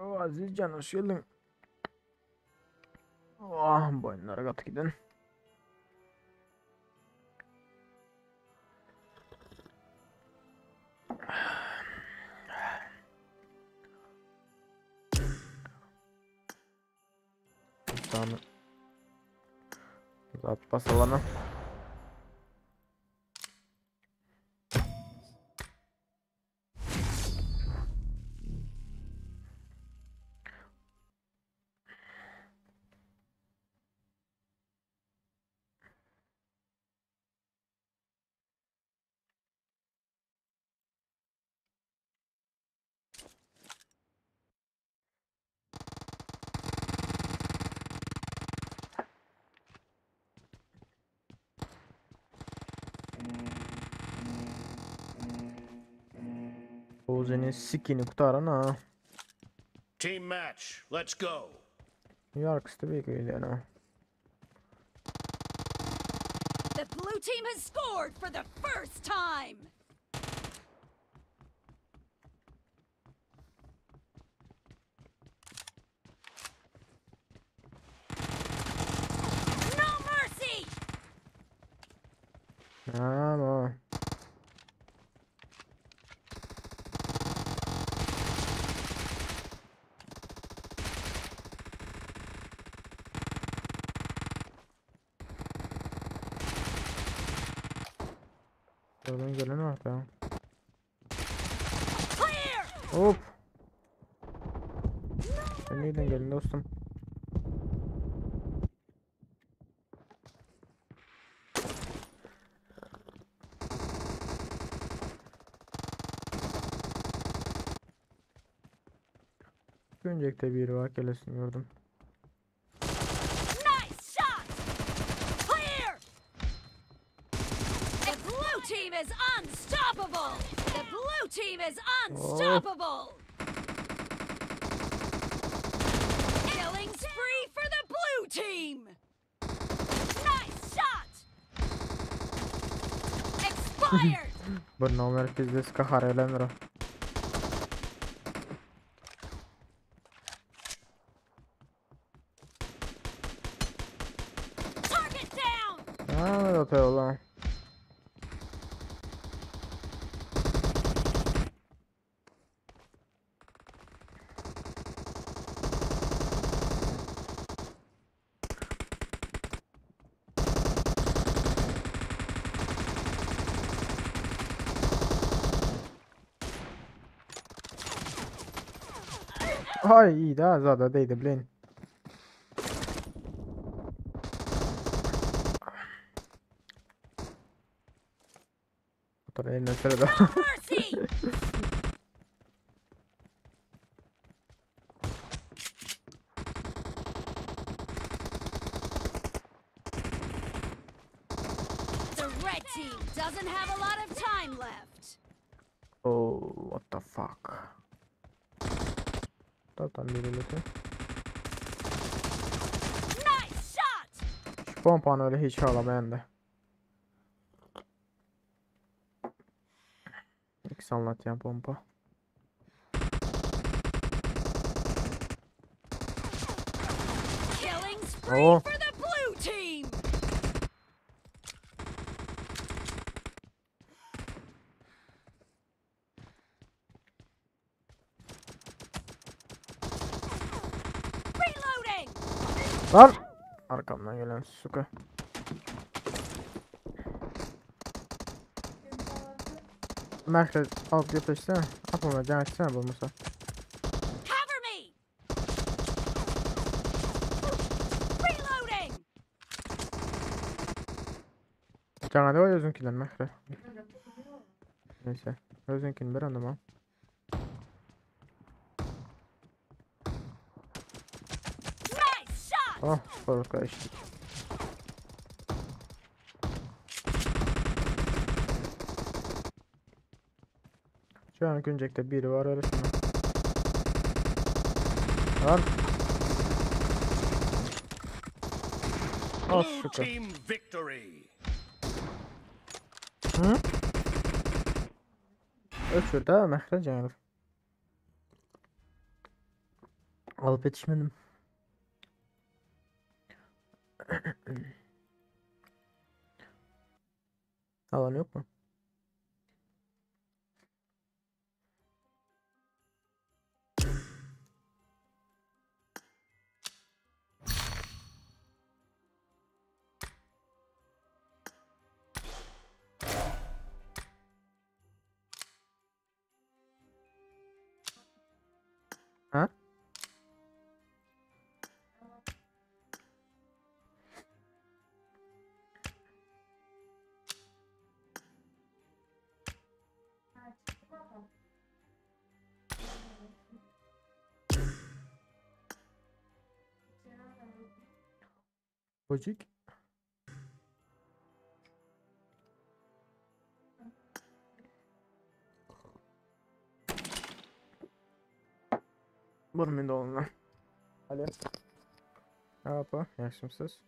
O Aziz Can hoş geldin. Oh, boyunlara katı gidin. Tamam. Zat basalana. Oğuz'un sikini kurtaran ha. Team match, let's go. New York tabii ki yani. The blue team has scored for the first time! No mercy! Ama. Oradan gelen var ya. Clear! Hop. Sen nereden geldin dostum? Öncekte biri var, gelesini gördüm. Nice shot! Clear! The blue team is unstoppable! The blue team is unstoppable! Killing spree for the blue team! Nice shot! Expired! Brno merkezde skahar elenir. Target down! Ha, da atıyor lan. Ay iyi daha zada değdi bilen. Otur eline sırada. No mercy! The red team doesn't have a lot of time left. Oh, what the fuck. Tamam biri lütfen. Pompanı öyle hiç alamayan da. İkisi anlatıyor pompa. Killing spree Oh. for the blue team! Reloading! Lan! Arkamdan gelen suka. Merkez alt yapışsana. Apama can açsana bulmuşsa. Cover me! Reloading! Can hadi o özünkinden merkez. Neyse. Özünkini bir anlamam. Nice shot! Oh, sorukla işte. Şu an güncekte biri var öyle şimdi. Lan. Oh, Blue şükür. team victory. Hı? Öçür daha merkez canım. Alıp yetişmedim. Alan yok mu? Ha? Bocik. Burmin dolunlar. Alo. Ne yapıyor? Yaşımsız.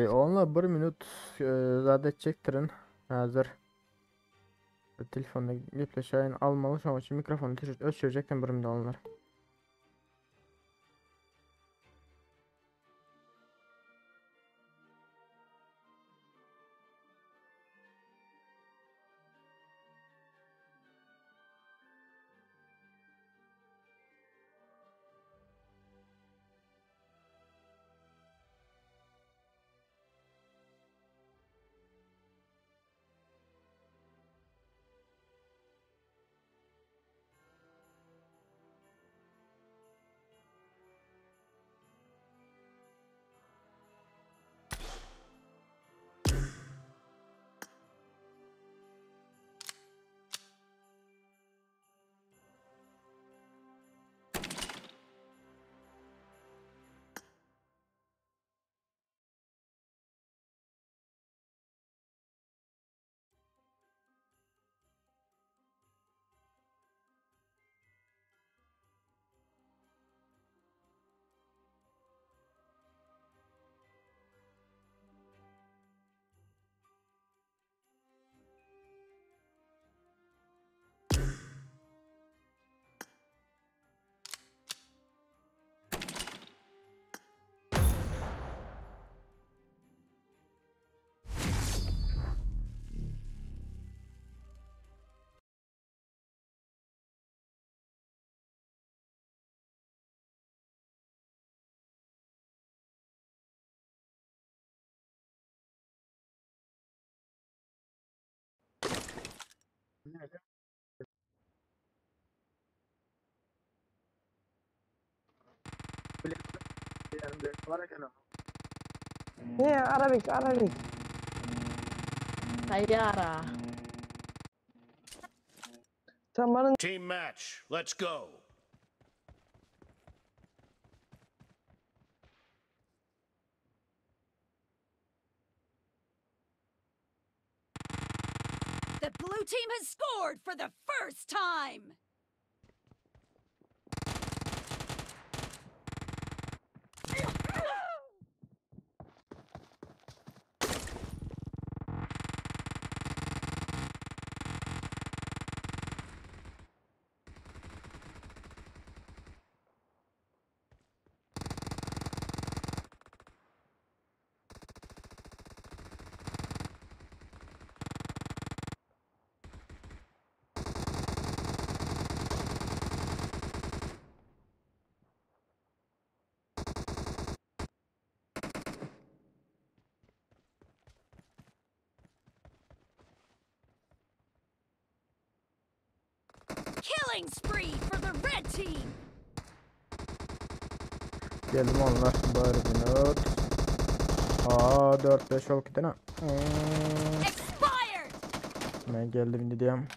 Onunla bir minut zade edecektirin. Hazır. Telefonda gepleşeyin almalı şu an için mikrofonu ölçecekten bir minut onlar. Yeah, Arabic, Arabic. طيارة. تمرن. Team match. Let's go. The blue team has scored for the first time. Killing spree for the red team. Geldim onlar. Bari binot. Aa 4-5 ol gidene. Expired. Ben geldim diyeyim.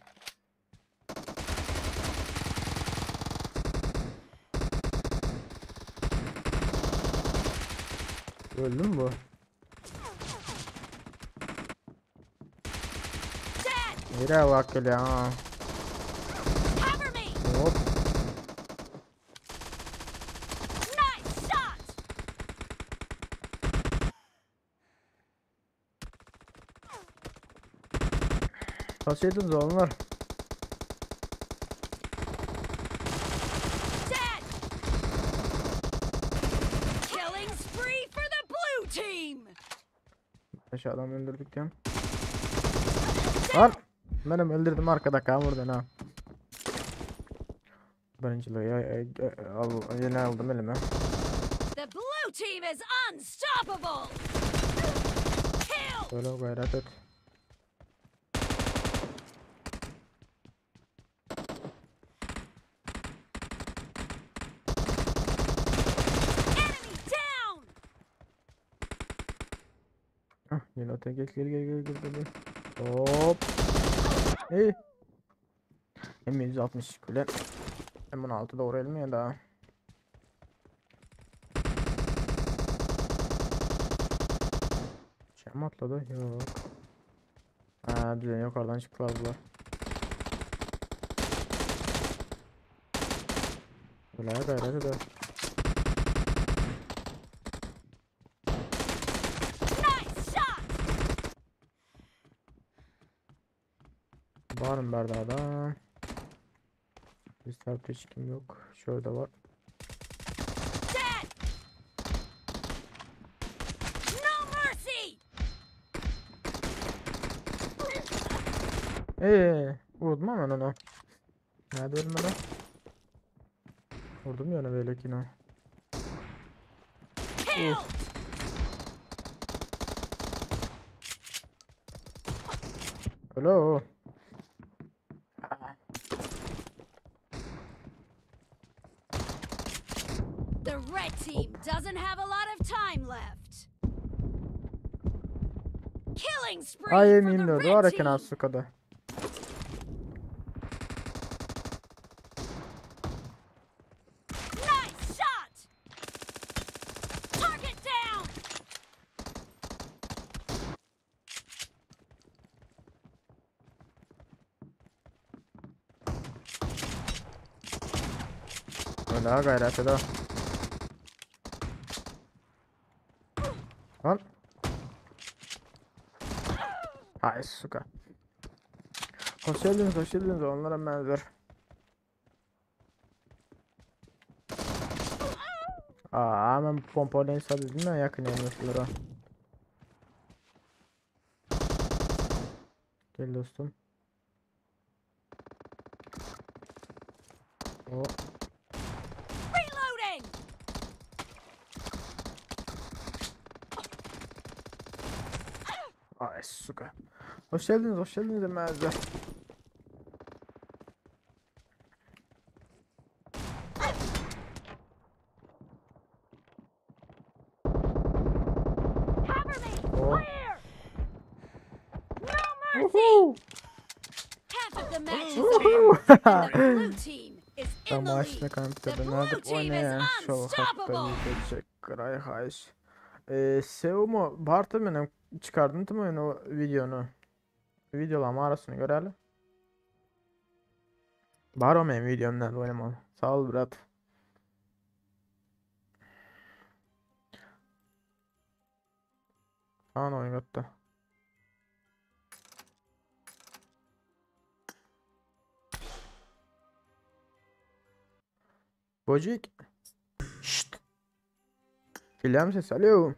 Öldü mü bu? Dead. Nereye vakil ya? Cover me. Hop. Nice shot. Kaç yediniz onlar? Dead. Killing spree for the blue team. Beş adam öldürdük diyorum. Lan! Benim öldürdüm arkada kamurdan ha. Birinciliği yine aldım elime. The blue team is unstoppable. Kill. Böyle gayret et. Enemy down. Hah, yine öte gel. Hop. İyi. M160 kule. M16 doğru elmiyor daha. Şey mi atladı? Yok. Ha düzen yok, oradan çıktılar bunlar. Böyle gayret eder. Nice shot. Var mı Berda'da? Bir tarafta hiç kim yok. Şurada var. Dead. No mercy. Vurdum hemen onu. Nerede ölmedi? Vurdum ya ona böyle ki ne? Kill. Hello. The red team doesn't have a lot of time left. Killing spree Ay for eminim the de var red eken team. az sukada. Nice shot. Target down. Öyle gayret eder. Lan. Hay suka. Hoş geldiniz onlara benzer. Aa hemen pompalayın sadece mi yakın yanlışlara. Gel dostum. O Reloading. ay suka. Hoş geldiniz benzer. Cover me. Oh. Clear. No mercy. Half of the match is over, and the blue team is in the Amaçlı lead. kampta The blue nerede team is oynayan şu hatta unstoppable. video çeker ay haş. Seo mu Bartı mı çıkardın mı o videonu? Videolarımın arasını görelim. Var o benim videomdan oynamalı. Sağ ol Murat. An oyun götü. Bocik. Şşt. Geliyor musun ses? Alo.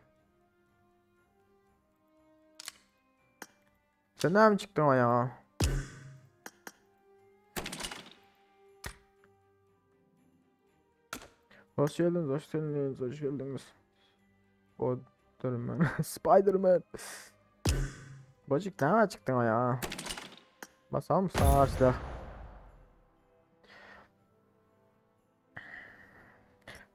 Sen nereden çıktın o ya? Hoş geldiniz, hoş geldiniz, hoş geldiniz. O Spiderman. Spiderman. Bocik nereden çıktın o ya? Basar mısın ağaçta?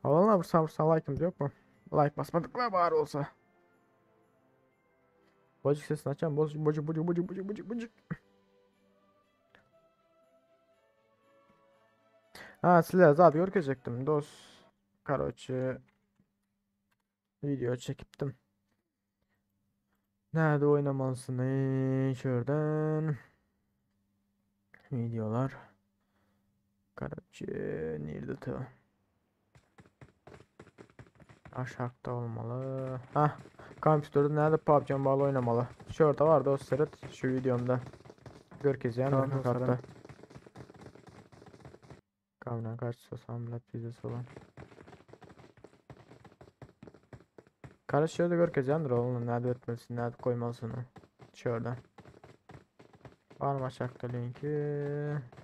Havalarına vursan like'ımız yok mu? Like basmadık mı bari olsa? Bocik sesini açalım. Bocik. Ha sizler zaten görecektim dost. Короче video çekiptim. Nerede oynamalısın? Şuradan videolar. Короче nerede ta? Aşağıda olmalı. Hah. Kompütörde nerede PUBG Mobile oynamalı? Şurada var dost seyret şu videomda. Görkez yani Tamam, kartta. dostlarım. Kavran kaç sosamlat pizzası olan. Karış şöyle görkez yandır oğlum nerede etmelisin nerede koymalısın onu. Şurada. Var mı aşağıda linki?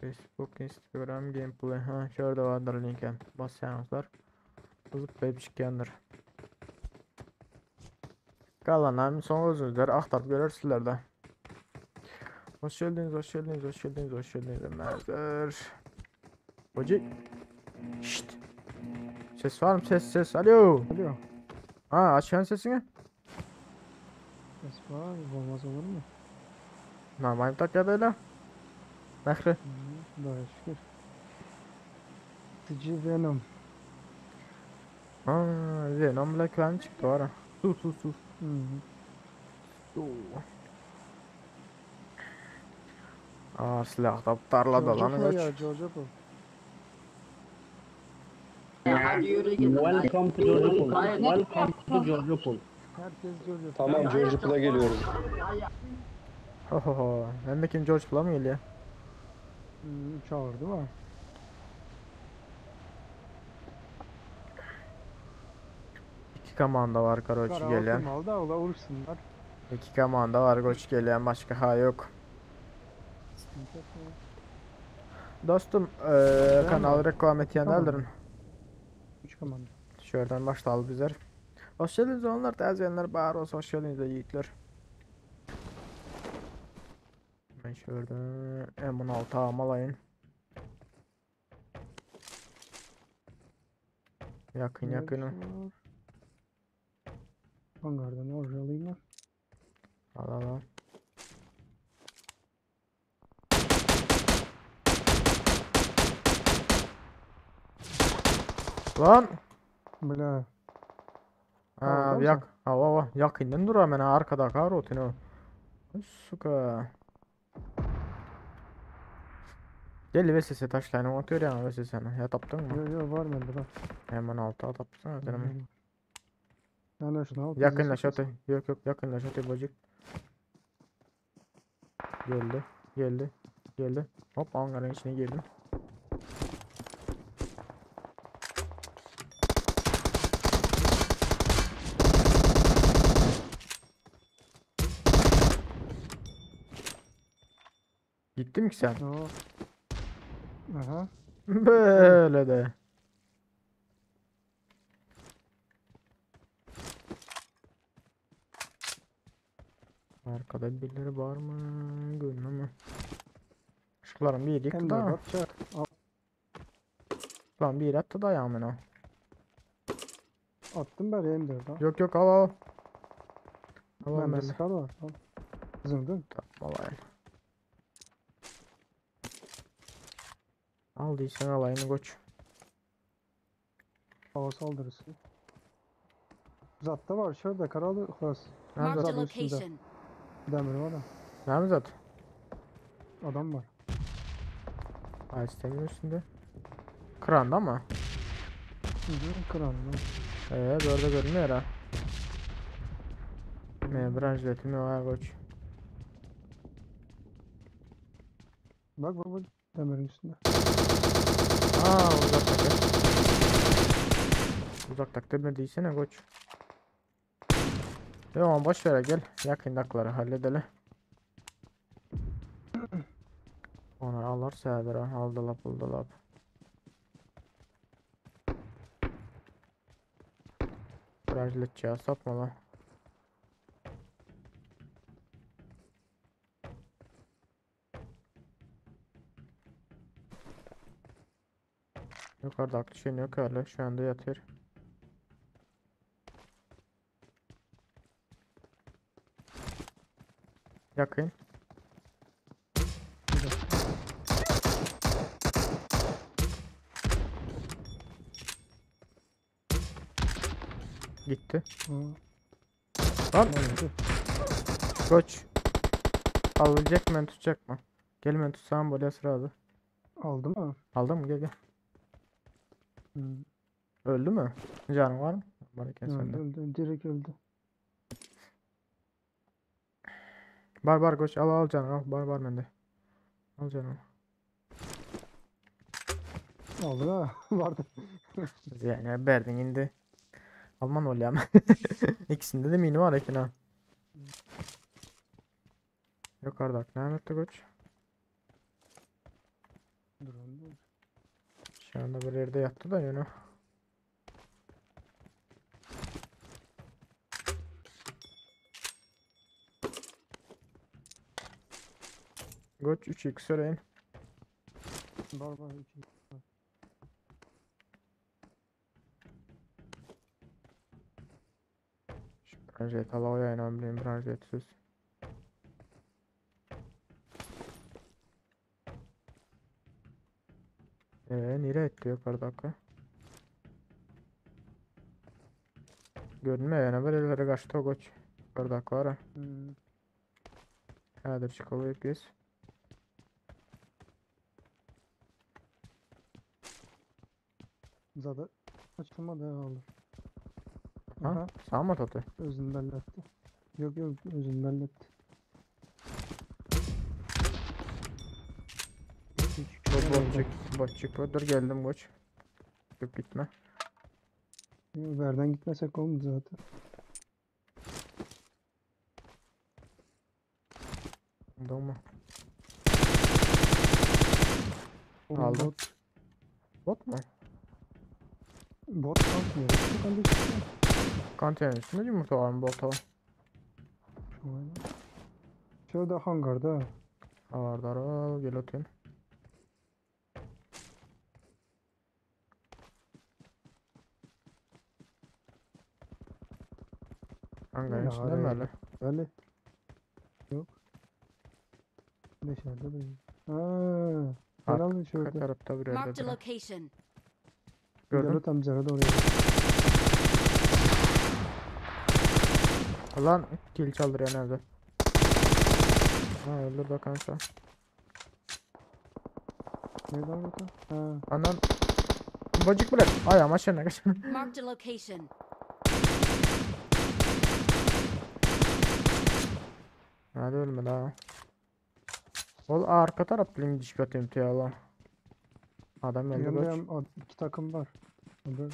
Facebook, Instagram, gameplay. Ha şurada vardır linki. Basyanızlar. Zıplayıp çıkayandır. Kalanlarım son özünüzler aktarıp görürsünler de. Hoş geldiniz, hoş geldiniz, hoş geldiniz, hoş geldiniz. Merhabalar. Bocik. Şşt. Ses var mı? Ses. Alo. Alo. Ha açan sesini. Ses var. Olmaz olur mu? Normal bir dakika böyle. Mehri. Daha şükür. Sıcı Venom. Haa Venom reklamı çıktı ara. Sus. Hı -hı. Aa silah da tarlada lan George kaç. ya George bu. Welcome to Georgia Pool. Welcome to Georgia Pool. Herkes George. Tamam George Pool'a geliyoruz. Ho. Ben de kim George Bull'a mı geliyor? Çağırdı mı? İki komanda var karoç gelen. Mal da ola vursunlar. İki komanda var koç gelen başka ha yok. Sıkıntı yok. Dostum kanal reklam etyenlerdirin. 3 komanda. Şuradan başlayalım bizler. Hoş geldiniz onlar tezyenler bağır olsa hoş geldiniz de yiğitler. Ben şurada M16 almalıyım. Yakın. Hangardan oraya alayım mı? Al. Lan! Bla. Ha Orada yak. mısın? Hava yakından dur hemen arkada kar otunu. Suka. Gel ve sesi taşlayın atıyor ya ve sesini. Ya taptın mı? Yo var bende bak. Hemen alta tapsana canım. Yani şunu al. Yakınlaş atı. Yok yakınlaş atı bacık. Geldi. Hop hangarın içine girdim. Gittin mi ki sen? No. Aha. Böyle de. Arkada birileri var mı? Görünüyor mu? Işıkların bir yıktı Hem de da. bakacak. Lan bir yere attı da ya beni. Attım ben hem de. Yok al. Tamam Bende ben de. skar var. Al. Zındın. Tamam alayım. Aldıysan alayını koç. Hava saldırısı. Zatta var şurada karalı hız. Nerede? Marked a Zaten üstünde. location. Demir var da. Nerede zat? Adam var. Ağaçların üstünde. Kranda mı? Hı hı. Kranlı. Böyle görünüyor ha. Ne branşletimi var koç. Bak baba demirin üstünde. Uzaktaki. Uzaktaki demir koç. Tamam boş ver gel. Yakındakları halledelim. Onu alırsa aldılar buldular. Branşletçiye satma lan. Yukarıda aklı şey yok öyle. Şu anda yatıyor. Yakın. Gitti. Hı. Lan Nerede? koç. Alacak mı tutacak mı? Gel ben tutsam böyle sırada. Aldı mı? Aldın mı? Gel gel. Hı. Öldü mü? Canın var mı? Varken sende. Öldü. Direkt öldü. Bar koç al canım al bar bende. Al canım. Aldı ha. Vardı. Yani Berdin indi. Alman ol ya. İkisinde de mini var Ekin ha. Yukarıda ne etti koç? Dur öldü. Şu anda bir yerde yattı da yine. Koç 3x söyleyin. Var. Branjet ala yayına bileyim branjetsiz. Nereye etti yukarıdaki? Görünmüyor yani böyle kaçtı o koç. Yukarıdaki var ha. Hı. Hadi çıkalım biz. Zaten açılmadı aldı. Ha? Aha. Sağ mı tatı? Özünü belletti. Yok özünü belletti. Botçuk. Dur geldim koç. Yok gitme. Verden gitmesek olmadı zaten. Doğma. Oğlum Aldım. Bot mu? Bot kalkmıyor. Bot kalkmıyor. Kantenin üstünde yumurta var mı bota? Şurada hangarda. Ağırlar al gel atayım. Hangarın Öyle içinde mi araya öyle? Öyle. Yok. Dışarıda değil. Haa. Herhalde Arka şurada. tarafta bir Marked a yerde. location. Gördüm. Zero tam zero da oraya. Lan kill çaldırıyor nerede? Ha öldür bakalım sen. Nereden orada? Ha. Anan. Bacık bırak. Ay ama şuna kaçın. Marked a location. Hadi ölme daha. Ol arka taraf bilinci çıkartayım ya lan. Adam geldi Yanında koç. iki takım var. Orada.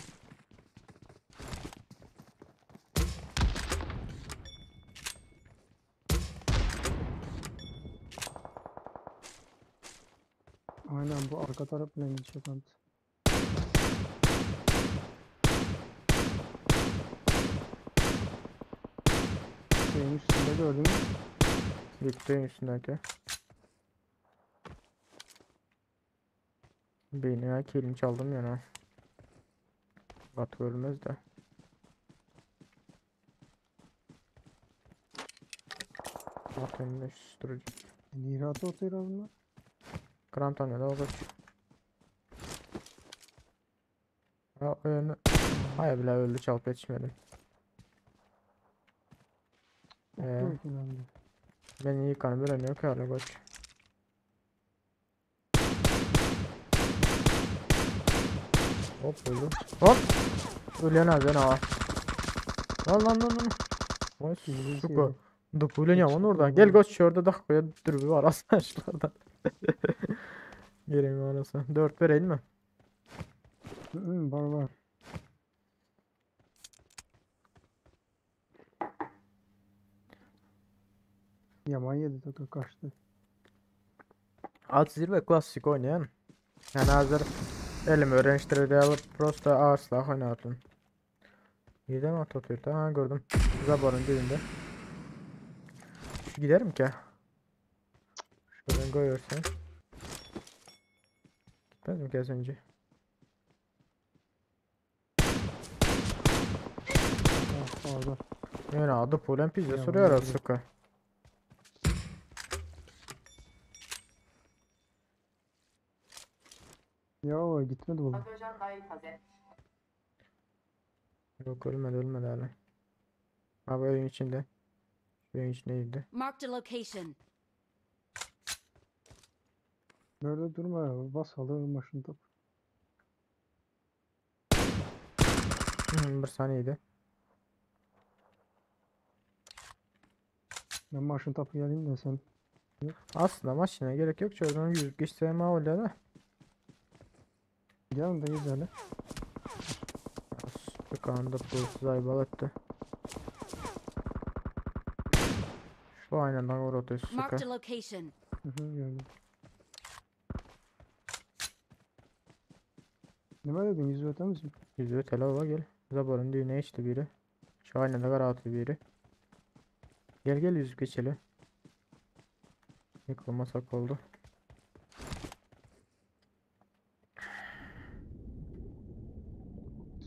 Aynen bu arka taraf bile geçiyor kanka. Şeyin üstünde gördün mü? Gitti üstündeki. Beni ya killini çaldım yana. Batı ölmez de. Batı ne susturucu. Nihat'ı oturuyor bunlar. Grant oynadı o koç. Ya oyunu. Hayır bile öldü çalıp yetişmedim. Oturuyor herhalde. Ben iyi kan bir oynuyor ki öyle koç. Hop öldü. Hop. Ölen azan ha. Lan. Vay İngiliz suka. yeri. Dupuyla yaman Çıktı oradan. bu. Gel koş şurada da koya dürbü var aslında şuradan. Gelin orası. 4 verelim mi? Var. Yaman yedi takı kaçtı. Alt zirve klasik oynayan. Yani hazır elim öğrencileri alıp prosta ağaçla oynatın. Yedem at atıyor. Ha gördüm. Zaborun dibinde. Şu giderim ki. Şuradan koyuyorsan. Gitmez mi ki az önce? Orada. Yani adı Polen pizza Yaman soruyor yedi. sıkı. Ya gitmedi bu. Yok ölmedi hala. Abi evin içinde. Şu evin içindeydi. Marked a location. Böyle durma ya. Bas alır başını top. Bir saniyeydi. Ben maşın tapı geleyim de sen. Aslında maçına gerek yok. Şuradan 100 geçse öyle de. Gelin de güzel. Sıkağında pulsuz aybal etti. Şu aynen vur otuz Marked sıkı. a location. Gördüm. Ne var dedin? 100 öte misin? Yüzüğü telava gel. Zaborun düğüne içti biri. Şu aynen de kara atıyor biri. Gel yüzük geçelim. Yıkılmasak oldu.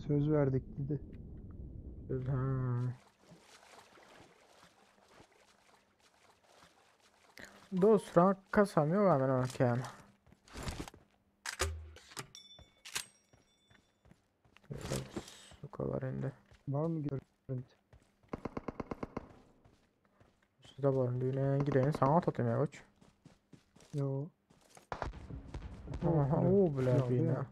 Söz verdik dedi. Ha. Dost frank kasamıyor hemen o kan. Su kadar indi. Var mı görüntü? Şu Zaborun düğüne gidelim sana atayım ya koç. Yo. Aha bile. o bile Yok, bir ya.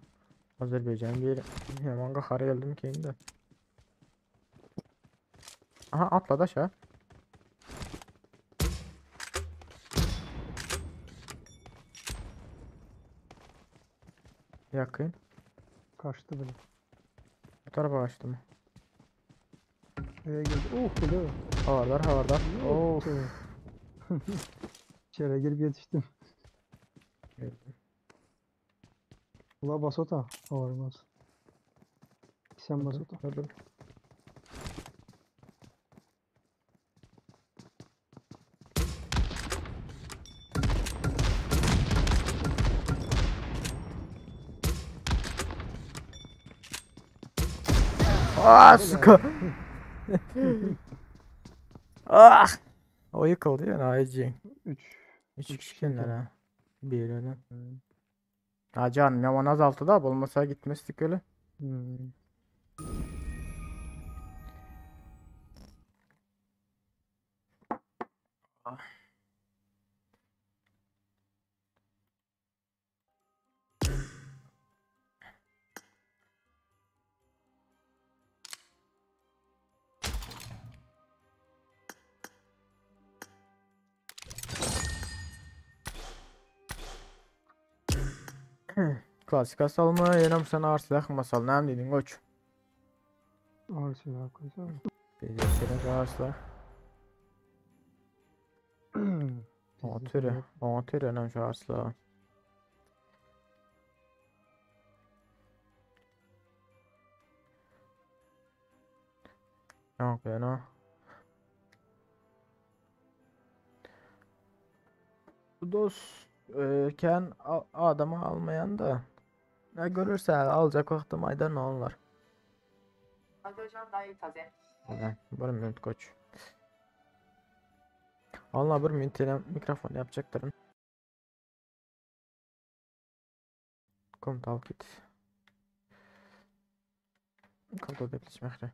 Azerbaycan bir hemen kahara geldim ki indi. Aha atladı aşağı. Yakın. Kaçtı bile. Bu tarafa açtım. Nereye geldi? Bile. Havardar. Oh. Of. İçeri girip yetiştim. Ula basota. Olmaz. Sen basota. Dur. Sıkı. Ah! O yıkıldı ya Naci. 3. 3 Üç kişiler kişi ha. Bir yerden. Hmm. Ha canım yaman azaltı da olmasa gitmezdik öyle. Hmm. Klasik asal mı? Yenem sana arsilah masal. Ne dedin koç? Arsilah koysana. Bizde arsilah. O türe nem şu arsilah. Yok yani. Bu dost adamı almayan da ne görürse alacak vakti maydan ne onlar. Ulan bir minut koç. Allah bir minutine mikrofon yapacaklarım. Kom talk it. Kom da depleşmekte.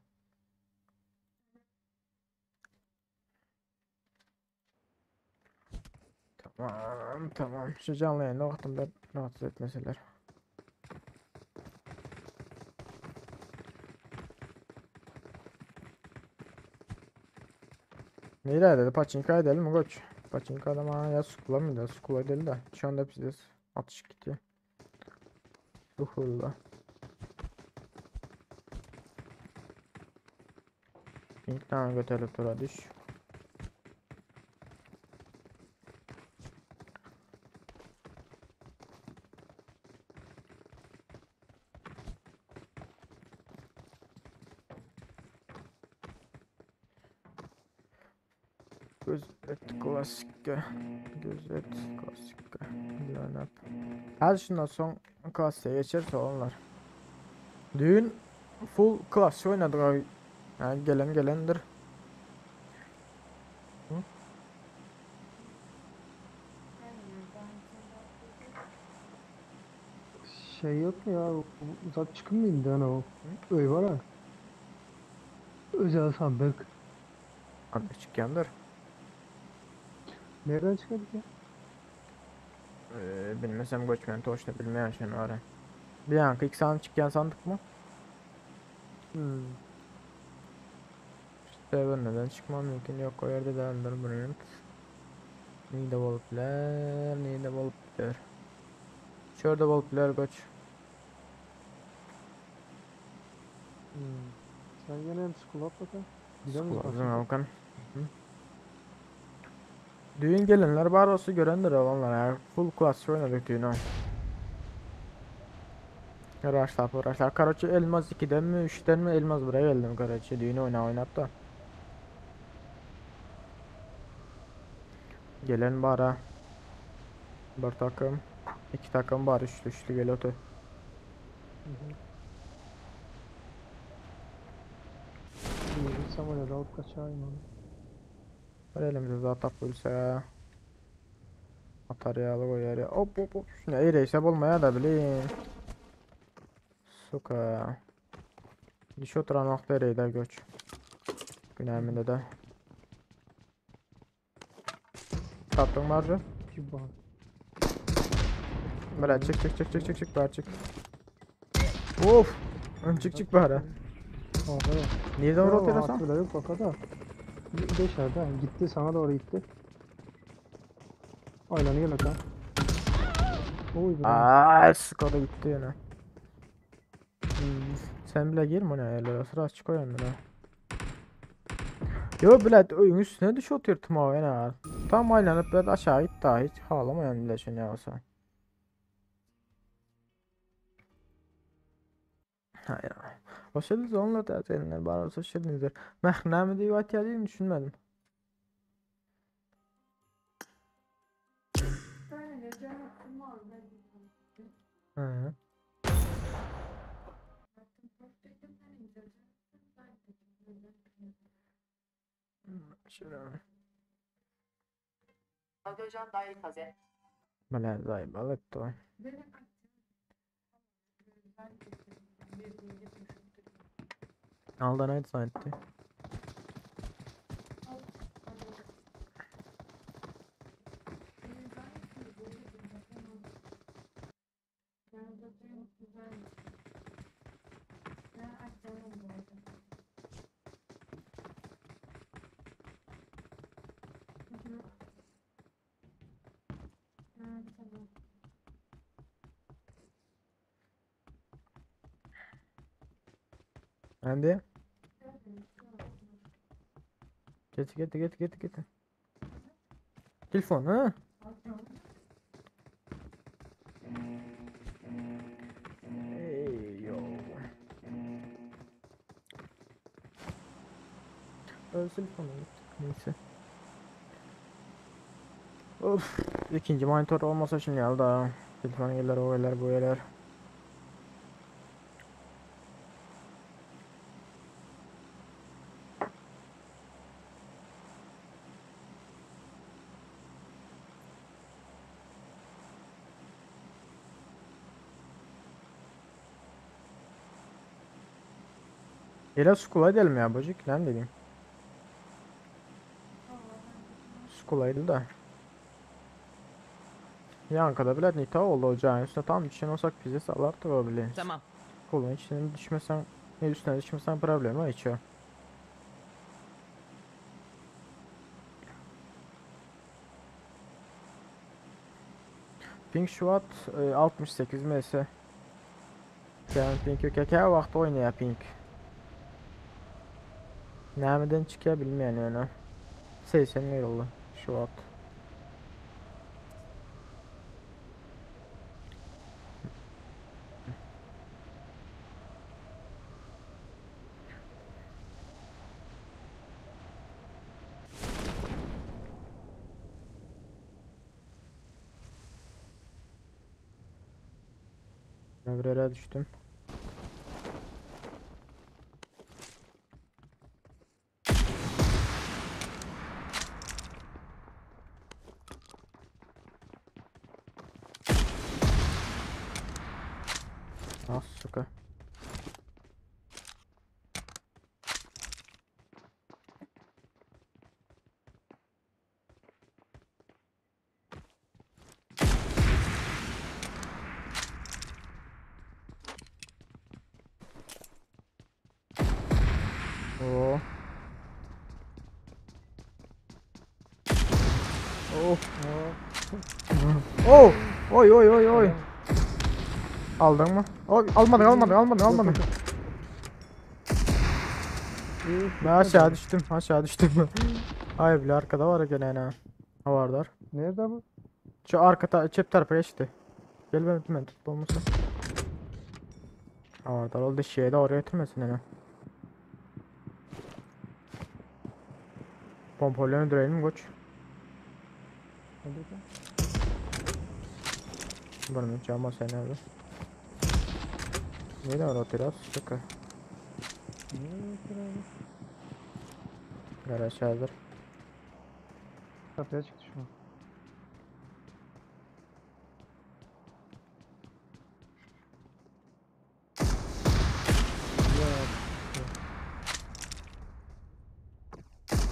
Tamam. Şu canlı yayında vaktimde rahatsız etmeseler. Neyle dedi? Paçinka edelim mi koç? Paçinka adam ha ya skula mıydı? Skula değil de. Şu anda biz atış gidiyor. Suhulla. İlk tane götürüp tura düş. Gözet klasikte. Gözet klasikte. Line up. Her şundan son klasiğe geçerse onlar. Düğün full klasik oynadık abi. Yani gelen gelendir. Hı? Şey yok mu ya? Uzak çıkın mı indi ana o? Öyle var ha. Özel sandık. Adı çıkandır. Nereden çıkardık ya? Bilmesem göçmen toşta bilmeyen şey var. Bir an 40 sandık çıkan sandık mı? Hmm. İşte ben neden çıkmam mümkün yok o yerde değerler Brent. Neyde volpler, neyde volpler. Şurada volpler koç. Hmm. Sen gene hem school at bakalım. Gidelim mi Kullandım karşıya? Hakan. Hı. Düğün gelenler barosu görendir olanlar ya. Full class oynadık düğünü. Arkadaşlar Karaçi Elmaz 2'den mi 3'ten mi Elmaz buraya geldim Karaçi düğünü oynat da. Gelen bara. Bir takım. İki takım var üçlü gel otu. Hı hı. Bir Samuel'e alıp kaçayım onu. Var elimizde zaten pulsa. Materyalı koyar ya. Hop hop hop. Şuna eğreyse olmaya da bileyim. Suka. Diş oturan nokta eğreyder göç. Günahımında da. Tattın var mı? Bir bak. Böyle çık bari çık. Of. Çık bari. Orada yok. Nereden Yok, rotelasam? hatırla yok bak o da. Dışarıda gitti sana doğru gitti. Aynen gel bakalım. Oy bir Aaa skoda gitti yine. Hmm. Sen bile girme ne yerlere sıra açık o yanına. Yo bilet oyun üstüne düş oturttum o yana. Tam aylanıp bilet aşağı gitti daha hiç ağlamayan bile şunu yapsa. Hayır. O şeyde onunla da edenler bana olsa şeydenizdir. Məhnəmi diye vatiyalıyım düşünmedim. Hı. Şöyle. Bale zay balık da. Aldan ayet zannetti. Hadi. Git. Telefon ha? Ey yo. Telefonu neyse. Of. İkinci monitör olmasa şimdi ya da. Telefon gelir o gelir bu gelir. Yine skula edelim ya bacık lan dedim. Skulaydı da. Yankada bile nita oldu ocağın üstüne tam düşen olsak bize salardı o bile. Tamam. Kolun içine düşmesen ne üstüne düşmesen problem o hiç o. Pink Squad 68 ms. Sen Pink yok her vaxt oynaya Pink. Nereden çıkıyor bilmeyen yani. 80 yıllı Squad. Evrere düştüm. Ah suka. Oo. Oh. Oh. Oy oy oy oy. Aldın mı? Oy, almadım. İyi. Ben aşağı düştüm. Ay bile arkada var ya gene ne? Havardar. Nerede bu? Şu çep tarafa geçti. Gel ben tut olmasın. Havardar oldu şeye de oraya götürmesin yani. Pompayla öldürelim koç. Hadi bakalım. Bunu cama sen abi. Ne var o biraz? Şaka. Nereye götürüyorsun? Garaj hazır. Kapıya çıktı şu an. Ya.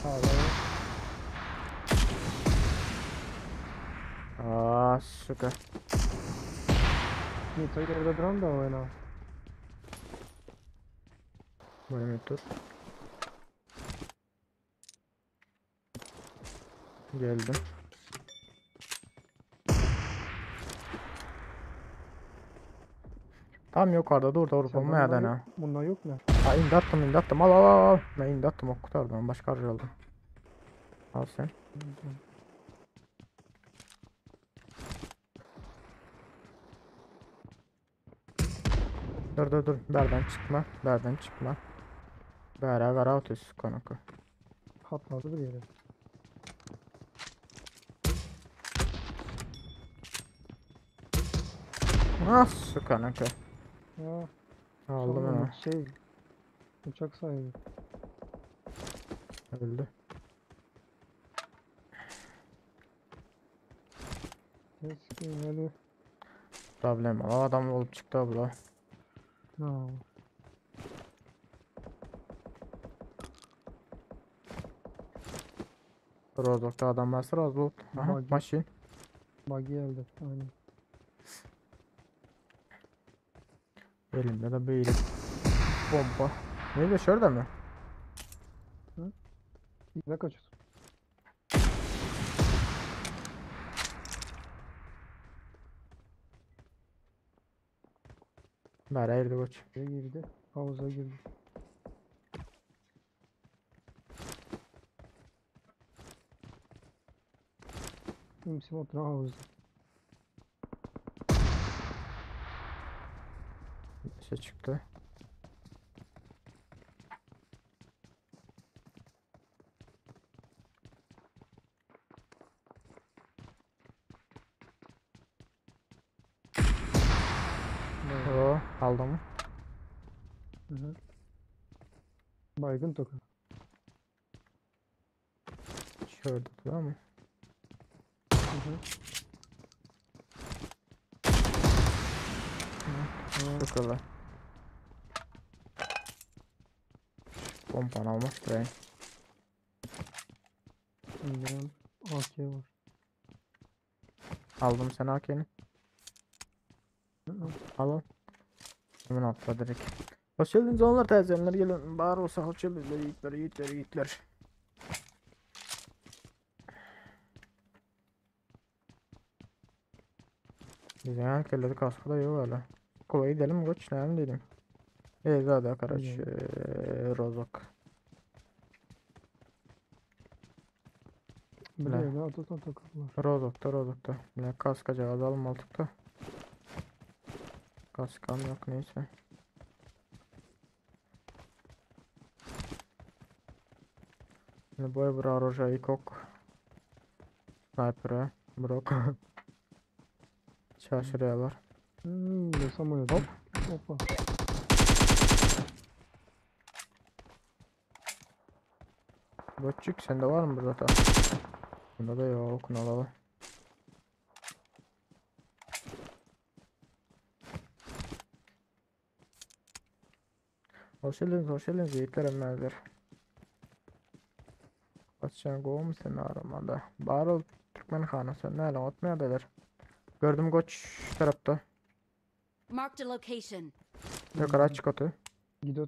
Hala. Aa şaka. Nito'yu evde duran da oyna. Bunu bir tut. Geldim. Tam yukarıda dur da vurup Sen olmaya bundan dene. yok, bundan yok mu? Ha indi attım al. Ben indi attım o kurtardım başka harcı aldım. Al sen. Dur. Berden çıkma. Bera gara ötesi kanaka. Patladı bir yere. Nasıl kanaka? Ya. Aldım Sonra onu. şey. Uçak sahibi. Öldü. Eski hadi. Problem var. O adam olup çıktı abla. No. Rozok'ta adam varsa Rozok. Aha Buggy. maşin. Buggy elde. Aynen. Elimde de böyle bomba. Neydi şurada mı? Ne kaçıyorsun? Bera erdi koç. Buraya girdi. Havuza girdi. Kimse oturan havuzda. Bir şey çıktı. Böyle. O aldım. Hı hı. Baygın toka. Şurada tamam mı? Hı hı. Çok kolay. Pompan almak buraya. İndiren AK var. Aldım sen AK'ni. Hı hı. Al. Hemen atla direkt. Hoş geldiniz onlar teyzeler gelin. Bağır olsa hoş geldiniz yiğitler. Güzel kelledi kaskı da yok hala. Kolay gidelim koç ne dedim. Zaten karaç rozok. Bir Ne? evde atısan takıldılar. Rozokta. Ne kaskaca azalım altıkta. Kaskam yok neyse. Ne boy bura оружие kok. Sniper'e. Brok. Şaşırıyorlar. Ne samoyed. Hop. Hoppa. Botçuk sende var mı burada da? Bunda da yok nalalı. Hoş geldiniz yiğitler emmerler. Kaçacağın kovum seni aramada. Bağır Türkmen Hanı sen ne lan atmaya beler. Gördüm koç tarafta. Marked a location. Yukarı açık atı. Gidiyor.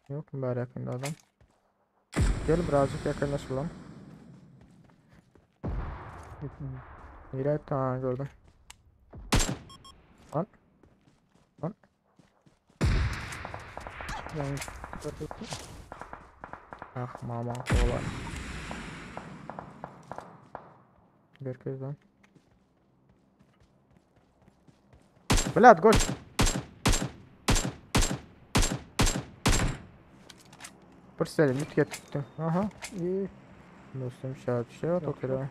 Yok mu bari yakında adam? Gel birazcık yakınlaşalım. Gitmiyor. İyi tamam gördüm. Lan. Yani Ah mama kovalar. Herkes lan. Блядь, гоч. Представь, мид кетті. Ага. iyi. Dostum şey at Yok, okey. yok.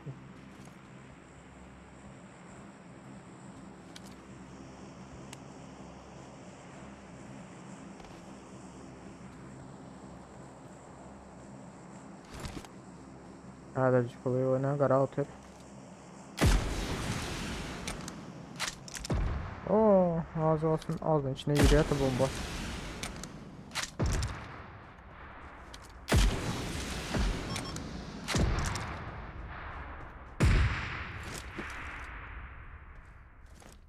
Hadi çıkılıyor oyna gara otur. Oo, ağzı olsun ağzın içine giriyor da bomba.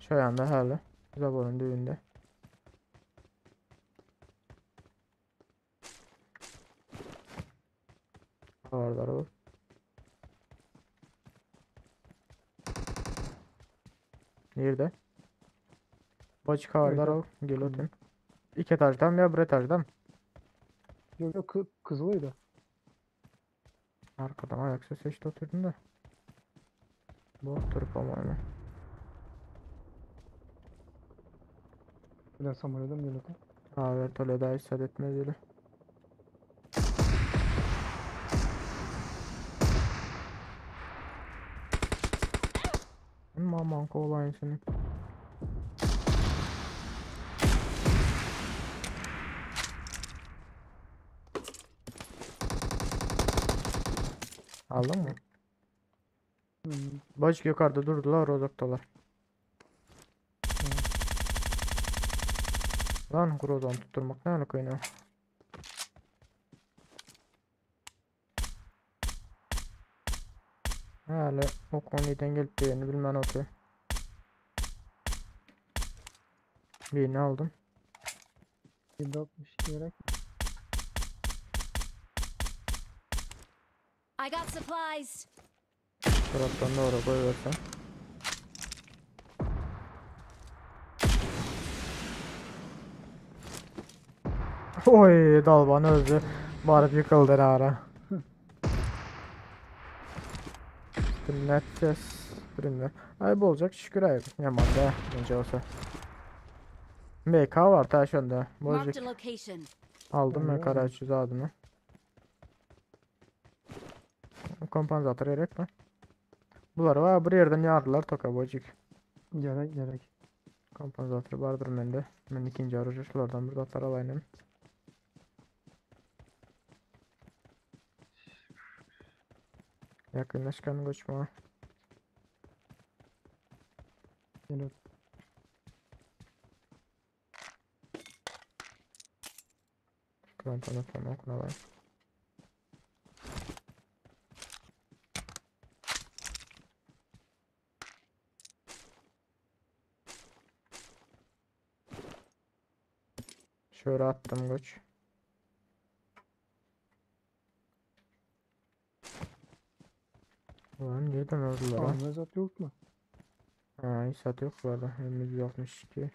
Şu anda hala Zabor'un düğünde. Havarlar olur. Nerede? Bacık havarlar Evet, ol. Gel otur. İki etajdan mı ya bir etajdan mı? Yok yok kızılıydı. Arkadan ayak sesi işte oturdum da. Bu oturup ama öyle. Biraz samoyed'im geliyor. Haber Toledo isat etmez öyle. Aman kovalayın seni. Aldın mı? Bacık yukarıda durdular rozoktalar. Lan grozon tutturmak ne alaka yine? Hala o konudan gelip de yeni bilmem otu. Birini aldım. 762 gerek. I got supplies. Taraftan doğru koyuyorsan. Oy dalban öldü. Bağırıp yıkıldı ara. Dinleteceğiz. Dinle. Ay bu olacak şükür ayıp. Yaman da önce olsa. MK var ta şu anda. Marked Bozcuk. a location. Aldım Öyle MK mi? açıyoruz adını. Kompanzatör gerek mi? Bunlar var bir yerden yardılar toka bozcuk. Gerek. Kompanzatör vardır bende. Ben ikinci aracı şulardan bir atar alayım. Yakınlaşkan koçma. Geliyor. Kramponu falan okunalayım. Şöyle attım koç. Lan nereden öldüler ha? Mezat yok mu? Ha, isat yok bu arada. 162.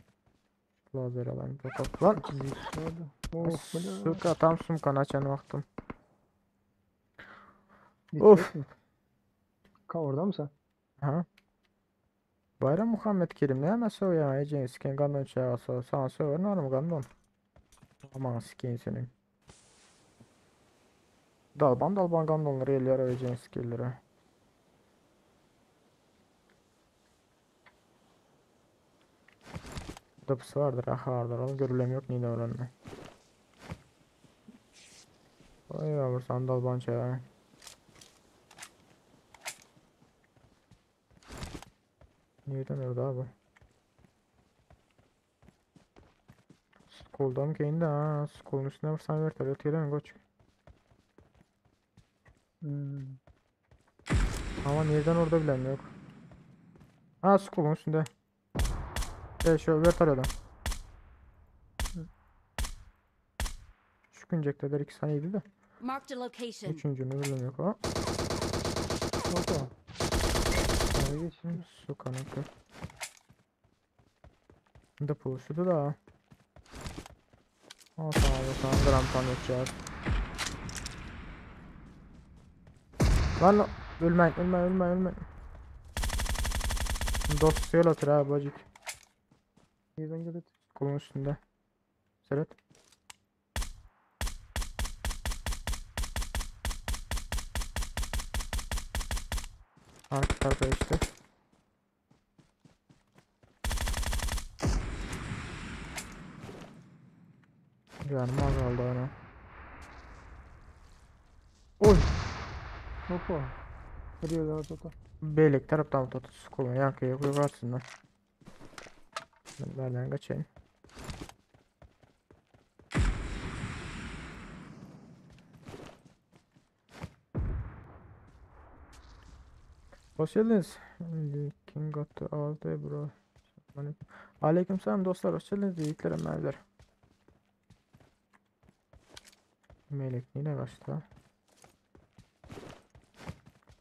Lazer alayım. Bakalım. Lan! Bilgisayarda. Oh bana. Suka tam sumkan açan vaktim. Gidecek Of! mi? Orada mısın? Ha? Bayram Muhammed Kerim ne hemen söv ya. Eceğin siken gandon çağı söv. Sana söver ne mı gandon? Aman siken senin. Dalban gandonları eliyor eceğin skillleri. Dıpısı vardır, aha vardır. Onu görülem yok niye öğrenme. Oy yavrum sandal bança. Nereden orada abi? School'da mı kendi ha? School'un üstüne vursan ver tabi ötüyor değil mi koç? Hmm. Ama nereden orada bilen yok. Ha School'un üstünde. Şu ver tarıyorlar. Şu güncekteler 2 saniyeydi de. Marked a location. Üçüncünü bilen yok ha. Hoppa. Oraya geç. Su kanatı. Da puluşudu da. O tamam gram tanıtacağız. Lan ölmeyin. Dosya otur ha bacık. Nereden geldi? Kolun üstünde. Seret. Arka tarafa işte. Canım azaldı ona. Oy. Hoppa. Nereye daha tota? Beylik taraftan tutup kolunu yankıya koyarsın lan. Nereden kaçayım? Hoş geldiniz. King got the all day bro. Aleykümselam dostlar, hoş geldiniz. İyilikler emeğler. Melek yine kaçtı.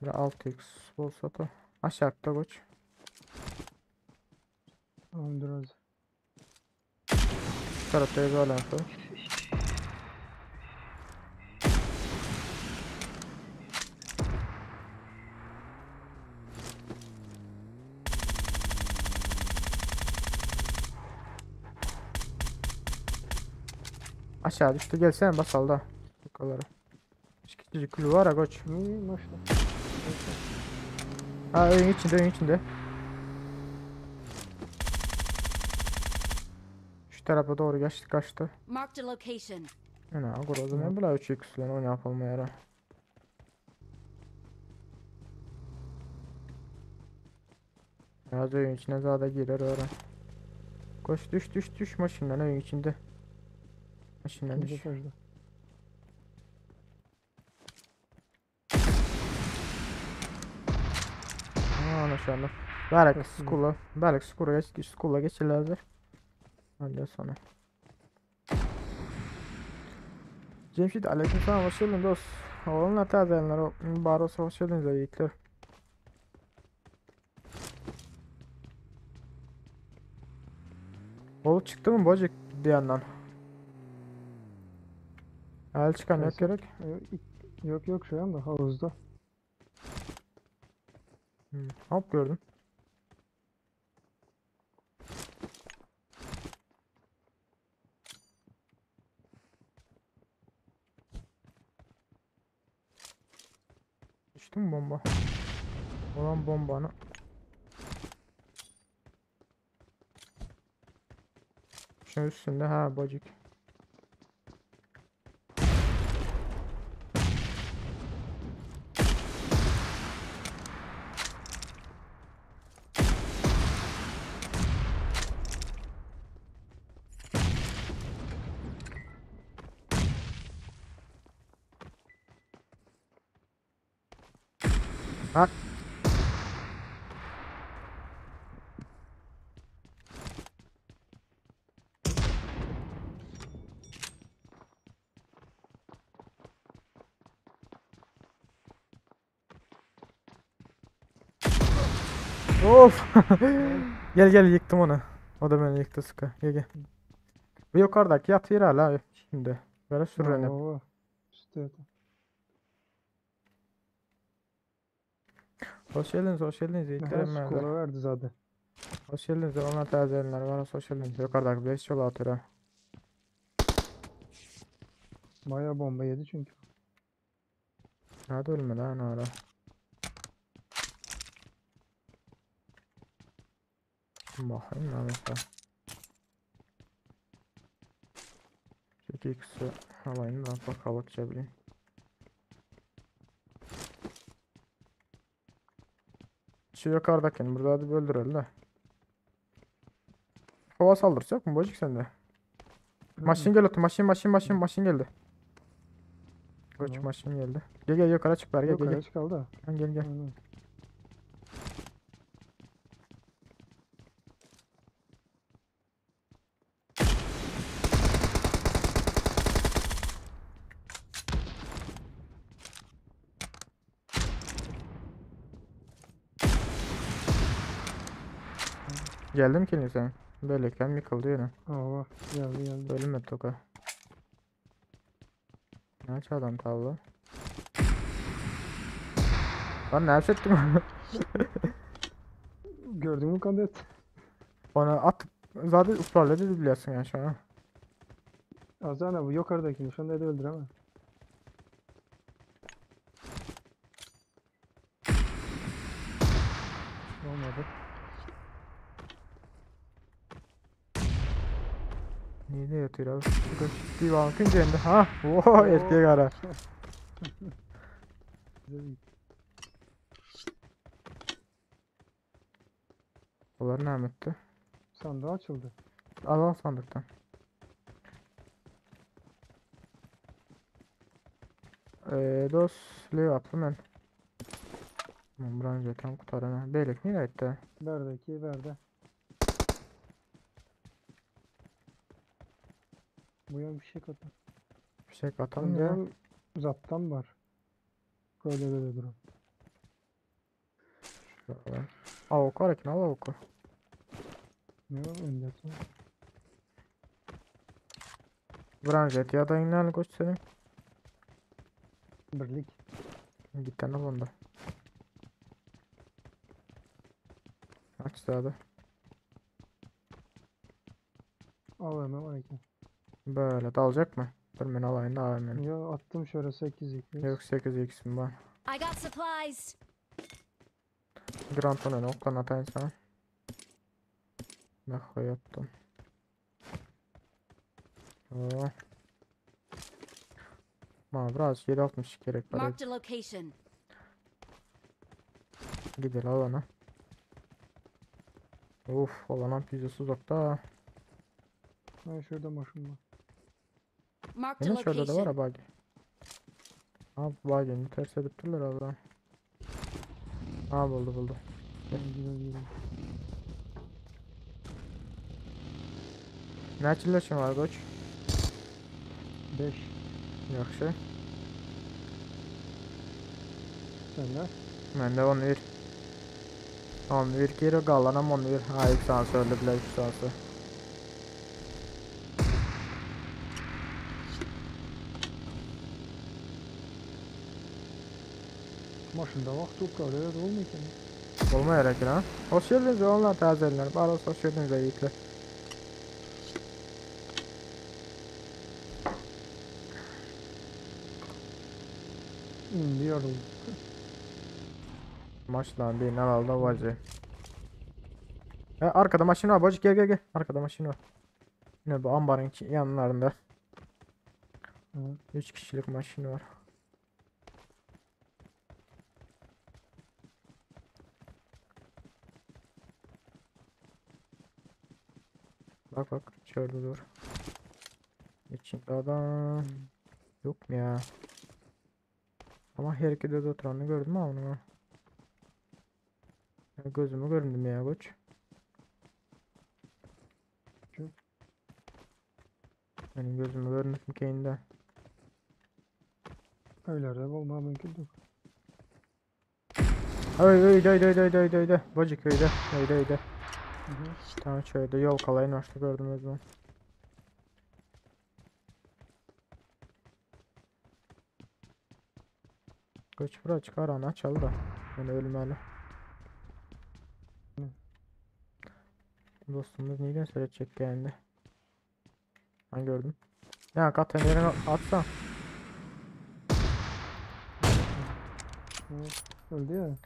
Bir 6x olsa da aşağıda koç. Tamam biraz. Şu tarafta yazı alansı. Aşağı düştü, gelsene basalda. Yukarılara. Küçücük kulü var ya koç. Ne maçta? Ha oyun içinde. Şu tarafa doğru kaçtı. Marked a location. Ana grozu ne bula 3x lan o yapalım yara. Biraz oyun içine daha da girer öyle. Koş düş maşinden oyun içinde. Maşinden İkinci düş. taşda. Ana şu anda. Belki skula geçirlerdir. Hadi sana. Cemşit aleykümselam hoş geldin dost. Oğlum tazelenler o barosa hoş geldiniz yiğitler. Oğlum çıktı mı bacık bir yandan? El çıkan yok Neyse. gerek. Yok şu anda havuzda. Hop gördüm. Düştü mü bomba? Olan bombanı. Şunun üstünde ha bacık. Bak. Of. Gel gel yıktım onu. O da beni yıktı sıkı. Gel gel. Bu yukarıdaki yatıyor hala şimdi. Böyle sürünüp. Oo. Üstte yatan. Hoş geldiniz, hoş geldiniz. Aha, Yiğitlerim nerede? skula verdi zaten. Hoş geldiniz. Onlar tazelenler var. Hoş geldiniz. Yukarıdaki 5 yol atıyor ha. Bayağı bomba yedi çünkü. Hadi ölme lan ara. Bakayım lan mesela. 2x'i alayım da bakalım çevireyim. Şu yukarıdakini burada hadi öldürelim de. Hava saldırısı yok mu? Bocuk sende. Maşin gel otur. Maşin geldi. Koç Tamam. maşin geldi. Gel gel yukarı çık bari gel Yok gel gel. kaya çıkaldı da. Gel gel. Aynen. Geldim ki sen. Böyleyken yıkıldı yine. Aa geldi geldi. Ölüm toka. Ne aç adam tavla. Lan ne yapıyordum? Gördün mü kandet? Ona at. Zaten ısrarla biliyorsun ya şu an. Azana bu yukarıdakini şu anda da öldüremem. Olmadı. Niye de yatıyor abi? Bir bakınca önde. Ha. Oho erkek ara. Güzel iyi. Onlar ne etti? Sandığı açıldı. Al sandıktan. Dos Leo yaptım ben. Tamam buranın zaten kurtarana. Beylik niye etti? Verdi ki verdi. Bu yan bir şey katı. Bir şey katalım ya. Ondan zaptan var. Böyle durum. Şöyle. Avuk var ki al avuku. Ne o önde son. Branjet ya da inan koş senin. Birlik. Git tane al onda. Aç zaten. AVM var ki. Böyle dalacak mı? Dur ben alayım da alayım. Ya attım şöyle 8-2. Yok 8x'im var. I got supplies. Grand Tour'un oktan atayım sana. Bak koyattım. Oo. Bana biraz 760 gerek var. Marked a location. Gidelim alana. Uf alana pizzası uzakta. Ha şurada maşın var. Marked a Yine şurada da var location. ha bagi. Abi bagi'ni ters edip dururlar abi. Ha buldu. Gidelim. Ne açılışın var koç? 5. Yaxşı. Sen de. Məndə 11. 11 geri qalanam 11. Ayıq sansı öldü bile 3 sansı. Maşında vaxt yok öyle de olmuyor ki. Olmayarak ha. Hoş geldiniz onlar təzələr. Baros hoş geldiniz yiğitler. Diyorum. Maçla bir aldı vacı. Arkada maşın var bacı gel. Arkada maşın var. Yine bu ambarın yanlarında. Hı. 3 kişilik maşın var. Bak şöyle dur. İçinde adam yok mu ya? Ama her iki de oturanı gördüm ama onu. Gözümü göründüm ya koç. Kim? Benim gözümü göründüm keyinde. Öyle de olma mümkündür. Öyle. Bacık öyle. Hı hı. Tamam şöyle yol kalayın başta gördüm o zaman. Kaç bura çıkar ana çal da. Yani ölmeli. Dostumuz neyden seyredecek geldi. Ben gördüm. Ya katenlerini atsa. Evet. Öldü ya.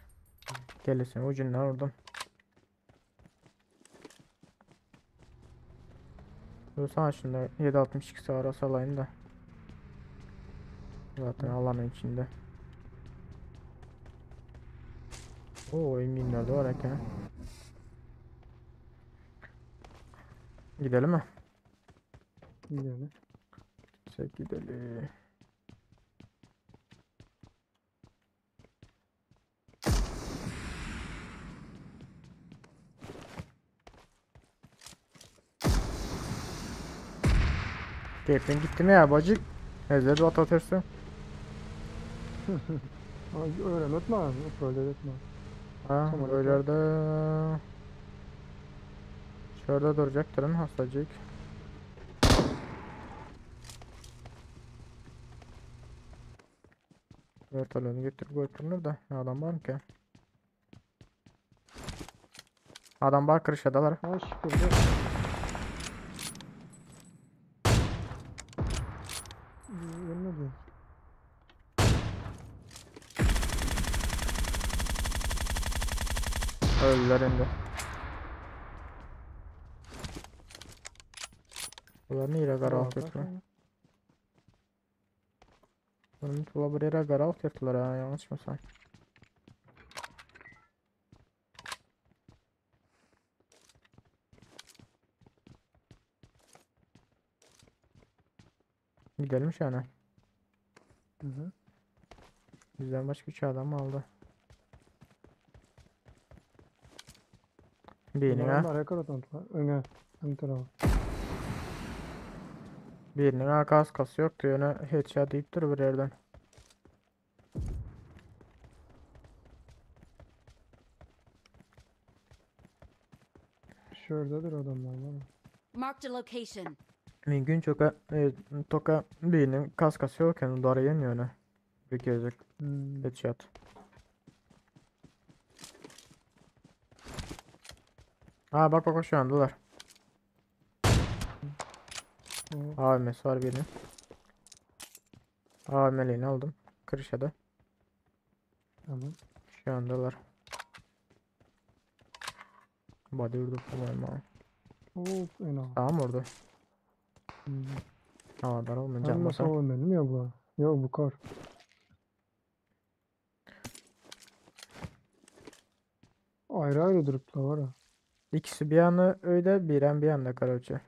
Gelirsin ucundan vurdum. Dursana şunda 7.62 arası alayım da. Zaten alanın içinde. Oo eminler de var ki. Gidelim mi? Gidelim. Gidelim. Keyfin gitti mi ya bacık? Ezber bat atırsın. Öyle etme abi. Öyle etme. Ha Tamam, böyle de şurada duracaktır hastacık. Vertolarını getirip götürülür de adam var mı ki? Adam var kırışadalar. Ha şükür de. Ölmedi. Öldüler indi. Bunlar niye garalt ettiler? Bunun tula buraya garalt ettiler ha yanlış mı sen? Gidelim şu an. Hı hı. Bizden başka 3 adam aldı. Birinin ha. Bunlar yakar otantılar. Öne. Ön tarafa. Birinin ha kaskası yok diyor ona headshot deyip dur bir yerden. Şuradadır adamlar var. Marked a location. Mümkün çok toka birinin kaskası yokken dara yemiyor ona. Bir gözük headshot. Ha bak şu andalar. Evet. AVM'si var birinin. AVM'liğini aldım. Kırışada. Tamam. Şu andalar. Body vurdu ama. Of en ağır. Tamam orada. Hmm. Havadan olmayınca Ben ama nasıl olmalıyım ya bu? Yok bu kar. Ayrı ayrı durup da var ha. İkisi bir yana öyle bir anda karaoke.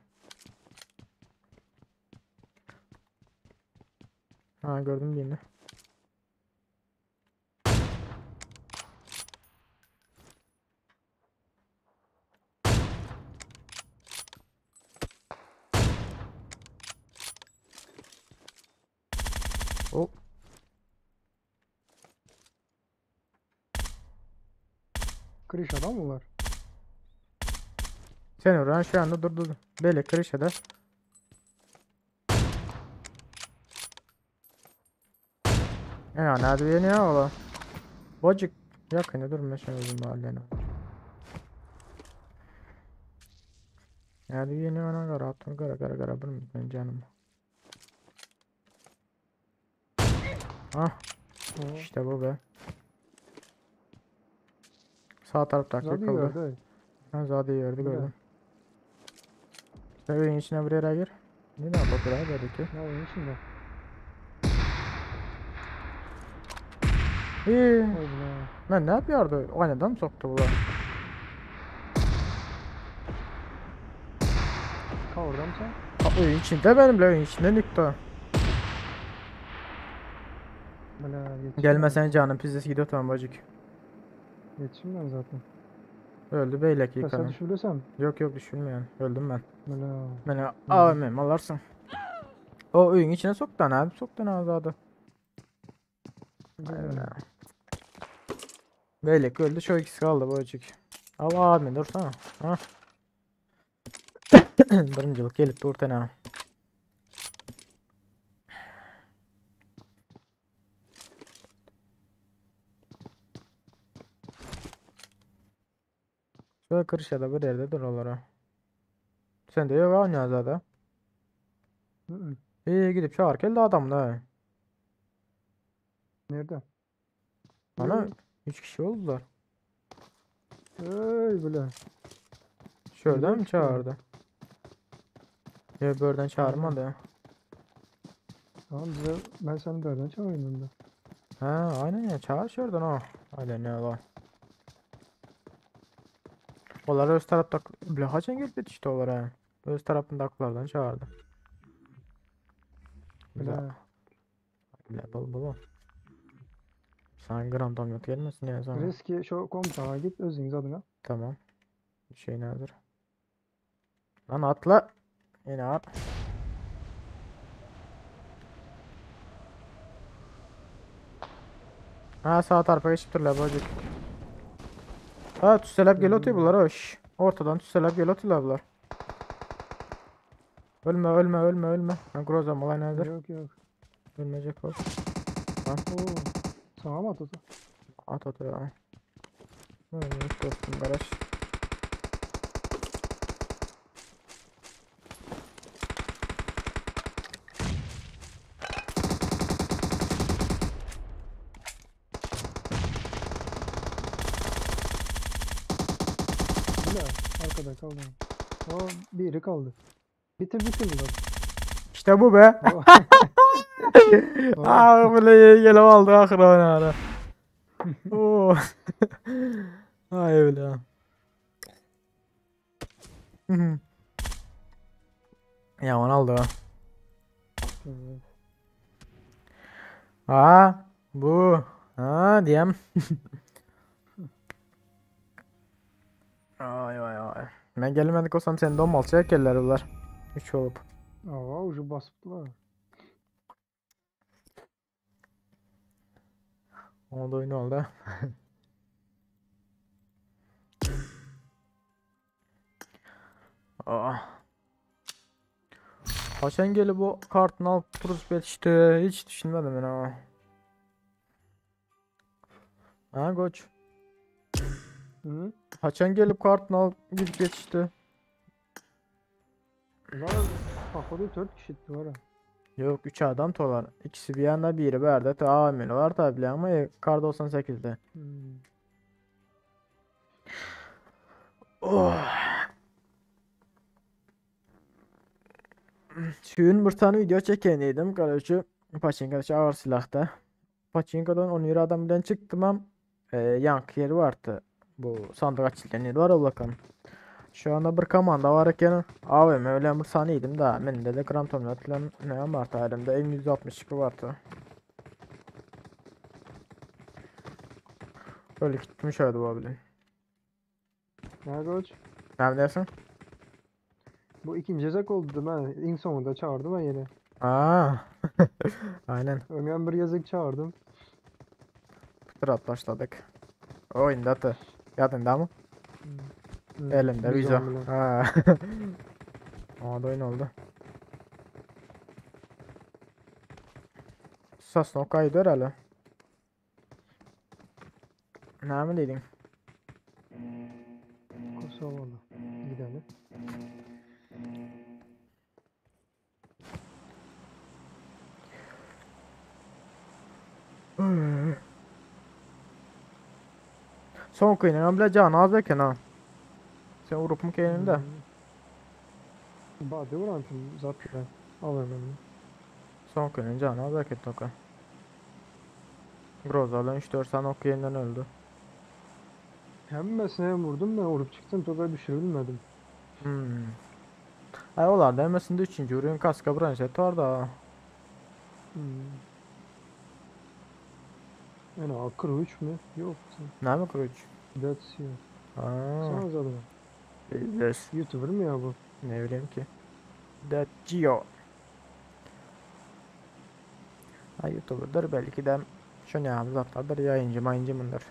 Ha gördüm birini. Hop. Kırış adam mı var? Sen oradan şu anda dur. Böyle kırışada. Ya nerede yeni ya ola? Bocuk. Yakını durma şimdi bizim mahallenin. Nerede yeni ona göre atın gara ben canım. Ah Oo. işte bu be. Sağ taraftaki Zaten kaldı. gördü. Ben zaten gördü Bir de. gördüm. Sen evin içine bir yere gir. Ne yapalım buraya böyle ki? Ne oyun içinde? İyi. Oy be. Ben ne yapıyordu? Oynadan mı soktu bu? Ka orada mı sen? Ha, oyun içinde benimle oyun içinde nikto. Böyle yetiştim Gelmesen canım pizzası gidiyor tamam bacık. ben. Yetiştim ben zaten. Öldü beylek Kasa yıkanım. düşürürsem. Yok düşürmeyen. Öldüm ben. Böyle. Beni AVM alarsın. O oyun içine soktan abi soktan abi adı. Böyle. Beylik öldü. Şu ikisi kaldı bu açık. Al abi dursana. Ha. Birincilik gelip dur tane. Şöyle kırışada bir yerde dur onlara. Sen de yok oynuyor zaten. Hı hı. İyi gidip çağır geldi adam da. Nerede? Bana 3 kişi oldular. Ey bile. Şuradan Nereden mı çıkıyor? çağırdı? Ya buradan çağırmadı. Tamam bize ben seni nereden çağırayım onda? Ha aynen ya çağır şuradan o. Hadi ne var. Onlar öz tarafta bile haçan geldi işte onlara. Öz tarafındakilerden çağırdı. Güzel. Bile. Bile bul. Sen gram donut gelmesin ya sana. Riski şu komutana git özünüz adına. Tamam. Şey hazır. Lan atla. Yine at. Ha sağ tarafa geçip dur la bacık. Ha tüselep gel otuyor bunlar hoş. Ortadan tüselep gel otuyorlar bunlar. Ölme. Ha groza malay hazır. Yok yok. Ölmeyecek ol. Oo. Sana mı atıldı? At ya. Ölmüş dostum garaj. Bile. Arkada kaldı. O biri kaldı. Bitir bunları. İşte bu be. O- Ah böyle gelip aldı ahır oynarı. Oo. Ay öyle. Yaman aldı ha. Evet. Ha bu. Ha diyem. Ay. Ben gelmedik olsam sen don malçaya keller bunlar. 3 olup. Aa ucu basıptılar. Ona da oyun oldu. Ah. Haşen gelip bu kartın alıp turist işte hiç düşünmedim ben ama. Ha koç. Hı? Haçan gelip kartın alıp gidip geçti. Ulan kafada 4 kişi var ha. Yok 3 adam tolar. İkisi bir yanda biri berde tahammülü var tabi ama kar 98'de. Hmm. Oh. Şuyun bir tane video çekeniydim. Kardeşi Pachinko'da ağır silahta. Pachinko'dan 10 euro adam bilen çıktım am. Yank yeri vardı. Bu sandık açılan yeri var Allah'ım. Şu anda bir komanda var iken AVM öyle bir saniydim da bende de gram tomlatla ne vardı elimde M162 vardı. Öyle gitmiş öyle bu abi. Ya koç. Ne dersin? Bu ikinci yazak oldu ben. En sonunda çağırdım ben yine. Aa. Aynen. Önden bir yazık çağırdım. Fıtrat başladık. Oyunda atı. Yadında mı? Hı. Elimde Biz vize. onunla. Ha. Aa da oyun oldu. Sasno kaydı herhalde. Ne mi dedin? Kosovalı. Gidelim. Son kıyının bile canı az eken ha. Sen vurup mu kendinde? Bade vurandım zaten. Alayım ben. Son kıyının canı az eken toka. Groza'dan 3-4 tane ok yeniden öldü. Hemmesine vurdum ben vurup çıktım toka düşürebilmedim. Ay olar da emesinde 3. ürün kaska branşet var da. Yani akır 3 mü? Yok. Ne mi kılıç? That's you. Aaa. Sana zaten. Bizdes. YouTuber mı ya bu? Ne bileyim ki. That Gio. Ha YouTuber'dır belki de şu ne yapız atladır yayıncı mayıncı mıdır?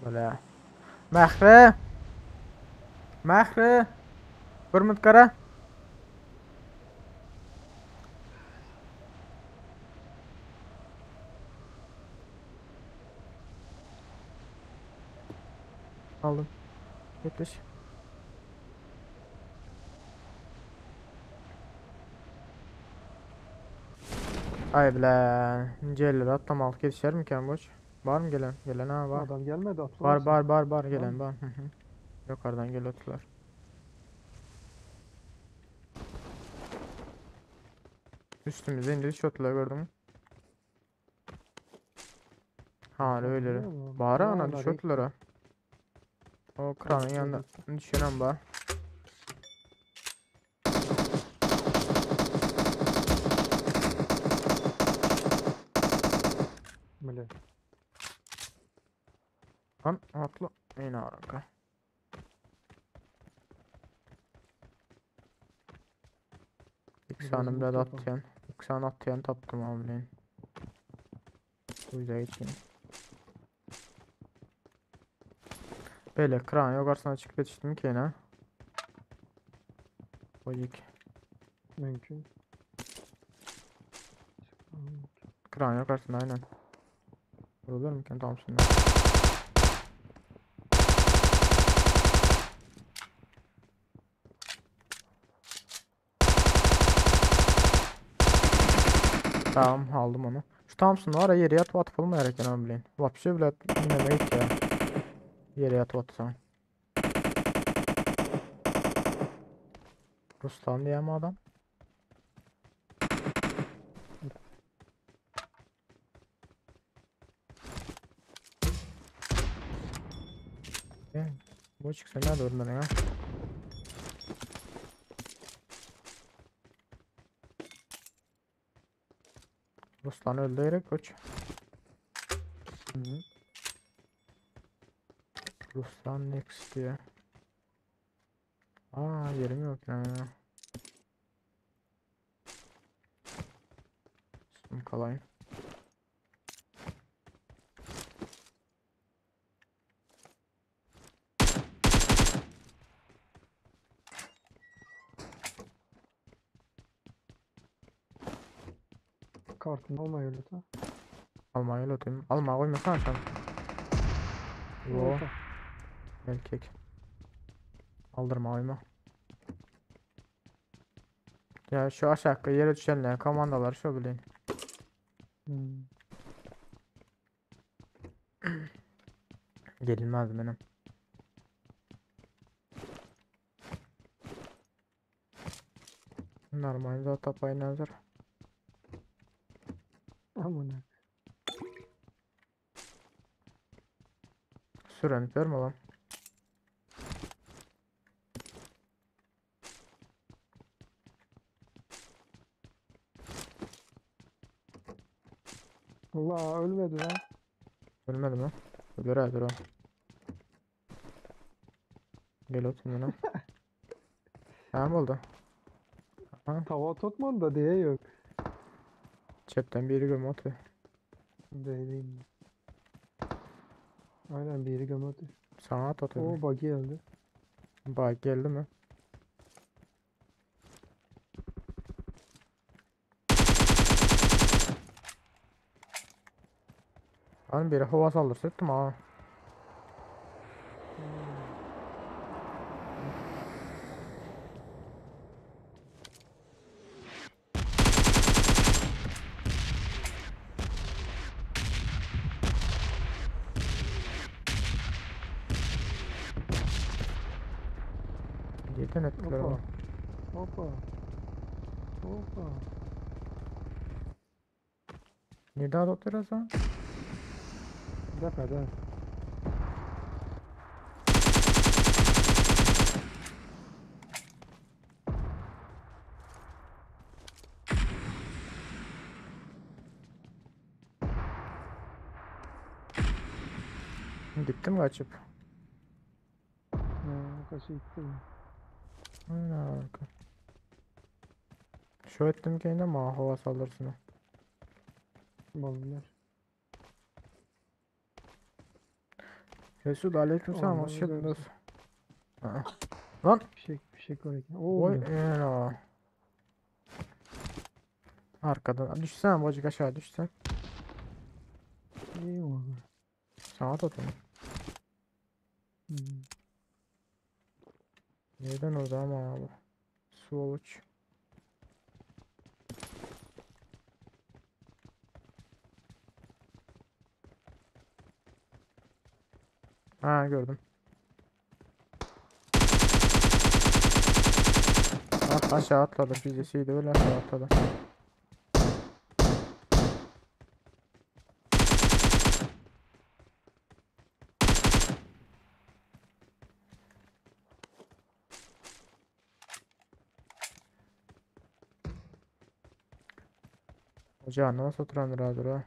Böyle. Mehri. Mehri. Bir minut kara. Aldım. Yetiş. Ay bile. Celler atlamalık yetişer mi ki boş? Var mı gelen? Gelen ha var. Adam gelmedi attılar. Var Var gelen mı? var. Hı hı. Yukarıdan geliyorlar. Üstümüze indi şotlar gördün mü? Ha öyle. Biliyor musun? Bağır Ha, ana nereye şotlar ha. O kranın Evet, yanında evet. düşenen bağır. Böyle. Lan atla. Yine arka. Biraz İksanımda loot da yapalım. atlayan. İksan atlayan taptım abi. Bu yüzden için. Böyle kran yukarısına çıkıp yetiştim ki yine. Bocuk. Mümkün. Kran yukarısına aynen. Vurulur mu ki tam şimdi? Tamam aldım onu. Şu Thompson var ya yere yatıp atıp olma gereken abi bilin. Вообще, блядь, dinlemeyiz ya. Yere yatıp atsan. Ruslan diye mi adam? Bu çıksa nerede oradan ya? Ruslan öldü direkt koç. Hı -hı. Ruslan next diye. Aa yerim yok ya. Sun kalayım. Kartını almayı öyle ta. Almayı lütfen. Alma koymasana sen. Yo Orta. erkek. Aldırma oyma. Ya şu aşağı yere düşenler komandalar şu bilin. Hmm. Gelinmez benim. Normal zaten payına hazır. Amına. Süren verme lan. Allah ölmedi lan. Ölmedi mi? Ölür hadi o. Gel otur yine. Tamam oldu. Aha. Tava tutmadı da diye yok. Chatten biri göm otur. Değil. Aynen biri gömüldü. Sana at otur. O buggy geldi. Bak geldi mi? Hani biri hava saldırısı ettim ha. Yedin ettiler Hoppa. ama. Hoppa. Hoppa. Niye daha da oturuyorsun? Depede. Gittim kaçıp. Kaçı gitti mi? Aynen arka. Şu ettim ki yine mi hava saldırısını? Balonlar. Mesut aleykümselam, hoş Ondan geldin güzel. dostum. Aa. Lan Bir şey koyarken. Oo. oy o. Arkadan düşsen bacık aşağı düşsen. İyi oldu. Sağa tut onu. Hmm. Neden orada ama abi? Su oluç. Ha gördüm. Aşağı atladı. Bizesiydi öyle aşağı atladı. Hoca nasıl oturan rahat ha?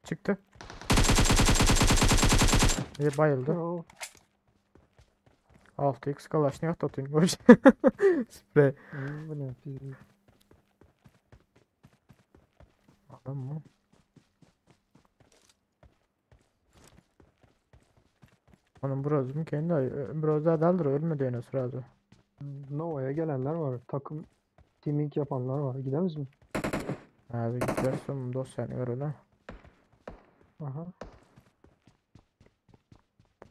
Çıktı. Bir bayıldı. Yo. 6x Kalaşnikov tutayım. Hoş. Sprey. Bu ne? Pis. Adam mı? Onun brozum kendi brozda daldır ölmedi en sırada. Nova'ya gelenler var. Takım teaming yapanlar var. Gidemez mi? Abi gidersin dosyanı ver öyle. Aha.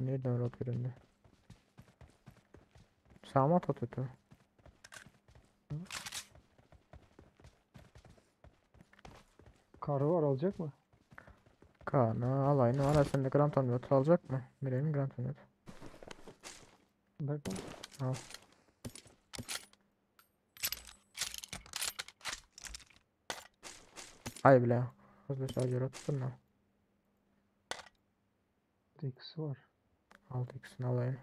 Nereden rot birinde? Sağma tututu. Karı var alacak mı? Kana alayını arasında gram tanımıyordu alacak mı? Bileğim gram tanımıyordu. Bakın. Al. Hay bile. Hızlı şarjör tuttun mu? X var. 6x'ini alayım.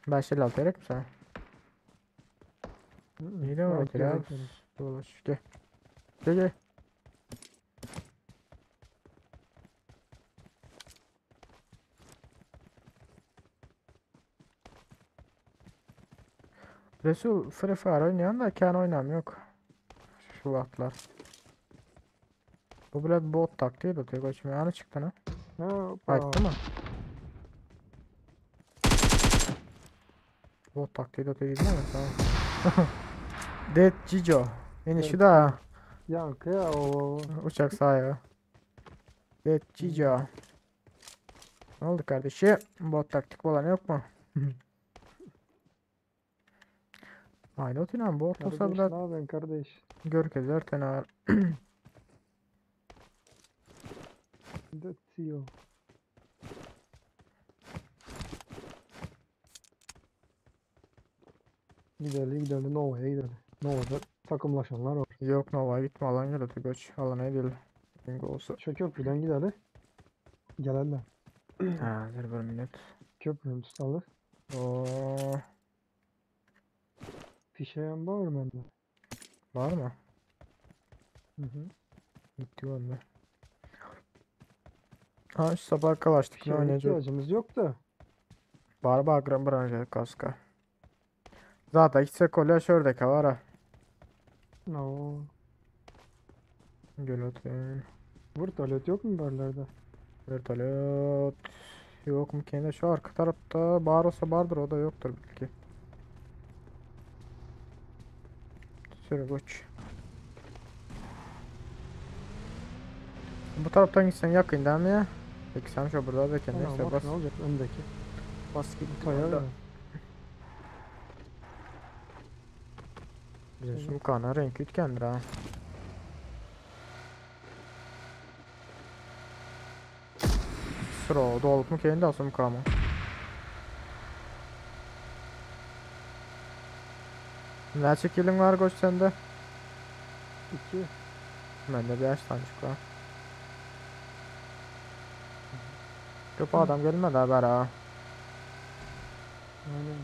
556 gerek mi sana? İyi de var Altı ya. bekleriz. Dolaş gel. Gel gel. Resul Free Fire oynayan da kan oynam yok. Şu vakitler. Bu bile bot taktiği de tek açmıyor. Yani çıktı ne? Hoppa. Ayıttı mı? Bot taktiği de tek gidiyor mu? Tamam. Dead Cico. Yine şu da Yankı ya o. uçak sahibi. Dead Cico. Ne oldu kardeşim? Bot taktik olan yok mu? Aynı oturan bot olsa Kardeş bile ne yapıyorsun kardeş? görkezler tenar. That's you. Gidelim Nova'ya gidelim. Nova'da takımlaşanlar var. Yok Nova gitme alan gel öte göç. Alana gidelim. Bingo olsa. Şu köprüden gidelim. Gelenler. Ha dur bir minut. Köprünün tutalım. Oo, Fişeyen var mı bende? var mı? Hı hı. Gitti onda. Ha şu sabah kalaştık ne Fişeğe oynayacak? ihtiyacımız yok da. Barba gram branca kaska. Zaten gitse kolya şördeki var ha. No. Gel oturayım. Vurtalet yok mu barlarda? Vertolyot. Yok mu kendi şu arka tarafta bar olsa vardır o da yoktur belki. Sürü koç. Bu taraftan gitsen yakın değil mi ya? Peki sen şu burada da kendine Tamam işte bak bas. ne olacak öndeki. Bas gibi Kaya da. ya. Bizim şu kana renk ütkendir ha. Sıra oldu olup mu kendi asım kama. Ne çekilin var koç sende? 2. Bende bir yaş tanışık var. Köpü adam gelmedi haber ha. Aynen.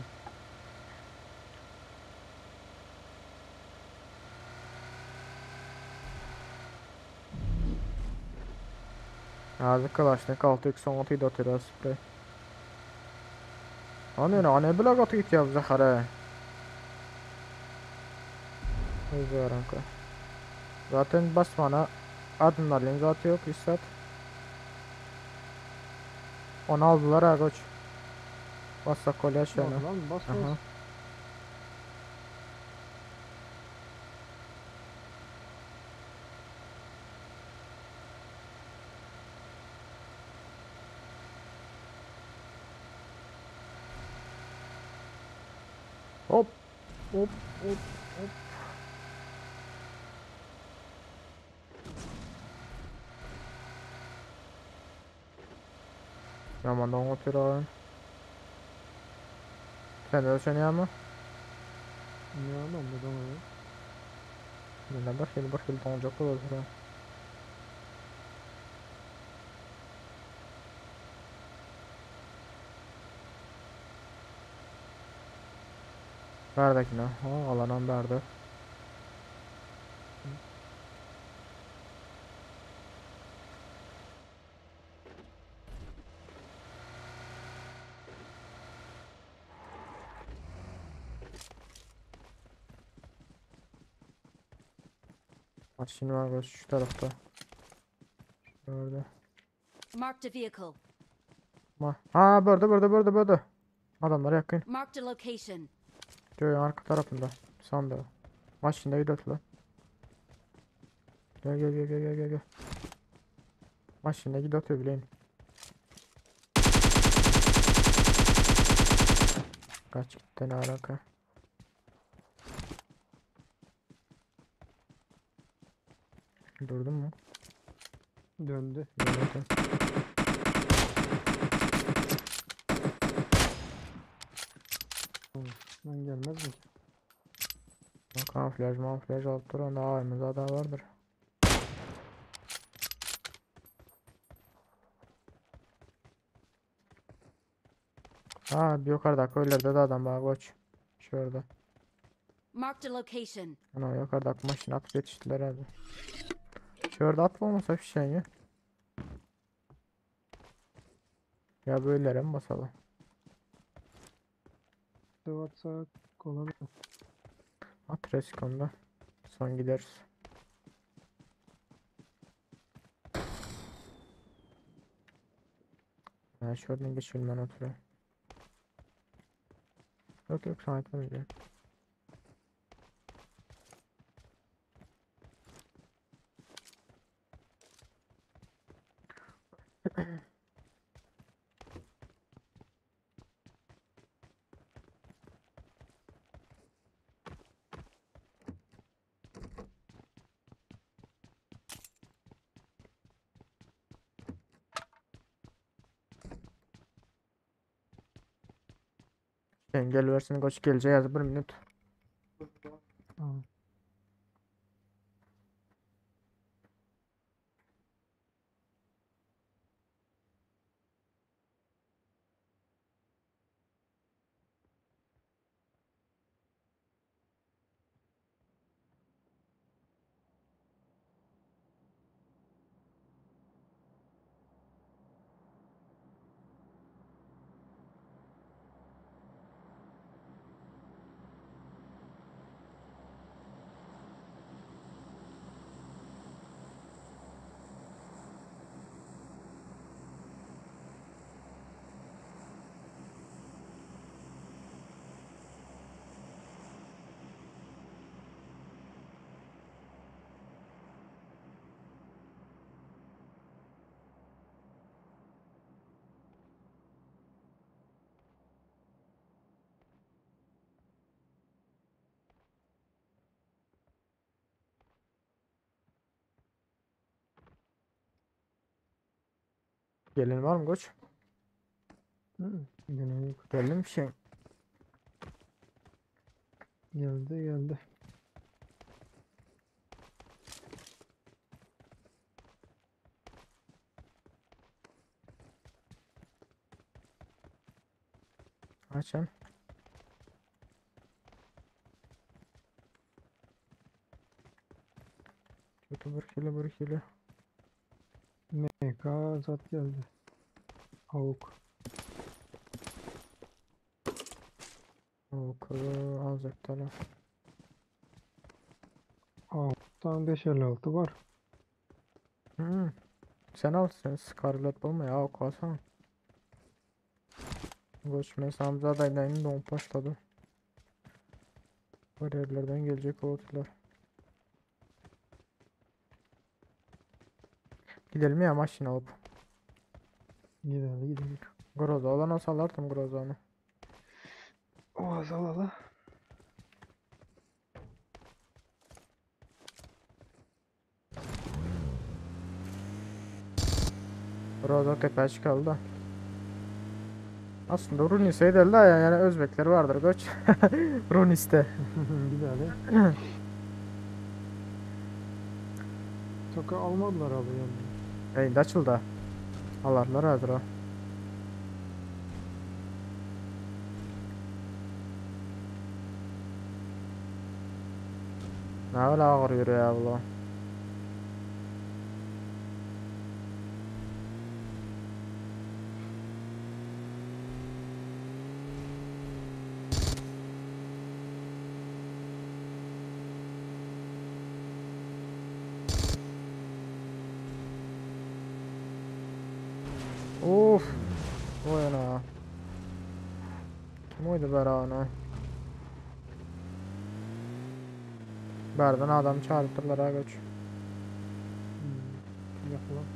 Ağzı Kalaşnik 6x16'yı da atıyor sprey. Anne ne bile katı git ya Zahara. Hızlı kanka. Zaten basmana adımlarla zaten yok İstat. Onu aldılar ha koç. Bassak gol aşağına. Bas lan bas bas. Aha. Hop. Hop. Hop. Hop. Yamandan otur abi. Sen de sen ya mı? Ne anam bu da ne? Yine bak yıl olacak olur. Verdekine. Ha, alanan verdi. Şimdi var koç şu tarafta. Şurada. Marked a vehicle. Ha burada. Adamlar yakın. Marked a location. Köyün arka tarafında. Sandığı. Maçında gidiyor lan. Gel. Maçında gidiyor bileyim. Kaç gitti ne alaka. Durdun mu? Döndü. Durdum. Lan gelmez mi ki? Kamuflaj alt dur onda AVM'de daha vardır. Ha bir yukarıda köylerde de adam var koç. Şurada. Marked a location. Ana yukarıda maşını atıp yetiştiler abi. Şurada atmamasa bir şey ya. Ya böylere mi basalım? Sıvatsak olabilir. At reskonda. Son gideriz. Ha şuradan geçelim ben oturayım. Yok sana etmeyeceğim. Gel versin koç geleceğiz 1 minut. Tamam. Gelin var mı koç? Gene yok. Gelin bir şey. Geldi. Açın. Kötü bir kilo. MK zat geldi. Avuk. O kuru alacak tane. Alttan 556 var. Sen al sen Scarlet bulma ya o kalsana. Göçmen Samza adaylarının don başladı. Bariyerlerden gelecek oldular. Gidelim ya maşın alıp. Gidelim gidelim. Groza olana salardım Groza'nı. Oğaz alalı. Groza tepeş kaldı. Aslında Runis'e derler ya yani Özbekler vardır göç. Runis'te. Güzel. Toka almadılar abi yani. Yayında açıldı. Alarlar hazır o. Ne öyle ağır yürüyor ya bu. Of. O yana. Kim oydu Berana? Berdan adam çağırtırlar ha göç. Yapalım.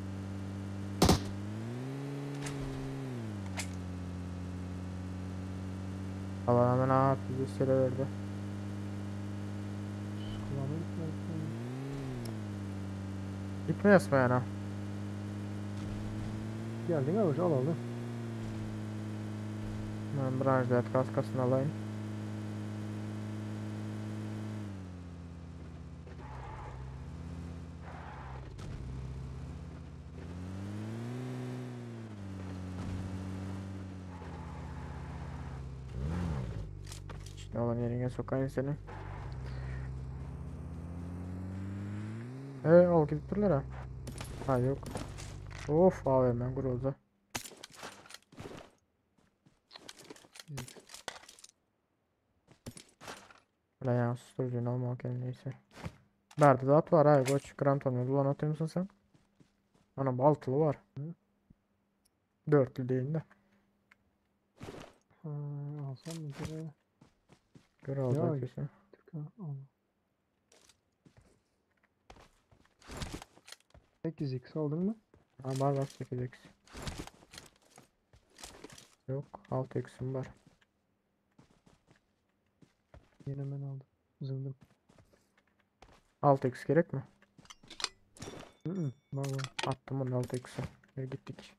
Allah hemen ha bizi süre verdi. Kulağına gitmek. Gitmiyoruz mu yana? Geldin abi al aldı. Ben branşlet kaskasını alayım. Şimdi olan yerine sokayım seni. Al gidip durlar ha. Ha yok. Of AVM Groza. Ulan ya susturucunu almak neyse. Berdi de at var ha koç. Grand Tour'unu ulan atıyor musun sen? Anam altılı var. Dörtlü değil de. Ha, alsam mı buraya? Göre alacak Ya. kesin. Tıka al. 8x aldın mı? Ha var bak 8x. Yok 6x'im var. Yine ben aldım. Zıldım. 6x gerek mi? Var var. Attım onu 6x'e. Gittik.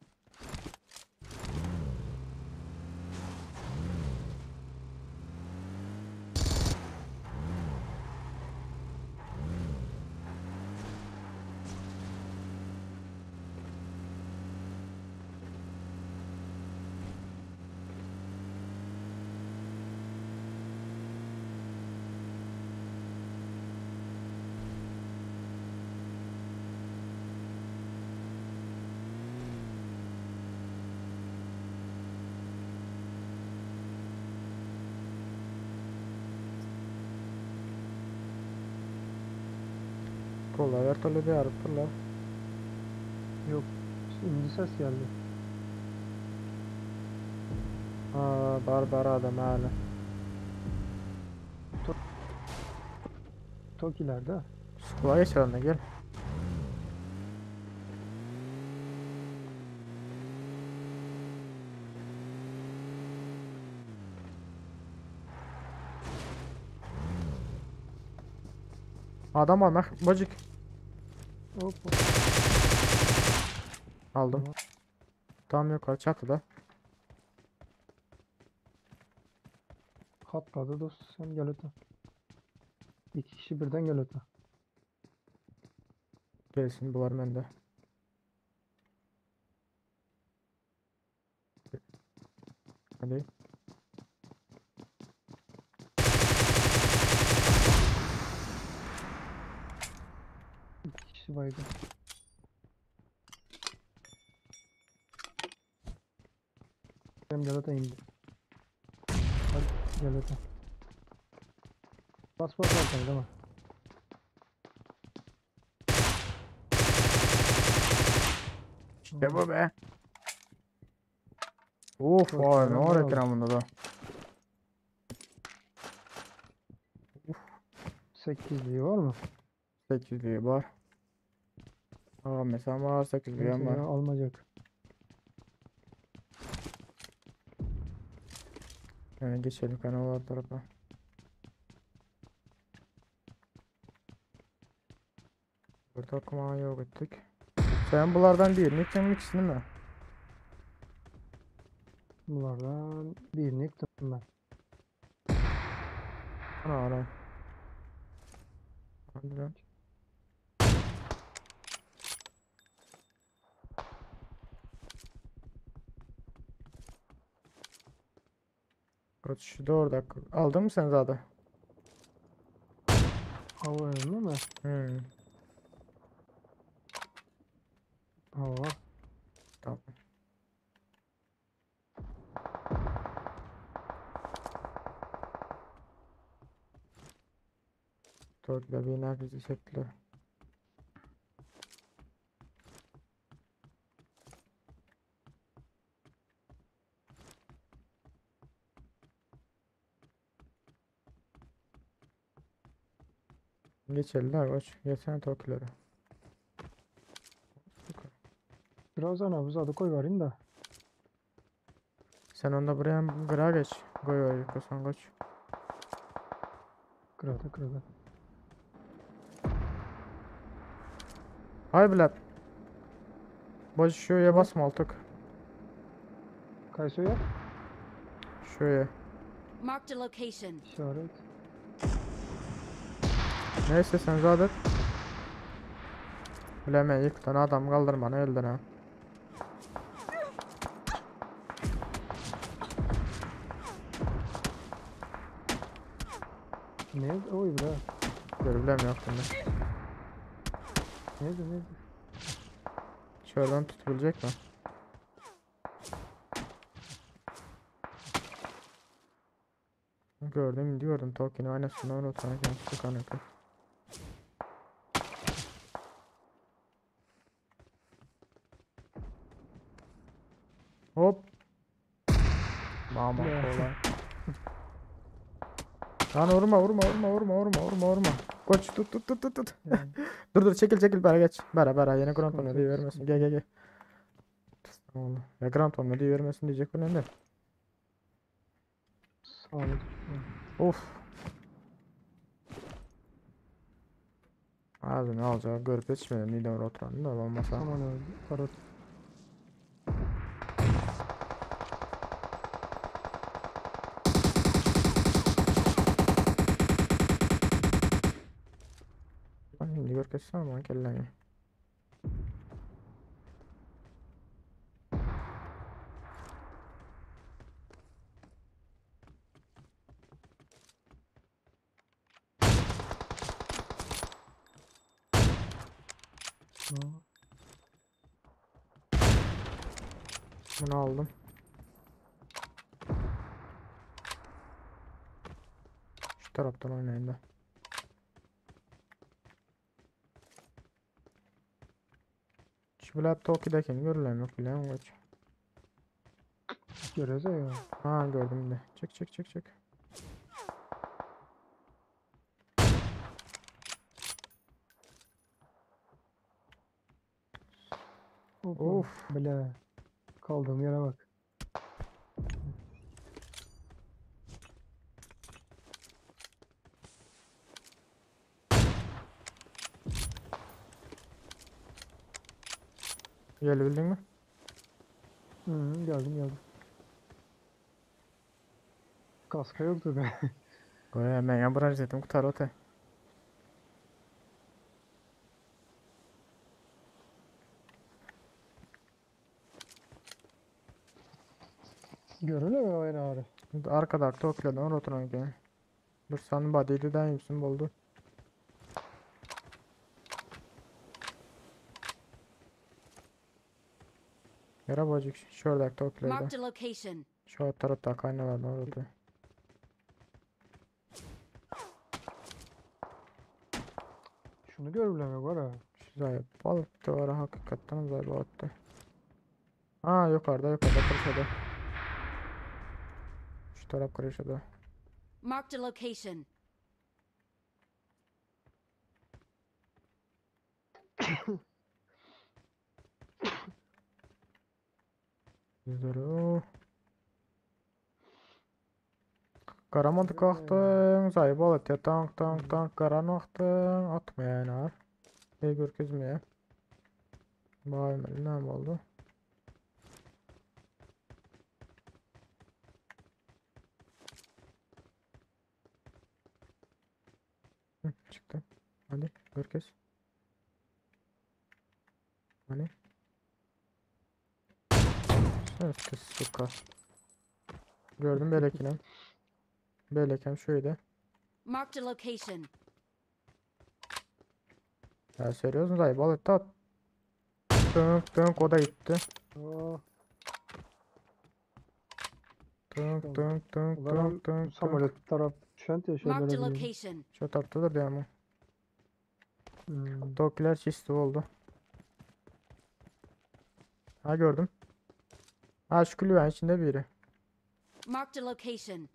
Kolay her türlü bir arıtırlar. Yok. Şimdi ses geldi. Barbara adam hala. Tokilerde. Skula geç önüne gel. Adam var mek bacık. Hop. Aldım. Tamam. Tam yukarı çatıda. Katladı dost sen gel öte. İki kişi birden gel öte. Gelsin bu var bende. Hadi. İki kişi baydı. Hem gel öte indi. Hadi gel öte. Bas bas bas değil mi? Ya bu be. Of Dört ay ne tane var var abi. ekranımda da. 8'liği var mı? 8'liği var. Aa mesela var 8'liği Neyse var. ya almayacak. Yani geçelim kanala tarafa. Burada okuma yok ettik. Sen bunlardan birini kim ikisini mi? Bunlardan birini yıktım ben. Ana. Hadi lan. Kaç şu da orada. Aldın mı sen zaten? Hava önünde mi? Hmm. Hava var. Tamam. Dört bebeğine bizi çektiler. Geçerler koç. Geçsene Tokileri. Birazdan havuza da koy varayım da. Sen onda buraya gıra geç. Koy var yıkıyorsan koç. Kırada kırada. Hay Vlad. Boş şuraya basma altık. Kaysoya Şuraya. Marked a location. işaret. Neyse sen zaten. Bilemeyi yık tane adam kaldırma ne elden ha. Ne? Oy bre. Böyle yok bunda. Neydi? Şuradan tutabilecek mi? Gördüm Toki'ni aynısını unutarken sıkanık. Hop. Mama Ya. kolay. Lan vurma. Koç tut. Yani, Dur çekil bana geç. Bera yine Grand Sıkıntı diye yok, vermesin. sıkıntı Gel. Oğlum. Ya Grand diye vermesin diyecek önemli. sağlık. Of. Abi ne olacak görüp yetişmedim. Nidem oturan da olmasa. Saman öldü. Karot. Lan şimdi gör kessene ama kelleni. Ha. Bunu aldım. Şu taraftan oynayın da. Şu Vlad Toki'dekini görülemiyor falan kaç. Göreze ya. Ha gördüm de. Çık. Hoppa. Of. Bile. Kaldığım yere bak. Gelebildin mi? Geldim. Kaska yoktu be. Koy hemen yan dedim kutar ote. Görüle mi o en ağrı? Arkada Toki'den oturan ki. Dur sen body'li daha iyimsin oldu. Yara bacık şuradaki Toki'lerde. Marked a location. Şu tarafta kaynalardan orada. Şunu görülemek var ha. Güzel balık da var hakikaten güzel balık da. Ha yukarıda kırışada. Şu taraf kırışada. Marked a location. Güzel. Karamadı kalktın. Zayıf ol et ya. Tank. Karanlıktın. Atmayan ar. İyi görkezmeye. Bayım ne oldu? Hı, çıktı. Hadi görkez. Hani? Öfke suka. Gördüm belekini. Belekem şöyle. Marked a location. Ya seriyorsun zayıf ol et at. Tınk o da gitti. Aa, Tınk. bu samolet taraf düşen de şöyle Marked a bileyim. location. Şu taraftadır diye ama. Hmm. Tokiler çisti oldu. Ha gördüm. Ha şu kulübenin içinde biri. Marked a location.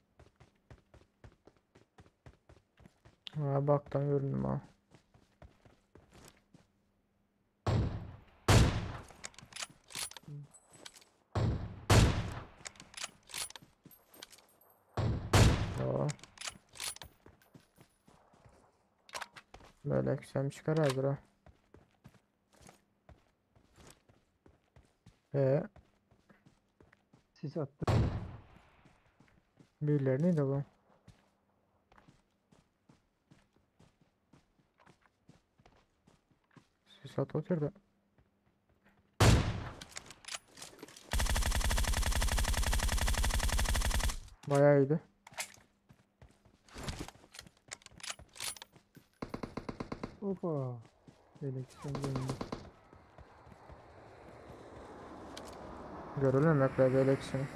Ha baktan gördüm ha. Aa. Böyle sen çıkar hazır ha. Sis attı. Birileri neydi bu? Sis at oturdu. Bayağı iyiydi. Opa. Elektrik geldi. Görülmemek be böyle ikisini.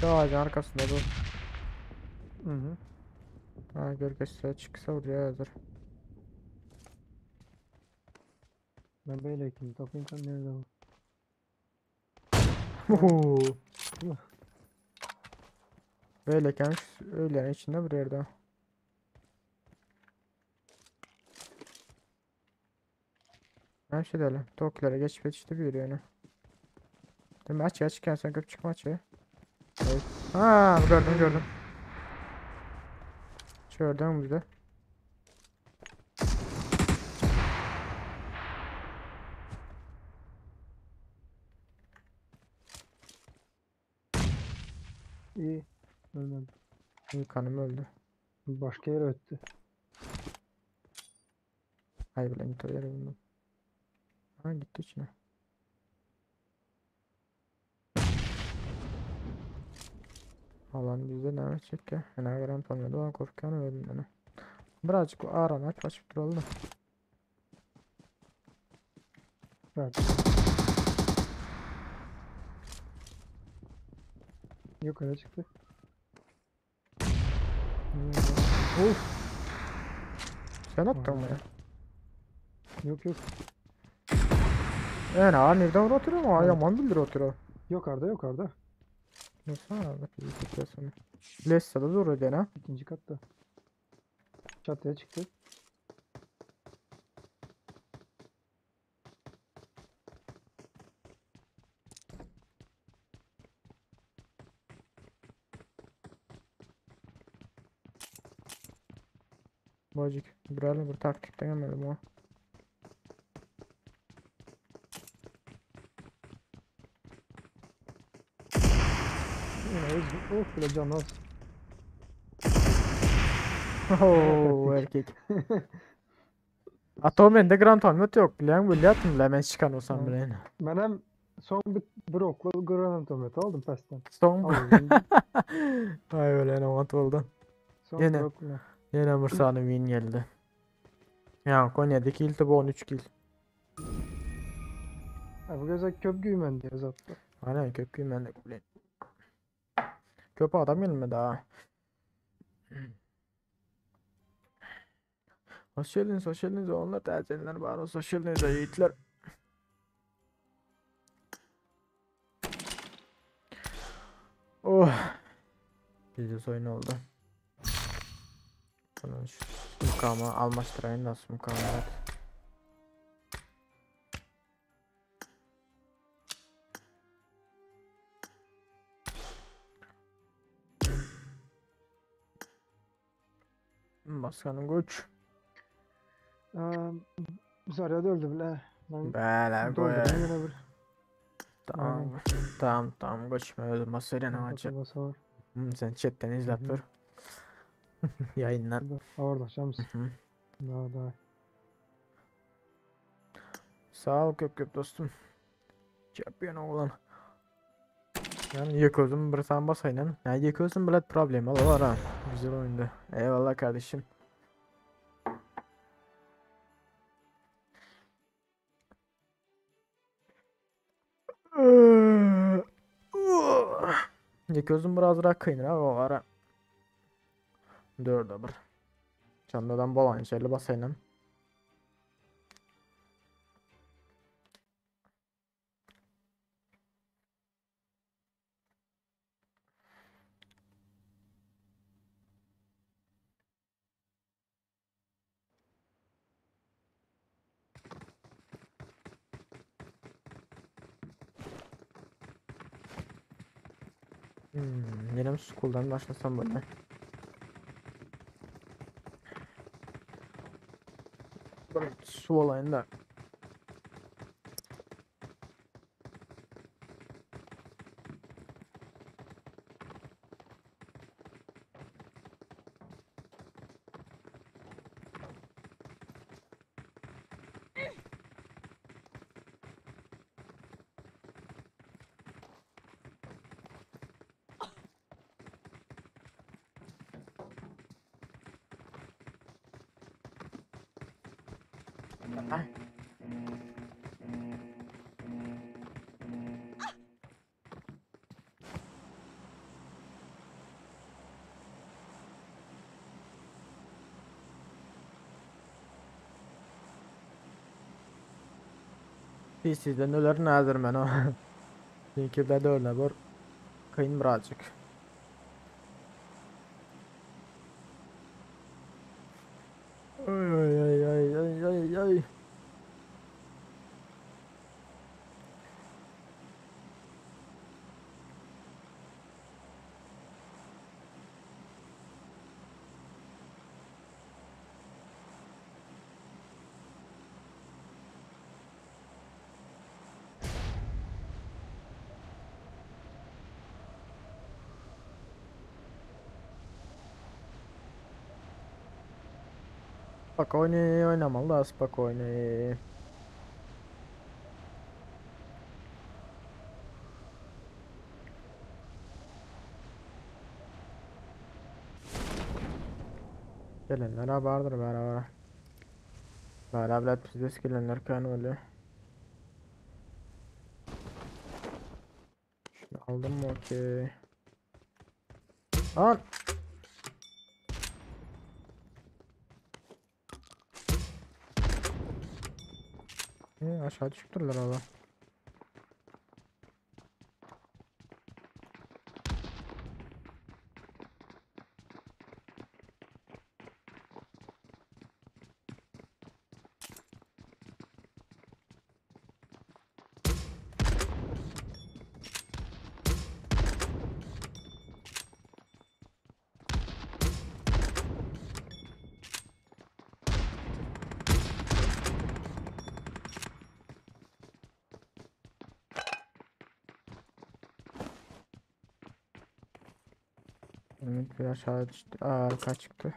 Şu ağacın arkasında bu. Hı hı. Ha gölgesi çıksa buraya hazır. Ben böyle ektim. Tapayım kan nerede bu? Huhu. Hı. Böyleyken öğlenin içinde bir yerde. Ben şey diyelim. Tokilere geçip yetişti bir yönü. Değil mi? Açken sen köp çıkma açı. Evet. Ha gördüm. Gördün bir de. İyi. Ölmedi. İlk hanım öldü. Başka yere öttü. Ay bile intro yere bindim. Ha gitti içine. Alan bizde ne edecek ya? Fena veren tanıyordu ama korkuyan öldüm yani. Birazcık ağran açıp duralım. Evet. Yukarı çıktı. Uf. Sen attın mı ya? Yok. Yani nereden oturuyor mu? Evet. Yaman bildir oturuyor. Yukarıda. Nasıl abi? Bir tutuyorsun. Lessa da zor ödene. İkinci katta. Çatıya çıktı. Bacık. Bir taktikten gelmedim o. Yine özgür. Oh bile can az. Ooo erkek. Atomen de Grand Tournament yok. Bilen böyle yaptım. Hemen çıkan olsam Evet. bilen. Ben hem son bir okla granatometre aldım pesten. Son. Aldım. Ay öyle ne oldu. Son Yine. bir okla. Yine Mursa'nın win geldi. Ya Konya'daki ilk bu 13 kill. Ha, bu göze köp güymen diye zaten. Aynen köpüğüm ben de bilen. Köpe adam gelmedi ha. Hoş geldiniz onlar tercihler var. Hoş geldiniz yiğitler. Oh. Güzel oyun oldu. Bunun şu mukamı almıştırayım nasıl mukam evet. Başkanım güç. Zarya da öldü bile. Ben Bela koy. doldurdum yine bir. Tamam. Tamam geçme öldüm. Masayla ne acı. Basa var. Sen chatten izlep dur. Yayından. Burada. Orada Şams. Hı hı. Daha. Sağ ol köp dostum. Champion oğlan. Yani yıkıyordum bir tane basayla. Yani yıkıyorsun bilet problem var ha. Güzel oyundu. Eyvallah kardeşim. Yıkıyorsun biraz daha kıyın ha o ara. 4'e 1. Çandadan bol aynı şeyle basayla. Yine mi school'dan başlasam böyle? Böyle su olayında. Ay. Sizden öler nadir men o. Çünkü de öyle var. Kıyın birazcık. Ay. Spokojnie oynamalı da spokojnie. Gelenler vardır beraber. Beraber biz gelenler kan öyle. Şunu aldım mı okey. Lan. Aşağı düşüktürler orada. Evet bir aşağı düştü. Arka çıktı.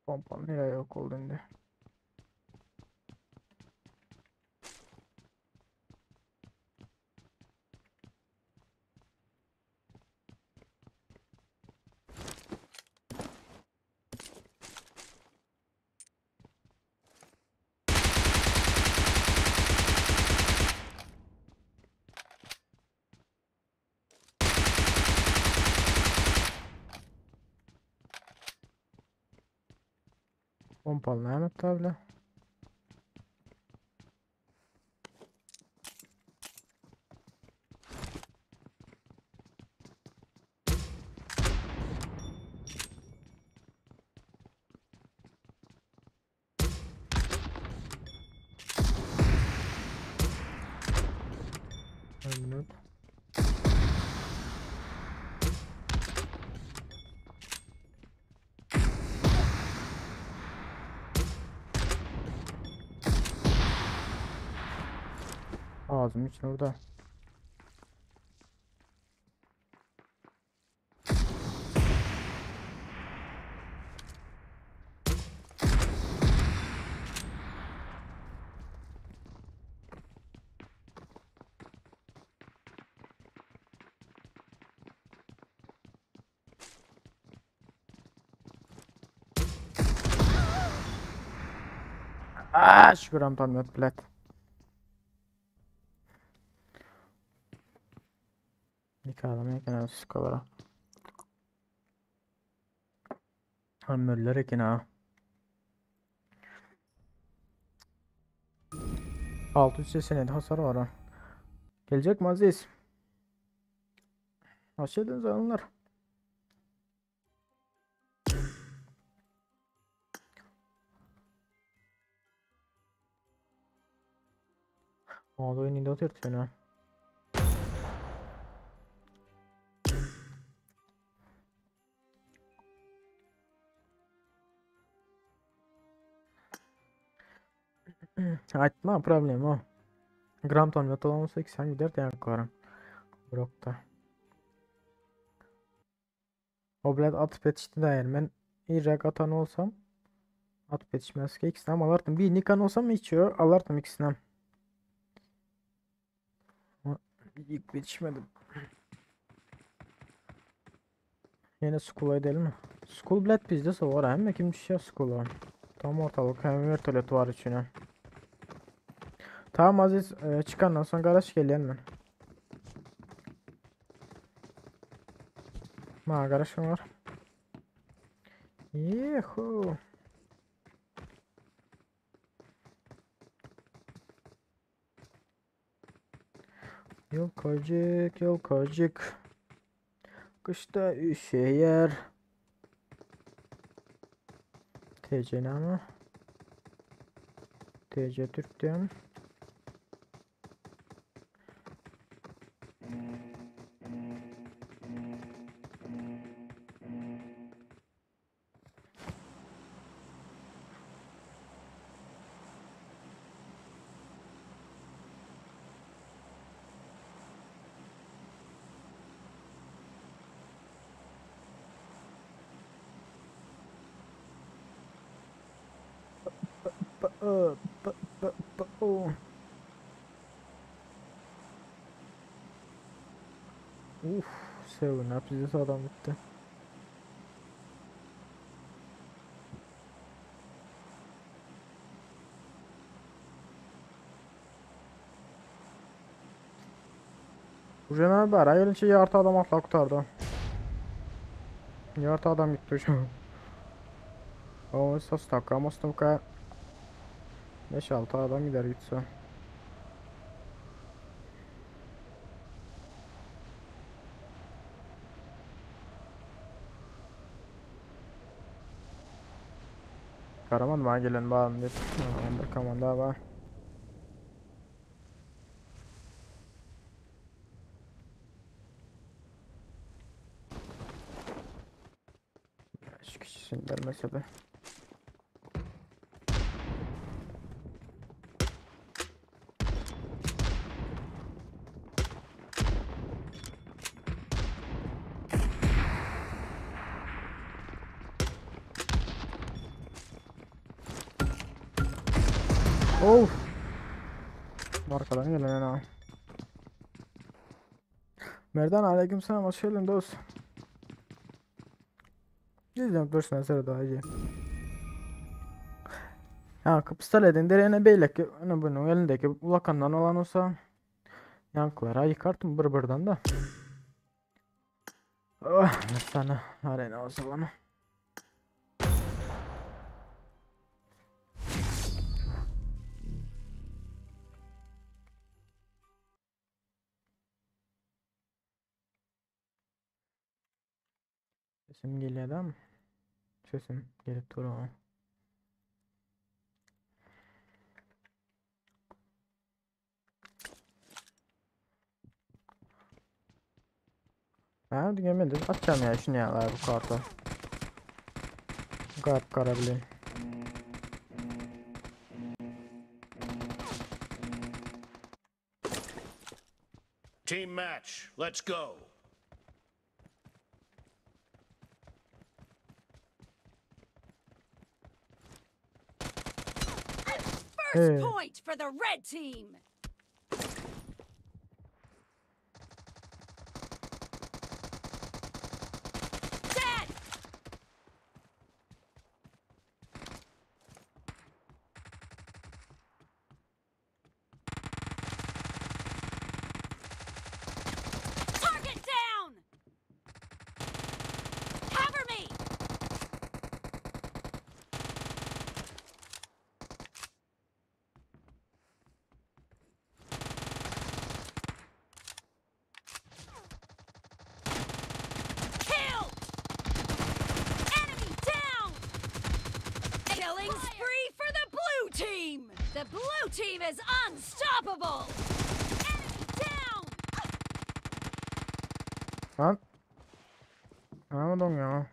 Pompam nereye yok oldu şimdi. Pompalı ne yaptı abla? Minut. Ağzım için orada. Şükür tam yok bilet. Nikahlamaya kenara sıkılara. Hamurlar ekin ha. 600 sesine hasar var ha. Gelecek mi Aziz? Aşağıdan zanlar. Ağda oyunu da atıyor ha. Açma problem o. Gram ton ve tolan 80 gider dayak varım. Brokta. Oblet atıp yetişti değer. Ben irrak atan olsam atıp yetişmez ki ikisinden alırdım. Bir Nikan olsam içiyor alırdım ikisinden. Ama ilk yetişmedim. Yine school'a edelim mi? School bled bizde var hem kim düşüyor school'a. Tam ortalık hem vertolet var içine. Tamam Aziz çıkandan sonra garaj geliyen ben. Ma garaj mı var? Yuhu. Yol kocuk, yol kocuk. Kışta üşüyer. TC ne ama? TC Türk diyorum. Oh. Sevin hapsiz adam bitti. Bu Cenab-ı Hak ayılınca yartı adam atla kurtardı. Yartı adam gitti şu an. O esas takka Mustafa 5-6 adam gider gitse. Karaman mı gelen bağım bir. Onda kamanda var. Şu kişisinin gelmese de. Of. Arkadan gelen ha. Merdan aleykümselam, hoş geldin dost. Diyeceğim dursun sonra daha iyi. Ha kapısal edin derene beylek ana bunun elindeki ulakandan olan olsa yankılara yıkartım bırdan da. Oh, sana arena olsa bana. Sesim geliyor değil mi? Sesim gelip duruyor. Ha diyemedim. Atacağım ya şunu ya bu kartı. Kart karabili. Team match. Let's go. First Hey. point for the red team. Dead. Target down. Cover me. Kill! Enemy down! Killing spree for the blue team! The blue team is unstoppable! Enemy down! Lan. Anlamadım ya.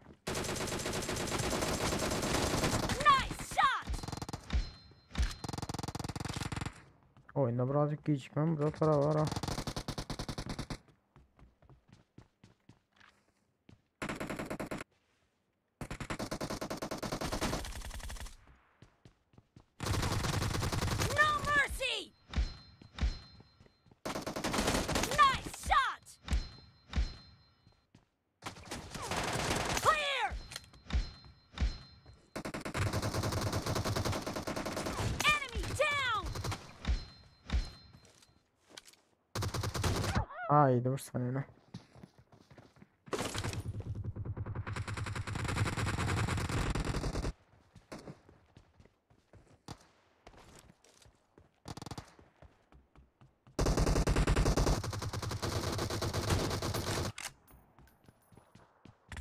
Nice shot! Oyunda birazcık gecikmem. Burada para var ha. No mercy! Nice shot! Clear! Enemy down! Aa iyiydi bir saniye.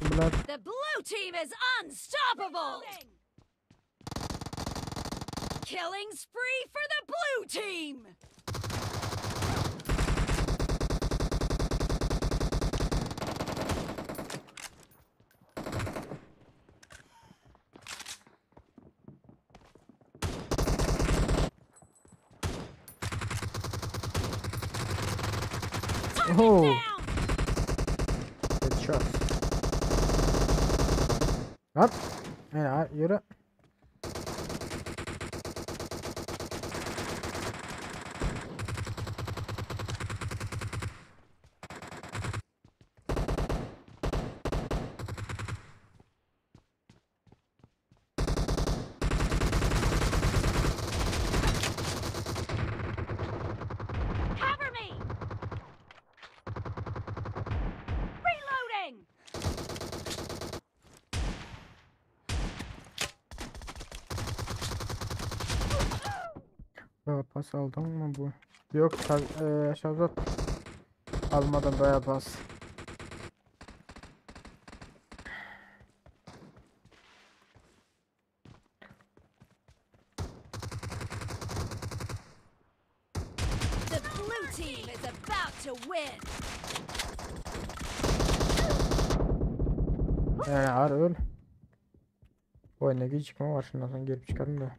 Bunlar The blue team is unstoppable! Killing spree for the blue team! Target Oh. down! headshot. Lan. Ya yürü. Cover me! Reloading! Ya pas aldın mı bu? Yok Şavzat. Almadan bayağı pas. The blue team is about to win! Yani ar öl. Oyuna gecikme var, şundan sonra gelip çıkarım da.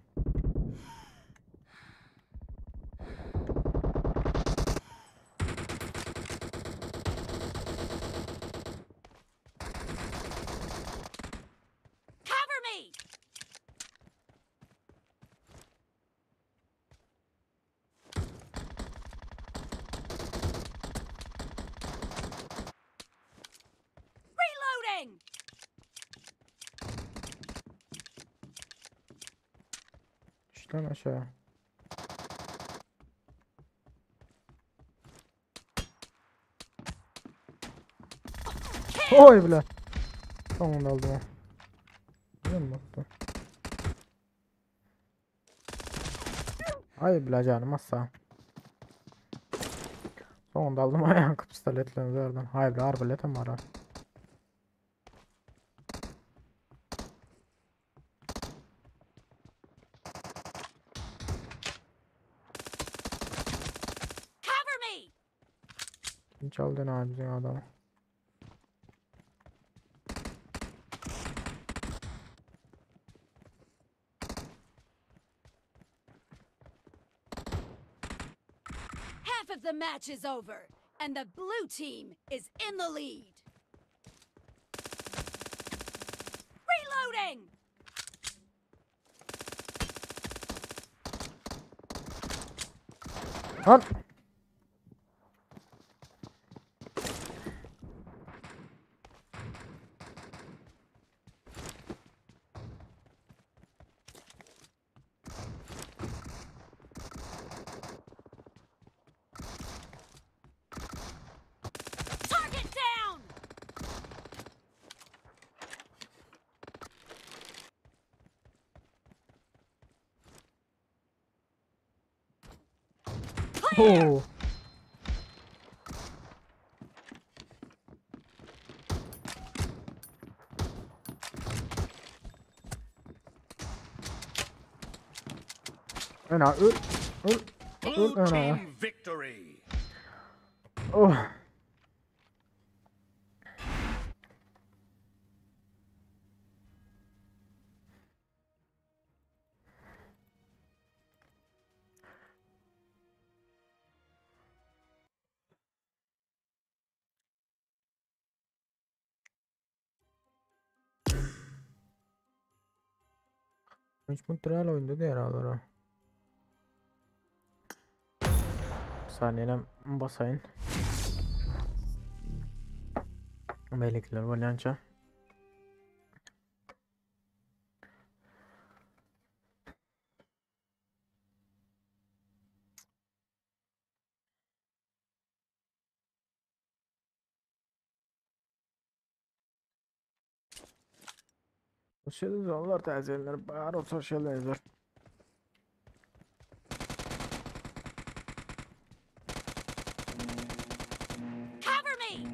Cover me! Düştü lan aşağı. Oy bile. Sonunda aldım o. Biliyor musun? Ay bile canım asla. Sonunda aldım ayağın pistoletlerini verdim. Hayır bile arbaletim var ha. Cover me! Kim çaldı ne bizim adamı? Half of the match is over, and the blue team is in the lead. Reloading! Lan! Target down! Oo. Ana öl. Öl. Blue Ana. team victory. Oh. Hiç muhtemelen oyunda herhalde o. Bir saniye basayın. Melekler valyança. Sosyal zorlar tercihler. Bağır o sosyal zor. Cover me!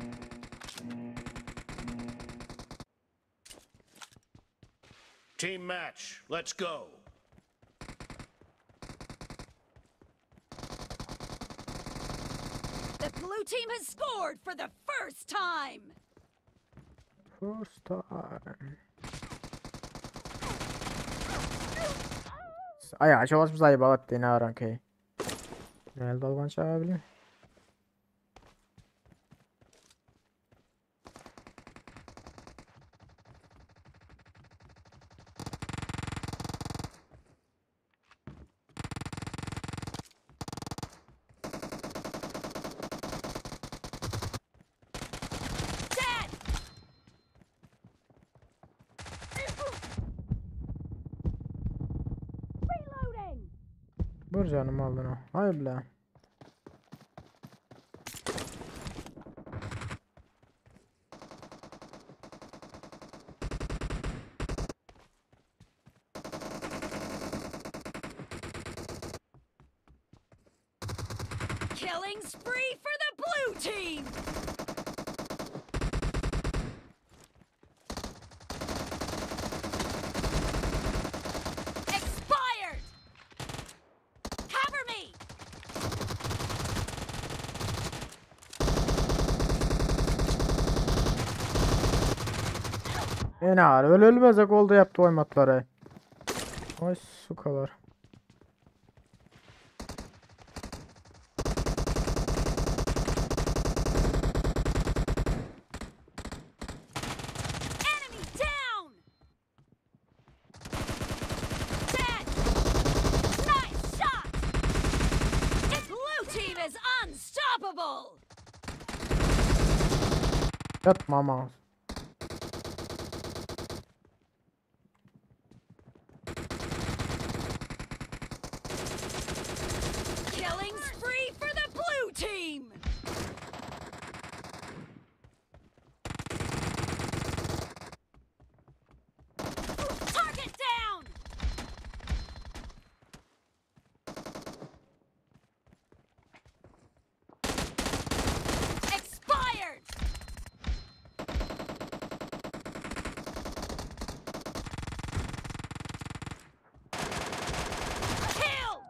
Team match. Let's go. The blue team has scored for the first time! First time. Ay aşağı basmış ayı balat dene arankayı. Nerede dalgan çağırabilir? Dead! Reloading! Vur canım aldın o. Hayır bile. Killing spree for the blue team! Expired! Cover me! Öyle ölmezek oldu yaptı oymatları. Ay su kadar. Enemy down! Dead! Nice shot! The blue team is unstoppable! Yatma ama.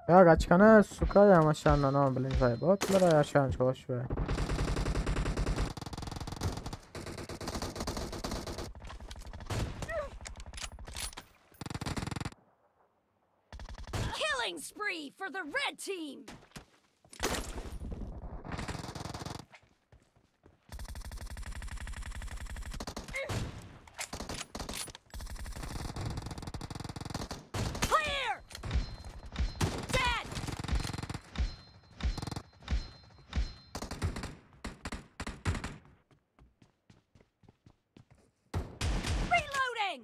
Ya kaçkana suka ya maşanla ne bileyim say botlara yaşan çoğuş be. Killing spree for the red team. Clear. Dead. Reloading.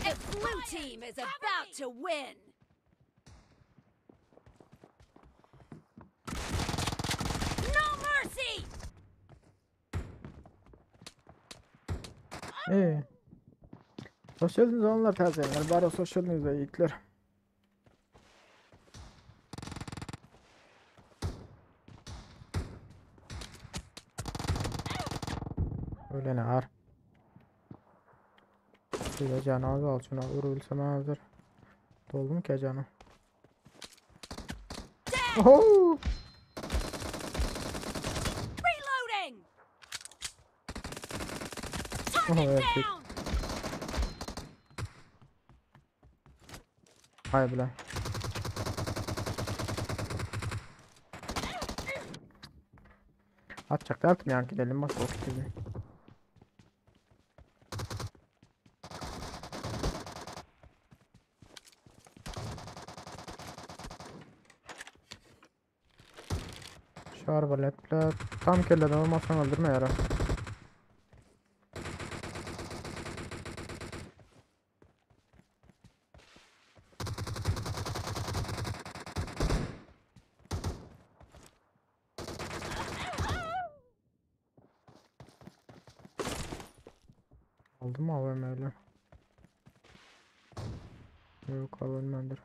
The blue team is about to win. No mercy. İyi. Hoş geldiniz onlar tazeler. Bari hoş geldiniz be yiğitler. Öyle ne var? Şöyle canı az al şuna vurabilsem hazır. Doldu mu ki canı? Oho! Reloading. Oho Target evet. down. Hay bile. Atacak da artık yani gidelim bak o gibi. Şu arbaletle tam kelleden olmazsan öldürme yara. Aldım mı AVM öyle? Yok AVM'dir.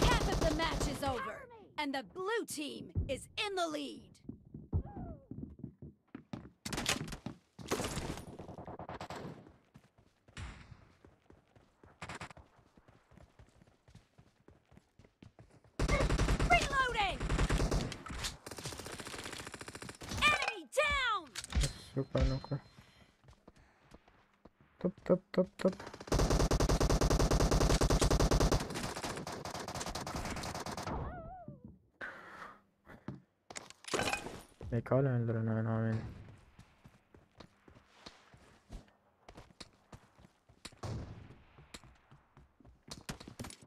Half of the match is over, and the blue team is in the lead. Reloading! Enemy down! Süper nokta. Tıp tıp tıp tıp. Mekal öldürün amin.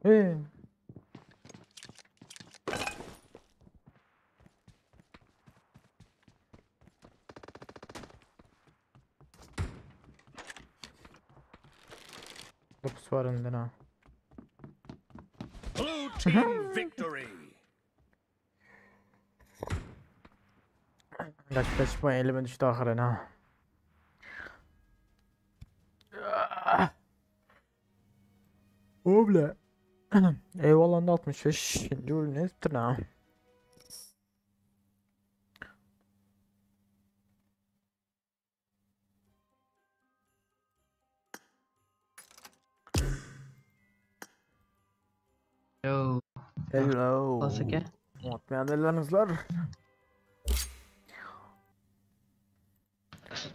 Hey. Dokuz var önden ha. Blue team victory. Kaçma elime düştü ahırına. Oble. Eyvallah 65. Dur ne tına. Yo, Hello. nasıl ki? Muhabbetleriniz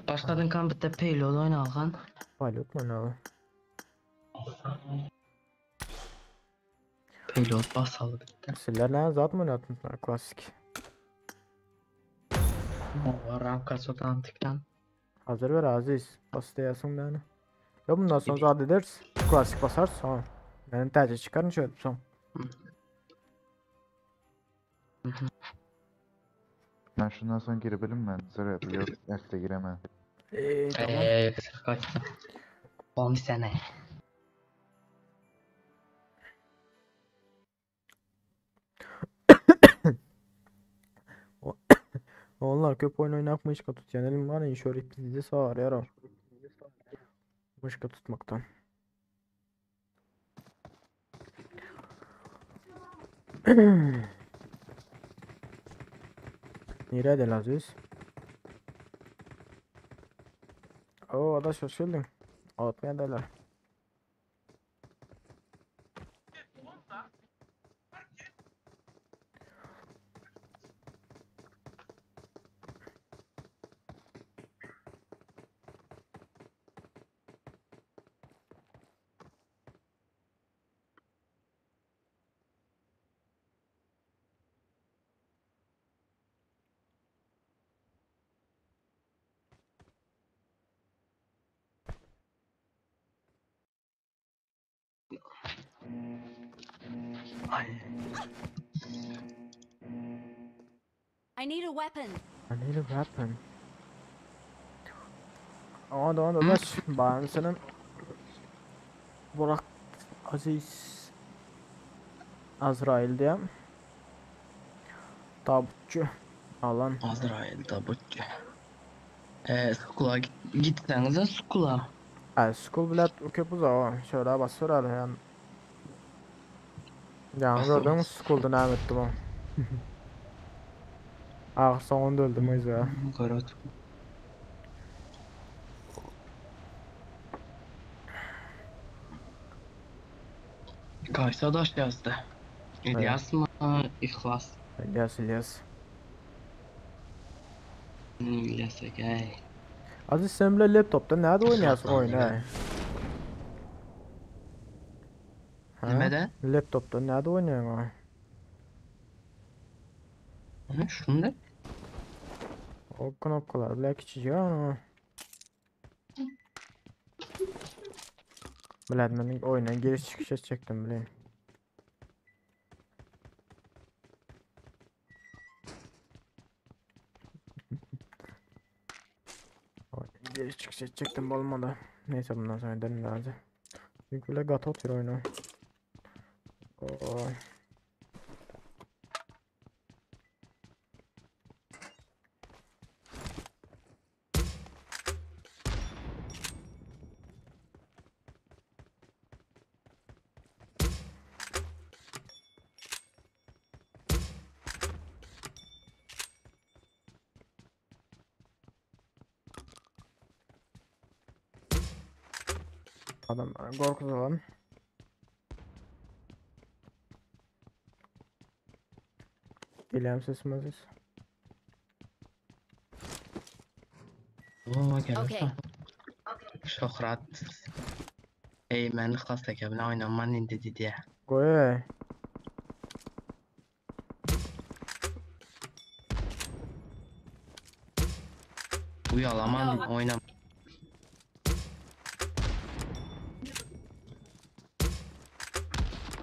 Başladın kan bitti payload oyna algan. Pilot mu ne o? Payload basalı bitti. Sizler ne zaten mi oynadınız klasik? O ramka sotan tıklan. Hazır ver Aziz. Basit yazsın beni. Ya bundan sonra zaten ederiz. Klasik basar sonra. Benim tercih çıkarın şöyle son. Ben şundan sonra girebilirim mi? Zor yapıyor. Elde giremem. Tamam. Kaçtı. 10 sene. Onlar köp oyun oynakmış tut. Yenelim var ya şöyle bizi sağır yara. Mışka tutmaktan. Nerede Aziz? Oo adaş hoş geldin. Atmaya derler. Ay. I need a weapon. I need a weapon. Onda adaş. Ben senin Burak Aziz Azrail diyem. Tabutçu. Alan. Azrail tabutçu. Skula gitsenize skula. School bilet köp uzağa. Şöyle basır al yani. Yani Basır gördün mü bas. school'da ne ettim o. Ah sonunda öldüm o yüzden. Garot. Kaysa daş yazdı. İlyas mı? İhlas. İlyas. İlyas'a gel. Aziz sen bile laptopta nerede oynuyorsun Şartlar oyunu? gibi. Ha? Nemede? Laptopta nerede oynuyorsun o? Şunu O knopkalar bile küçücük ama. Bilemedim oyuna giriş çıkış çektim bileyim. Oyuna giriş çıkış çektim olmadı. Neyse bundan sonra edelim lazım. Çünkü bile gato atıyor oyunu. Oy. Adam korkudu lan. Geliyorum sesimiz. Oo Okay. gelirsin. Şokrat. Eymen hasta kebine oynaman indi diye. Goy. Uyalaman No. oynam.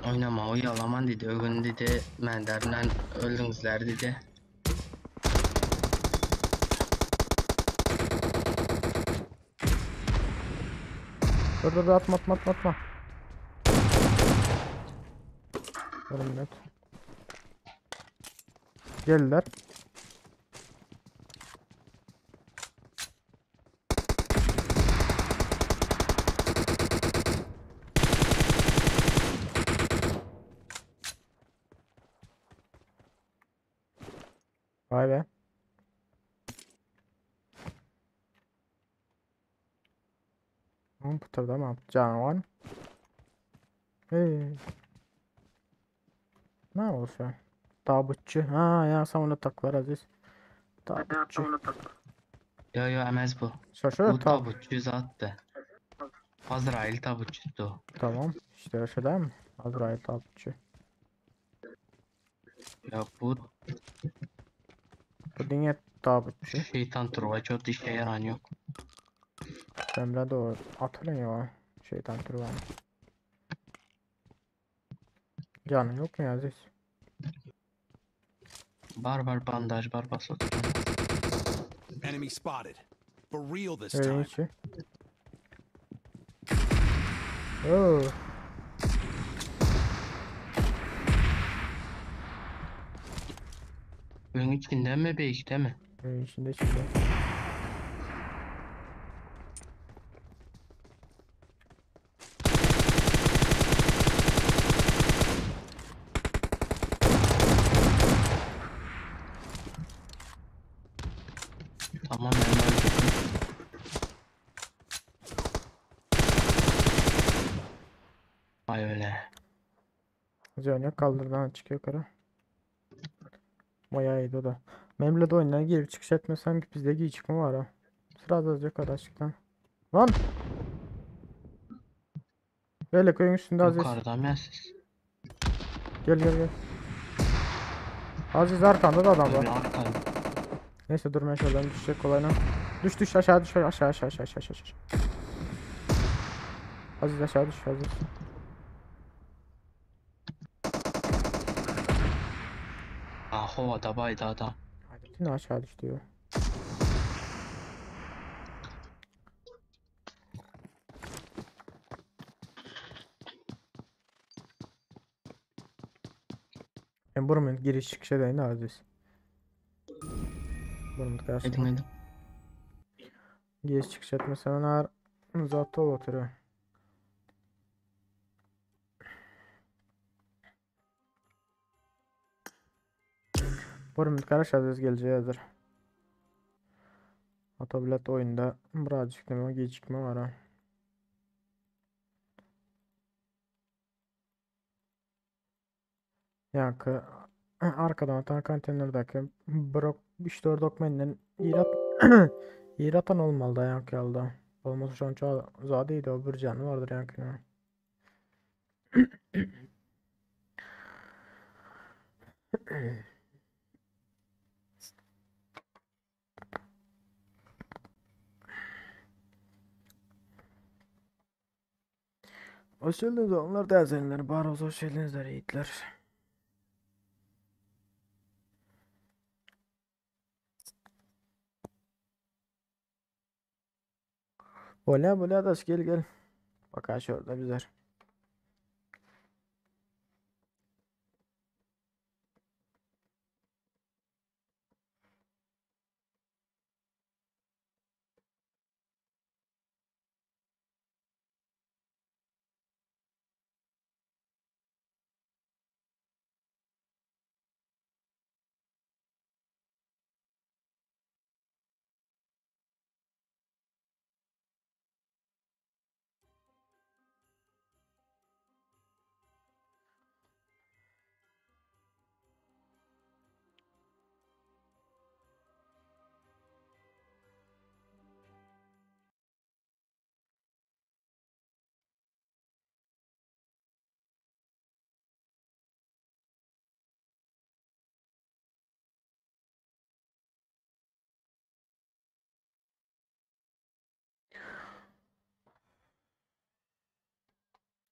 Oynama uyalaman dedi. Ögün dedi. Menderden öldünüzler dedi. Dur atma. Durun net. Geldiler. Vay be. Computer'da mı canavar? Hey. Ne olsa? Tabutçu. Ha ya savunma taklar Aziz. Tabutçu. Yo emez bu. Şaşır Bu tab. tabutçu zattı. Azrail tabutçusu o. Tamam. İşte öyle değil mi? Azrail tabutçu. Ya bu Bu dünya tabutçu. şeytan turva çok işe yaran yok. Emre de o atılıyor ya. Şeytan turbanı. Canı yok mu ya Aziz? Barbar bandaj barbar satıyor. Enemy spotted. For real this Öyle time. içi. Oo. Bunun içinde mi beşte mi? içinde. Tamam ben öldürdüm. Vay öyle. Zönya kaldırdan çıkıyor yukarı. Bayağı iyiydi o da. Benimle de oyundan girip çıkış etmesem ki bizde iyi çıkma var ha. Sıra azalacak arkadaşlıktan. Lan! Böyle koyun üstünde Aziz. Yukarıda mı siz? Gel gel gel. Aziz arkanda da adam Bir var. arkada. Neyse durmaya şuradan düşecek kolayına. Düş düş aşağı düş aşağı aşağı aşağı aşağı aşağı. Aziz aşağı düş Aziz. Havada baydı adam. Yine aşağı düş diyor. Ben buranın giriş çıkışı da yine Aziz. Buranın Edin karşısında. edin. Giriş çıkış etmesi hemen ağır. Uzatı oturuyor. Buranın karşı Aziz geleceği hazır. Otobilet oyunda birazcık deme gecikme var ha. Yankı arkadan atan konteynerdeki brok 3-4 dokmenden irat iratan olmalı da yankı aldı. Olması şu an çok zadeydi o bir canı vardır yankının. Hoş geldiniz onlar da ezenler. Bari hoş geldiniz yiğitler. Ola bola da gel gel. Bak ha şurada bizler.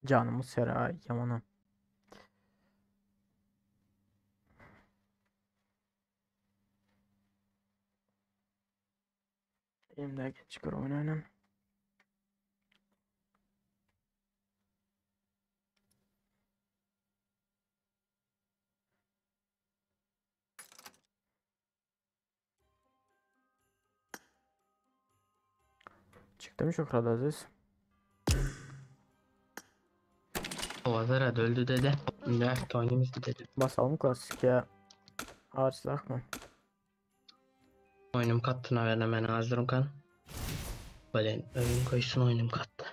Canımız Sera Yaman'a. Elimde çıkar oynayalım. Çıktı mı Şükran Aziz? Havada da öldü dedi. Ne oynayayım dedi. Basalım klasik ya. Ağaçsak mı? Oyunum kattına ver hemen hazırım kan. Böyle oyun koysun oyunum kattı.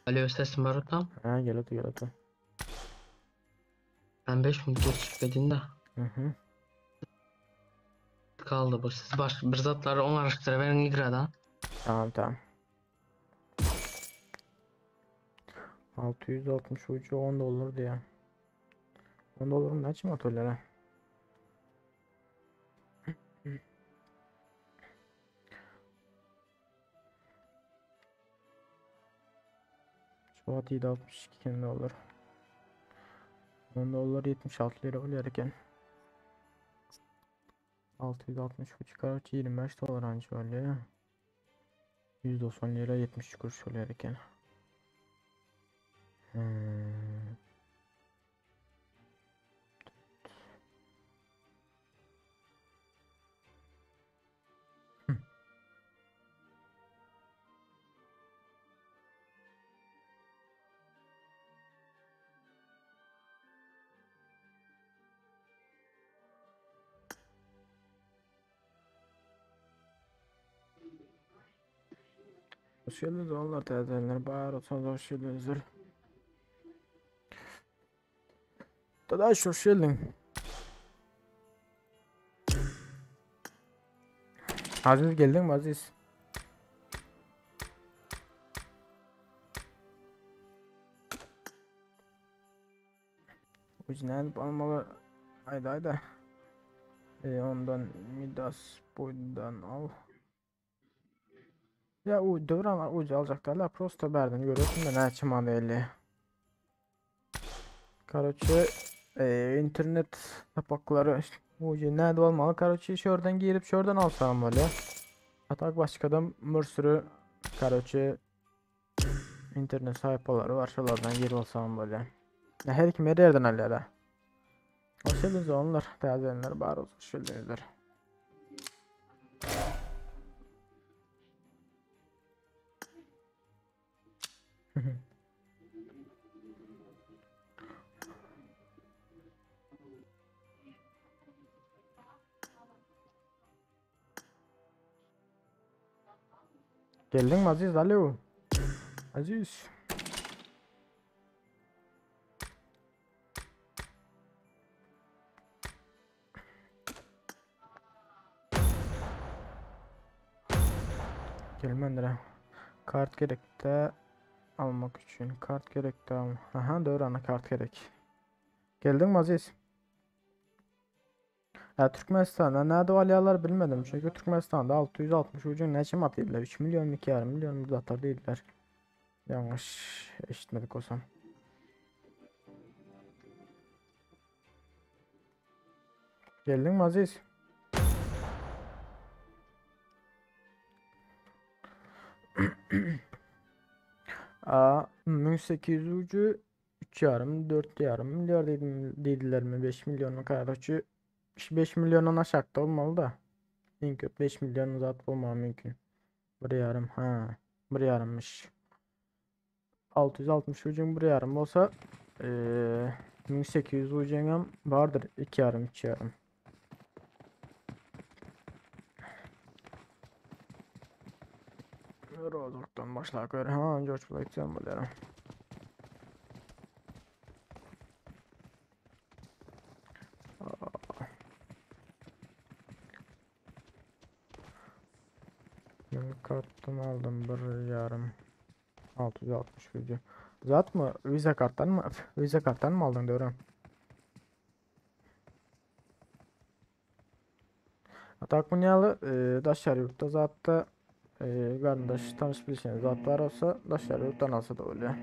Alo sesim var tam. Ha gel otur gel otur. Ben 5 minut geçmedin de. Hı hı. Kaldı bu. Siz başka bir zatları on araştıra verin igrada. Tamam tamam. 660 ucu 10 dolar diye. 10 doların ne için motorlara? Şu at 762 dolar. 10 dolar 76 lira oluyorken. 660 buçuk araç 25 dolar anca oluyor. 190 lira 70 kuruş oluyorken. Hmm. Hoş geldiniz oğullar teyzeler. Bahar olsanız hoş geldinizdir. Dadaş hoş geldin. Aziz geldin mi Aziz? Ucundan almalı. Haydi haydi. Ondan Midas boyundan al. Ya o Devran ucu alacaklarla prosta berden görüyorsun da ne açıma belli. Короче, internet sapakları ucu nerede olmalı? Короче, şuradan girip şuradan alsam böyle. Hatta başkadan bir sürü короче internet sayfaları var. Şuralardan girip alsam böyle. Ya her kim her yerden alıyor da. Hoş geldiniz onlar. Tazelenler bari olsun. Hoş geldinizler. Geldin mi Aziz? Alo. Aziz. Gelmendire. Kart gerekti almak için. Kart gerekti almak. Aha doğru ana kart gerek. Geldin mi Aziz? Ya Türkmenistan'da nerede alyalar bilmedim. Çünkü Türkmenistan'da 660 ucun ne için atıyorlar? 3 milyon 2,5 milyon uzatar değiller. Yanlış eşitmedik olsam. Geldin mi Aziz? Aa, 1800 ucu 3,5 4,5 milyar dediler mi? 5 milyonun kardeşi 5 milyondan aşağıda olmalı da. En kötü 5 milyon uzat olmam mümkün. 1,5 ha. 1,5'mış. 660 ucun 1,5 olsa 1800 ucun vardır 2,5 3,5. Rozok'tan başlar göre ha George Floyd'dan böyle. Ben karttan aldım 1,5 660 ucu. Zat mı? Visa karttan mı? Visa karttan mı aldın Devran? Atak bunyalı daşlar yurtta zatta kardeş tanış bilişiniz zat var olsa daşlar yurttan alsa da öyle.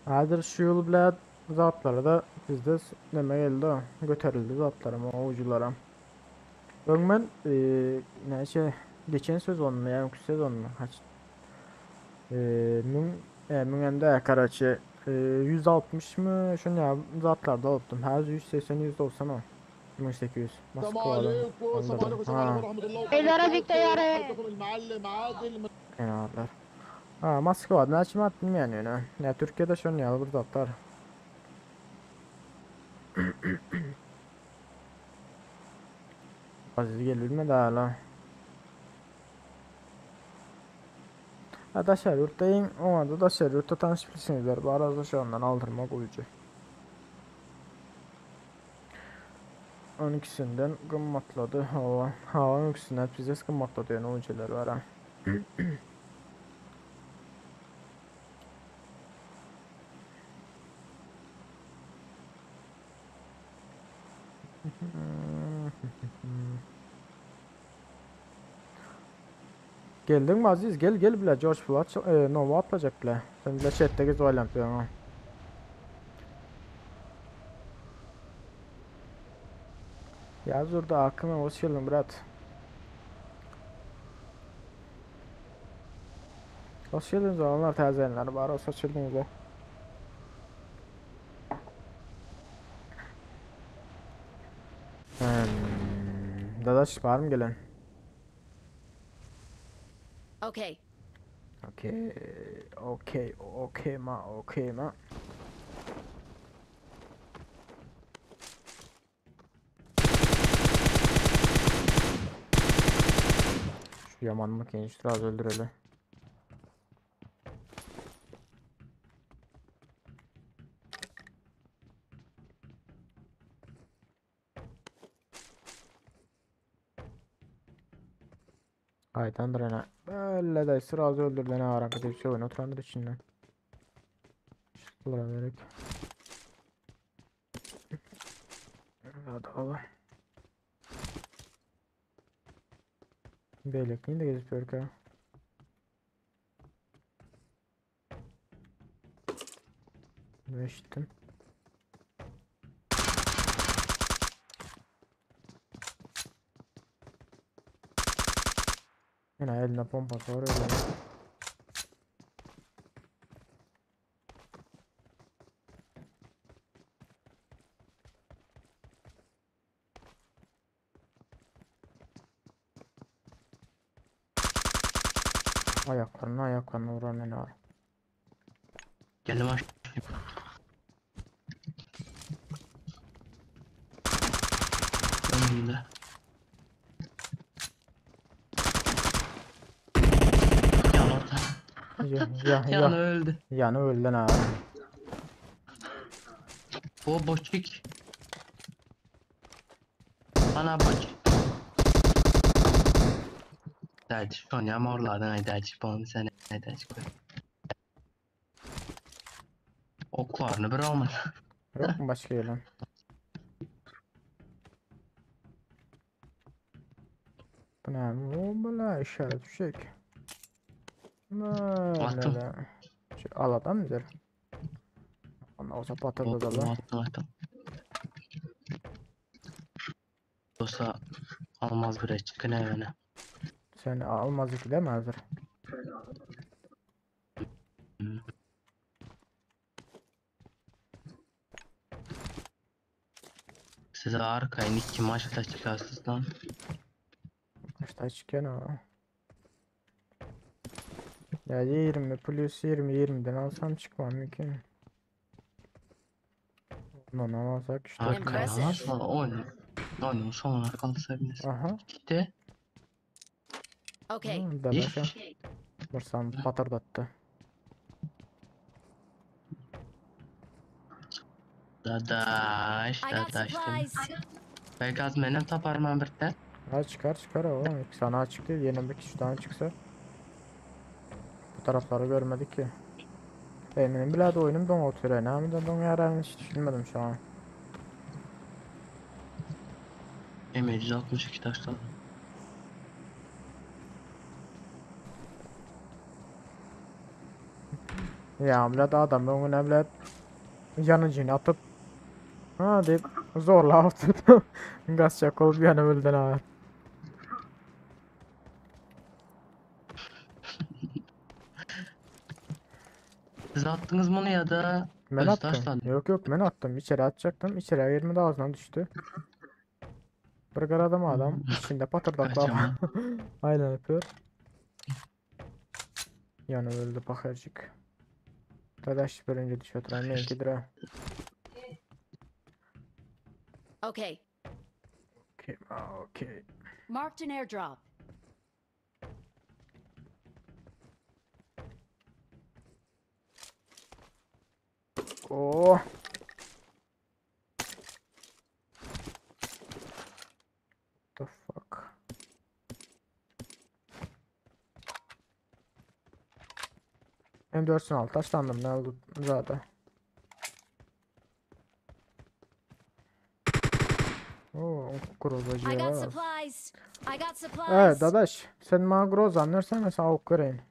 Hazır şu yıl bile zatları da bizde neme geldi o. Göterildi zatlarıma o uculara. Ben neyse geçen sezon mu yani sezon mu kaç Münende Karaçi 160 mı şunu ya zatlarda aldım. Her 180 190 o. 1800. Moskva'da. Ha. Kenarlar. Ha Moskova'da açım attım yani öyle. Ya Türkiye'de şunu ya burada atlar. Aziz gelbilme daha hala. Ha daşar yurttayım. O anda daşar yurtta tanışmışsınızlar. Bu arada şu andan aldırmak uyucu. 12'sinden kımmatladı hava. Hava 12'sinden bize kımmatladı yani uyucular var ha. Geldin mi Aziz? Gel gel bile George Floyd Nova atlayacak bile. Sen bile chat'te gez oynayalım ha. Yaz orada aklıma hoş geldin Murat. Hoş geldiniz olanlar tazelenler bari hoş geldiniz de. Dadaş var mı gelen? Okay. Okay ma. Yamanlık gençler az öldüreli. Aydandır ana. Böyle de sıra az öldürdü ne hareket bir şey oyunu oturandır içinden. Şuralara vererek. Hadi Allah. Beylekliğini de gezip görük ha. Ne işittim? Yine elinde pompası var öyle. Ayaklarına vuran ne var? Geldim aç. Önümde. Yan orada. Yan öldü. Yani öldün ha. O boçik. Bana boç. Deci, şu ya morlardan ay deci. Bana sen ay deci koy. Oklarını bir almış. Yok mu başka gelen? Bu ne? O böyle işaret düşecek. Attım. Böyle. Şey, al adam mıdır? Ondan olsa patırdı da lan. Attım. Olsa almaz bir çıkın evine. Sen almaz iki değil mi hazır? Size arkayın 2 maçta çıkarsınız lan. Kaçta çıkıyor o? Ya 20 plus 20'den alsam çıkmam mümkün. Ondan alsak işte. Impressive. Arkaya oyunun sonuna kalsaydınız. Aha. İşte Okay. Dadaşa. Bursam patırdattı. dadaş I got dadaş. supplies. Belki az benim taparım ben bir de. Ha çıkar o. Sana açık değil. Yeni bir kişi daha çıksa. Bu tarafları görmedik ki. Benim bile de oyunum don oturuyor. Ne yapayım don yararını hiç düşünmedim şu an. Emir 162 taşla. Ya bile de adam ben ona bile yanıcını atıp ha deyip zorla attırdım. Gaz çakol bir yana öldün ha. Siz attınız mı onu ya da Ben öz attım. taşla? Yok ben attım. İçeri atacaktım. İçeri 20 de ağzından düştü. Burger adam içinde patırdaklar. Kaçama. Aynen yapıyor. Yani öldü bakırcık. Dadaş birinci düş oturan benimkidir ha. Okay. Okay. Marked an airdrop. Oh. The fuck. M4'sün al taşlandım ne oldu zaten. Oo, grozacı I got ya. supplies. I got supplies. Evet dadaş sen bana groz anlarsan mesela ok göreyim.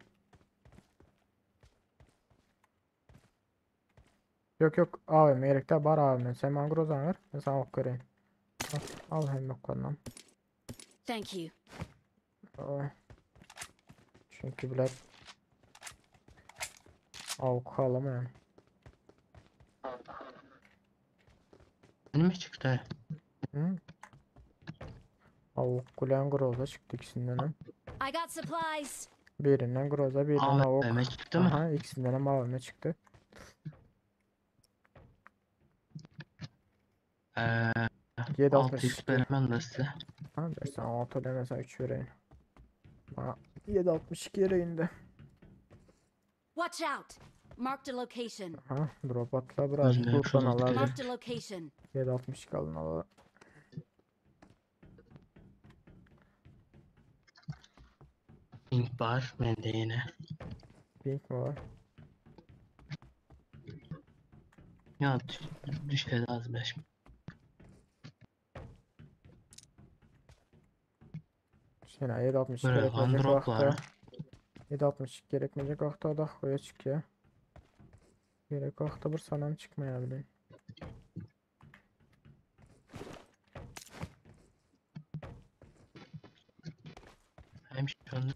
Yok AVM gerekte bar AVM sen bana groz anlar mesela ok göreyim. Al hem oklarından. Thank you. Çünkü bile avuk alama yani. Benim mi çıktı? Hı? Avuk kulen groza çıktı ikisinden hem. I got supplies. Birinden groza birinden avuk. AVM çıktı mı? Aha ikisinden hem AVM çıktı. Eee 7.60 6x vermem de size. Ha dersen 6 demesen 3 vereyim. Aa, 7.62 yere indi. Watch out! Marked a location. Ha, drop atla birazcık Özüne loot'tan yoksul alalım. Marked a location. 7.62 alın alalım. Pink var bende yine. Pink mi var? Ya düşer az 5. Şuna 7.62 Böyle gerekmeyecek droplar. vakta. 7.62 gerekmeyecek vakta da koya çıkıyor. Gerek vakta bir sanam çıkmayabilir. Hem şöyle.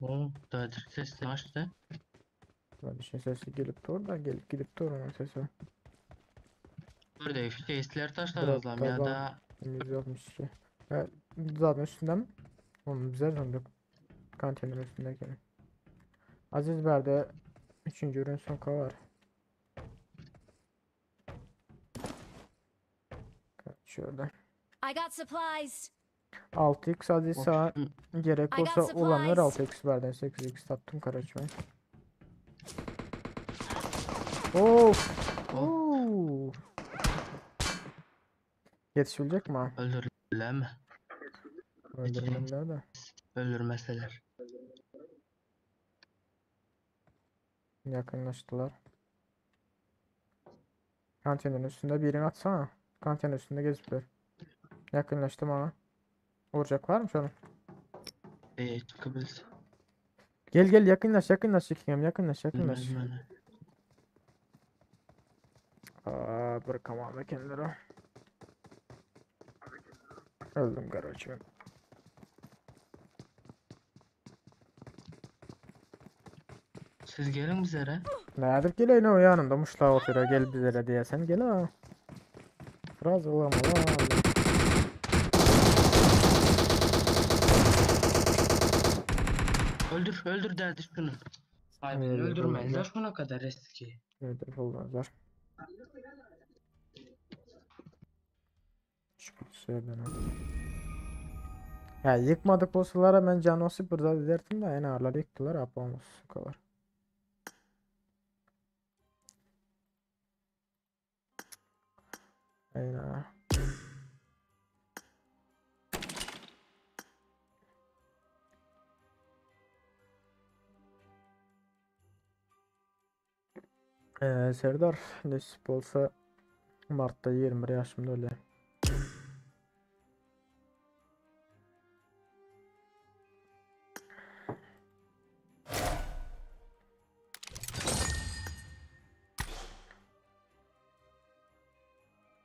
O da sesle açtı. Böyle şey sesi gelip dur da gelip gidip dur onun sesi. Böyle işte sesler taşladığım ya Drop'ta da 162. Evet, zaten üstünde mi? Oğlum güzel sandık. Kantinin üstündeki. Aziz Ber'de 3. ürün soka var. Şurada. I got supplies. 6x Aziz sağ gerek I got olsa olanlar supplies. 6x Ber'den 8x sattım Karaçay. Of. Oo. Yetişilecek mi? öldürürler mi? Öldürmeliler de. Öldürmeseler. Yakınlaştılar. Kantinin üstünde birini atsana. Kantinin üstünde gezip dur. Yakınlaştım ama. Vuracak var mı şu an? Çıkabilirsin. Gel gel yakınlaş yakınlaş. Bilmem ben. Bırakamam da kendileri. Öldüm Karaçay. Siz gelin bizlere. Nedir geleyin o yanında muşla oturuyor gel bizlere diye sen gel ha. Biraz olama la. Öldür derdi şunu. Ay beni Öyle öldürmeyin olmaz. de şuna kadar eski. Nedir olmazlar. Şuradan al. Ya yıkmadık boss'lara ben canı sıfırda derdim de en ağırları yıktılar yapamaz bu kadar. Aynen. Serdar nasip olsa Mart'ta 21 yaşımda öyle.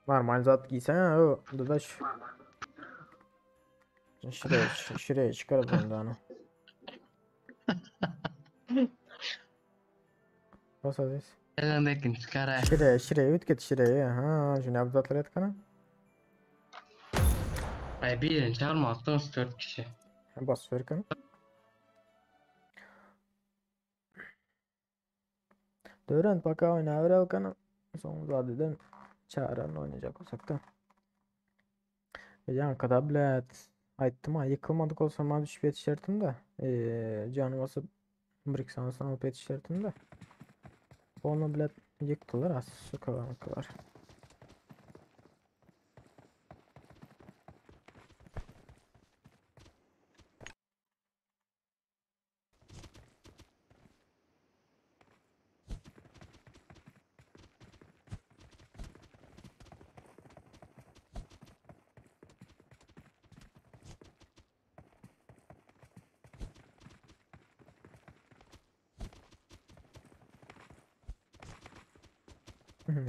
Normal zat giysene o dadaş. Şuraya çıkar bundan. Basadız. Elindekini çıkar ha. Şuraya üt git şuraya. Ha, şunu abzatlar et kana. Ay birini çağırmazsanız 4 kişi. Bas ver kana. Dören baka oyna ver al kana. Son zadeden çağıran oynayacak olsak da. Yankada bilet. Ayttım ha yıkılmadık olsa ma düşüp yetişerdim de. Canım basıp Brick sanatsan alıp yetişerdim de. Onu bilet yıktılar az şu kadar.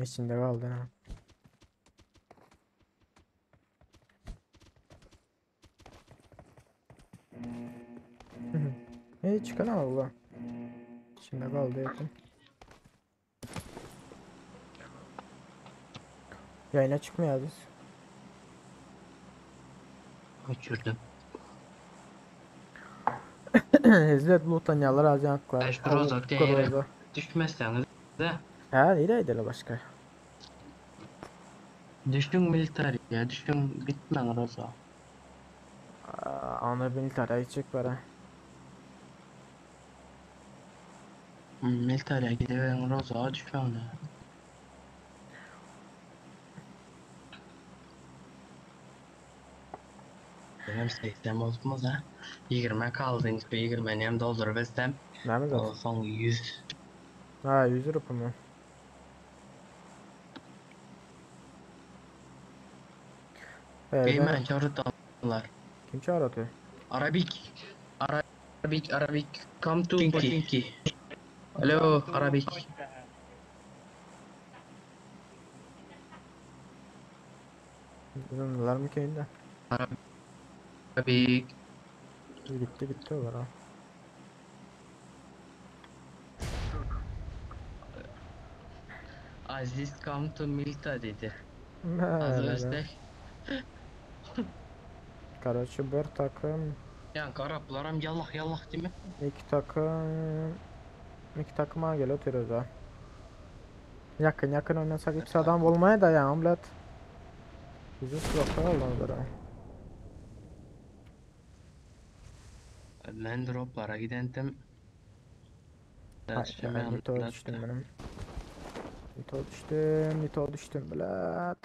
İçinde kaldı ha. Çıkan Allah. İçinde kaldı yakın. Yayına çıkmıyor biz. Uçurdum. İzlet Lutanyalar ajanklar. Eş Grozak diye Groza. düşmezseniz de Ha nereydi başka? düştün militer ya düştün bitmen Groza. Ana militara gidecek para. Militariye gidelim Roza düşmanı. Benim 80 olmaz ha. 20 kaldı. 20'ni hem dolduruversem Ne mi zaten? o son 100. Ha 100 rupi mu? Ben Beymen çağırdılar. kim çağırdı? Arabik. Arabik. Come to Potinki. Alo Arabik. Uzundular mı köyünde? Arabik. Gitti olur ha. Aziz come to Milta dedi. Az Öyle be. Özbek. Karşı bir takım, Yani Araplar yallah yallah değil mi? iki takıma gel oturuyoruz ha. Yakın oynasak hepsi adam olmaya da ya amlet. Bizi sokakta aldılar ha. Ben droplara gidendim. Hayır, Nito düştüm bilet.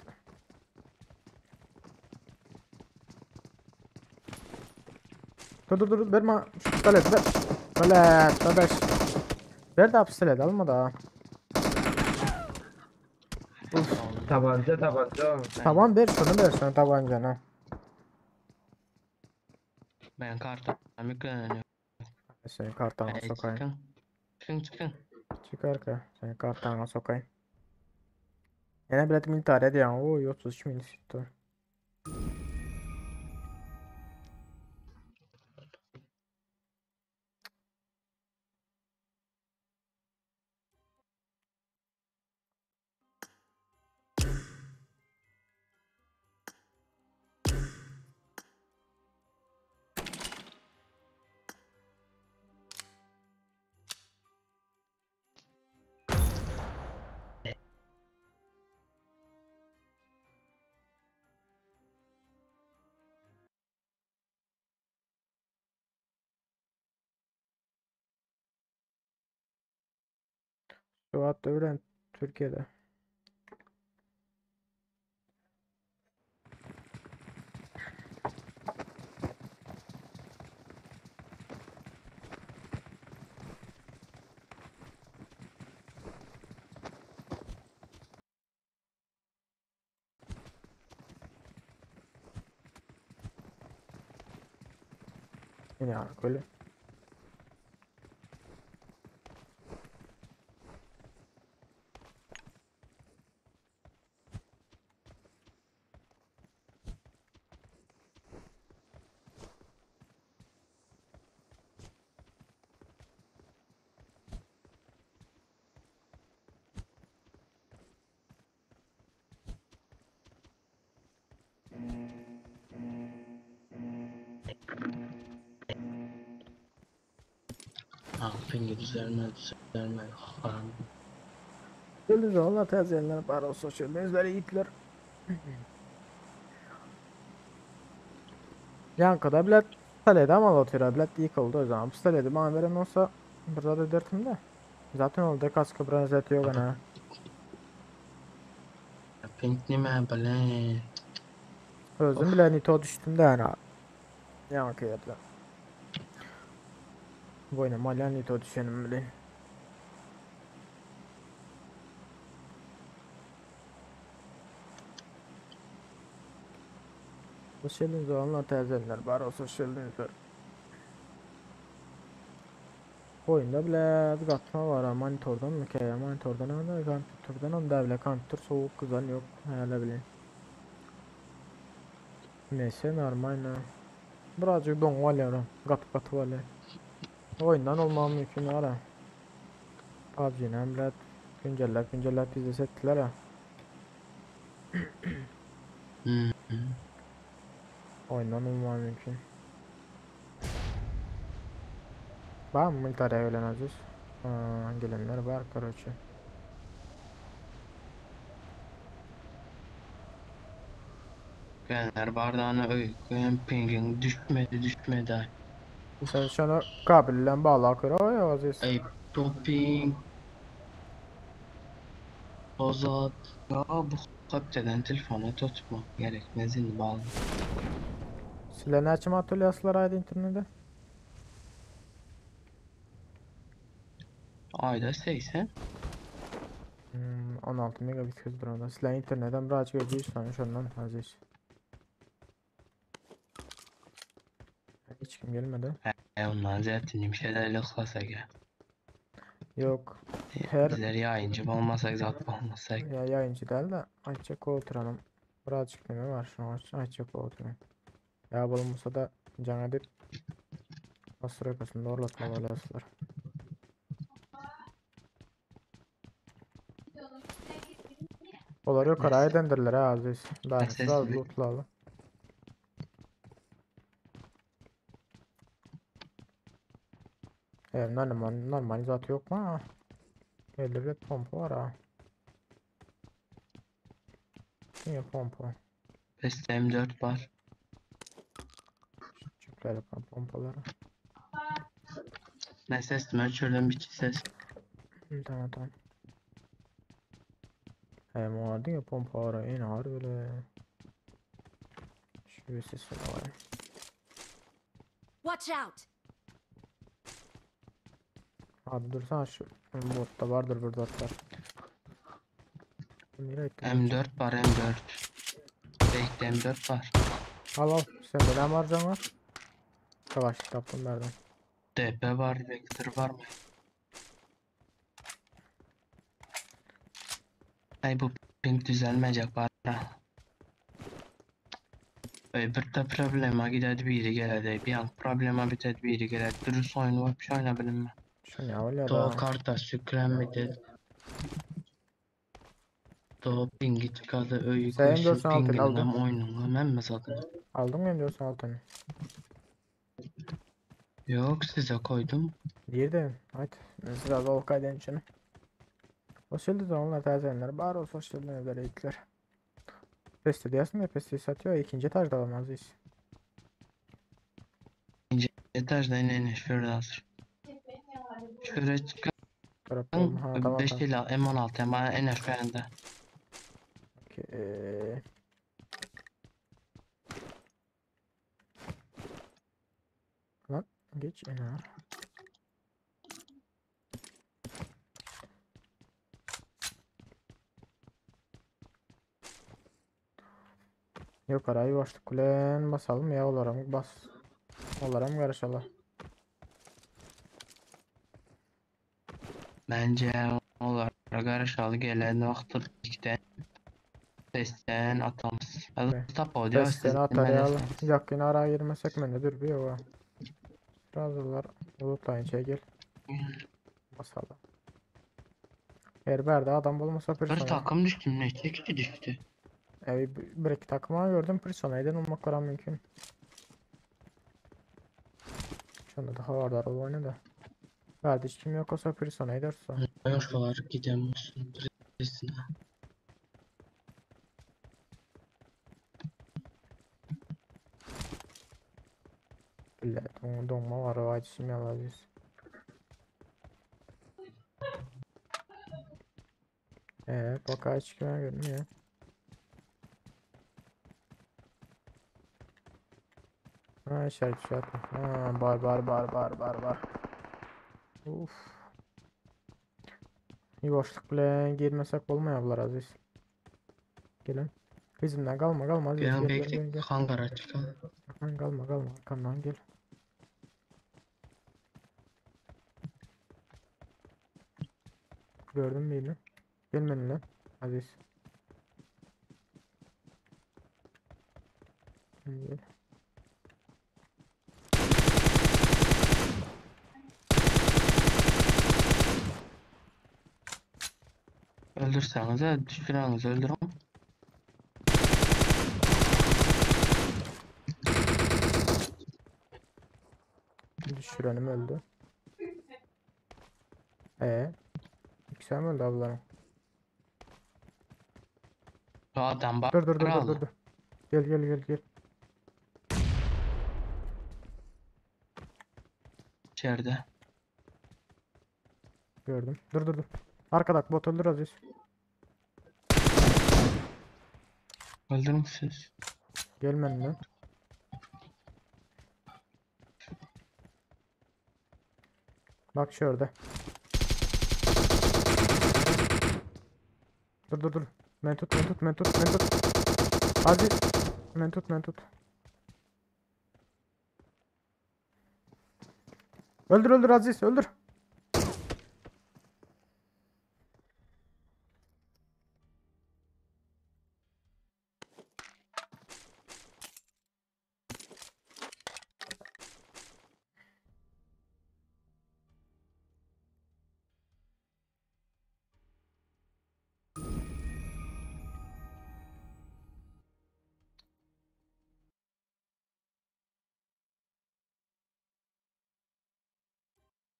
Dur verme şu pistolet ver. Bilet kardeş. Ver de pistolet alma da. Tabanca. Tamam ver şunu tabancana. Ben kartım yükleniyor. Seni kartana sokayım. Çıkın. Çıkar ka. Seni kartana sokayım. Yine bilet intihar ediyor. Oy 33 min çıktı. Suat Öğren Türkiye'de. Yine böyle. Ping'i düzelme. Haram. Öldüz valla tezyenler para sosyal medyaları yiğitler. Yankıda bilet pistoleti ama atıyor bilet yıkıldı o zaman. Pistoleti bana veren olsa burada da dertim de. Zaten orada kaskı bronzet yok ana. Ping ni mi balen? Özüm bile Nito düştüm de ana. Yankı yediler. Bu oyuna malyan Nito düşenim bile. Sosyal medyalar tezyenler para sosyal medyalar. Oyunda bile bir katma var ha monitordan mı ki ya monitordan ama kompütürden onda bile kompütür soğuk kızan yok hayal bile. Neyse normal ne. Birazcık don var ya katı var ya. Oyundan olmam mümkün ara. PUBG'nin bile günceller bize settiler ha. Oyundan olmam mümkün. Var mı militariye ölen aziz? Gelenler var karoçı. Fener bardağına öyküyen pingin düşmedi. Sen şunu kabelle bağla akıra ya Aziz. Ey doping bozat. Ya bu kapçadan telefonu tutma. Gerekmez indi bağlı. Sizler ne açım atölyasılar ayda internette? Ayda 80. 16 megabit hızdır onda. Sizler internetten birazcık ödeyirsen şundan Aziz. Hiç kim gelmedi. Ondan zaten bir şeylerle ıslasa gel. Yok. Her Bizler yayıncı olmasak zat olmasak. ya yayıncı değil de açacak oturalım. Birazcık neme var şunu açacak oturalım. Ya bulunmasa da can edip asır yakasında orlatma valasılar. Olar yukarı Neyse. aydendirler ha Aziz. Daha Neyse, sıra evet. lootlalı. Normal zat yok mu ha? Elde pompa var ha. Niye pompa? Beste M4 var. Çöpler yapan pompaları. Ne ses mi ölçürdüm bir ses. Tamam tamam. Hem vardı ya pompa var en ağır böyle. Şu sesi var. Watch out! Abi dursana şu botta vardır burada atlar. Nereye gittin? M4 var M4. Bekle M4 var. Al sende ne harcan var? Savaş yaptım nereden? DP var, Vector var mı? Ay bu ping düzelmeyecek bana. Öbür de problema gider biri geledi. Bir an problema biter biri geledi. Dürüst oyun var bir şey oynayabilirim mi? Şu ne öyle Doğu da. karta sükrenmedi. Doğu pingi çıkardı öykü Sen şu 96 pingin aldın. hem oyunun hem mi zaten? Aldın mı diyorsun altını? Yok size koydum. Nerede? Hadi. Mesela da olkayden içine. Sosyal onlar tercihler. Bari o sosyal evlere yükler. Peste diyorsun ya peste satıyor. İkinci etajda alamaz hiç. Etajda en şöyle hazır. Şöyle çıkan Tarafta ha tamam 5 tamam. ile M16 ama en aşağında. Okey. Lan geç iner. Yok arayı başlık kulen basalım ya olarım bas. Olarım karışalım. Bence onlar karışalı gelen vaxtı birlikte sesten atamız. Be. Tap o diyor Pesten siz atar ya. bilmezsiniz. Yakın araya girmesek mi ne dur bir o. Razılar. Bulutlayın gel. Basalım. Eğer adam bulmasa Bir persona. takım düştüm ne? 2 kişi düştü. Bir iki takıma gördüm personayden olmak kadar mümkün. Şunda da havardar ol oyunu da. Kardeş kim yok olsa personayı derse. Başkalar gidemiyorsun. Birisine. Bile donma var o acısım yalarız. Bak hiç kime görünmüyor. Ha işaret işaret. Ha bar. Uf. Bir boşluk bile girmesek olmayabilir Aziz. Gelin. Bizimden kalma Aziz Gelen gel bekle hangara çıkalım. Arkan kalma arkamdan gel. Gördün mü beni? Gel benimle Aziz. Gel. Öldürseniz de düşüreniz öldürün. Düşürenim öldü. Yüksel mi öldü ablanın? Bu adam bak. Dur. Gel gel gel gel. İçeride. Gördüm. Dur. Arkadaki bot öldür Aziz. Öldürmüşsünüz. Gelmen lan. Bak şurada. Dur. Men tut. Aziz. Men tut. Öldür Aziz öldür.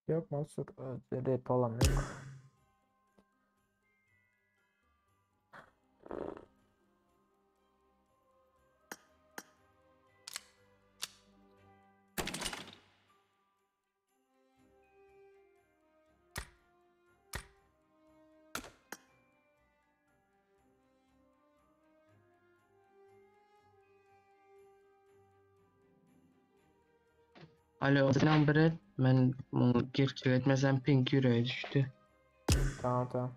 Yok Mansur. Rap falan yok. Alo, selam Brad. Ben bunu gerçek etmezsem pink yüreğe düştü. Tamam.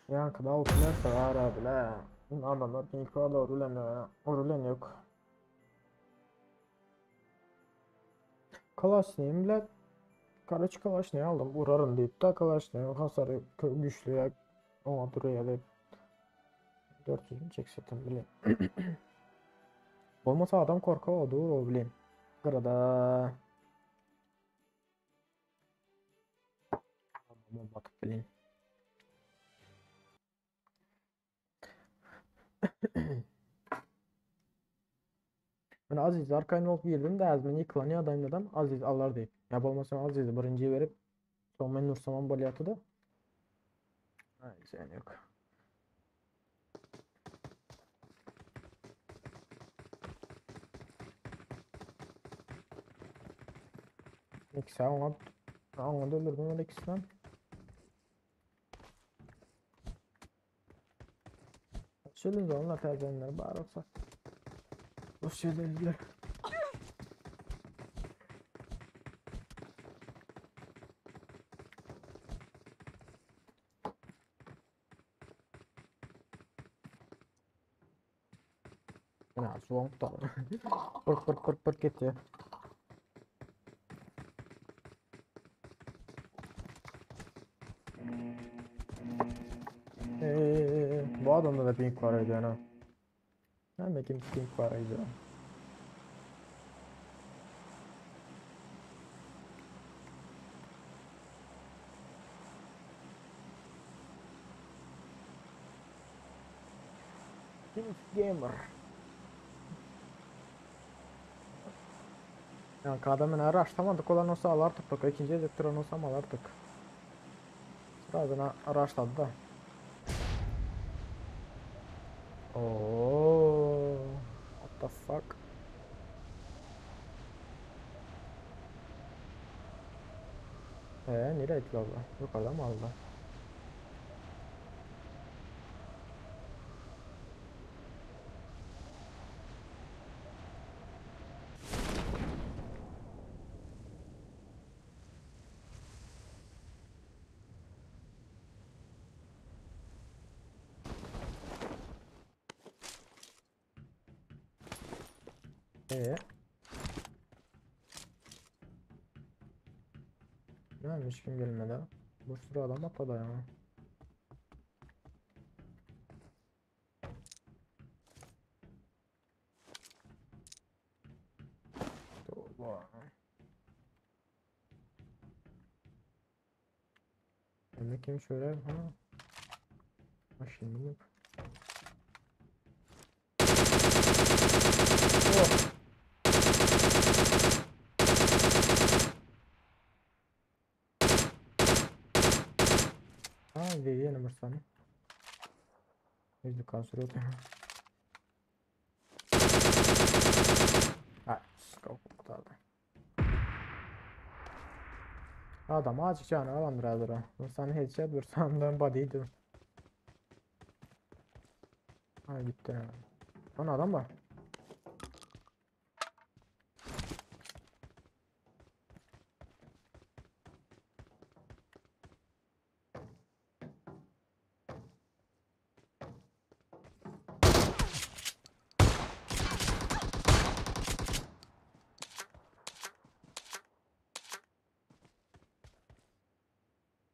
Yankıda ultilerse var abi la. Adamlar Pink'e doğru ölemiyor ya. Orulen yok. Kalaşnayım la. Karaçı Kalaşnayı aldım. Vurarım deyip de Kalaşnayı hasarı güçlü ya. Ona duruyor da 400 mü çeksetim bileyim. Olmasa adam korkar o doğru o bileyim. Kırada. Batıp bileyim. Ben Aziz arkayına olup girdim de Azmin yıkılanıyor adamlardan Aziz alır deyip. Ya olmasa Aziz'i birinciyi verip son ben Nursaman baliyatı da. Hayır sen yok. İkisi ona da öldürdüm öyle ikisinden. Söyleyin de onlar tercihler bağırırsak. Bu şeyler. Ya soğuk da. Pırt gitti. Bu adamda da pink var öyle yani. Ben de kim pink var öyle. Pink gamer. Yani adamın araştırmadık olan olsa alardık bak ikinci elektron olsa alardık. Sıra araştırdı da. Oh, what the fuck? Nereye gitti valla? Yukarıda mı aldı? Neymiş kim gelmedi? Bu sürü adam atladı ya. Şimdi kim şöyle ha? Şimdi mi? Oh. Ha, yeni bir saniye. Yüzü kasıyor. Ha, kaldı. Adam açık canı alandır hazır o. Sen headshot bir sandığın body'ydi. Ha gitti. Lan adam var.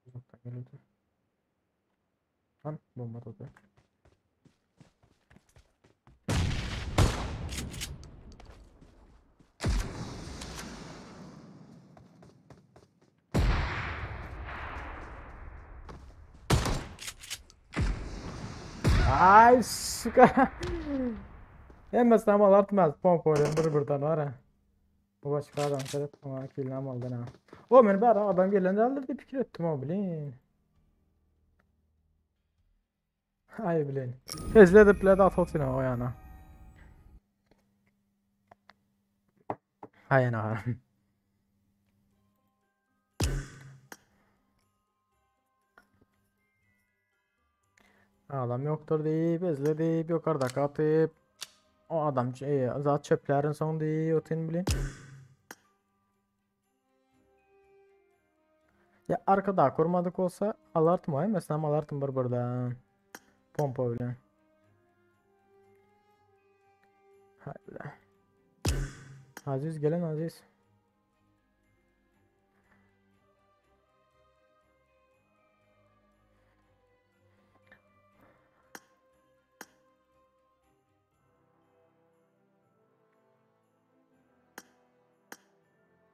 Uzaktan geliyordu. Lan bomba topu. Ay şuka. Hemen ama alartmaz. Pompa oynayan bir buradan var ha. Bu başka adam sebep ama kilini aldın ha. O beni bari adam gelende alır diye fikir ettim o bilin. Ay bilin. Ezle de plada atılsın o yana. Aynen abi. Adam yoktur deyip ezle deyip yukarıda katıp o adam zat çöplerin son deyip otin bilin. Ya arkada kurmadık olsa alartma ay mesela alartım var burada. Pompa bile. Haydi. Aziz gelin Aziz.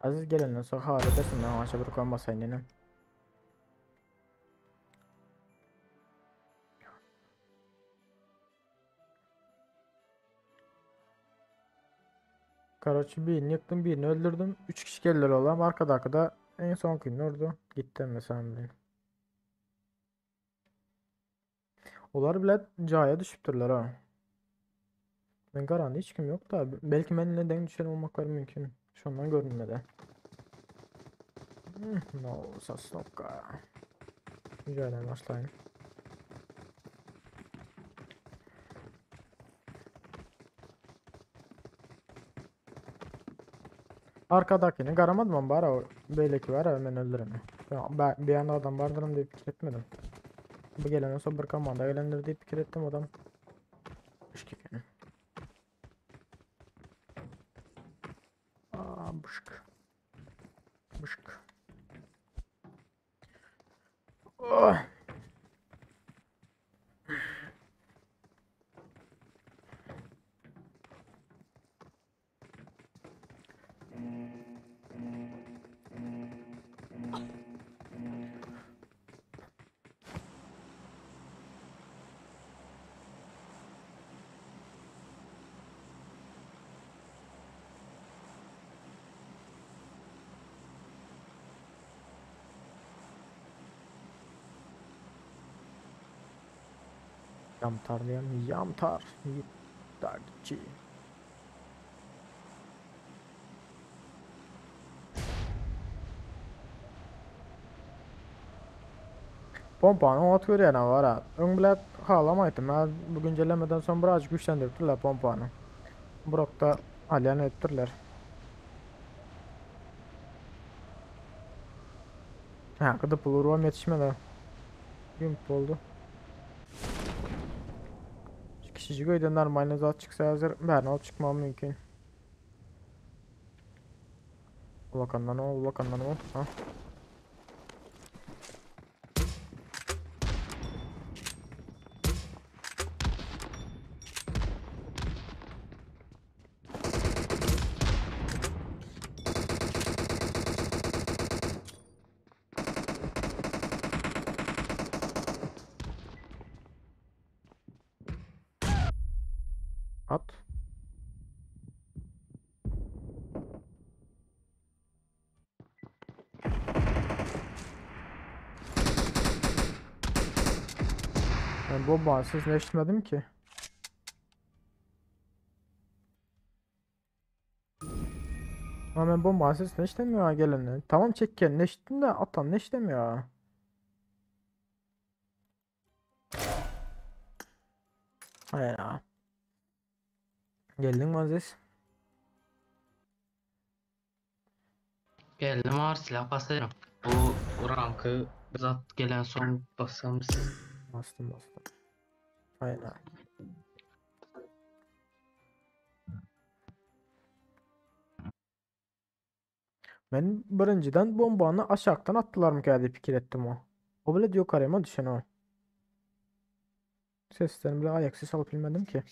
Aziz gelin sonra harikasın lan aşağı bir koymasayın yine. Karaçı birini yıktım birini öldürdüm. 3 kişi geldiler oğlum arkada en son gün orada gittim mesela bilin. Onlar bile caya düşüptürler ha. Ben garanti hiç kim yok da belki benimle denk düşen olmakları mümkün. Şundan görünmedi. No Sasnoka. Güzel başlayın. Arkadakini garamadım ama bari o belki var ya hemen öldürürüm. Ben bir anda adam vardırım diye fikir etmedim. Bu gelen olsa bir komanda gelendir diye fikir ettim adam. Bışkik. Aa bışk. Bışk. Oh. Yamtarlayan yamtar. Takipçi. Pompanı atıyor yani var ha. Ön bilet ağlamaydım. Ben bu güncellemeden sonra birazcık güçlendirdiler pompanı. Brock'ta alyan ettirler. Ha gıdıp olur o yetişmedi. Yump oldu. Kişici gıydı normalde zaten çıksa hazır. Ben al çıkmam mümkün. Ulakandan o, ulakandan o. Ha. At. Ben bomba sesini eşitmedim ki. Ama ben bomba sesini eşitemiyor ha geleni. Tamam çek kendini eşittim de atan ne eşitemiyor ha. Hayır ha. Geldin mi Aziz? Geldim ağır silah basarım. Bu rankı zat gelen son basamız. Bastım. Hayır ha. Ben birinciden bombanı aşağıdan attılar mı geldi fikir ettim o. O bile diyor karema düşen o. Seslerini bile ayak ses alıp bilmedim ki.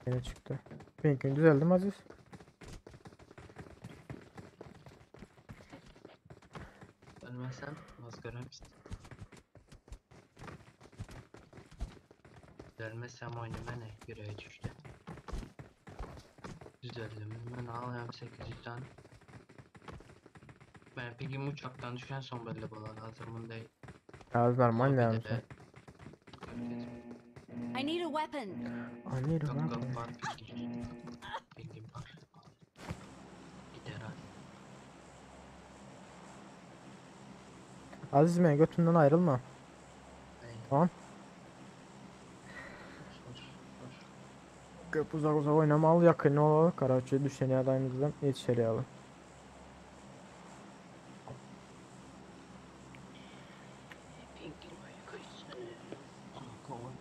Yine çıktı. Benimki düzeldi mi Aziz? Ölmezsem mazgaramist. Ölmezsem oynama ne? Yüreğe düştü. Düzeldim. Ben alayım 800'den. Ben peki uçaktan düşen son belli balığa hazırım değil. Az normal Ama ne bir yapsın? de I need a weapon. Anlıyorum Yok abi. yok var pingim. Pingim var. Gider hadi. Aziz ben götünden ayrılma. Hey. Tamam. Sor. Köp uzak oynama al yakın ol. Karaçı düşeni adayımızdan yetişeri alın. Pingim ayı kaçsın. Ama kovan.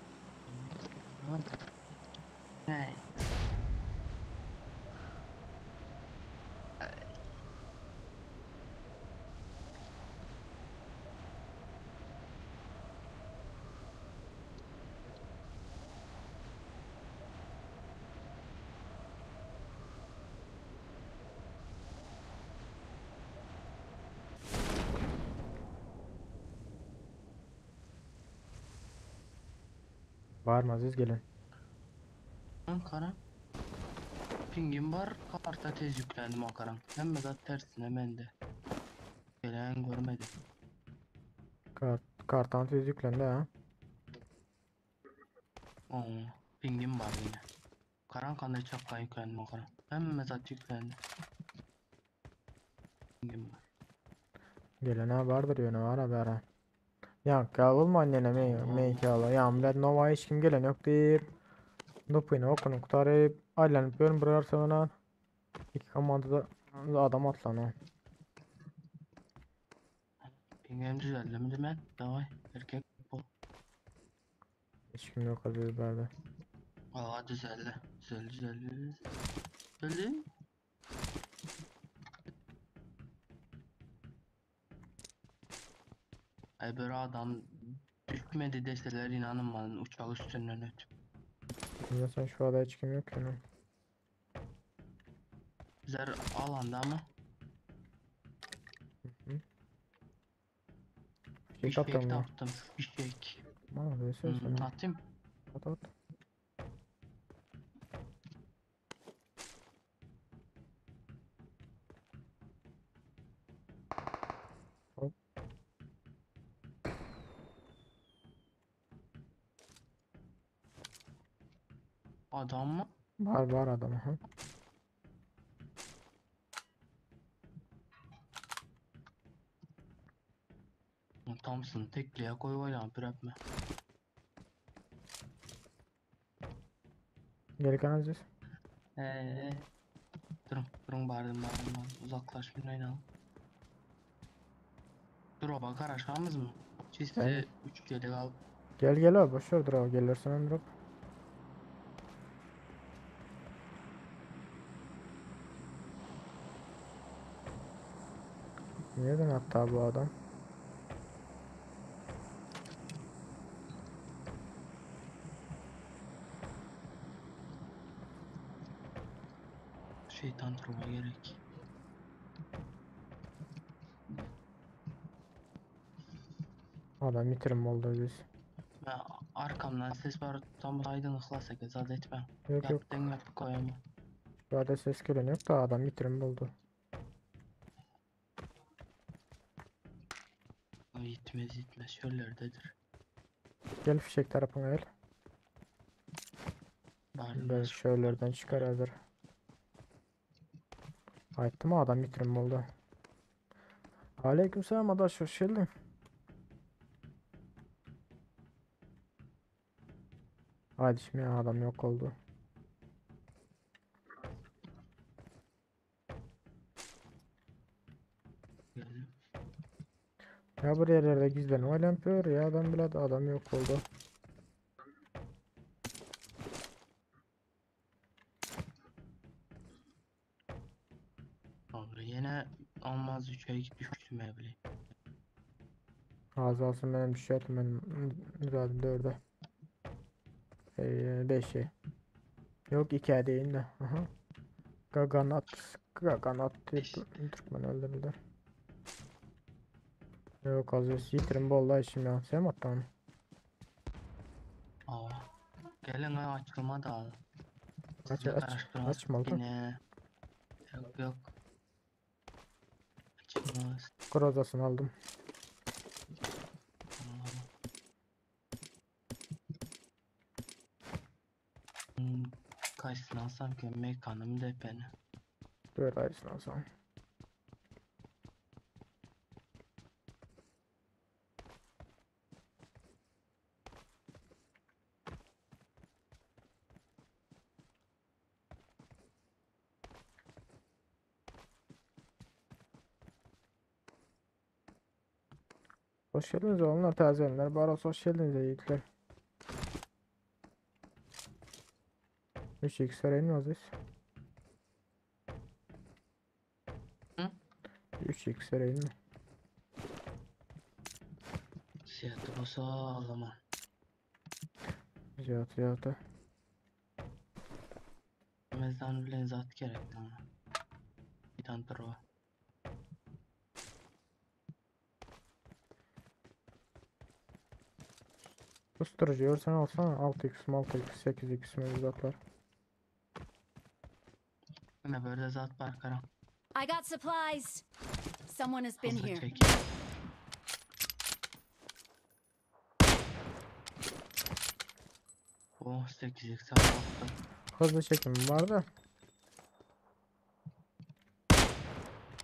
Hey. Bağırma Aziz gelin. Ankara. Pingim var. Karta tez yüklendim Ankara'm. Hem de tersine hemen de. Gelen görmedim. Kartan tez yüklendi ha. Oo, pingim var yine. Karankanda çapkan yüklendim Ankara'm. Hem mezat yüklendi. Pingim var. Gelene vardır yönü var haberi. Ya kavulma annene meykalı. Ya ben Nova hiç kim gelen yok deyip. Nupuyunu okunu kurtarıp. Aylanıp bölüm bırakır sonra. İki komanda da adam atlanıyor. Pingim düzeldi mi demen? Davay. Erkek bu. Hiç kim yok Aziz berde. Aa düzeldi. Düzeldi. Düzeldi. Ay böyle adam düşmedi deseler inanın bana uçak üstünden öt. Şimdi sen şu anda hiç kim yok yani. Zer alanda ama Şey fişek atıyorum ya. taktım. Fişek. Bana böyle söylesene. Atayım. At. Hop. Adam mı? Var adam ha. Thompson tekliğe koy var ya bırakma. Geri kalan Aziz. Durun bağırdım. Uzaklaş bir oynayalım. Dur o bakar aşağımız mı? Çizse 3 kere al. Gel abi boş ver drop gelirsen drop. Nereden hatta bu adam? Şeytan duruma gerek. Adam bitirim oldu biz. Ben arkamdan ses var. Tam aydınlıkla gezad etmem. Yok yok. Yaptın yap koyamam. Şu anda ses gelen yok da adam bitirim oldu. Yitmez şöylededir. Gel fişek tarafına gel. Ben şöylerden çıkar hazır. Ayıttı mı adam bitirim oldu. Aleykümselam adaş hoş geldin. Hadi şimdi adam yok oldu. Geldim. Ya bu yerlerde gizleniyor olamıyor ya adam bile de adam yok oldu. Abi yine olmaz 3'e düştüm evli. Az alsın benim düşüyordum benim zaten 4'e. 5'e. Yok 2'ye değil de. Aha. Gaganat Türkmen öldürdüler. Yok az yitirim bol işim ya. Sen mi attın onu? Aa. Gelin ha açılma da. Aç açmalı. Yine. Yok. Açılmaz. Krozasını aldım. Kaçsın alsam ki mekanım da beni. Böyle ayısını alsam. Hoş geldiniz oğlumlar tazelenler. Baros hoş geldiniz yiğitler. 3x sarayın mı Aziz? Hı? 3x sarayın mı? Siyahı olsa alamam. Ziyatı. Mezdan bile zat gerek bana. Bir tane pro. Susturucu yorsan alsana 6x 8x mevzuatlar. Ne böyle zat var karam. I got supplies. Someone has been Hızlı here. çek. Oh 8x attım. Hızlı çekim var da.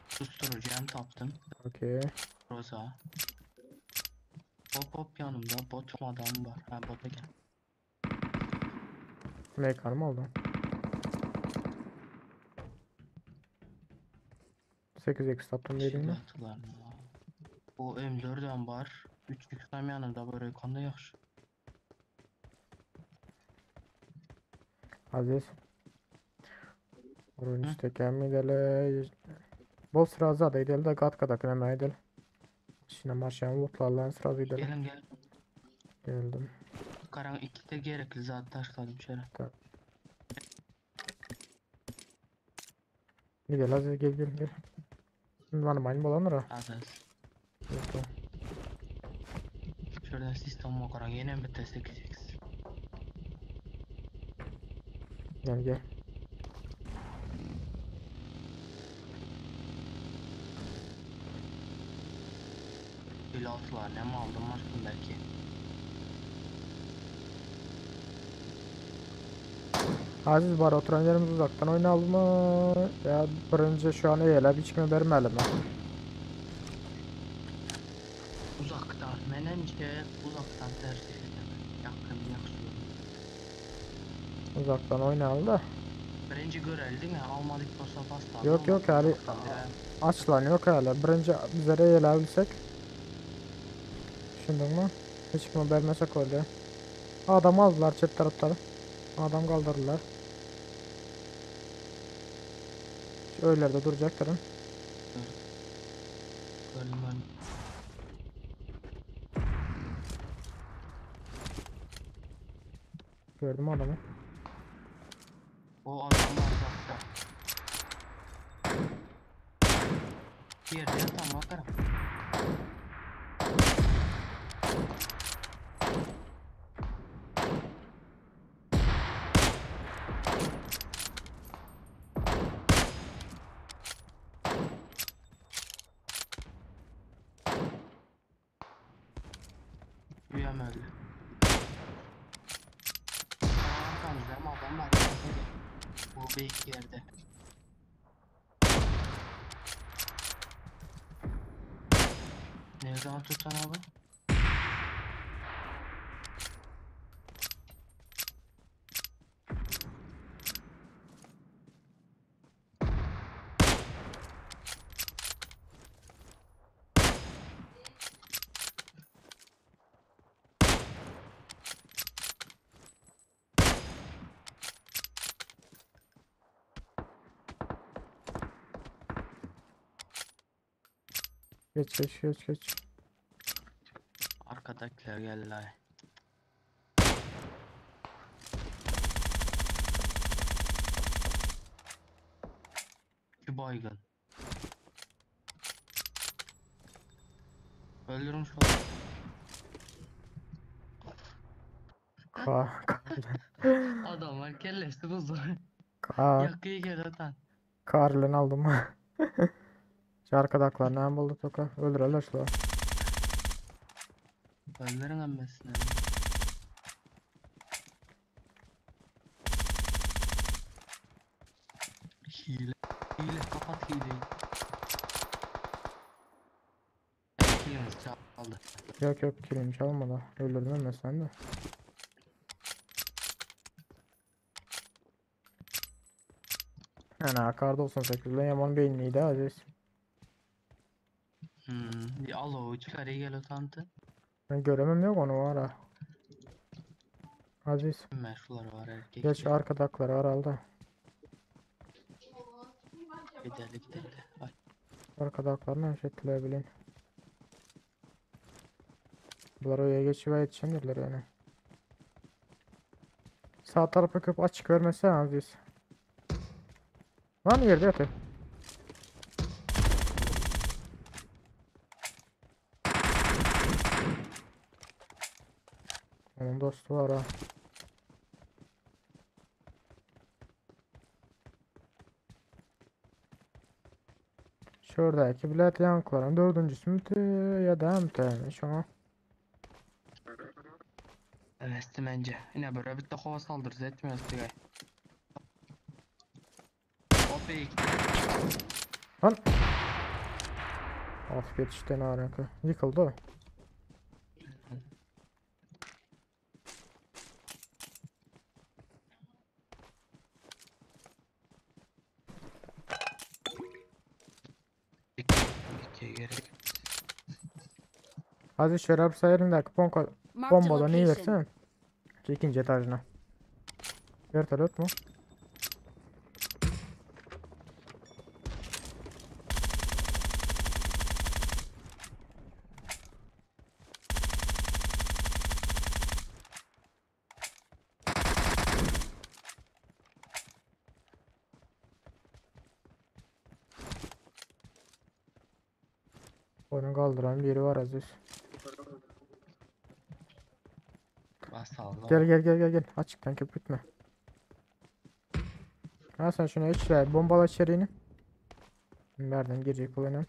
Susturucu hem taptım. Okey. Roza. Hop yanımda bot adam var. Ha bota gel. Mekan mı oldu? 8x attım dedin mi? Silahlarını. Bu M4'den var. 3x hem yanımda böyle konuda yaxşı. Aziz. Orun üstteki midele. Bol sırası da idel de katkada kınama idel. Şimdi marşan vurtlarla sırası idel. Gelin. Geldim. Karan 2'de gerekli zat taşladım şöyle. Gel Aziz gel. Bana mayın bulanır ha. Aziz. Yok. Şuradan sistem o karan yine bir test 8x. Gel. Pilotlar ne mi aldım aşkım belki. Aziz var oturan yerimiz uzaktan oynayalım mı? Ya birinci şu an eyle bir çıkma vermeli mi? Uzaktan. Menence uzaktan tercih ederim. Yakın yaxşı. Uzaktan oynayalım da. Birinci göreldi mi? Almadık olsa bastı. Yok hali aç lan yok hala. Birinci bizlere eğlebilsek. Düşündün mü? Hiç çıkma vermesek öyle. Adam aldılar çift taraftarı. Adam kaldırdılar. Öylerde duracaklar. Gördüm. Gördüm adamı. O adam var uzakta. Bir yerde tam bakarım. Bilmem öldü. Arkamızda ama adam var. Bu bir yerde. Nerede tutan abi? Geç. Arkadakiler geldiler. İki baygın. Öldürün şu an. Ka Adamlar kellesi buzlu. ka Yakıyı gel atan. Karlını aldım. Şu arkadaklar ne buldu toka? Öldür şunu. Öldürün emmesine. Hile. Hile kapat hileyi. Hileniz çaldı. Yok kilim çalmadı. Öldürdüm ama sen de. Ana kar 98'den yaman beynliydi Aziz. Bir al o çıkarı gel o tantı. Ben göremem yok onu var ha. Aziz. Meşrular var erkek. Geç arkadakları herhalde. Gidelim. Ay. Arkadakları ne şekilde bilin. Bunlar oraya geçiyor yetişendirler yani. Sağ tarafa köp açık vermesene Aziz. Lan yerde yatıyor. Onun dostu var ha. Şuradaki bilet yankıların dördüncüsü mü ya da MT'miş ama. Evet bence. Yine böyle bir de hava saldırısı etmiyoruz digay. Hop iyi. Lan. Af yetişti ne alaka. Yıkıldı o. İkiye gerek. Hadi şerap sayarındaki Marked a bombadan iyi location. versene. İkinci etajına. Vertolyot mu? Onu kaldıran biri var Aziz. Bas Allah. Gel. Açıktan köpürtme. Ha sen şunu içle. Bombala içeriğini. Nereden girecek bu benim?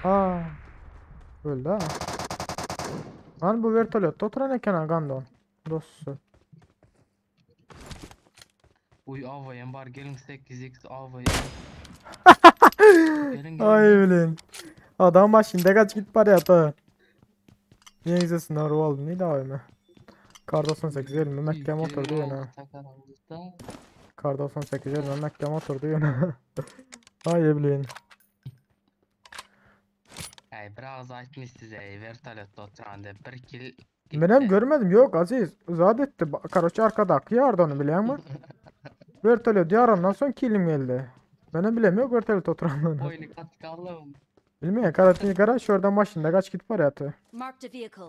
Aa. Öldü ha. Lan bu vertolyot oturan ekran gandon. Dostu. Uy avayın var gelin 8x avayın. Gelin. Ay öyle. Adam başında kaç git para yata. Niye izlesin araba aldım neydi abime. Kar 98 elime Mekke motor diyor ha. Kar 98 elime Mekke motor diyor ha. Ay evleyin. Ay biraz açmış size vertolyot oturan de bir kill. Benim görmedim yok Aziz. Uzat etti. Karoçı arkada akıyor onu biliyor musun? Vertolyot yarından son kilim geldi. Benim bilem yok vertolyot oturanlığını. Oyunu kat kaldım. Bilmiyorum karatini kara şuradan başında kaç git para yatı. Marked a vehicle.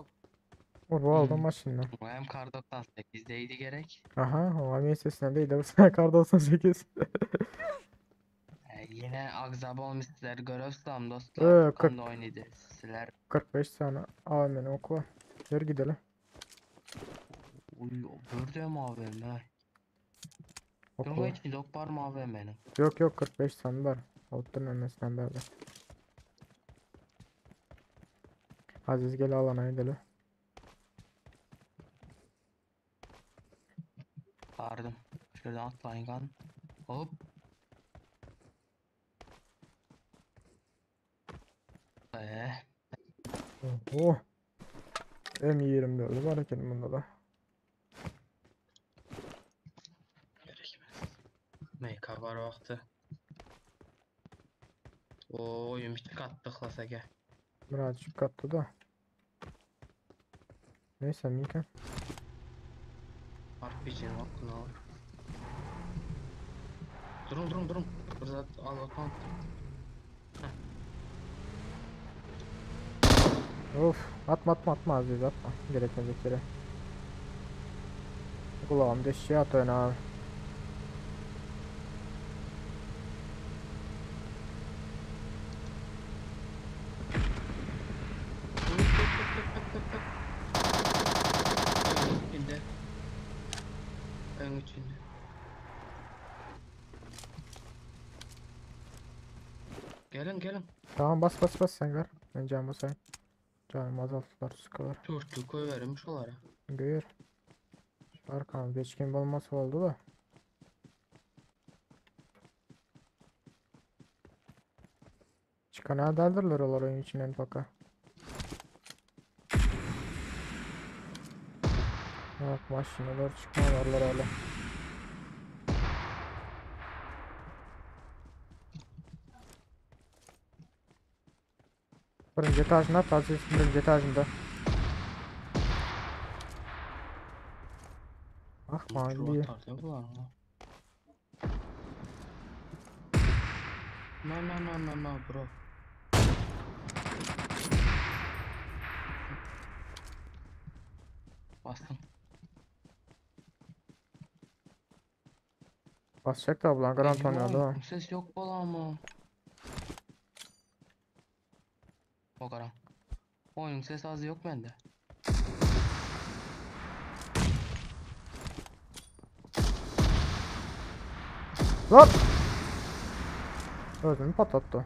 Vurma aldım başında. Bu hem kar 98'deydi gerek. Aha o AMİ sesine değil de bu sene kar 98. Yine agzab olmuşlar görürsem Ee, dostlar. kırk- Tukanda oynadı. Sizler 45 saniye. AVM'ni oku. Yer gidelim. uy gördüm AVM. Oku. Durma içinde ok var mı AVM'nin? Yok yok 45 saniye var. Oturun emesinden beri. Aziz gel alana gidelim. Vardım. Şuradan atlayın kan. Hop. Oh. M24'lü var hareketim bunda da. Gerekmez. MK var vakti. Oo oyun bitti kattı klasa gel. Birazcık kattı da. Neyse Mika. RPG'nin hakkını al. Durun. Burada al bakalım. Of. Atma Aziz atma. Gerekmeyecek yere. Kulağım deşiğe atıyorsun abi. İçinde. En içinde. Gelin. Tamam bas sen gör. Ben can basayım. Canım azalttılar sıkılar. Dörtlü koy verilmiş olara. Gör. Arkamda geçkin olması oldu da. Çıkan daldırlar olur oyun içinden baka. Bak maşinalar çıkmalarlar öyle. Birinci etajında Aziz birinci etajında. Ah mahalli. Tartıyor bu lan. No bro. Bastım. Basacak da ablan Grand oynadı ha. Ses yok bala mı? O karan. Oyunun ses az yok bende. Lan! Ödümü patlattı.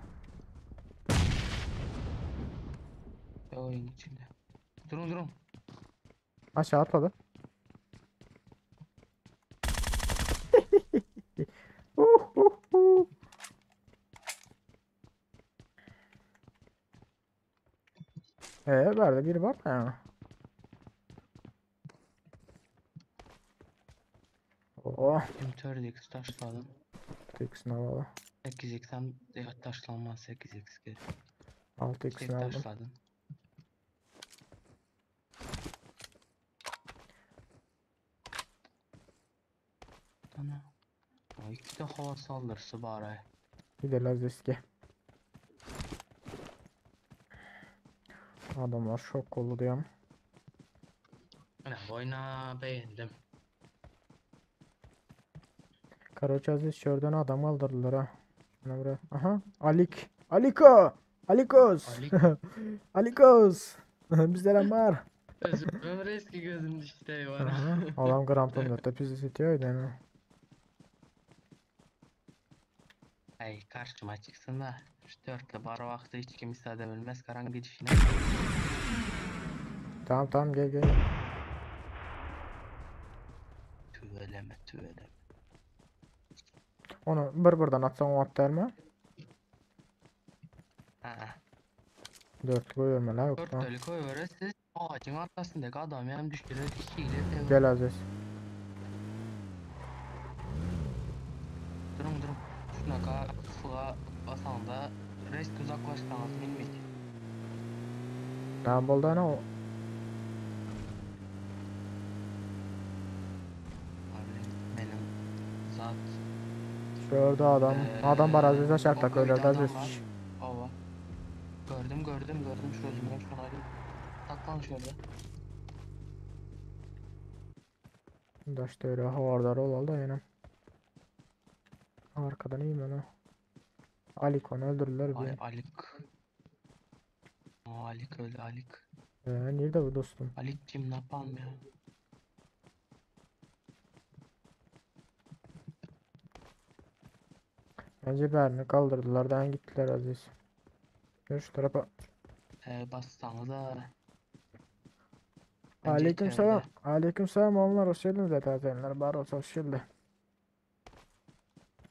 Ya oyun içinde. Durun. Aşağı atladı. Verdi biri var mı ya? Oh, M4X taşladım. X'ini alalım. 8x'den taşlanmaz 8x geri. 6 Tek X'ini aldım. taşladın. Ana. O iki de hava saldırısı bari. Gidelim Aziz'e. Adamlar şok oldu diyorum. Ana oyna beğendim. Karaç Aziz şuradan adam aldırdılar ha. Şuna buraya. Aha. Aliko. Alikos. Ali Alikos. Bizlere var. gözüm eski gözüm düştü var. Aha. Adam Grand tepesi sitiyor yani. Ay karşıma çıksın da şu dörtlü bar vakti hiç kim müsaade vermez karan gidişine. Tamam gel. Tüveleme. Onu buradan atsan o at mı? Ha. Dört koyuyorum la yok tamam. Dörtlü koy verir siz ağacın arkasındaki adam hem düşürür kişiyle. Gel Aziz. Durun. Şunaka sığa basan da rest uzaklaşsanız bilmeydi. Ne oldu ana o? Abi benim zat. Şurada adam. Adam var Aziz aşağıda Bomba köylerde bir adam Aziz. var. Hava. Gördüm. Şuracımdan şuna hadi. Taklan şöyle. Da işte öyle havardar ol da yine. Arkadan iyiyim onu. Alikon öldürdüler Ay bir. Alik. Aa, Alik öldü Alik. Nerede bu dostum? Alik kim ne yapalım ya? Bence Berni kaldırdılar. Dan gittiler Aziz. Gör şu tarafa. Bassanıza. Bence Aleyküm selam. içeride. Aleyküm selam onlar hoş geldiniz zatenler. Barış hoş geldi.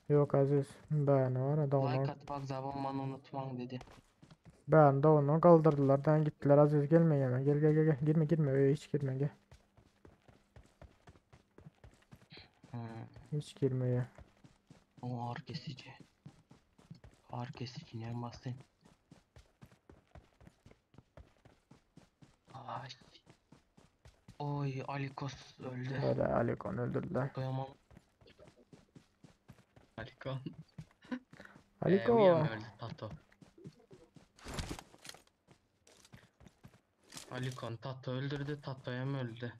Yok Aziz. Ben var ya da onu. Like at bak zamanını unutmam dedi. Ben de onu kaldırdılar. Dan gittiler Aziz gelme hemen. Gel gel gel gel. Girme girme. Hiç girme gel. Hmm. Hiç girme ya. O ağır kesici. Ağır kesici ne bahsedeyim? Ay. Oy Alikos öldü. Böyle Alikon öldürdüler. Doyamam. Alikon. Aliko. Uyam öldü Tato. Alikon Tato öldürdü. Tato'ya mı öldü?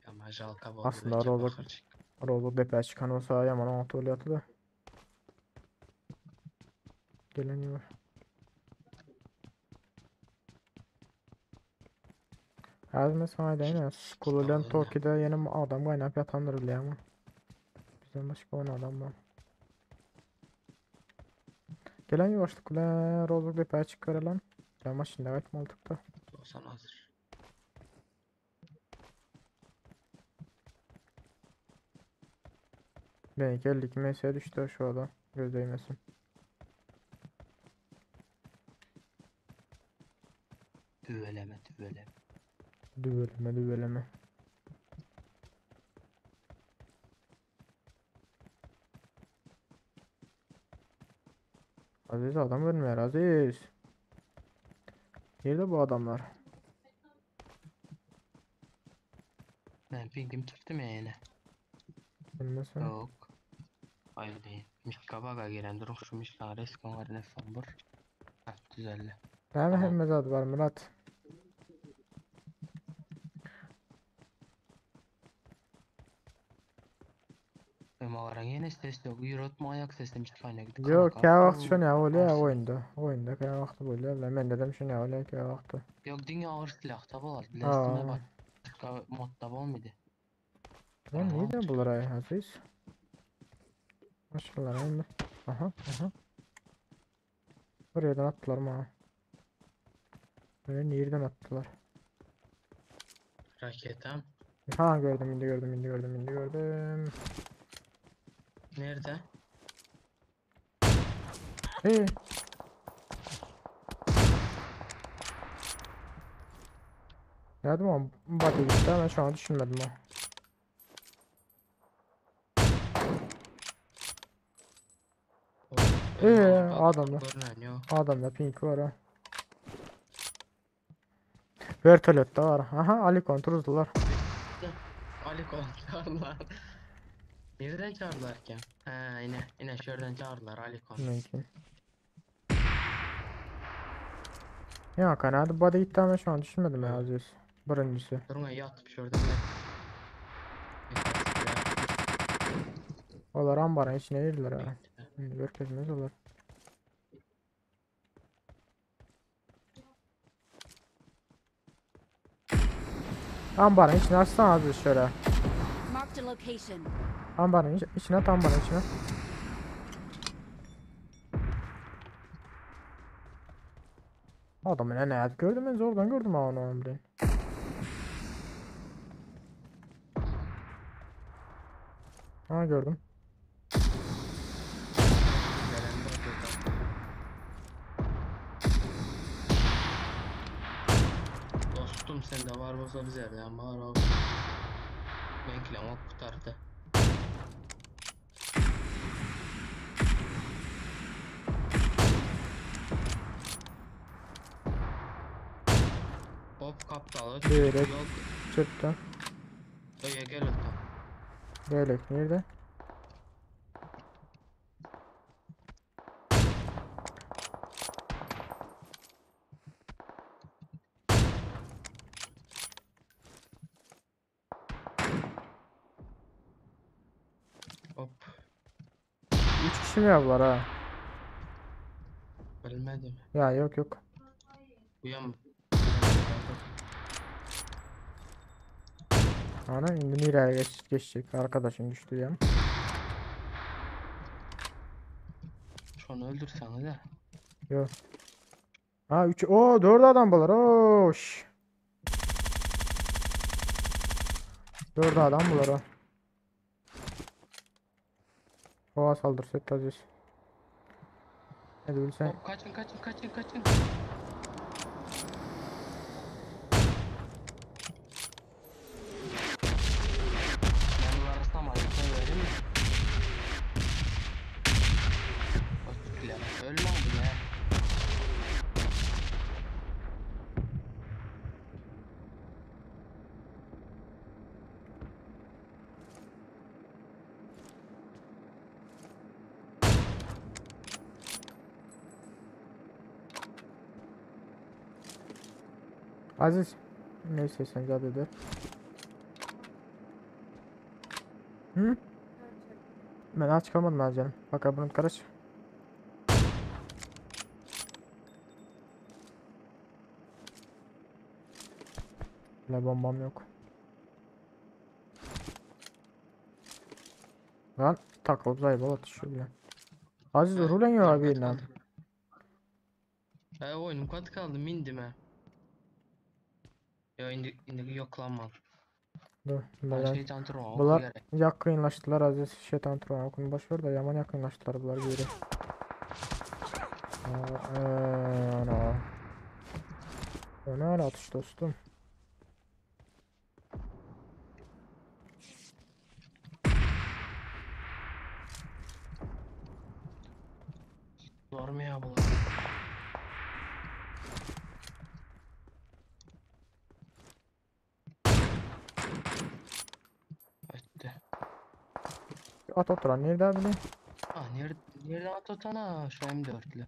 Ya majalka oldu. Aslında belki Rozok- bakır. Rozok depe çıkan olsa yaman ona tuvalet da. Gelen var. Hazme sana yine Skululen Kitabı Toki'de yeni adam kaynap yatandır bile ama. Bizden başka on adam var. Gelen yavaşlıkla Rozok depe çıkarılan. Ya maşinde gayet mantıklı. Olsan hazır. Belki 52 meseye düştü şu adam. Göz değmesin. Düveleme düveleme. Düveleme düveleme. Aziz adam ölmüyor Aziz. Nerede bu adamlar? Ben pingim çıktı mı yine? Bilmesin. Yok. Hayır değil. Mişka baga giren durum şu Mişka resmen var ne sambur. Heh düzeldi. Ne Tamam. hem adı var Murat. Benim ağaran yine ses yok. Yürütme ayak sesi Mişka'yla gitti. Yok ya vakti şu ne oluyor ya oyunda. Oyunda ya vakti böyle. Ben dedim şu ne oluyor ki ya vakti. Yok dünya ağır silah tabi var. Aa. Bilesime bak. Başka modda olmadı. Lan Tamam. nereden bulur ay Aziz? Maşallah hem. Aha aha. Buraya attılar mı ha? Böyle nereden attılar? Raketem. Ha gördüm indi gördüm indi gördüm indi gördüm. Nerede? Hey. Geldim ama body gitti ben şu an düşünmedim ha. Adamda. Görünen yok. Adamda pink var ha. Vertolet var. Aha Ali kontroldular. Ali çağırdılar. Nereden çağırdılar ki? He yine şuradan çağırdılar Ali Kon. Mümkün. Ya kanadı body gitti ama şu an düşünmedim ya Aziz. Birincisi. Durun yatıp şuradan Olar ambarın içine girdiler ha. Görkezmez olur. Ambarın içine açsana Aziz şöyle. Marked a location. Ambarın içine at ambarın içine. Adamın ne hayat gördüm ben zordan gördüm ha onu ömrün. Ha gördüm. Dostum sende var olsa bize de ama var o. Bekle o kurtardı. Hop kaptalı. Direkt. Yok. Çıktı. Öyle gel öte. Yelek nerede? Hop. yetişmiyorlar ha. Ölmedim. Ya yok yok. Uyan. Ana indi nereye geçecek arkadaşın düştü ya. Şunu öldürsene de. Yok. Ha 3 o 4 adam bular. Oo şş. 4 adam bular o. Hava saldırısı et Aziz. Hadi bilsen. Hop kaçın kaçın kaçın kaçın. Ben bu arasına malzeme vereyim mi? Ötükler. Öl lan bu ya. Aziz. Neyse sen gel dedi. Hı? Ben aç kalmadım ha canım. Bak abone karış. Ne bombam yok. Lan takıl zayıf atışıyor ya. Aziz Heh, rulen ya yarım abi kat lan. kaldı. Oyunum kat kaldı mindim ha. Ya indi yok lan mal. Dur. Ben Bunlar, şeytan turma oku bunlar gerek. yakınlaştılar Aziz. Şeytan Turan okunu boş ver de yaman yakınlaştılar bunlar böyle. Ana. O ne ala atış dostum. Zor mu ya bu? Öttü. At oturan nerede abi ne? Ah nereden at otana? Şu M4'lü.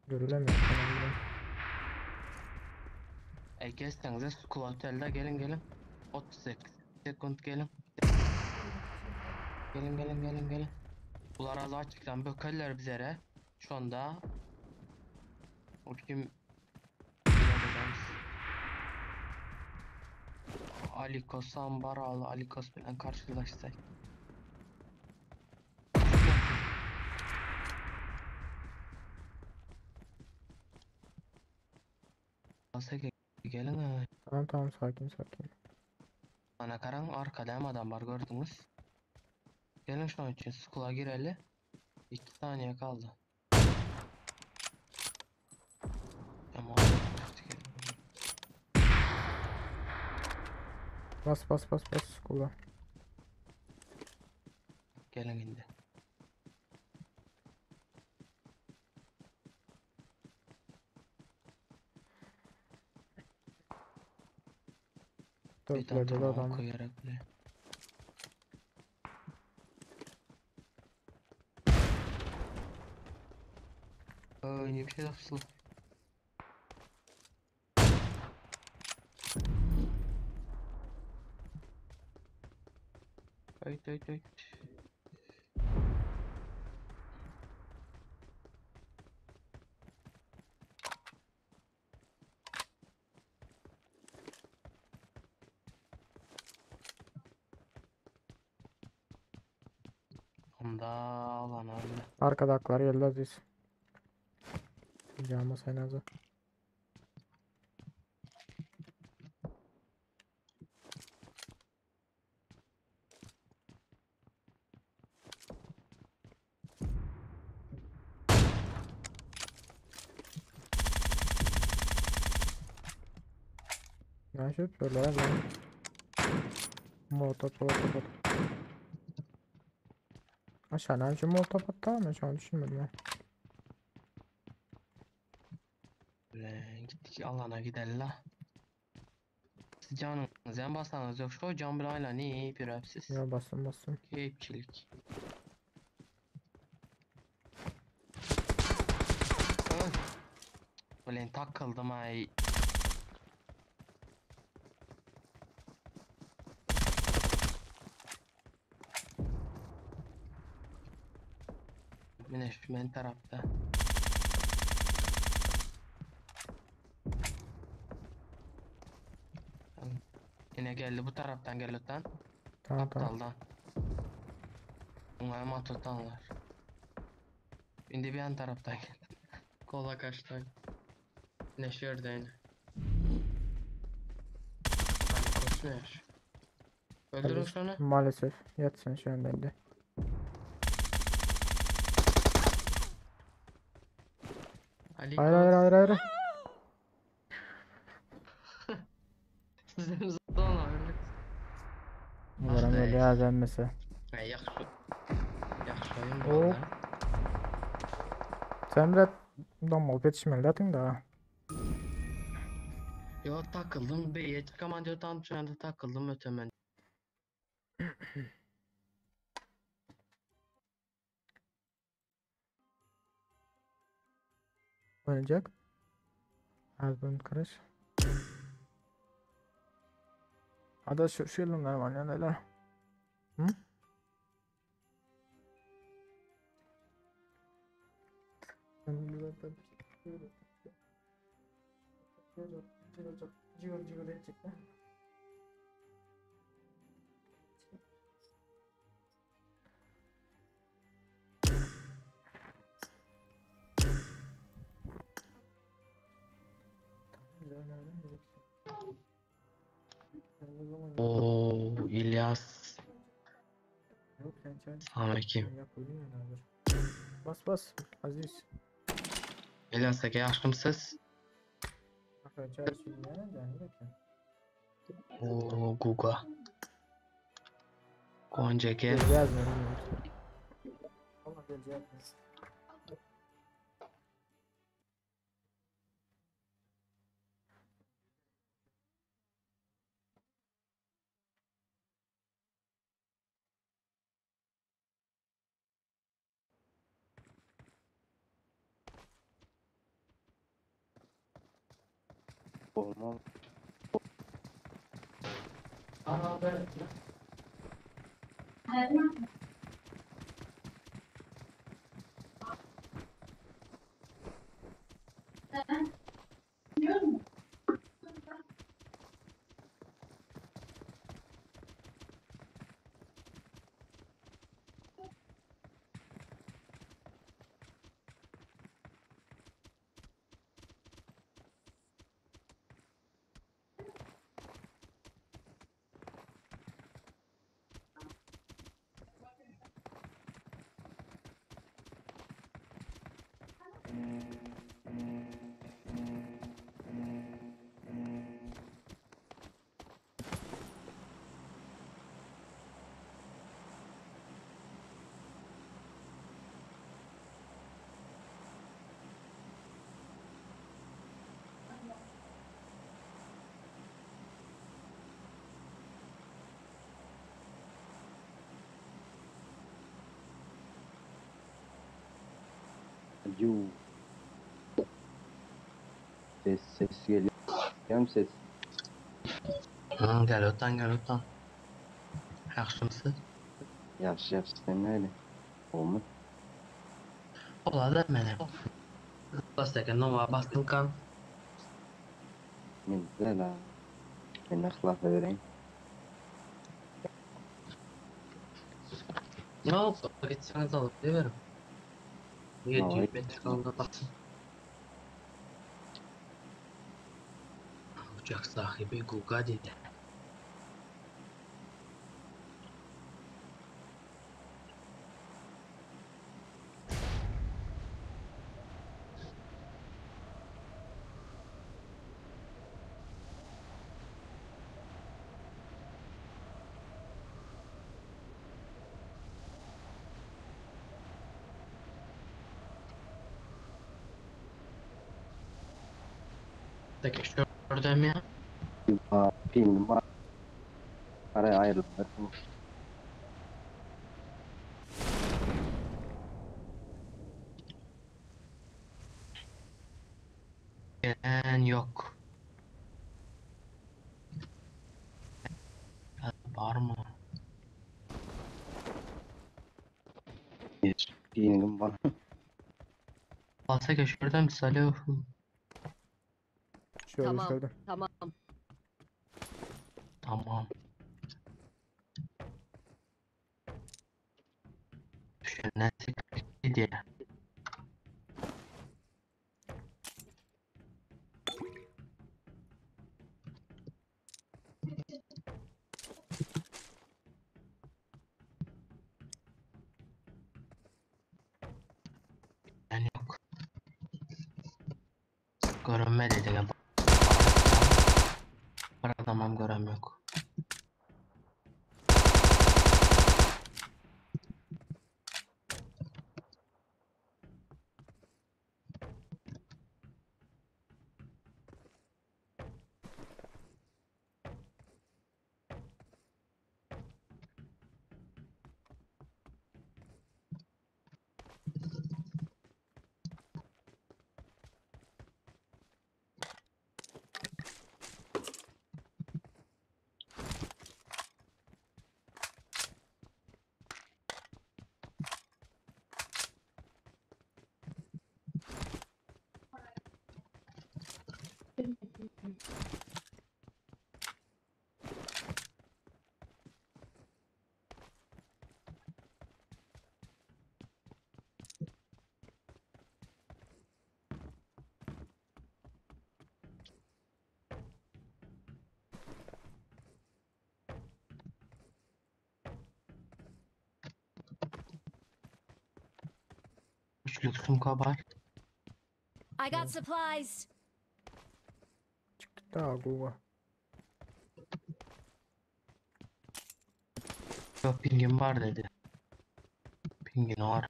Görülemiyor. Tamam, Geçsenize School Hotel'de gelin. 38 sekund gelin. Gelin. Bunlar az açıktan bökerler bize re. Şu anda. O kim? Alikos Sambaralı Alikos bilen karşılaşsak. Nasıl gelin ha. tamam sakin. Ana karan arkada hem adam var gördünüz. Gelin şu an için School'a gireli. 2 saniye kaldı. Ama Bas kula. gelin indi. Dört Şeytan level tamam adam. koyarak bile. Ne bir şey yapsın. Ay. Onda lan öyle. Arkada aklar geldi Aziz. Cama sen azı. Ne şey yapıyorlar abi? Molotov. Aşağı ne yapayım molotov attı ama şu an düşünmedim ya. Gittik alana gidelim la. Siz canınız en basanız yok. Şu can bilayla ne bir hepsiz. Ya bastım. Keyifçilik. Ulan takıldım ay. Mine şu men tarafta. Yine geldi bu taraftan gel lütfen. Tamam tamam. Aptaldan. Bunlar matotanlar. Şimdi bir yan taraftan gel. Kola kaçtı. Ne şuradan. Koşmuyor. Öldürün Kardeş, şunu. maalesef yatsın şu an bende. Ali Hayır hayır hayır hayır. Sizin zaman öldük. Umarım öyle ya gelmese. Yaxşı. Yaxşı oyun Hop. oldu. Sen biraz normal yetişmeliydin da. Yo takıldım. B'ye çıkamanca tam şu anda takıldım ötemen. Oynayacak. Albüm karış. Hadi şu yılınlar var ya neler. Hı? Oo İlyas. Yok sen çay. Selamünaleyküm. Bas bas Aziz. İlyas aka yaxshimisiz? Çay şimdi ya canım bakın. Oo Guga. Gonca aka. Geleceğiz mi? Valla geleceğiz mi? Olmam. Yu. Ses geliyor. Hem ses. Gel otan gel otan. Yaxshimisiz? Yaxshi sen öyle. Olmuş. Bo'ladi mana. Bas aka nova bastilkan. Men la. Men xilaf vereyim. Yok, gitseniz alıp deverim. Vay. 700 metre kaldı baksın. Uçak sahibi Guga dedi. Peki şuradan ya. Film var. Araya ayrıldı. Gelen yok. Var mı? Giyindim var. Alsa geçirdim Salih. Şöyle Tamam. şöyle. Tamam. Tamam. Düşünetik diye. Yani yok. Görünme dedi ya. Tamam görem yok. Üç lüksüm kabar. I got supplies. Daha Google. Yok pingim var dedi. Pingin var.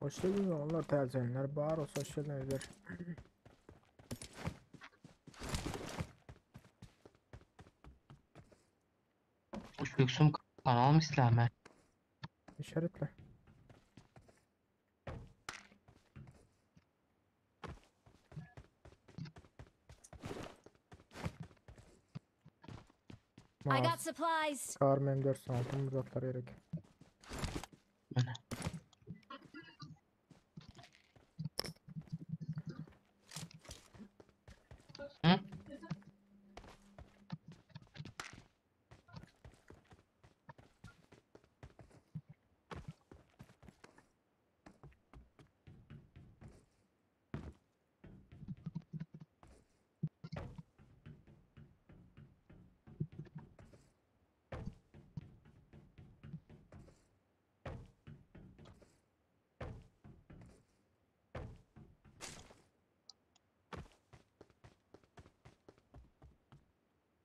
Hoş geldiniz onlar tercihler. Bağır olsa hoş geldinizler. Üç lüksüm kanal mı İslam'e? İşaretle. I got Mars. supplies. Kar M4 altın uzaklar gerek. Hı?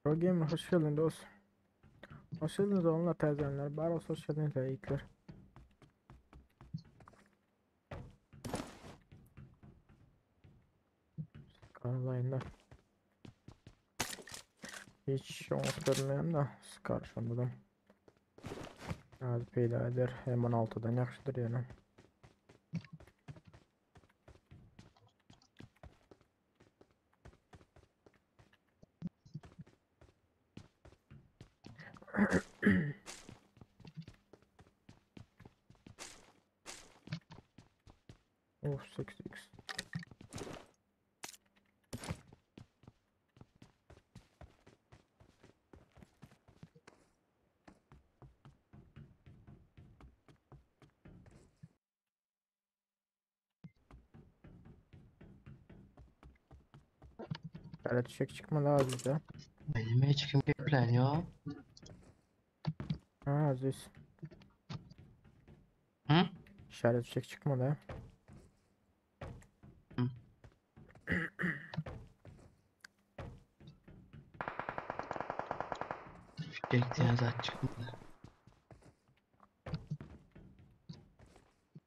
Pro Gamer hoş geldin dost. Hoş geldiniz onlar tercihler. Bağır olsa hoş geldinizler. İlkler. Karlayında. Hiç umut görmeyen de karşımda. Hadi peyda eder. Hemen 6'dan yaxşıdır yani. Of 6x. Böyle çiçek çıkmadı abi bize. Benim hiç kim gepleniyor? Ha Aziz. Hı? İşaret çiçek çıkmadı ha. Hı. Bekleyen zaten çıkmadı.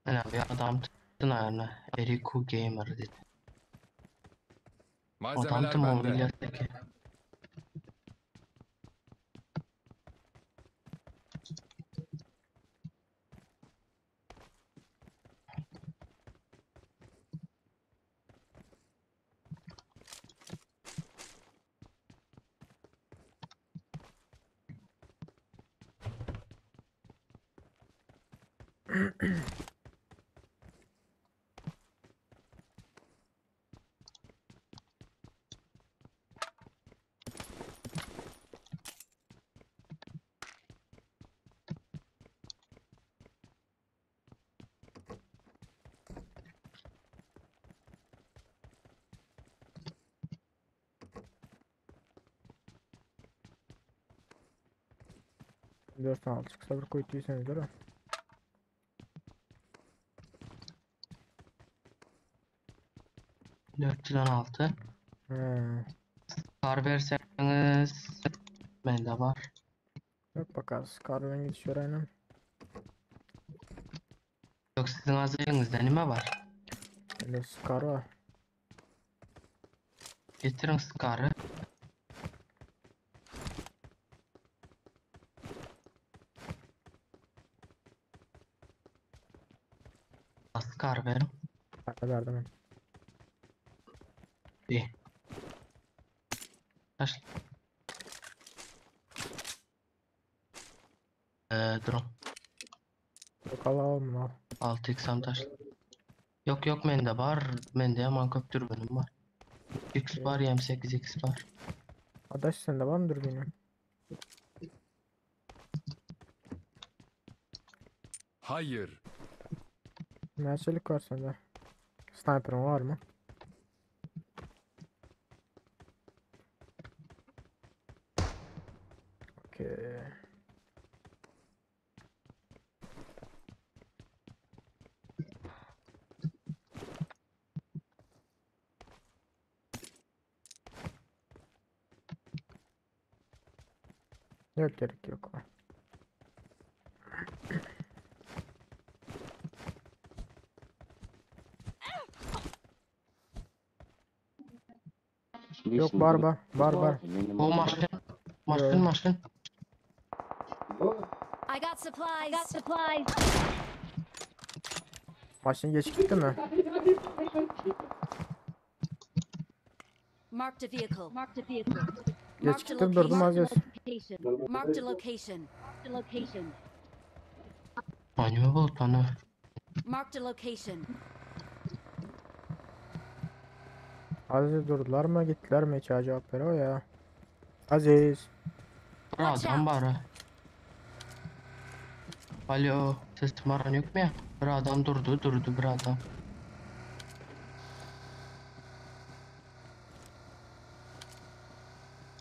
Yani bir adam tutun ayarına. Eriku Gamer dedi. Adam Malzemeler da bende. mobilyadaki. 4 çıksa bir koyduyseniz değil mi? 416. He. Kar verseniz bende var. Yok bakarız. Kardan gidiyor aynen. Yok sizin hazırlığınızda nime var? Bende Scar var. Getirin Scar'ı. Scar verin. Ben de verdim ben. İyi. Taş. Durun. Yok al bunu al. 6x taş. Yok yok mende var. Mende yaman köp dürbünüm var. X var, M8X var. Adaş sende var mı dürbünün? Hayır. Merçelik var sende. Sniper'ın var mı? Okey. Yok gerek yok. Yok var var var. O maşın. Maşın maşın. I got supplies. I got supplies. Maçın geç gitti mi? Marked a vehicle. Marked a vehicle. Geç gittim durdum Aziz. Marked a location. Marked a location. Anime bul bana. Marked a location. Aziz durdular mı gittiler mi hiç cevap ver o ya. Aziz. Bir adam var ha. Alo, sesim aran yok mu ya? Bir adam durdu bir adam.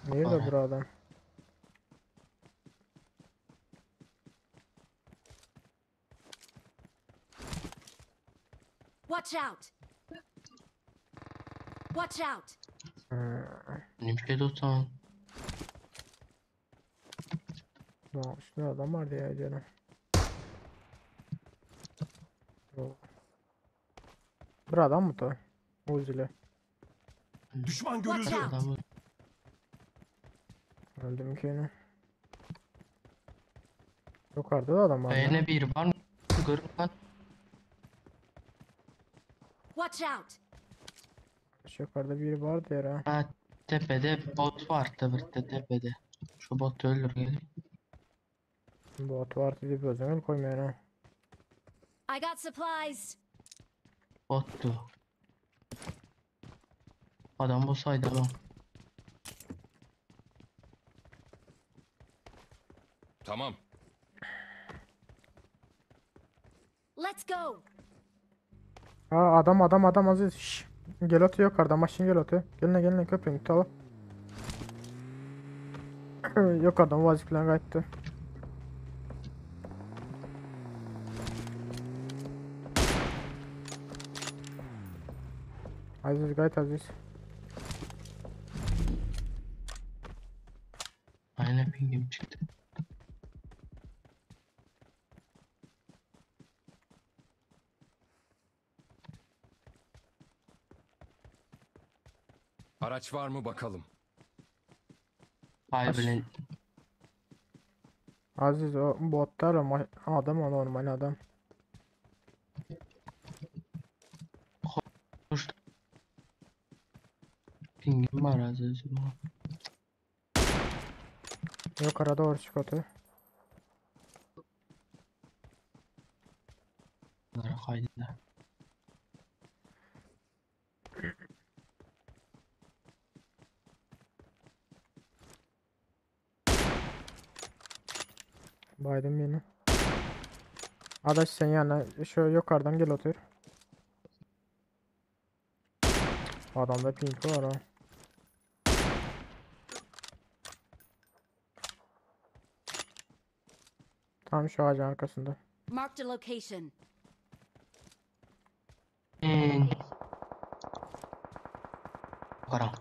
Nerede Var. bu adam? Watch out. Watch out. Benim şey dostum. Lan üstünde adam vardı ya canım. Yok. Bir adam mı da? Uzi'li. Düşman Watch görüldü. out. Adamı Öldüm ki yine. Yukarıda da adam var. lan. beğene bir var mı? Görün lan. Watch out. Şu yukarıda biri vardı ya. Ha. Ha, tepede bot var tabii tepede. Şu botu öldür gelin. Bot var dedi bir özel koymayan ha. I got supplies. Bottu. Adam bu saydı lan. Tamam. Let's go. Aa adam Aziz. Şşş. Gel otu yukarıda maşın gel otu. Gelin köprüyün tamam. Yukarıdan vazifelen kayıttı. Aziz gayet Aziz. Aynen pingim çıktı. Araç var mı bakalım. Hay Aş- bilen Aziz o botlar ama adam o normal adam. koştu. Pingim var az önce. Yukarıda doğru çık otu. Bunlara kaydılar. Baydım yine. Adaş sen yana şu yukarıdan gel otur. Adamda pink var ha. Tam şu ağacın arkasında. Marked a location. Karan.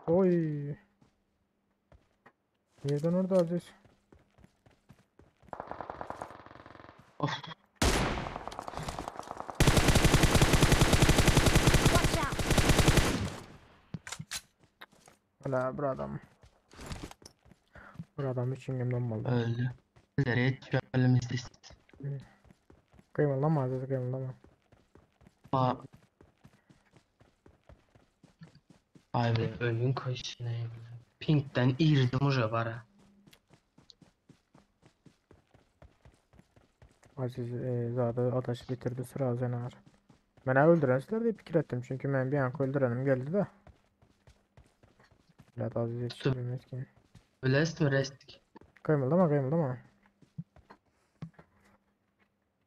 Oy. Yerden orada Aziz. Of. Watch out. Hala bir adam. Bir adam için gemden maldı. Öldü. Nereye düşebiliriz? Kıymalama Aziz, kıymalama. Ay be ölün koşuna. Pink'ten irdim uca bara. Aziz zaten ataşı bitirdi, sıra Zenar. Beni öldürenler diye fikir ettim çünkü ben bir an öldürenim geldi de. Bilat Aziz yetiştirilmez ki. Ölest mi restik? Kıymalama, kıymalama.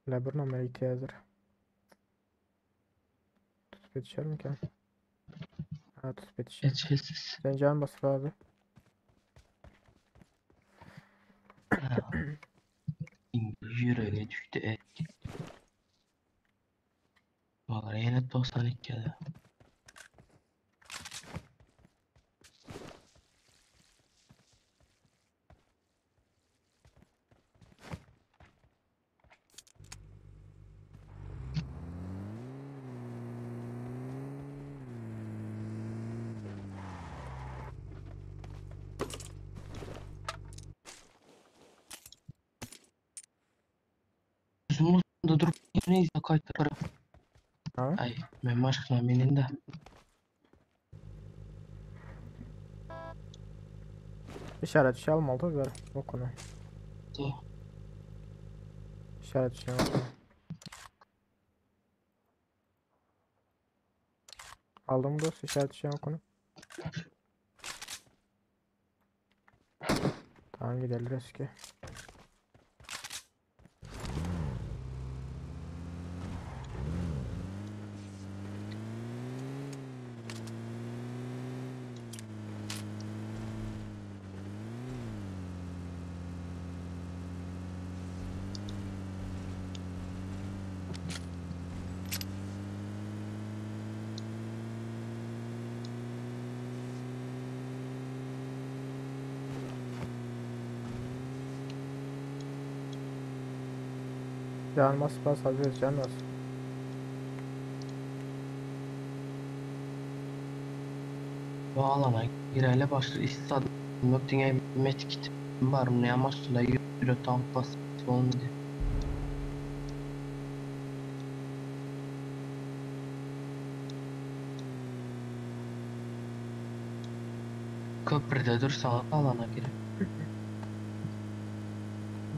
Labır numara ihtiyacdır. Tutup yetişer mi ki? Ha, tutup yetişer. Geçesiz. Sen can basıp abi. Yüreğe düştü et. Valla yine 92 geldi. Uzun da durup yerine izle kayıtları. Ha? Ay, ben aşkına benim de. İşaret şey alma oldu ver. Okunu. Şey. İşaret şey okunu. Aldım dost işaret şey okunu. Tamam gidelim eski. Yanmaz bas hazır canmaz. Bu alana gireyle başlı istadım. Möktüne metkit var mı ya maçla yürü tam bas olmadı. Köprüde dursa alana gir.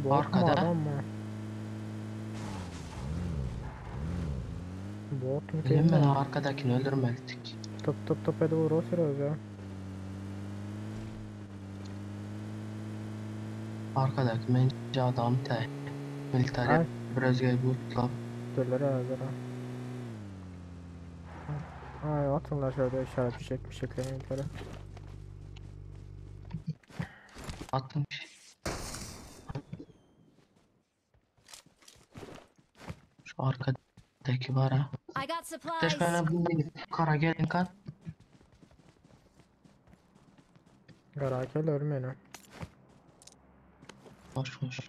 Bot mu Arkada. adam mı? Bot mu Benim değil ben mi? arkadakini öldürmeliydik. Top hadi vur o sırada ya. Arkadaki bence adam te. Military Ay. biraz gay bulutla. Dörler hazır ha. Ay atınlar şöyle işaret bir şekilde yukarı. Attım. Şu arkadaki var ha. I got supplies. Teşkana bu kara gelin kan. Garakel ölmeyin ha. Boş boş.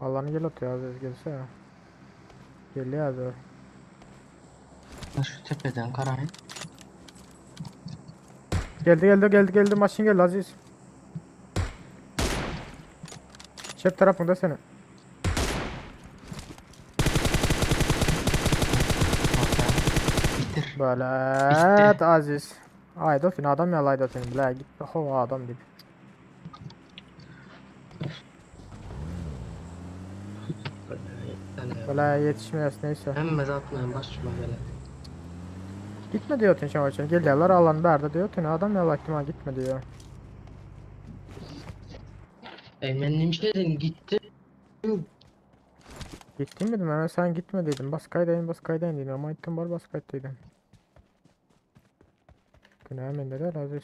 Allah'ını gel atıyor Aziz gelse ya. Geliyor Aziz. Şu tepeden karayın. Geldi maşin geldi Aziz. Şef tarafında seni. Bitir. Böyle Bitti. Aziz. Ayda seni adam ya layda seni bile git hava adam gibi. Böyle yetişmeyesi neyse. Hem mezatmayın başıma böyle. Gitme diyor Tün Şavaş'a. Geliyorlar alan berde diyor Tün. Adam yalaktım ha gitme diyor. Emenlim şey dedim gitti. Gittin mi dedim hemen sen gitme dedim. Bas kaydayın dedim. Ama gittim var bas kaydaydın. Günah hemen dedi Aziz.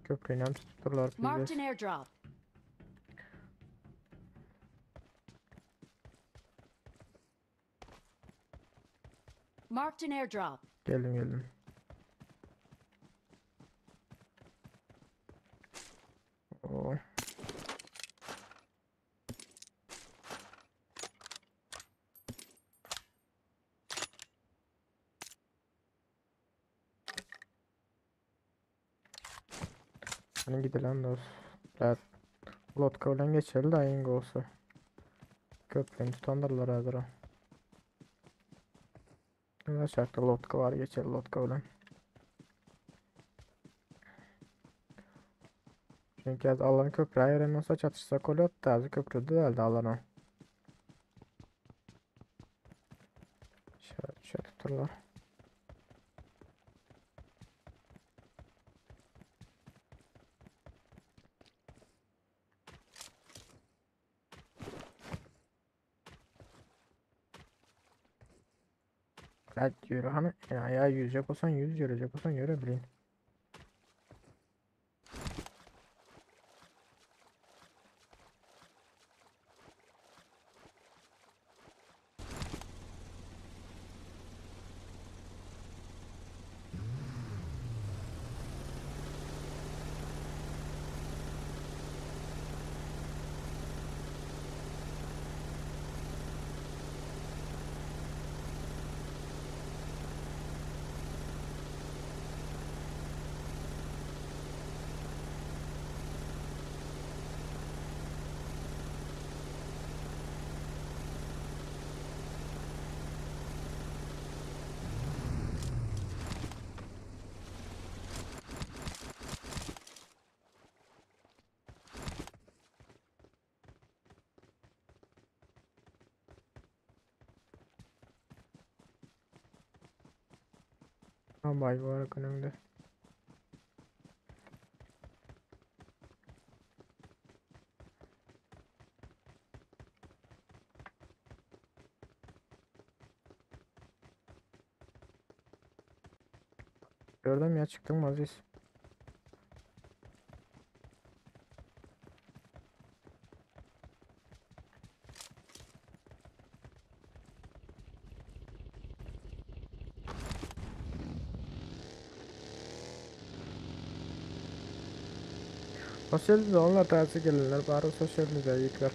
Köprüyle tuturlar Marked bizi. an airdrop. Marked an airdrop. Geldim. Oo. Hani gidelim dostum. Evet. Lotka olan geçerli de aynı olsa. Köprünü tutanlarlar hazır o. Ne şartta lotka var geçerli lotka olan. Çünkü az alan köprü ayarı nasıl çatışsak oluyor da az köprü değildi alana. Şöyle tuturlar. Kaç yürü hani ya yüzecek olsan yüz yürüyecek olsan yürü bilin. Ha bay var önümde. Gördüm ya çıktım Aziz. Sosyal onlar tersi gelirler bari sosyal yıklar.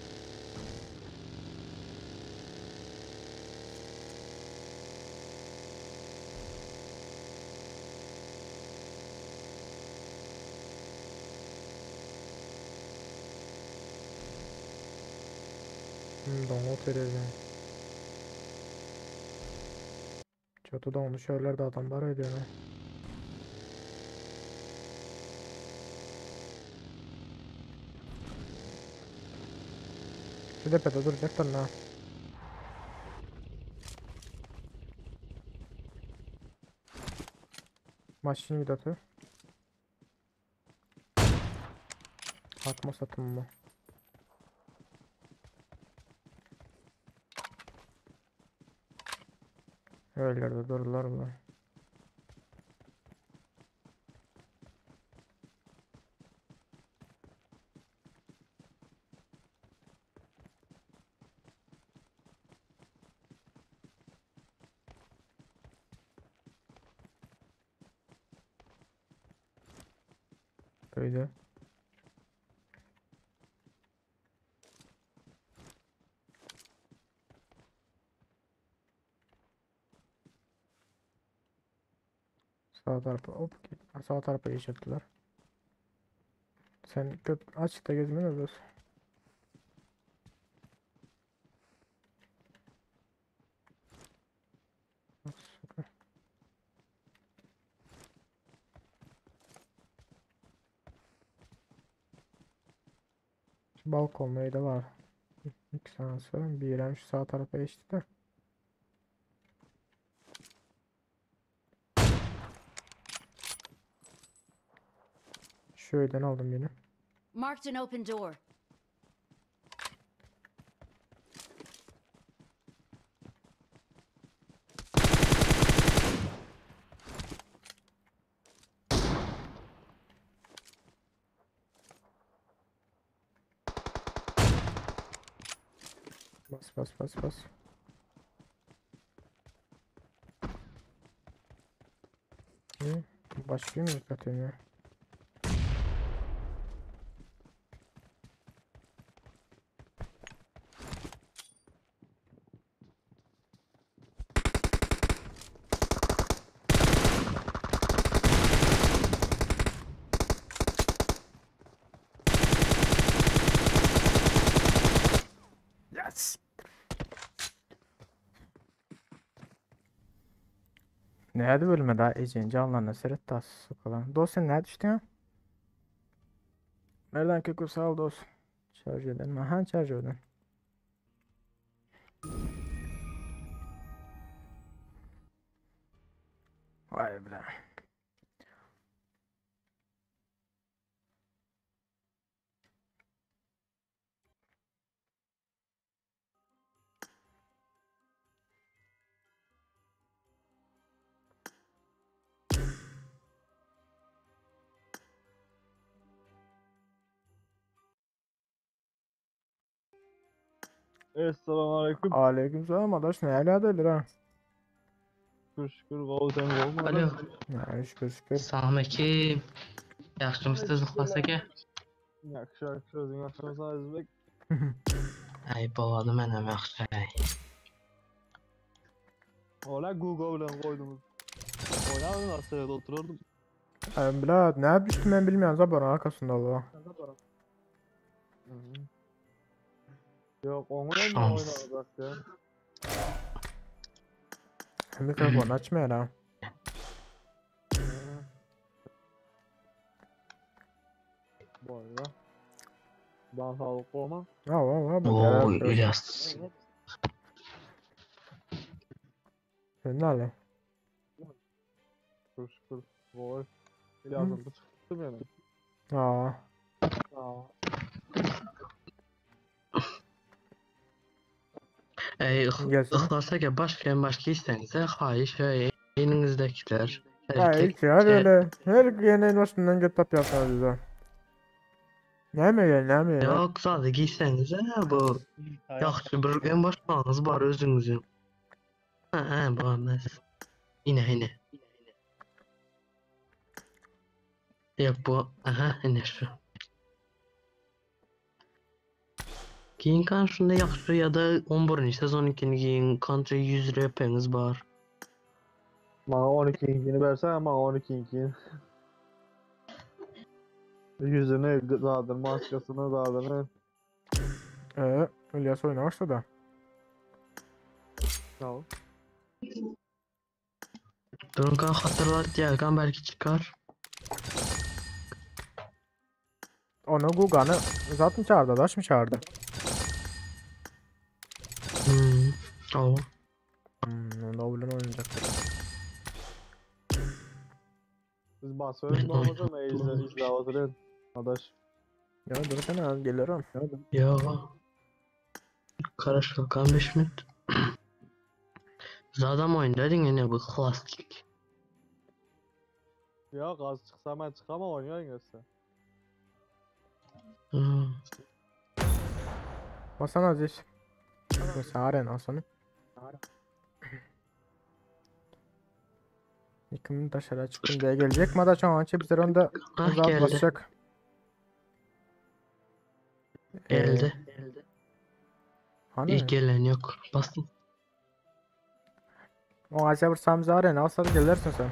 Download vereceğim. Çatıda onu şöyler de adamlar ediyor ne? Şu tepede duracaklar ne? Maçın vidatı. Atma satın mı? Öylerde dururlar mı? Böyle. Sağ tarafa hop sağ tarafa geçirdiler. Sen açıkta gezmene oluyorsun. Balkon da var. İki saniye sonra bir hem şu sağ tarafa geçti de. Şöyle aldım yine. Marked an open door. Bas bas bas bas. İyi. Başlıyor muyuz zaten ya? Yes. Nerede bölüme daha Ece'nce Allah'ına seret tas sokalan. Dosya nerede düştü ya? Nereden ki sağ ol dost. Şarj edelim. Aha şarj edelim. Vay be. Esselamu aleyküm. Aleykümselam adaş ne aledir ha? Şükür şükür kavuşan olmadı. Alo. Ya şükür şükür. Assalamualaikum. Yaxshimisiz Ixlos aka? Yaxshi yaxshi o'zing yaxshimisan Azizbek? Ay bo'ladi men ham yaxshi. Ola Google bilan qo'ydimiz. Oynamadım aslında otururdum. Bilad ne düştü ben bilmiyorum zabar arkasında Allah. Yok onu da Şans. oynadık ya. Mikrofon açmıyor ha. Bu arada. Daha sağlıklı olma. Ha va bu Oo, kadar. İlyas. Sen ne ala? Şükür şükür. Vay. İlyas'ın da çıktım yani. Aa. Ey Gelsin. Ixlos aka başka isteğinize xahiş elinizdekiler. Hiç ya öyle. Her yeneğin üstünden getap yapar bize. Ne mi gel ne mi ya? Yok zadı giysenize bu yaxşı bir en başlanız var özünüzün. Ha bu emas. Yine. Yok bu aha yine şu. Keyin qancha yaxshi ya da 11 sezonnikini keyin qancha 100 repeniz bor. Bana 12'inkini versen bana 12'inkini. Yüzünü dağıdır, maskasını dağıdır. İlyas oyuna başladı. Sağ ol. Durun hatırlat gelgan belki çıkar. Onu Gugan'ı zaten çağırdı. Adaş mı çağırdı? O. Onu oyun oynayacaktır. Biz basıyoruz babamıza mı izle hazırlayın. Adaş. Ya dursana gelirim. Yo. Karışık 15 minut. Zadam oynadın yine bu klasik. Ya gaz çıksa ben çıkamam oynuyor gelsin. Basan Aziz. Mesela arena sonu. 2 minut aşağıya çıktım diye gelecek mi? Da şu an bizler onda Ah uzak geldi. basacak. Geldi. Hani? İlk gelen yok. Bastım. O acaba Samza arena alsa da gelirsin sen.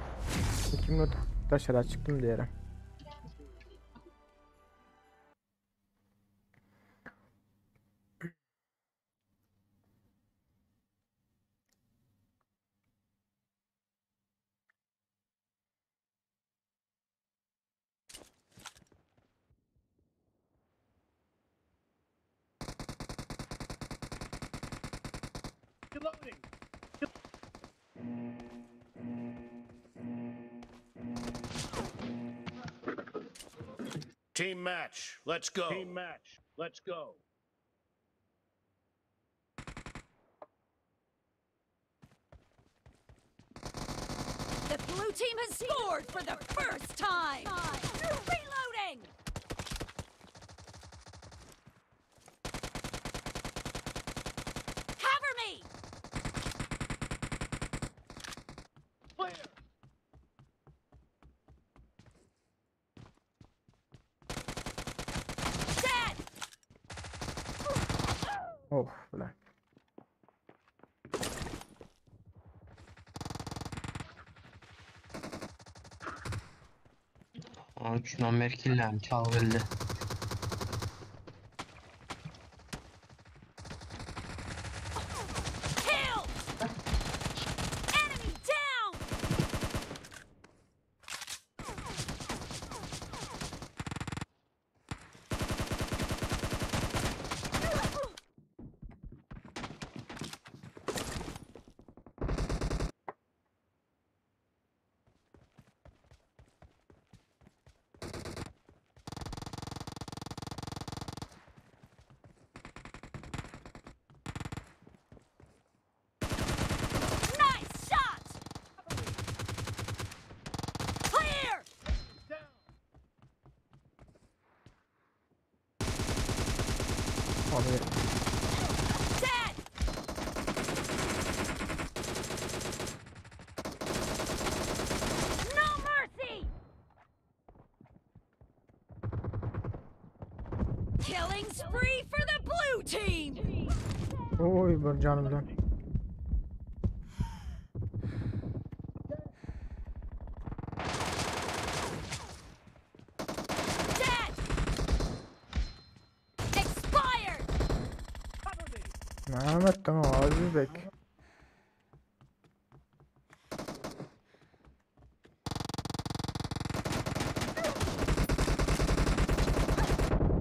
2 minut aşağıya çıktım diye. Team match. Let's go. Team match. Let's go. The blue team has scored for the first time. Reloading. Cover me. Dead. Oh ulan. Şuna merkillerim çalgıldı. Kill. Enemy down. Nice shot. Clear. Abi Dead. No mercy. Killing spree for the blue team. oy bir canımdan. Dead. Expired. Mehmet tamam Aziz Bek.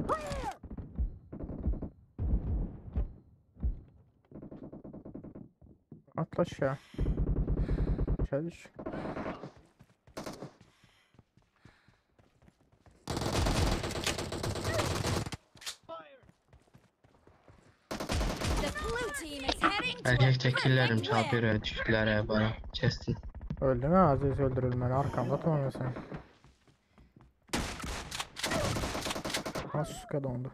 Clear. Atla aşağı. Aşağı düş. The blue team is heading to a Erkek tekillerim perfect win. çarpıyor düştüler bana. Kestin. Öldü mü Aziz öldürülmeli arkamda tamam sen. Asuka dondu.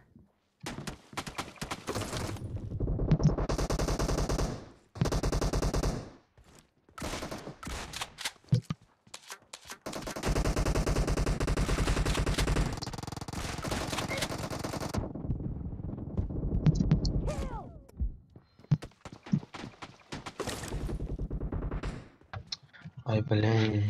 Ay bilen.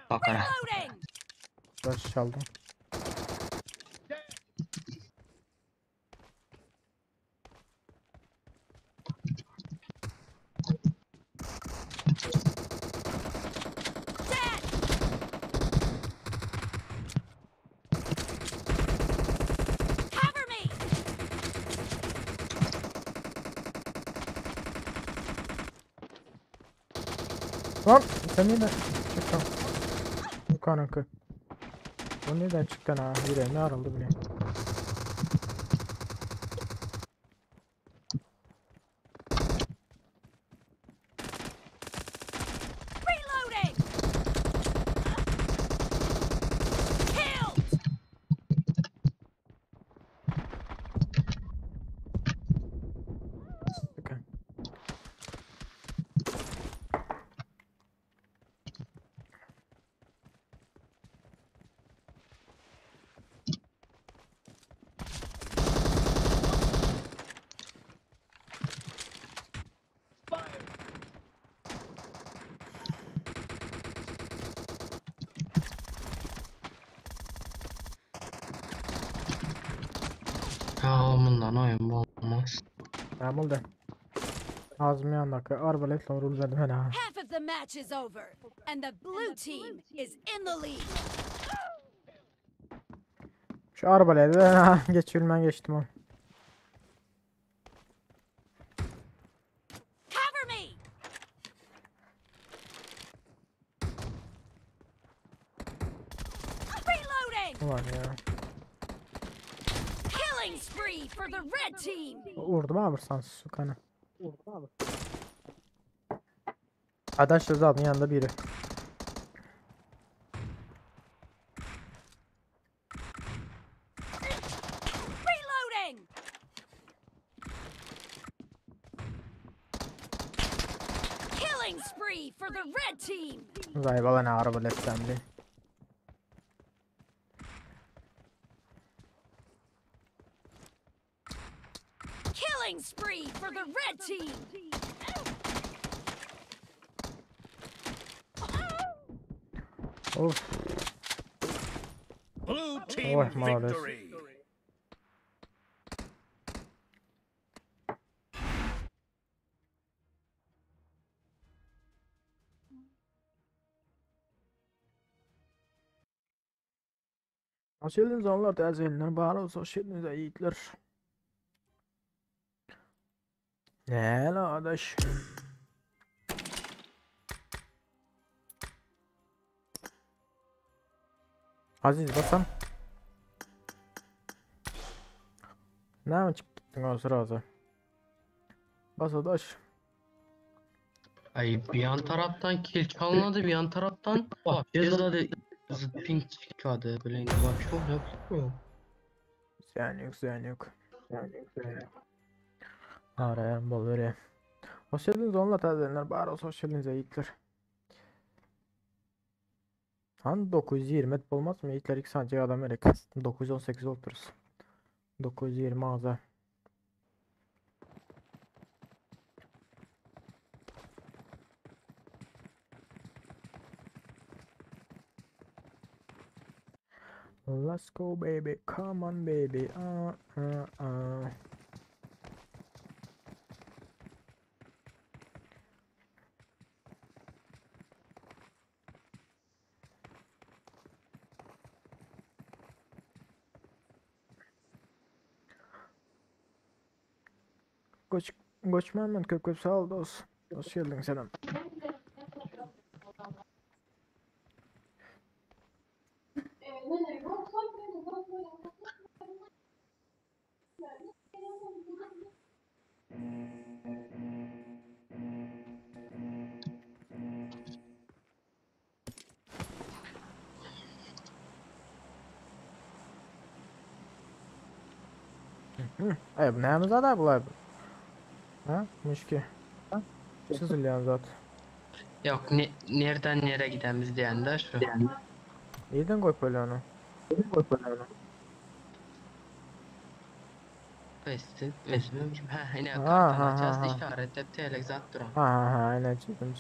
Bakara. Reloading. Baş çaldım. Dead. Cover me. Lan sen neden çıktın? Bu kanakı. Bu neden çıktın ha? Yüreğime arıldı bile. Reloading. Killed. Sıkın. Buradan oyun olmaz. Tamam da. Ağzım yanındaki arbaletle vuruldu ben ha. Half of the match is over, and the blue team is in the lead. Şu arbaleti ben geçirmen geçtim o. Cover me! Reloading! Ulan ya. Killing spree for the red team! Vurdum abi sans su kanı. Adaş Rıza'nın yanında biri. Reloading! Killing spree for the red team! Zay bana ne arbaletten bir. Killing spree for the red team! Of. Blue team Oh, молодец. victory. Hoş geldiniz onlar değerli izleyenler. Bahar olsun, hoş geldiniz yiğitler. Ne la adaş? Aziz basan. Ne mi çıktın o sırada? Bas adaş. Ay bir yan taraftan kill çalmadı, bir yan taraftan cezadı zıt ping çıkadı. Böyle bak çok yapıyor. Sen yok. Arayan bol öyle. Hoş geldiniz onlar değerli izleyenler. Bahar olsun, hoş geldiniz yiğitler. Han 920 et olmaz mı? İlk ilk sadece adam erek. 918 otururuz. 920 ağza. Let's go baby, come on baby. Göçmen köp sağ ol dost. Hoş geldin selam. Ay bu neyimiz aday bunlar? Ha? Müşki. Çizilyan zaten. Yok nereden nereye gidemiz diyen de şu. İyiden koy böyle onu. Bestin. Özümüm gibi. Ha yine Ha, karttan ha, açacağız ha, ha. işaretle telexat duran. Ha aynen çizdim.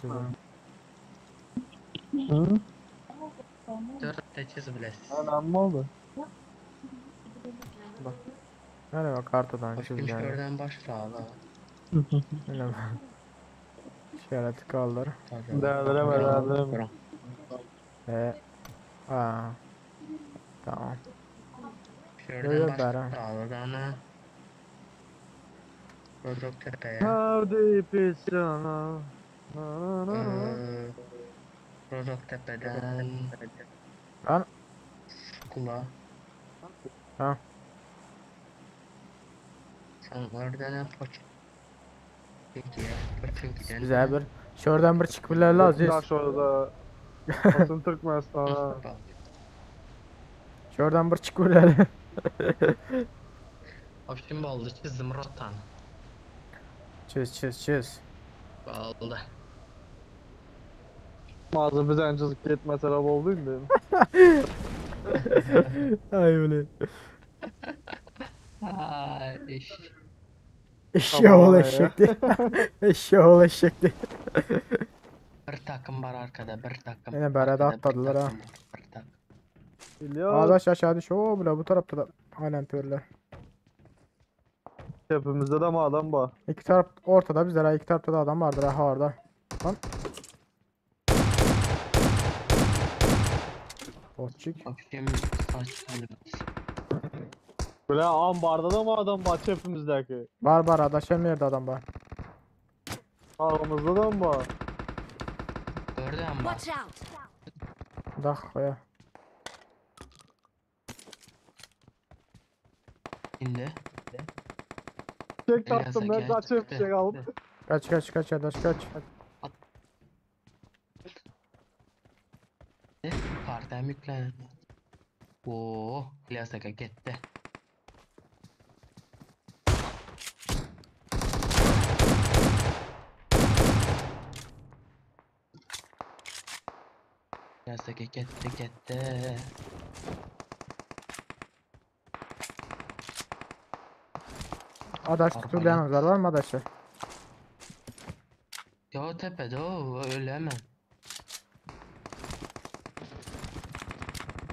Dörtte çiz bilesiz. Önemli oldu. Hadi bak kartadan Bakayım çizeceğim. şuradan başla ala. Öyle mi? İşareti kaldır. Değerlere. Tamam. Şuradan Yok, başla bera. ala ana. Rodok tepeye. How deep is your Rodok tepeden. Lan. Kula. Ha. Sen oradan ne poç. Peki ya. Poçun giden. Güzel bir. Şuradan bir çık bile lazım. Yaş orada. Asıl Türkmenistan. Şuradan bir çık bile. Şimdi oldu çizdim rotan. Çiz. Oldu. Mağaza bize ancak gitme sebep oldu mu? Ay öyle. İş. Eşeğoğlu eşekti. Eşeğoğlu eşekti. Bir takım var arkada, bir takım. Yine berede Arkada bir atladılar ha. takım var, bir takım. Biliyor. Ağdaş aşağı düş. Oo bile bu tarafta da halen pörler. Hepimizde de mi adam var? İki taraf ortada, bizlere iki tarafta da adam vardır ha orada. Lan. Botçuk. Bakayım kaç tane. Böyle ambarda da mı adam var hepimizdeki? Var adaşım yerde adam var. Aramızda da mı var? Gördün mü? Watch out! Dak koya. Şimdi. Çek Elias'a taktım ben gel. kaçıp çek alıp. Kaç adaş kaç. Kartım yüklen. Oo, Elias'a gitti. Elias'a gitti. Adaş Arpa tutuklayanımızlar var mı adaşlar? Ya o tepede o öyle hemen.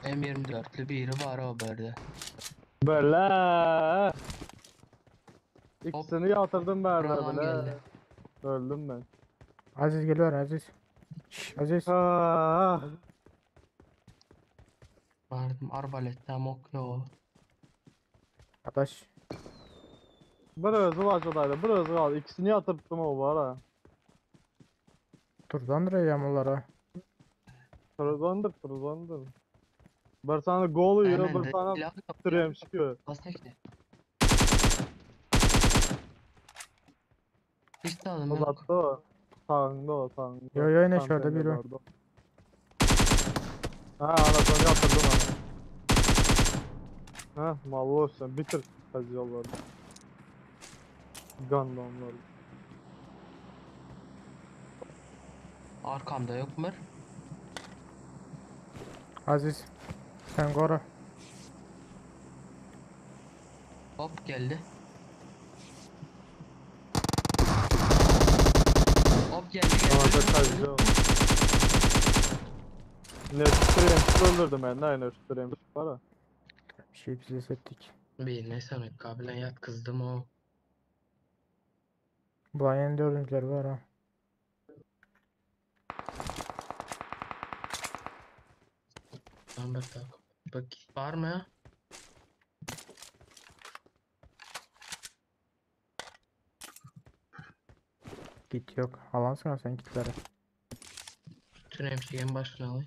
M24'lü biri var o böyle. Böyle. İkisini yatırdım ben de Buradan böyle. geldi. Öldüm ben. Aziz geliyor Aziz. Aziz. Ah. Vardım arbaletten okuyor. Adaş. Bir özü var şuradaydı. Bir özü var. İkisini yatırdım o var ha. Turdan yağmurlara. Truzandır. Bir tane gol yiyor, Hemen bir de tane silah yok. tırıyorum çıkıyor. Bas tekne. Hiç de alım yok. Uzattı o. Sağında o, sağında. Yo, ne Tam şurada sende biri. vardı. Ha, anasını yatırdım onu. Ha, mallı olsun. Bitir kazı yolları. Ganda onları. Arkamda yok mu? Aziz. Sen koru. Hop geldi. Hop geldi Anasını geldi. kazı yolları. Ne süreyim öldürdüm ben. Ne süreyim var ha. Bir şey bize settik. Bir ne sanık kabilen yat kızdım o. Bu ayın dördüncüleri var ha. Lan bak tak. Bak var mı ya? Git yok. Alansana sen kitleri. Bütün hemşirenin başına alayım.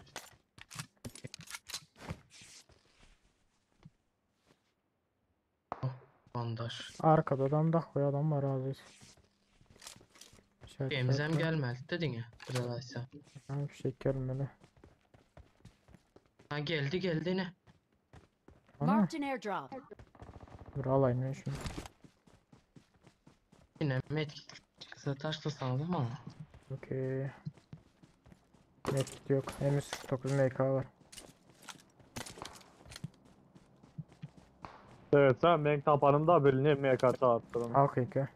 Oh, bandaj. Arkada adam da koy adam var Aziz. Emzem gelmedi dedin ya. Kıralaysa. Bir şey gelmedi. Ha geldi ne? Ana. Marked an airdrop. Dur alayım ben şunu. Yine medkit çıksa taşla sandım ama. Okey. Medkit yok. M149 MK var. Evet sen ben kapanımda birini MKT attım. Al kıyıkı.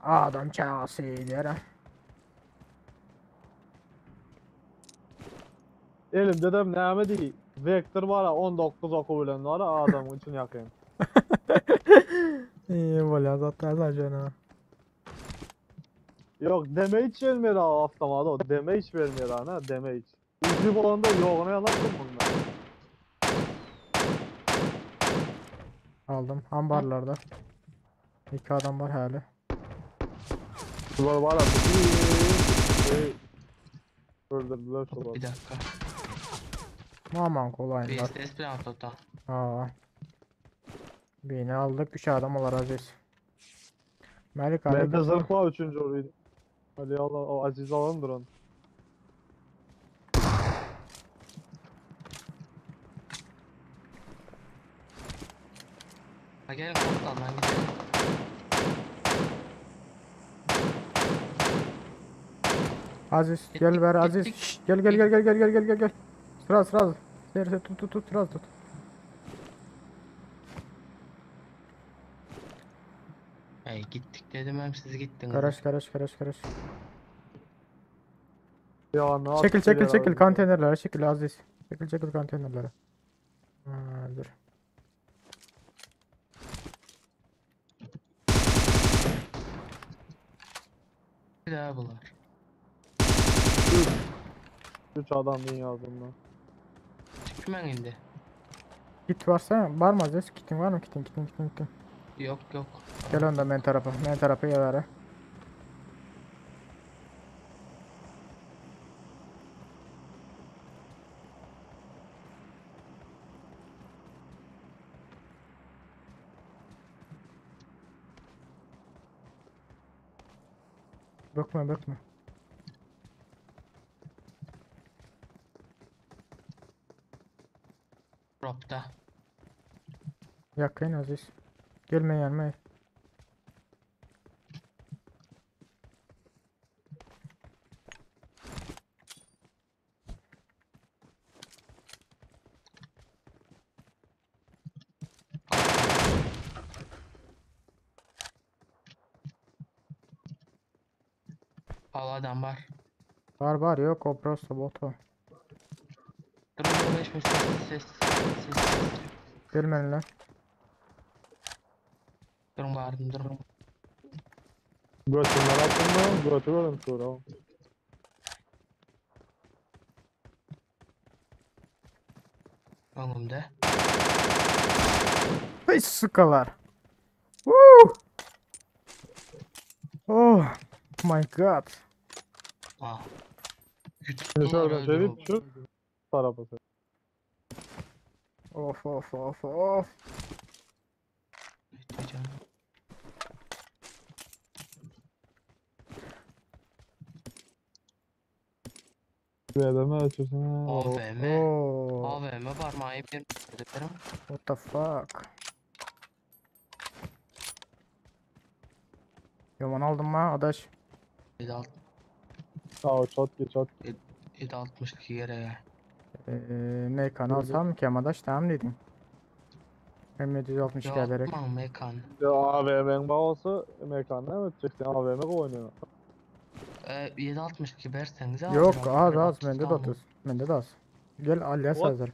Adam Chelsea der. Elimde de ne değil. Vektör var ha 19 oku bilen var ha adamın için yakayım. İyi böyle zaten acaba. Yok deme hiç vermiyor ha avtamada o deme hiç vermiyor ha ne deme hiç. Üzü bolanda yoğuna yalattım bunlar. Aldım. Ambarlarda. İki adam var hala. Şular var ha. Öldürdüler şular. Bir dakika. Aman kolaylar. VSS plan total. Aa. Birini aldık. 3 adam olar Aziz. Melik abi. Bende zırh var 3. oraydı. Ali Allah o Aziz alandır onu. Ha gelin kaptan lan gidelim. Aziz gel ver Aziz. Gittik. Şşş, gel. Sıra. Ser tut sıra tut. Hey gittik dedim hem siz gittiniz. Karış. Ya ne Çekil yaptı konteynerlere çekil Aziz. Çekil konteynerlere. Dur. Bir daha bular. 3 adam dünyasında. Çıkman indi. Kit varsa var mı Aziz? Kitin var mı? Kitin. Yok yok. Gel onda men tarafa. Men tarafa gel. Bakma. Dropta. Yakın Aziz. Gelme yanma. Adam var. Var yok o prosto botu. Durun 5 ses. Gelmeyin lan. Durun bağırdım durun. Götürler attın mı? Götürürüm sonra. Önümde. Hey sıkalar. Woo! Oh my god. Ah. Şimdi şöyle çevirip şu tarafa. Of. Bir adamı açıyorsun. AVM. Oh. AVM parmağı bir dedim. What the fuck? Yaman aldım mı adaş? 762 yere ya. Mekanı alsam ki adaş tamam dedin. Hem 762 ederek. Yapma mekan. Ya AVM'nin bağlısı mekanda mı edeceksin? AVM oynuyor. 762 verseniz Yok az bende de 30. Bende de az. Gel alias What? hazır.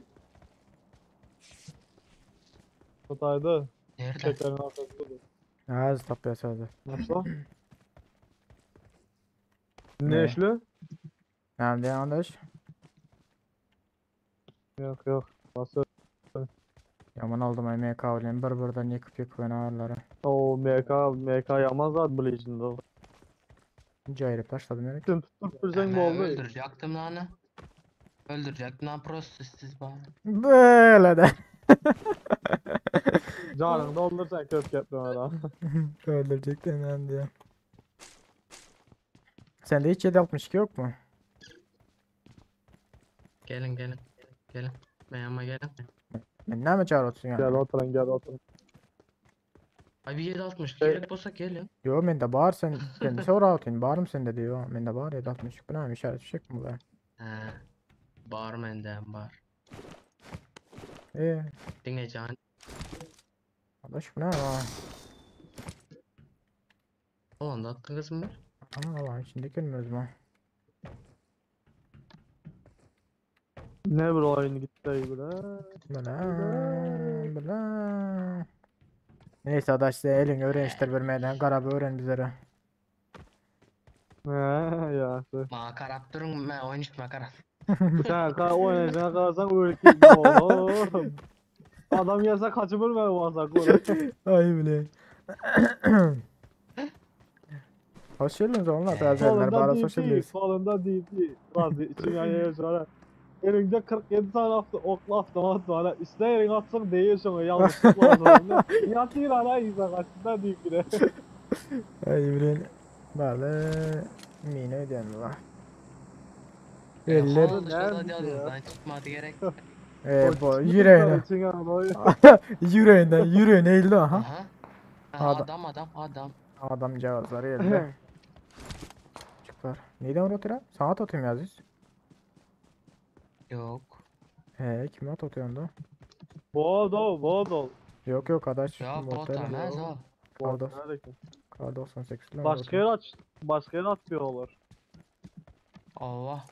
Kutaydı. Nerede? Şekerin arkasında. Az tapyası hazır. Nasıl? Ne işli? Nerede adaş? Yok. Nasıl? Yaman aldım MK olayım. Buradan yıkıp ağırları. O MK yaman zat bilişinde. Cayırıp taşladım yani. Sen tutup birsen bu oldu. Öldürecektim lan. Öldürecektim lan prosessiz bana. Böyle de. Canını doldursan köp yapma ara. Öldürecektin ben diye. Sende hiç 762 yok mu? Gelin. Beyanıma gelin. Ben ne mi çağırıyorsun yani? Gel oturun. Abi 762 gerek olsa gelin. Yo bende bağır sen kendisi oraya atın. Bağırım sende diyor. Bende bağır 762. Bu ne işaret fişek mi bu? He. Bağır benden bağır. Dinle can. Adaş bu ne lan? Oğlum da attın kızım var. Aman Allah'ım şimdi gelmiyoruz mu? Ne bir oyun gitti bile. Bla. Neyse adaş size elin öğrençtir vermeden. Garabı öğren bizlere. Ya. Ma karap durun ben oynayışma karap. Sen oynayacağına kalırsan ülke gibi oğlum. Adam yasa kaçırır mı olmazsa böyle. Ay bile. Hoş geldiniz onlar. Razerler bana sosyaldeyiz. Kolunda DP. Razı için yani sonra. Elinde 47 tane okla avtomat var. İsteyerin atsın değiyorsun yanlışlıkla var. Yatıyor ana İsa kaçında DP'de. Ay bile. Böyle. Mine ödeyen var. Eller. Dışarıdan çıkmadı gerek. Bu yüreğine. Yüreğine eğildi aha. Aha. Adam. Adam cevazları elde. Çıkar. Neyden vur otura? Sana atayım ya Aziz. Yok. Kime atıyorsun da? Boğdol. Yok adaş. Ya Botlar botamaz o. Kar 98 lan. Başka yer atmıyor olur. Allah.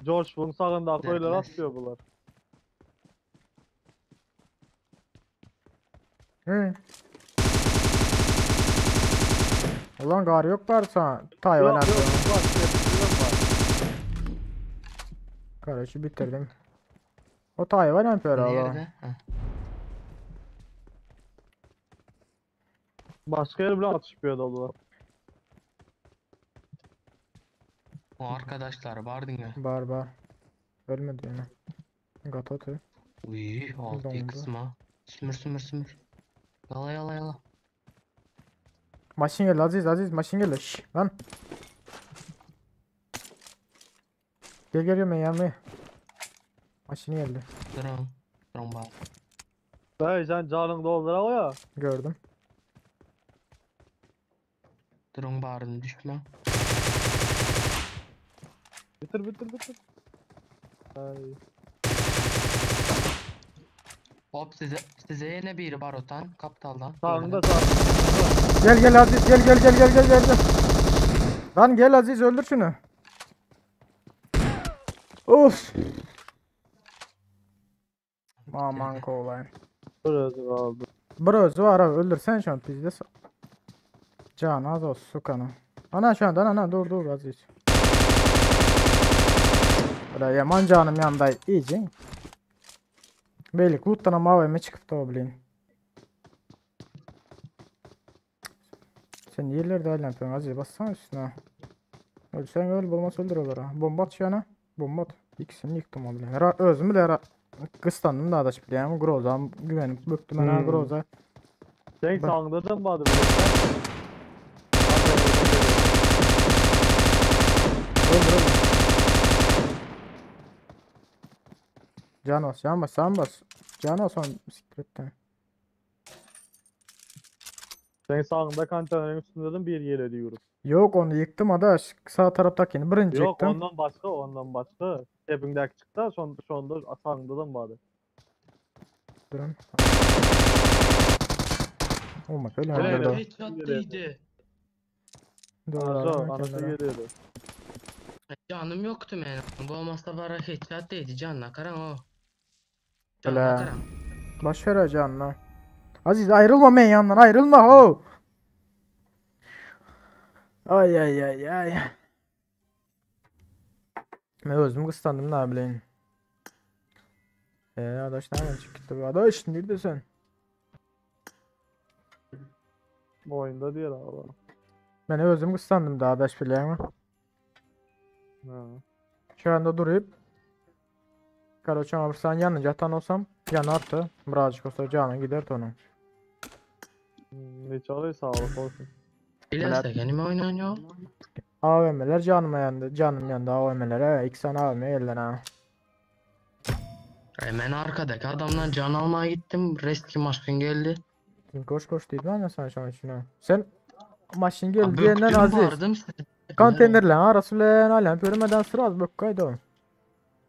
George bunun sağında böyle Dertmez. atmıyor bunlar. Ulan gar yok varsa Tayvan Yok atıyor. var. Var. Kardeşi bitirdim. O Tayvan yapıyor Allah. Nerede? Ha. Başka yer bile atışmıyor dolu. O arkadaşlar vardın ya. Bar. Ölmedi yani. Gatotı. Uy, altı Dondu. kısma. Sümür. Yala. Maşin geldi Aziz maşin geldi. Şşş lan. Gel ben yanmaya. Maşin geldi. Durun bak. Dayı sen canın doldura o ya. Gördüm. Durun bağırın düşme. Bitir. Ay. Hop size yine biri barotan kaptaldan. Sağında Gördüm. Gel Aziz gel. Lan gel Aziz öldür şunu. Of. Aman kolay. Burası kaldı. Brozu var abi öldürsen şu an bizde. Can az olsun su kanı. Ana şu anda ana dur Aziz. Buraya yaman canım yanında iyice. Belli kuttan ama AVM çıkıp da oblin. Sen yerlerde hala yapıyorsun Aziz bassana üstüne. Ölsen öl bulmaz öldür olur ha. Bomba at şu ana. Bomba at. İkisini yıktım oblin. Özümü de kıstandım da adaş bileyim. Groza güvenip büktüm ben ha Groza. Sen sağında da mı vardı? Öldür. Can bas. Can on sikretten. Sen sağında kanterin üstünde bir yer ediyoruz. Yok onu yıktım adaş. Sağ taraftakini birinci Yok yıktım. ondan başka. Hepindeki çıktı sonda sağında da mı vardı? Durun. Olmak öyle Öyle öyle. mi? Headshot değdi. Anası geliyordu. Canım yoktu benim. Bu olmazsa bana headshot değdi canla karan o. Öyle. Canla karan. Baş ver canına. Aziz ayrılma men yandan ayrılma ho. Ay. Ben özüm kıstandım ne bileyim. Adaş nereden çıktı bu adaş neredesin? Bu oyunda diğer abi. Ben özüm kıstandım da adaş biliyor musun? Ha. Şu anda durup Karaçam abi sen yanınca atan olsam yanardı. Birazcık olsa canı giderdi onun. Ne çalıyor sağlık olsun. Bilirse kendime oynanıyor. AVM'ler canıma yandı. Canım yandı AVM'lere. 2 tane AVM elden ha. Ben arkadaki adamdan can almaya gittim. Reski maskın geldi. Koş değil lan ya sen şu an içine. Sen maşin gel Abi diyenden öptüm Aziz. bağırdım size. Konteynerle arası lan alem görmeden sıra az bök kaydı.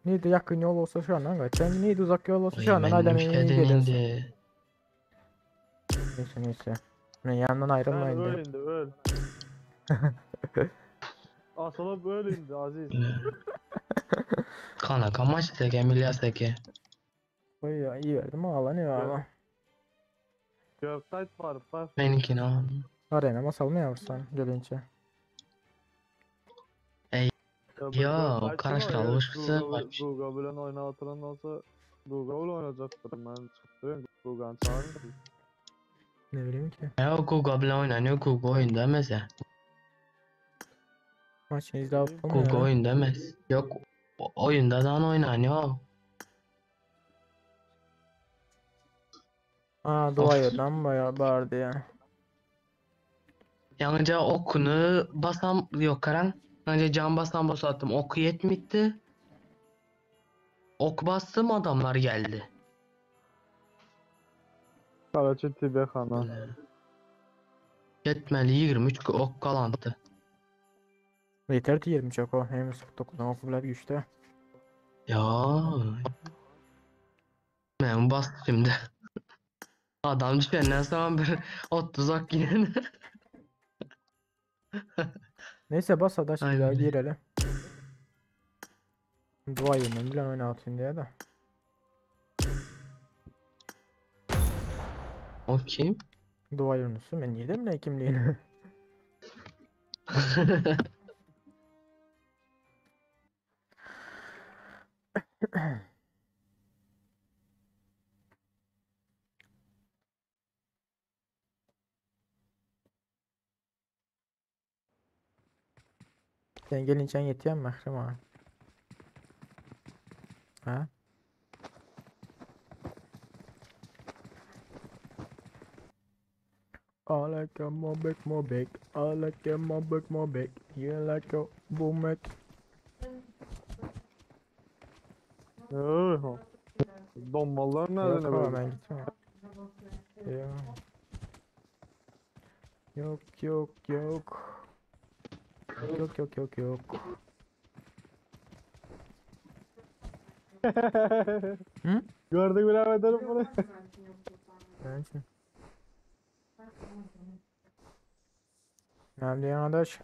Neydi yakın yol olsa şu an hangi? Sen neydi uzak yol olsa şu an alem iyi gelirsin. Neyse. Ben yanından ayrılmayın diye. Öyle indi öl. Asılıp böyle indi Aziz. Kanaka maç seke milyar seke. Oy ya iyi verdim ağla ne ağla. Göktaş var. Benimkini al. Arena masal mı yavursan gelince. Ya karışkalı hoş bir şey var. Guga bilen oynatılan olsa Guga ile oynayacaktır. Ben çıktım. Guga'nı çağırdım. Ne bileyim ki. Ya Google bile oynanıyor. Google oyun demez ya. Maçını izle alıp Google oyun demez. Yok. Oyunda da oynanıyor. Dua yerden bayağı bağırdı ya. Yalnızca okunu basam yok karan. Yalnızca can basam basattım. Oku yetmitti. Ok bastım adamlar geldi. Karaçı Tibe Han'a. Yetmeli 23 ok kalantı. Yeter ki 20 çok o. Hem 9'dan okullar güçte. Ya. Ben bastım şimdi. Adam düşenden sonra bir 30 ok yine. Neyse bas adaş bir Aynen daha öyle. girelim. Dua yerine bilen oynatayım diye de. O kim? Dua yönüsü ben yedim ne kimliğini. Sen gelince yetiyor mu Mahrum abi? Ha? I like a mobek. I like a mobek. You like a boomek. Donmalar nerede Yok ne abi böyle? ben gitmem. Yok. Yok. Yok. Hı? Gördük bile ederim bunu. Neyse. Ne diyorsun arkadaş?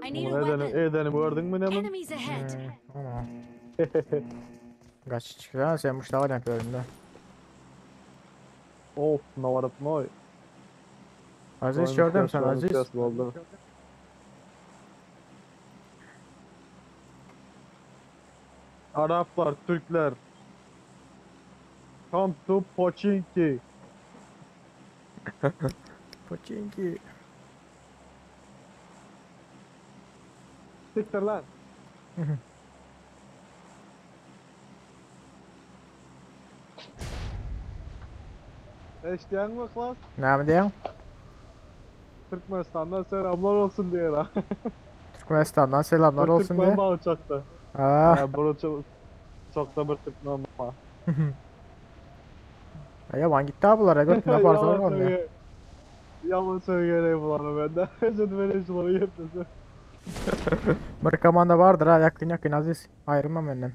I need a Bunu weapon. edenim gördün mü ne mi? Enemies ahead. Ama. Kaç çıkıyor sen Mustafa yapıyorum da. Of ne var hep ne? Aziz gördüm sen Aziz. Oldu. Araplar, Türkler. Come to Pochinki. Pochinki. Siktir lan. Eşleyen mi klas? Ne diyorsun? Türkmenistan'dan selamlar olsun diye lan. Türkmenistan'dan selamlar olsun Türkmen diye. bağı uçakta. Aa. Bunu çok da bir Türkmen bağı. Ya ben gitti abilara götüne fazla olmadı ya. Yalan söyleyeyim ulan ben de. Özür dilerim şunları yetmesin. Bir komanda vardır ha yakın Aziz. Ayrılmam benden.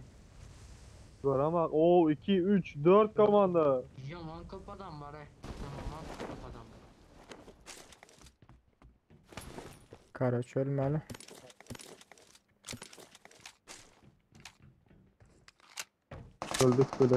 Dur ama o 2 3 4 komanda. Yaman kafadan var he. Yaman kafadan. Kara çölmeli. Öldük böyle.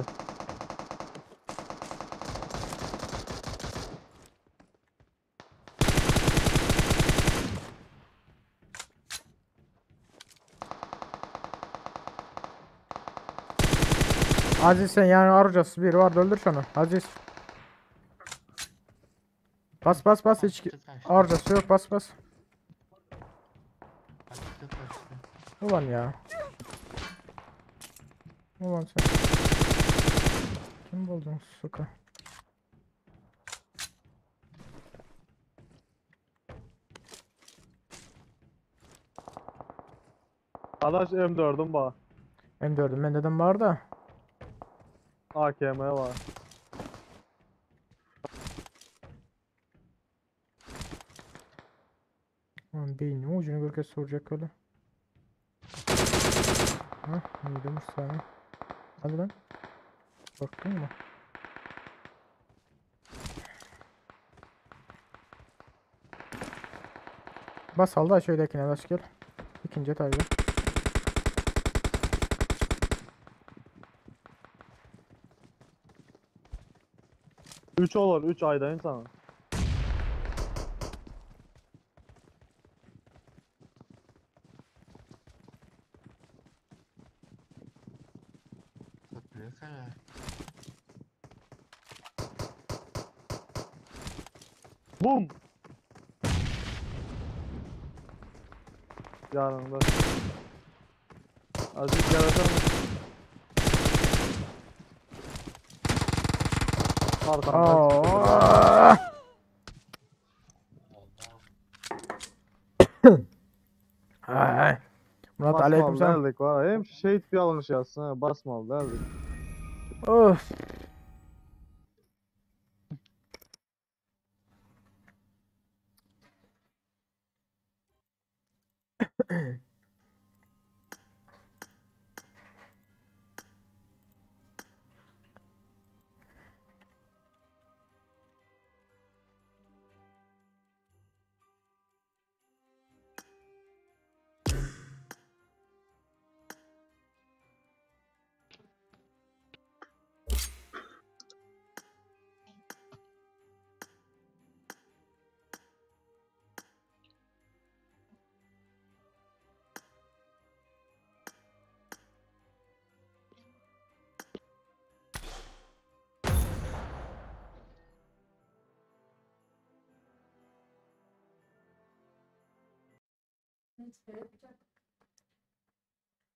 Aziz sen yani arayacağız. Biri var öldür şunu. Aziz. Bas hiç arayacağız yok bas. Kaçtı. Ulan ya. Ulan sen. Kim buldun suka? Adaş M4'üm var. M4'üm ben dedim var da. AKM var. Lan beynim ucunu görke soracak öyle. Hah iyiymiş sana. Hadi lan. Baktın mı? Bas al da şöydekine ulaş gel. İkinci tabi. 3 olur 3 ayda insan. Köprüye kadar. Bum. Yanında. Azıcık yaratır mısın? Arkamdan çıktı. Ay. Murat Basmalı aleykümselam. derdik var. Hem şehit bir alınış yazsın ha. Basmalı derdik. Of.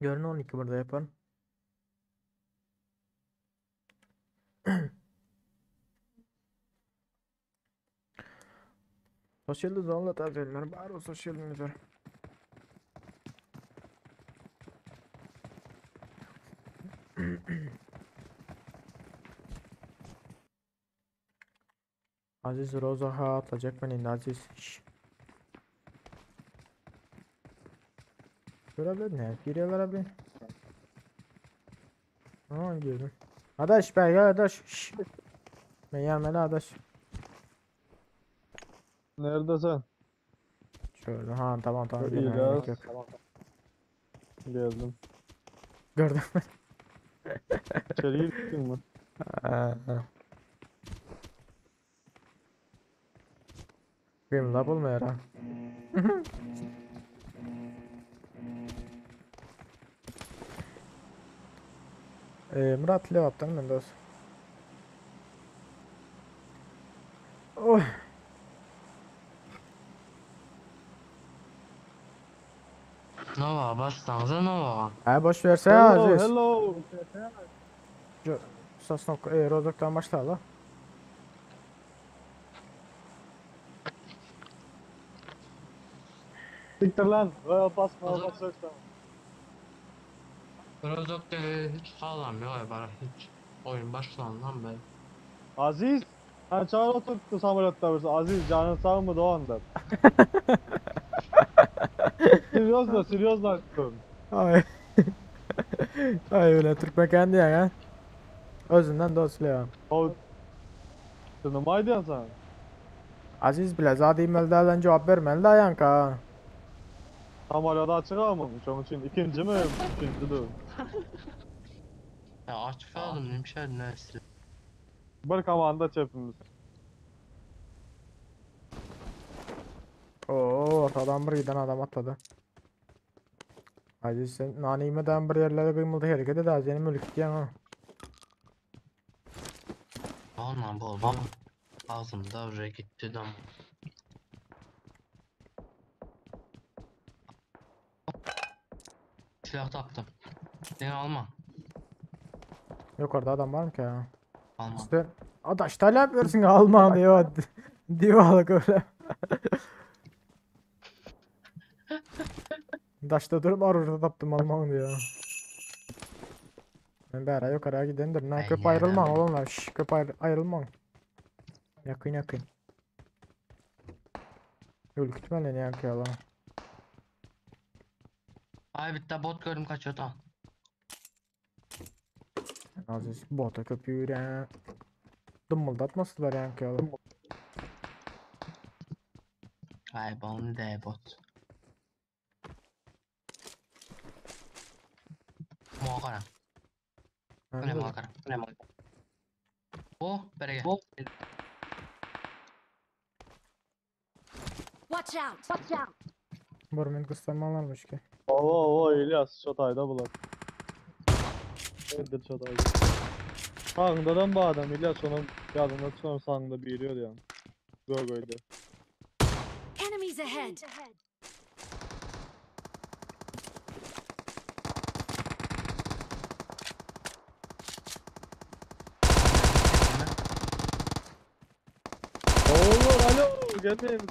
Yarın 12 burada yaparım. Sosyal zorla tavsiyeler. Bari o sosyal müdür. Aziz Rozaha atlayacak beni Aziz. Şşş. Görebilir ne? Giriyorlar abi. Aa girdim. Adaş be ya adaş. Şşş. Ben gelmedi adaş. Neredesin? Şöyle ha tamam tamam. İyi Gerek gaz. yok. Geldim. Gördüm. İçeriye gittin mi? Ha. Benim lab olmuyor ha. Murat Levap'tan ben de olsun. Oy. Nova bassanıza Nova. Ha boş versene Hello, Aziz. hello. Sosnok Rozok'tan başla la. Siktir lan. Royal Pass, Royal Pass yok tamam. Rozok'ta hiç sağlam yok bana hiç. Oyun başlandan beri. Aziz. Ha çağır oturttu samolotta burası. Aziz canın sağ mı Doğan'dır? Seriyoz lan. Ay. Ay öyle Türkmen kendi ya. Özünden dost Levan. Şimdi ne diyorsun sen? Aziz bile zaten emailden cevap vermeli da yanka. Samoloda çıkamamış onun için ikinci mi? Üçüncü de. Ya açık aldım demişler neyse. Bir kamanda çöpümüz. Oo ortadan bir giden adam atladı. Aziz sen nanimeden bir yerlere kıymıldı hareket ed az benim mülk diyen ha. Olma bol. Ağzımda oraya gitti dam. Silah taptım. Seni alma. Yok orada adam var mı ki ya? Alma. İşte adaş talep versin alma diyor. Diyorlar öyle. Daşta durup arada taptım almam diyor. Ben bir ara yukarıya gidendir. Ne Ay köp ya, ayrılma ben- oğlum lan. Şşş köp ayrılma. Yakın. Ürkütme ne yakıyor lan. Ay bitti bot gördüm kaçıyor tamam. Aziz bota köpüğü ya. Dımmıldatmasılar yakıyor lan. Ay bana de bot. Muakara. Bu ne muakara? Bu ne muakara? Oh berege. Watch out! Burmin kıstırmalarmış ki. Oo İlyas Çatay'da bulak. Nedir Çatay'da? Sağındadan bu adam İlyas onun yanında sonra sağında bir yürüyor yani. Gogo'ydu. Enemies ahead! Oğlum alo gelmeyin mi?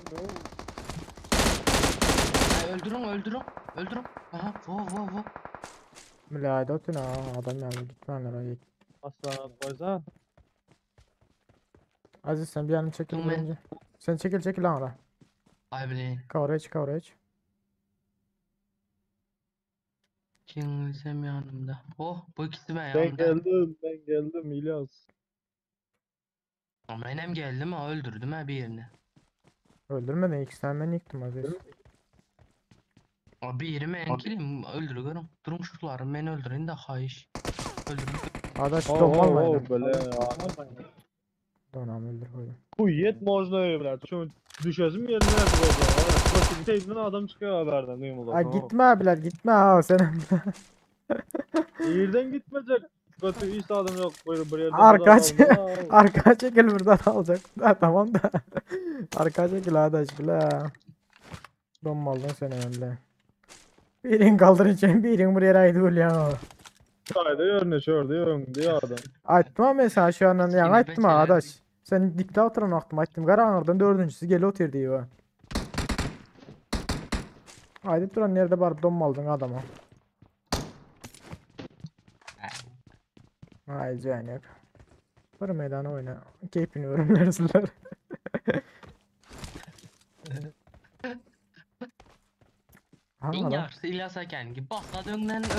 Ay öldürün. Aha vo. Mülayda otun ha adam yani gitmeyenler ayı. Aslan koysan. Aziz sen bir yanını çekil Dur ben. önce. Sen çekil lan ara. Ay bileyim. Coverage. Kim yanımda. Oh bu ikisi ben Ben yanımda. geldim İlyas. Ama benim geldim ha öldürdüm ha birini. Öldürmeden iki tane ben yıktım Aziz. O birini ben kilim öldürüyorum. Durmuşlarım beni öldürün de hayış. Öldürün. Adaş Oo donmalmaydı. böyle. Donam öldür koydum. Bu yet mojna evler. Çünkü düşesim yerine yapıyor o zaman. Burası teyzden adam çıkıyor haberden kıyımda. Ha gitme abiler gitme ha sen. Yerden gitmeyecek. Kötü iş adam yok. Böyle bir yerden Arka adam aldı. arka çekil buradan alacak. Ha, tamam da. Arka çekil adaş bile. Donmaldın sen öyle. Birini kaldıracağım, birini buraya aydı ya. Haydi yönünü şördü diyor adam. Aytma mesela şu an yani Yine aytma beçeler. adaş. Sen dikte oturan aktım ayttım. Karanırdan dördüncüsü gel otur diyor. Haydi duran nerede barıp donmaldın adama. Ay Zeynep. Bir meydana oyna. Keyfini öğrenirsinler. Ha En adam. yaxşısı İlyas Akəngi. Başladığından öyle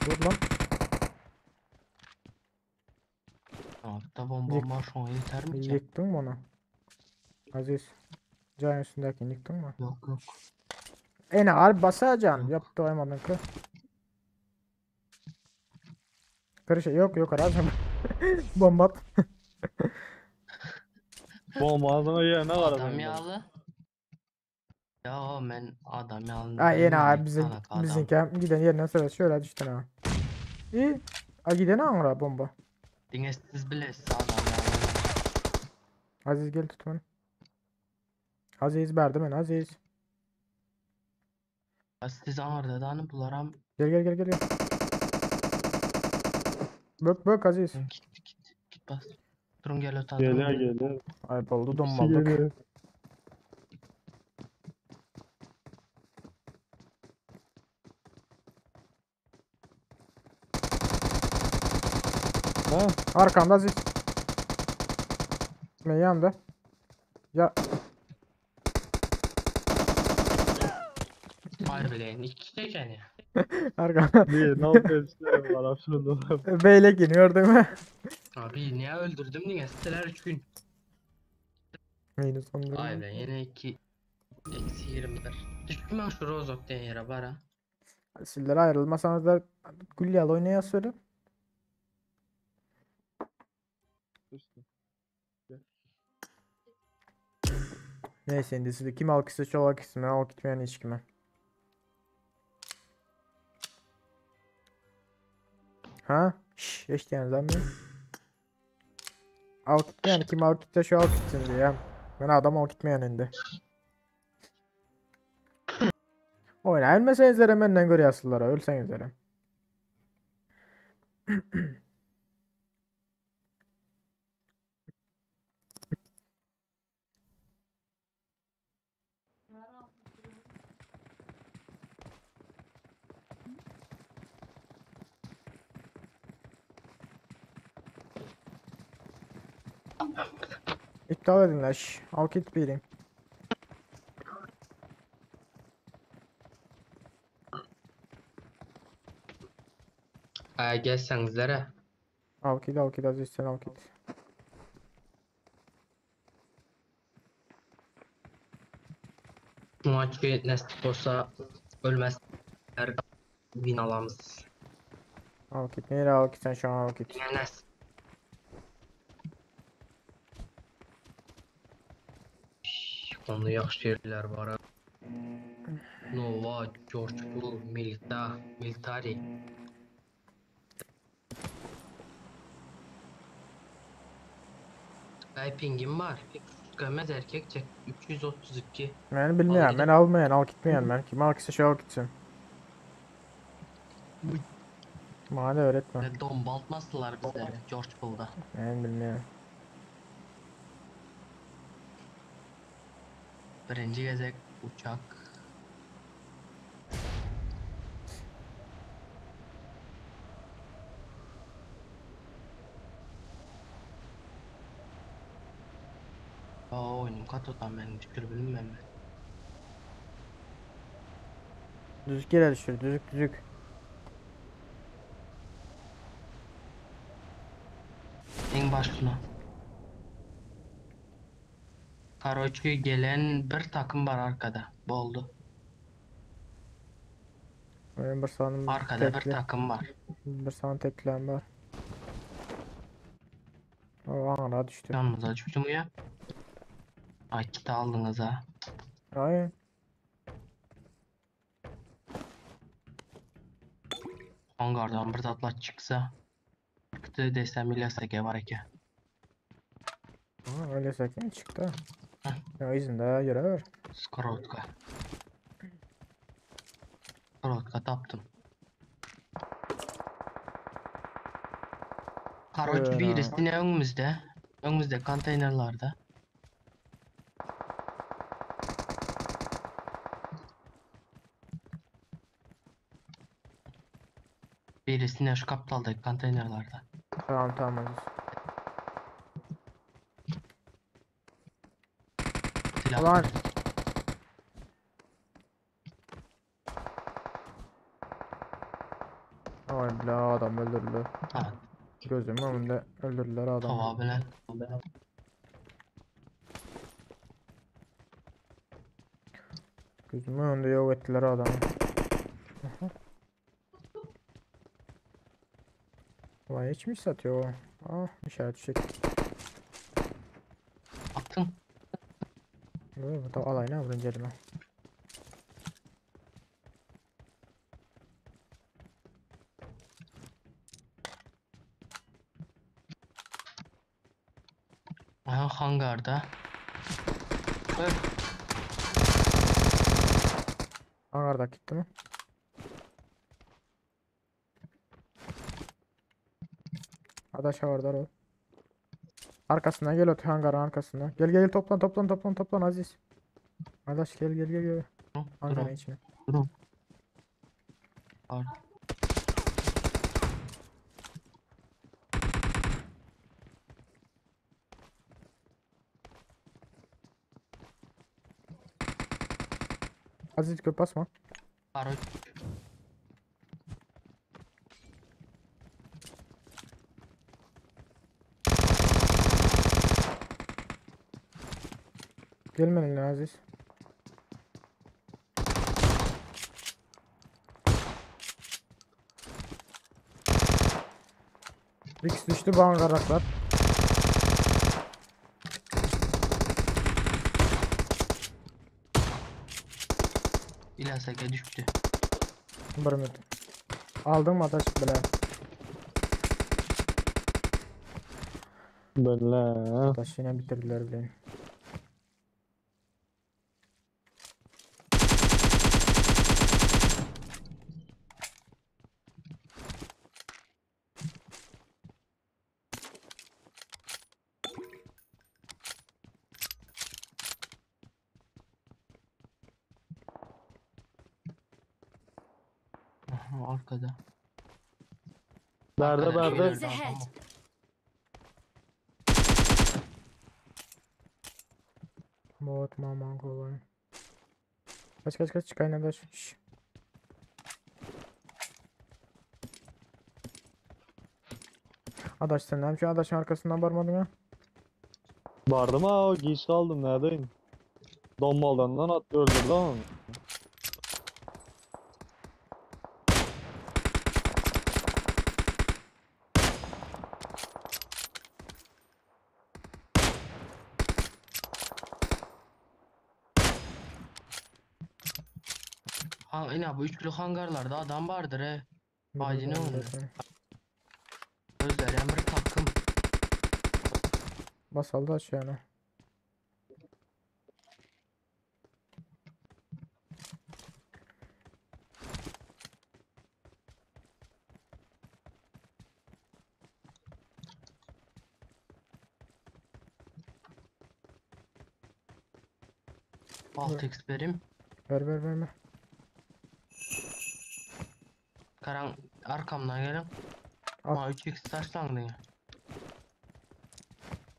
Dur lan. Hatta bomba var şu an yeter mi ki? Yıktın mı onu? Aziz. Can üstündekini yıktın mı? Yok yok. En ağır basacaksın. Yaptı oymadın ki. Karışa yok arazım. Bomba at. Bombasını yerine var Adam yağlı. Ya ben adam yağlı. Ha yine abi bizim bizimki giden yerine sıra şöyle düştün ha. İyi. A giden ağır bomba. Dinesiz bilesiz adam yağlı. Aziz gel tut beni. Aziz verdim ben Aziz. Siz ağırda da hani bularam. Gel. Bök Aziz. Git bas. Durun gel öte Geliyor. Ay oldu İkisi donmaldık. geliyor. Ha? Arkanda Aziz. Ben yandı. Ya Hayır bileyin. İki çeken ya. arkanda. Bir, ne yapıyorsun? Var şurada. Beylek iniyor değil mi? Abi niye öldürdüm diye siteler 3 gün. Minus 11. Vay be yine 2. Eksi 21. Düştüm ben şu Rozok diye yere bara. Sizler ayrılmasanız da Gülyal oynaya söyle. Neyse şimdi sizi kim alkışsa şu alkışsın ben alkışmayan hiç kime. Ha? Şşş eşleyen lan ben. Alkışmayan kim alkışsa şu alkışsın diye ya. Ben adam alkışmayan indi. Oyna ölmeseniz de benden göre yazsınlar ölseniz de. İptal edin lan şşş. Alkit birin. Gelseniz Alkit Aziz sen alkit. bu maçı nasip olsa ölmezler win alamız. Alkit nereye alkit sen şu an alkit. Yine nasip. Onu yaxşı yerler var. Nova, George Bull, Military. Pingim var. Gömez erkek çek 332. Ben bilmiyorum ben almayan alkitmeyen ben. Kim alkışsa şu alkitsin. Bana öğretme. Ve dombaltmazdılar bizleri George Bull'da. Ben bilmiyorum. Birinci gezek uçak. Oyunum katodan ben tükür bilmem mi? Düzük yere düşür düzük. En başına. Karoçu gelen bir takım var arkada. Bu oldu. Benim bir sanım Arkada bir takım var. Bir sanım teklen var. O ana düştü. Yanımıza düştü mü ya? Ay kiti aldınız ha. Hayır. Hangardan bir tatlat çıksa. Çıktı desem İlyas Ege var ki. Öyle sakin çıktı. Heh. Ya izinde yere ver. Skorotka. Skorotka taptım. Karoç Öyle. birisi ne önümüzde? Önümüzde konteynerlarda. Birisi ne şu kaptaldaki konteynerlarda. Tamam tamam Aziz. Silah. Ulan. Ay bile adam öldürdüler. Ha, Gözümün önünde öldürdüler adamı. tava bilen. Gözümün önünde yok ettiler adamı. Vay hiç mi satıyor o? Ah işaret çek. Attın. Bu da alayına vurun elime. Aha hangarda. Öl. Hangarda gitti mi? Adaş havardar ol. Arkasından gel otur hangarın arkasından. Gel gel toplan Aziz. Adaş gel. Hangarın Durun. içine. Durun. Var. Aziz köp basma. Karoç. Gelme eline Aziz. Rix düştü bu hangaraklar. İlaseke düştü. Bir minut. Aldım mı Adaş bile. Böyle. Adaş yine bitirdiler bile. Aha, arkada. Nerede Arkada nerede? Enemies şeylerde ahead. adam. Bot maman kolay. Kaç çıkayın Adaş. Şşş. Adaş sen ne yapıyorsun? Adaşın arkasından varmadın ha? Vardım ha, geç kaldım, neredeyim? Donmaldandan at öldürdü ama. Ha, ina bu üçlü hangarlarda adam vardır he. Acil ne oldu? Gözler emir takım. Basaldı aşağıya. Alt experim. Verme. Karan arkamdan gelin. At. Ma 3x taşlandın ya.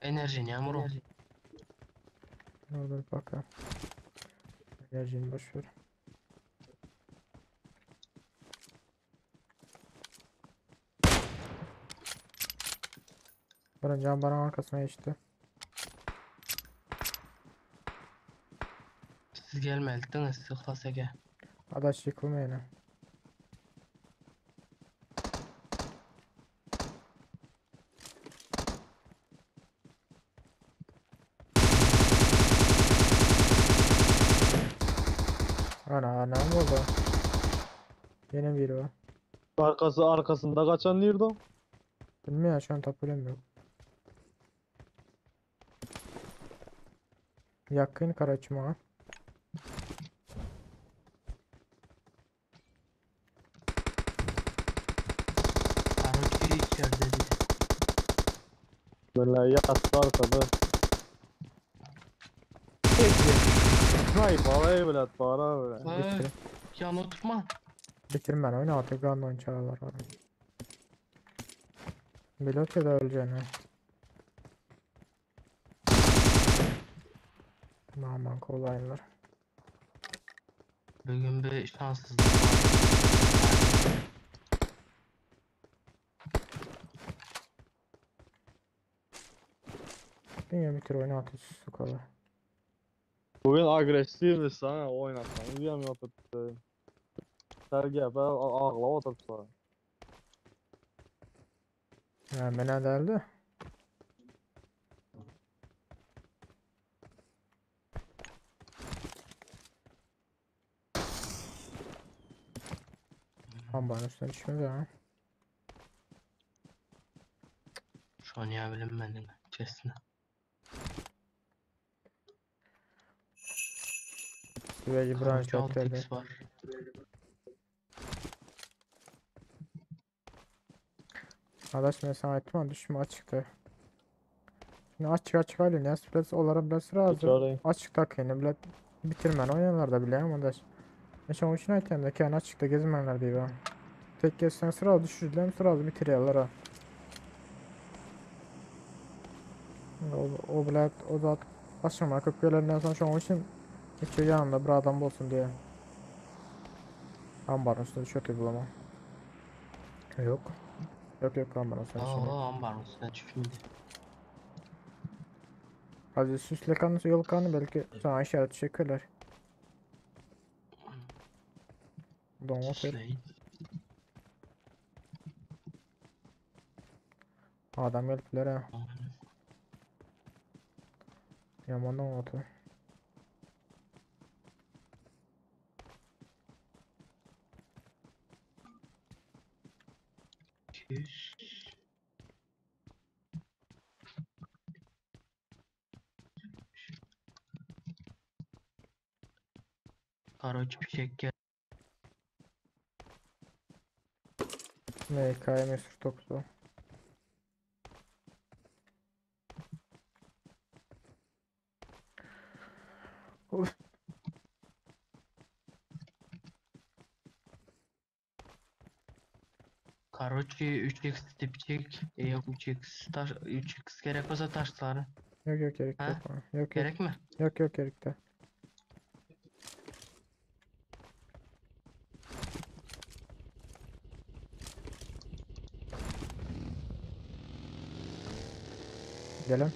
Enerjini yağmur ol. Orada bir bakalım. Enerjini boş ver. Baran can bana arkasına geçti. Siz gelmeldiniz sıklaseke. Adaş yıkılma yine. Ana ne oldu? Yine biri var. Arkasında kaçan nerede o? Bilmiyorum şu an tapılamıyorum. Yakın Karaçma. Karoçi içeride biri. Böyle yattı arkada. Sniper ey bilet para böyle. Öy, yan oturma. Bitirin ben oyunu artık random çağırlar abi. Pilot ya da öleceğini. Aman kolaylar. Bugün bir şanssızlık var. Dünya bitir oyunu atış su kolay. Bugün agresifmiş ha oynatsan. Uyuyam oturttu. Sergebe ağla oturttu. Hemen geldi. Ambarın üstüne düşmedi ha. Şu an ya bilinmedim. Çesine. Süveci branş Karoçi çok dedi. 6x var. Arkadaş ben sana ettim ama düşme açıktı. Şimdi açık halde ne süresi olarak biraz razı. Çağırayım. Açıkta kendini bile bitirmen oynayanlar da bile ama da. Mesela hoşuna iten de kendi açıkta gezmenler diye ben. Tek gezsen sıra düşürülen sıra bitiriyorlar ha. O bile o da aşama 40 gelenden sonra şu an için hiç yanında bir adam olsun diye. Ambarın üstünde çok iyi bulama. Yok. Yok ambarın üstünde şimdi. Oo, ambarın üstüne düşmedi. Hadi süsle kanı yol kanı belki sana işaret çekiyorlar. Donut et. Düşleyin. Adam geldiler ha. Yamandan otu. Küs. Karoçi fişek gel. MK'ya mesur toplu. Uf. Karoçi 3x dipçik. Yok 3x taş 3x gerek olsa taşları. Yok gerek Ha? yok. Yok Gerek mi? yok gerek de. Gelin.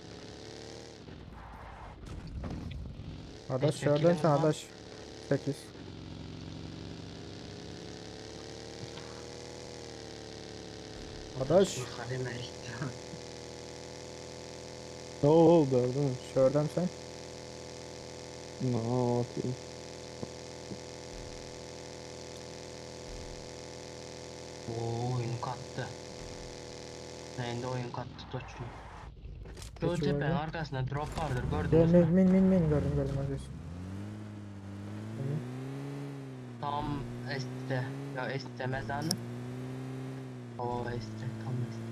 Adaş Teşekkür şuradan sen ederim. adaş. 8. Adaş. Yukarı Ne oldu değil mi? Şuradan sen. Ne yapayım? Oo, oyun kattı. Neyinde oyun kattı Toçu. Şu Peki, tepenin öyle. arkasında drop vardır Gel gördünüz mü? min gördüm adaş. Tam este. Ya este mezanı. Oo este tam este.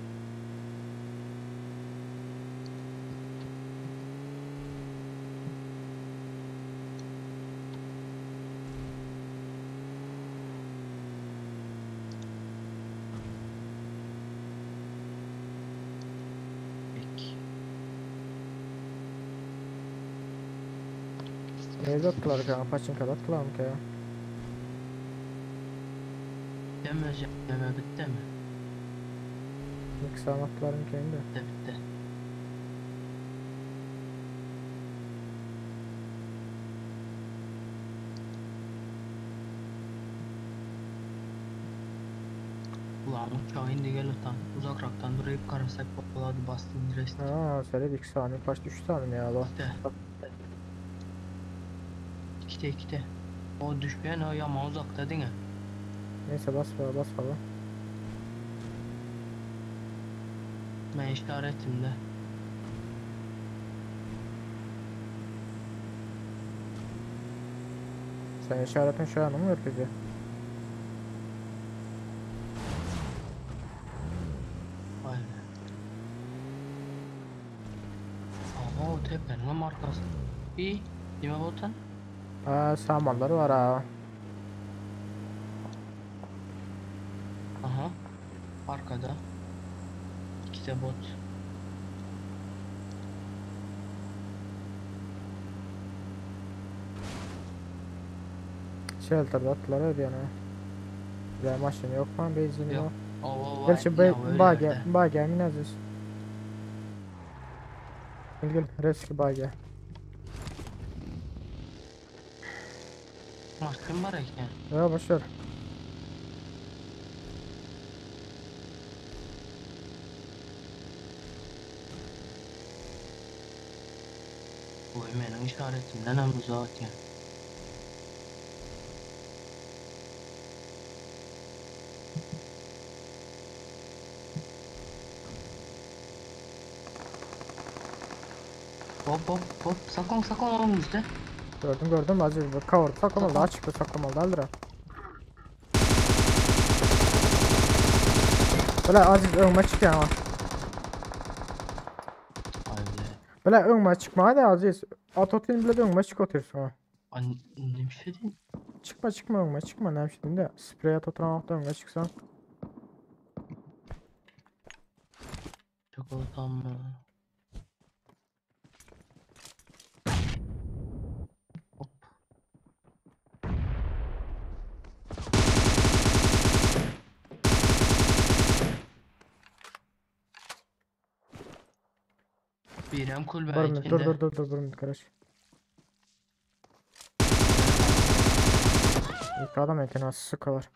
Peki. Ne attılar kanka? Paçın kadar attılar mı ki ya? Demeyeceğim. Deme bitti mi? İlk sağ attılar mı kendi? Bitti bitti. Ulan uçağı indi gel utan. Uzakraktan durayıp karasak populadı bastın direkt. Aa söyledik 2 saniye. Kaçtı 3 saniye ya lo. İşte. İkide. O düşmeyen o yama uzakta değil mi? Neyse bas falan. Ben işaretimde. Sen işaretin şu an mı ürkücü? Vay be. Ama o tepenin markası. İyi. Dime botan. Samanları var ha. Aha. Arkada. İki de bot. Shelter'da attılar öyle yani. Güzel maşın yok mu? Benzin Yok. yok. Oo, Gel şu bagya min aziz. Gel reski bagya. Markın var ya. Ya boşver. Bu benim işaretimden hem uzak ya. Hop sakın oğlum bizde. Gördüm aziz. Cover saklamalı daha çıktı saklamalı aldıra. Böyle aziz önüme çıkıyor ama. Öyle. Böyle önüme çıkma hadi aziz. Atotun bile de önüme çık oturuyorsun ha. Ne bir şey değil. Çıkma önüme çıkma ne yapayım de. Sprey at oturan önüme çıksan. Çok utanma. Hop. Birem kulübe Dur içinde. dur karış. İlk adam ekene sıkılır.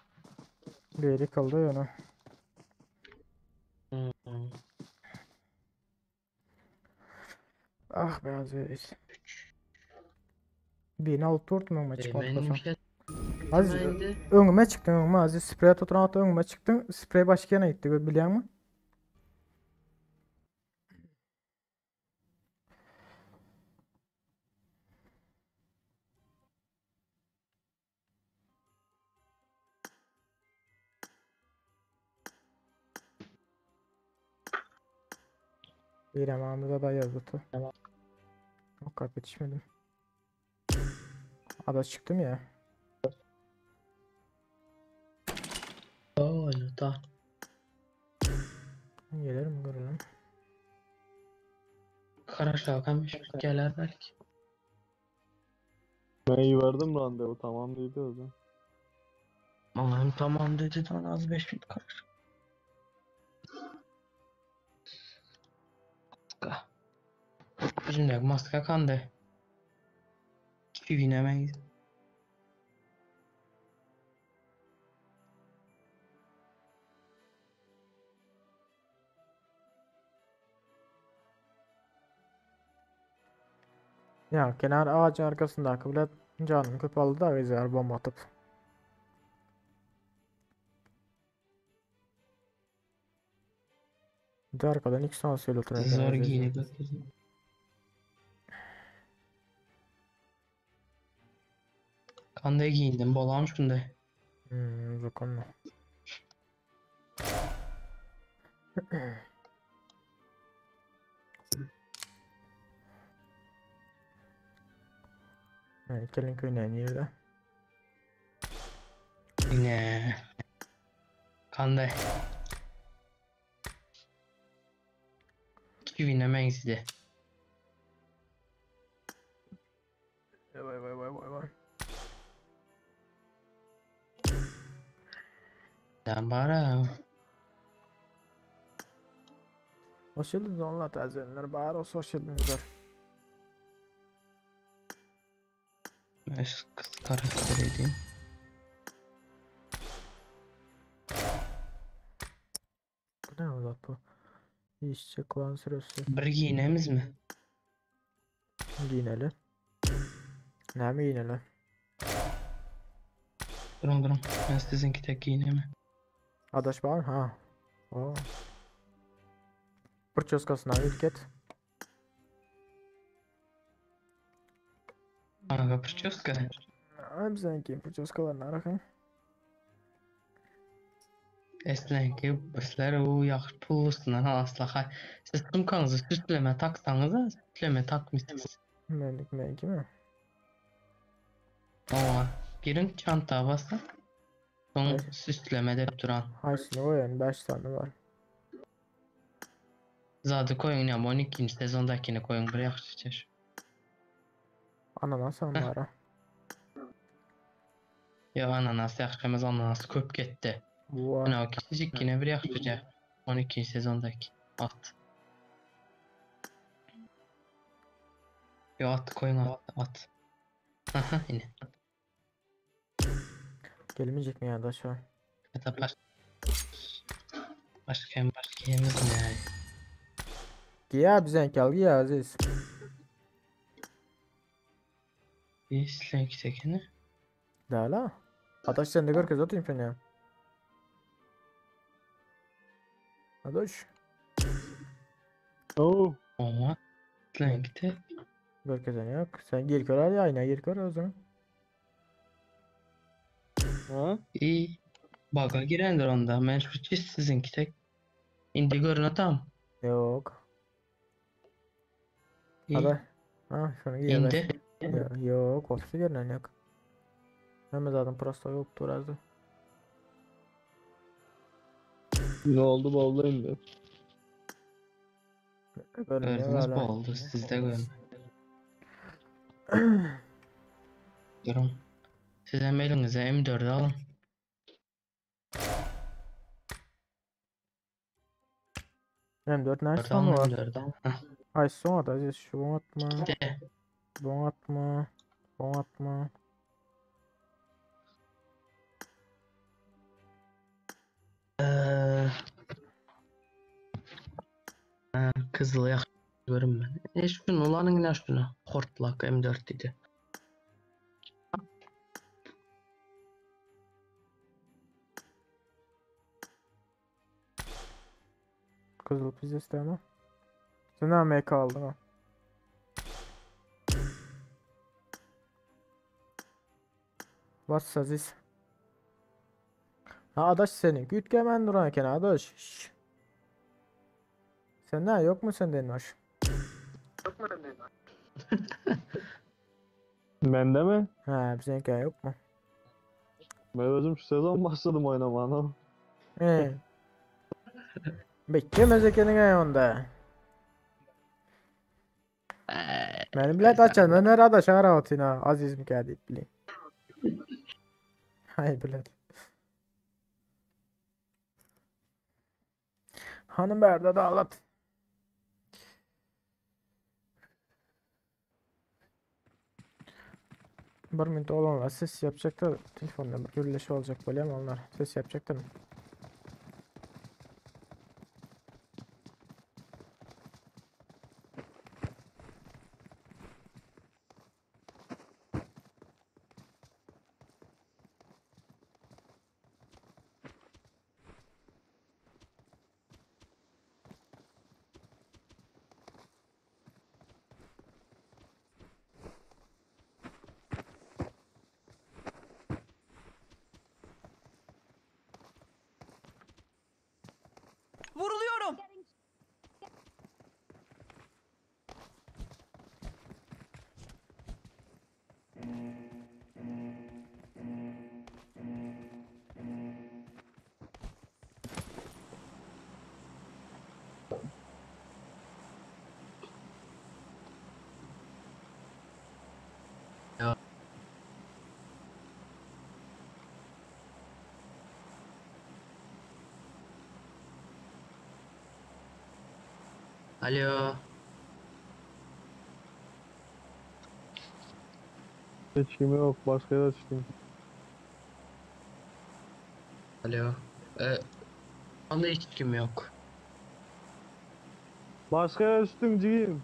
Biri kaldı yana. Ah be aziz. Birini alıp durdum önüme çıkmadı Benim koşan. şey Aziz demeydi. önüme çıktın önüme aziz. Sprey at oturan önüme çıktın. Sprey başka yana gitti biliyor musun? İrem Ahmet'e da yazdı. O kadar yetişmedim. Ada çıktım ya. Öyle da. Gelirim görelim. Kara şalgamış gelir belki. Ben iyi verdim randevu tamam dedi o zaman. Allah'ım tamam dedi de az 5 minut kalır. Maska. Bizimle maska kandı. Hiçbir binemeyiz. Ya kenar ağacın arkasında bile canım köpaldı da güzel bomba atıp. Bir de arkadan iki sansiyel oturuyor. Zor giyini götürdüm. Kanda giyindim bolam şunda. Zokanla. Kelin köyüne nerede? Yine. Kanda. Hiçbir binemeyiz de. Vay. Ben bara. Hoş geldiniz onunla tazelenler. Bari olsa hoş geldinizler. Kız karakteriydim. Bu ne oldu bu? İşçi klan süresi. Bir giyinemiz mi? Giyineli. Ne mi giyineli? Durun. Ben sizinki tek giyinemi. Adaş var mı? Ha. Oo. Прическасына ilk et. Ага, прическа. bizden prическаларны аракаң. Eslenki bizler o yaxşı pullusundan aslaha. Siz sumkanızı süsleme taksanız da süsleme takmışsınız. Meniki mi? Ama girin çanta basın. Son Hayır. süsleme de duran. Haysını koyun 5 tane var. Zadı koyun ya 12. sezondakini koyun bir yaxşı çeş. Ananas anlara. Ya ananas yaxşımız ananas köp getdi. Bu Ana o küçücük yine bir yaxşıca. 12. sezondaki at. Yo at koyun at. Aha yine. gelmeyecek mi ya da şu an? Hatta başka yemiz ne? Giya bizden al giya aziz. Bir silenki tekini. Daha la. Adaş sen de gör kız atayım seni ya. Adaş. Oo. Ama silenki de. Gör kız yok. Sen gir kör ya ayna gir kör o zaman. Ha? İyi. Baga girendir onda. Men şu çiz sizinki tek. İndi görün atam. Yok. İyi. Adaş. Ha şunu giy adaş. İndi. Yok. Ofisi görünen yok. Hem zaten prosto yoktur azı. Ne oldu boldu indi. Görünüyor Gördünüz hala. bu oldu. Siz de görün. Durun. Siz hem elinize M4'ü alın. M4 nerede 4 sonu alın var? M4'ü alın. Hah. Ay son at aziz. Şu bon atma. De. Bon atma. Bon atma. Eee, Kızıl yak görün ben. Şunu ulanın ne şunu. Hortlak M4 dedi. Kızıl pizza isteme. Sen ne MK aldın ha? Bas aziz. Ha adaş senin. Güt kemen duran adaş. Şşş. Sen ne yok mu senden hoş? Bende mi? Ha bizimki yok mu? Ben özüm şu sezon başladım oynamaya. He. Beklemez kendine onda. Benim bile açan ne rada şara otina aziz mi geldi bile. Hay bile. Hanım Berda da ağlat. Bir minut olanlar ses yapacaktır. Telefonda bir gürleşi olacak böyle ama onlar ses yapacaktır. Vuruluyorum. Alo. Hiç kimi yok. Başka yere çıktım. Alo. Onda hiç kim yok. Başka yere çıktım cigim.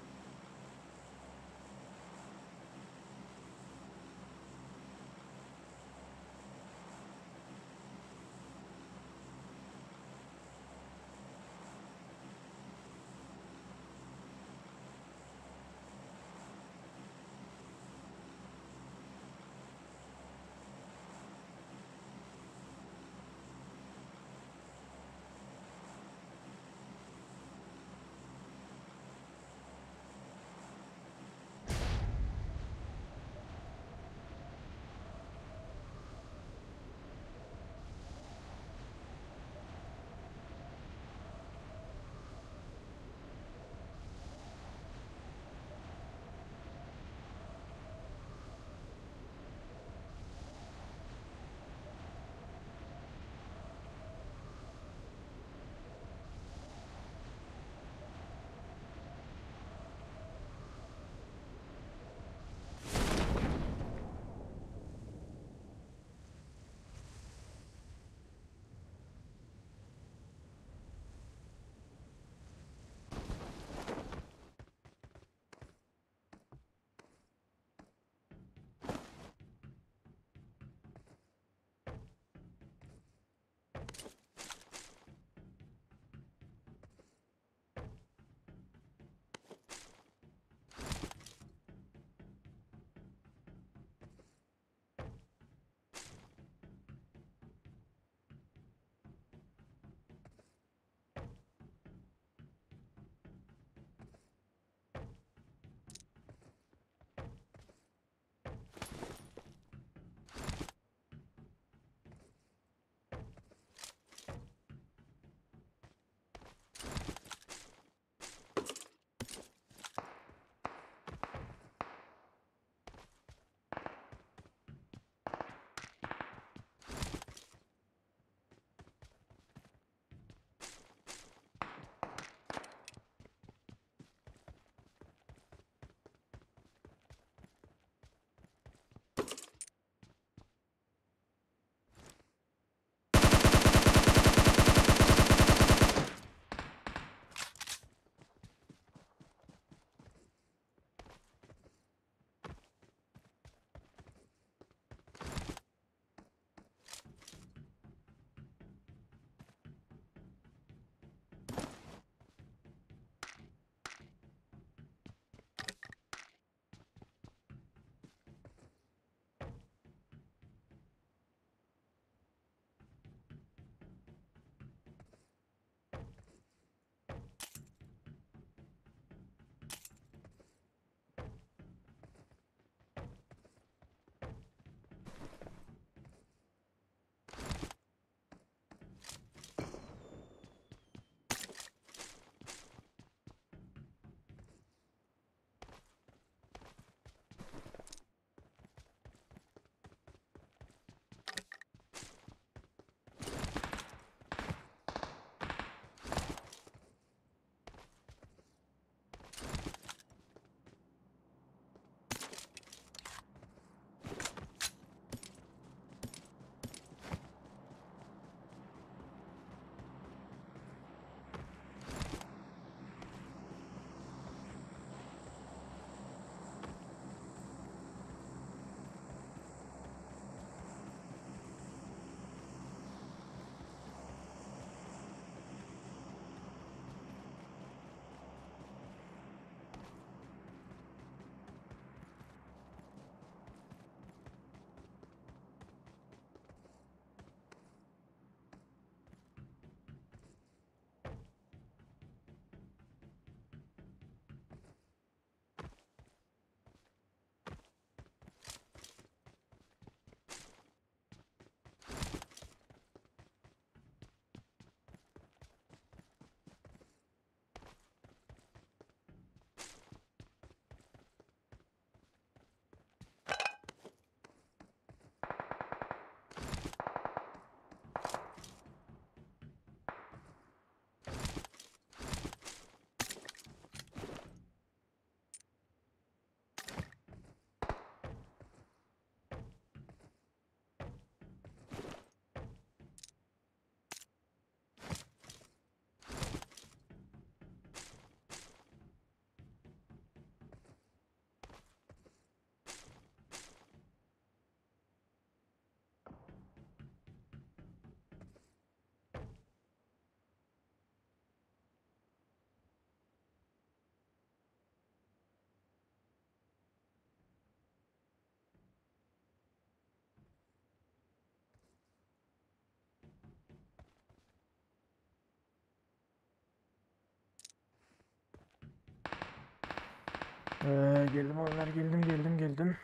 Geldim onlar geldim.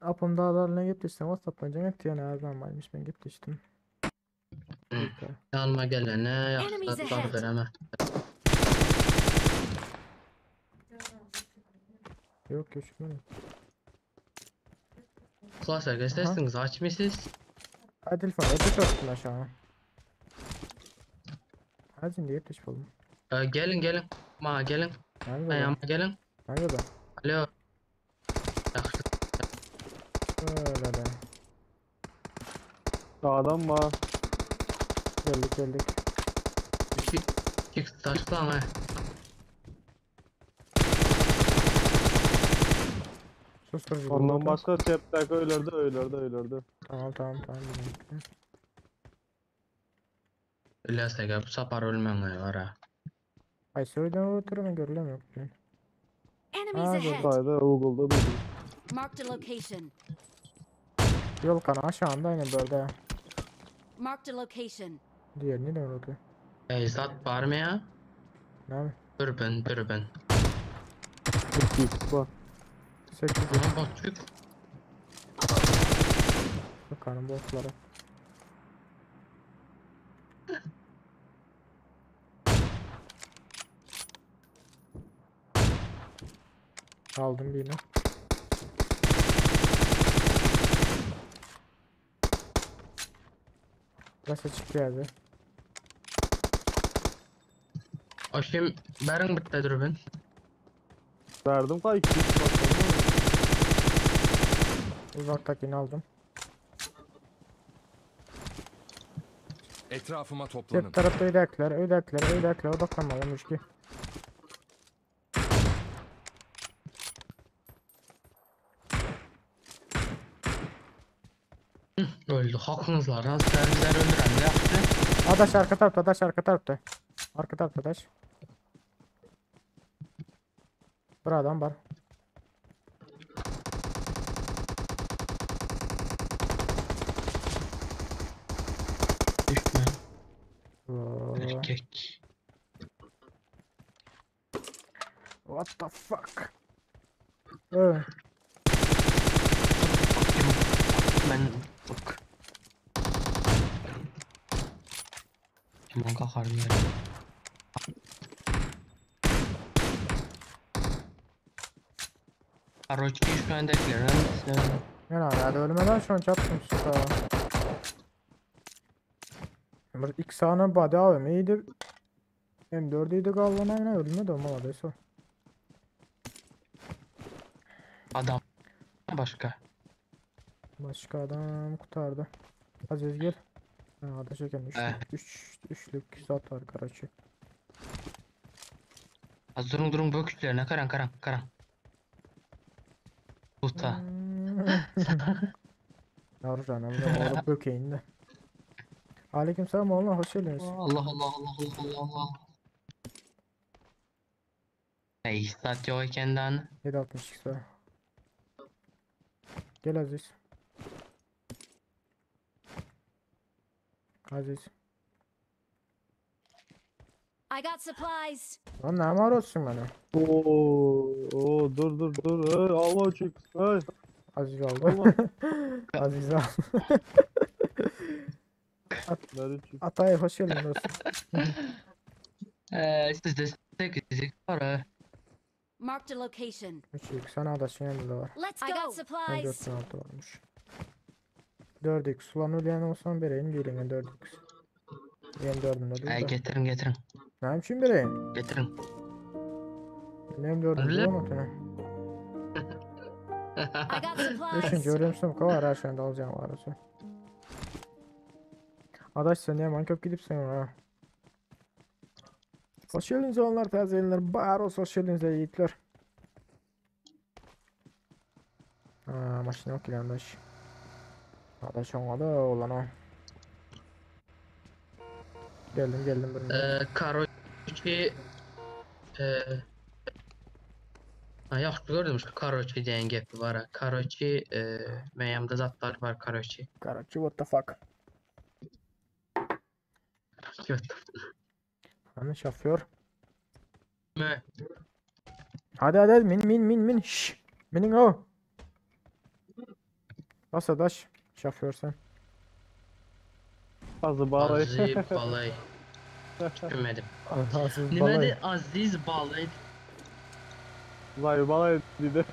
Apım dağlarına gitmiştim. WhatsApp'tan cennet yani her zamanmış ben gitmiştim. Peki. Yanıma gelene Enemies yaxşılar ahead. verəmə. Yok görüşmedim. Xülasə, göstərsiniz, açmısınız? Hadi telefon öpüş olsun aşağı. Hadi diye öpüş buldum. Gəlin. Ma, gəlin. Hangi da? Ayağıma gəlin. Hangi da? Alo. Yaxşı. Öyle de. Adam var. Geldik. Çık taşlan ha. Susturucu Ondan buldum. başka cepteki öylerde. Tamam. Bilmiyorum. Eləsə gəl, bu sapar ölmən var ha. Ay söyleden oturumu görülemiyor. Enemies Ah, ahead. Sayda Google'da duydum. Marked a location. Yol kanı aşağında aynı bölge. Marked a location. Diğerini de unuttu. Zat var mı ya? Ne mi? Dürbün. 2x var. 8 Aha botçuk. kanın botları. Aldım birini. Nasıl çıktı abi? Aşım berin bitti dürbün. Verdim ka 2x var. Uzaktakini aldım. Etrafıma toplanın. Cep tarafta ödekler odaklanmalıymış ki. Öldü. Hakkınızlardan sizler bizler öldüren de yaptı. Adaş arka tarafta. Arka tarafta adaş. Bir adam var. Düşme. Oo, Erkek. what the fuck? Ben bak. Hemen kalkarım ya. Karoçki şu andakilerin Yani hadi ölmeden şu an çarptım suka. Bir ilk sahne body AVM iyiydi. M4 iyiydi galiba ne ölmedi ama adaysa. adam başka. Başka adam kurtardı. Aziz gel. Ha adaş eken üçlük zat var karaçı. Az durun bu kütlerine karan. Usta. Yavru canım ya oğlum bökeğinde. Aleykümselam oğlum hoş geldiniz. Allah. Ey sat yok ikendan. 762 var. Gel Aziz. I got supplies. Lan ne var olsun bana? Oo, dur. Hey, alma çık. Hey. Aziz aldı. Alma. Aziz al. Nerede çık? Atay hoş geldin dostum. Sizde 8'lik var ha. Marked a location. 3x sana adaşın yanında var. Let's go. I got Ben supplies. 406 varmış. 4x sulan öleyen olsan bireyim birine 4x. Benim 4'ümde değil de. Getirin. Ne biçim bireyim? Getirin. Benim 4'ümde Öyle. unutun. I got supplies. 5. öğrenim sınıfı var her şeyinde alacağım var olsun. Adaş sen hemen köp gidip sen ha. Hoş geldiniz oğlanlar tazeyeler. Baros hoş geldiniz yiğitler. Maşına yok ilan adaş. Adaş ona da olan o. Geldim birine. Karoçki yaxşı gördüm şu Karoçki deyen gepi var ha. Karoçki məyamda zatlar var Karoçki. Karachi what the fuck. Hani şoför. Mə Hadi min. Şşş. Minin o. Bas adaş. Şoför sen. Azı bağlayın. Aziz balay. Düşünmedim. Allahsız Ne balay. dedi Aziz balay? Zay bağlayın dedi.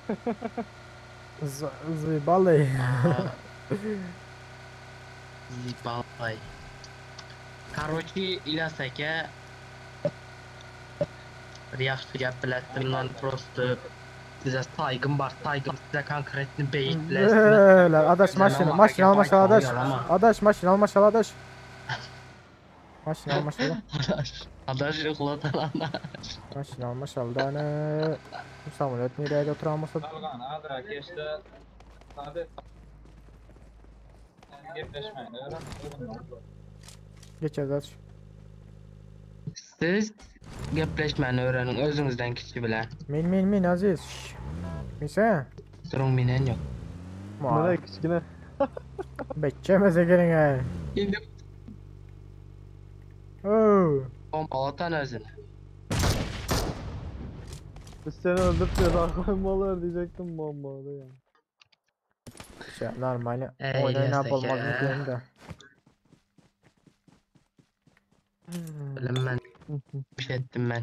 Zı balay. Aziz balay. Короче, İlyas aka bir yaxşı gap bilasizman prosto size saygım var, saygım size konkretni beyit bilasizman. Öyle adaş maşını almaşal adaş. Adaş maşını almaşal adaş. Maşını almaşal. Adaş ıhlatan adaş. Maşını almaşal da ne? Samolet nereye götüremezsin? Geç adaş. Siz gapleşmeni öğrenin özünüzden kişi bilen. Min aziz. Şşş. Mise. Durun minen yok. Nereye küçükine? Bekçemeze gelin ha. Şimdi Oo. bombalatan özünü. Biz seni öldürtüyoruz arkamı diyecektim bombada ya. Şey normal. Ey, Oynayıp yasak olmaz ya. mı diyeyim de. Bilin ben. Bir şey ettim ben.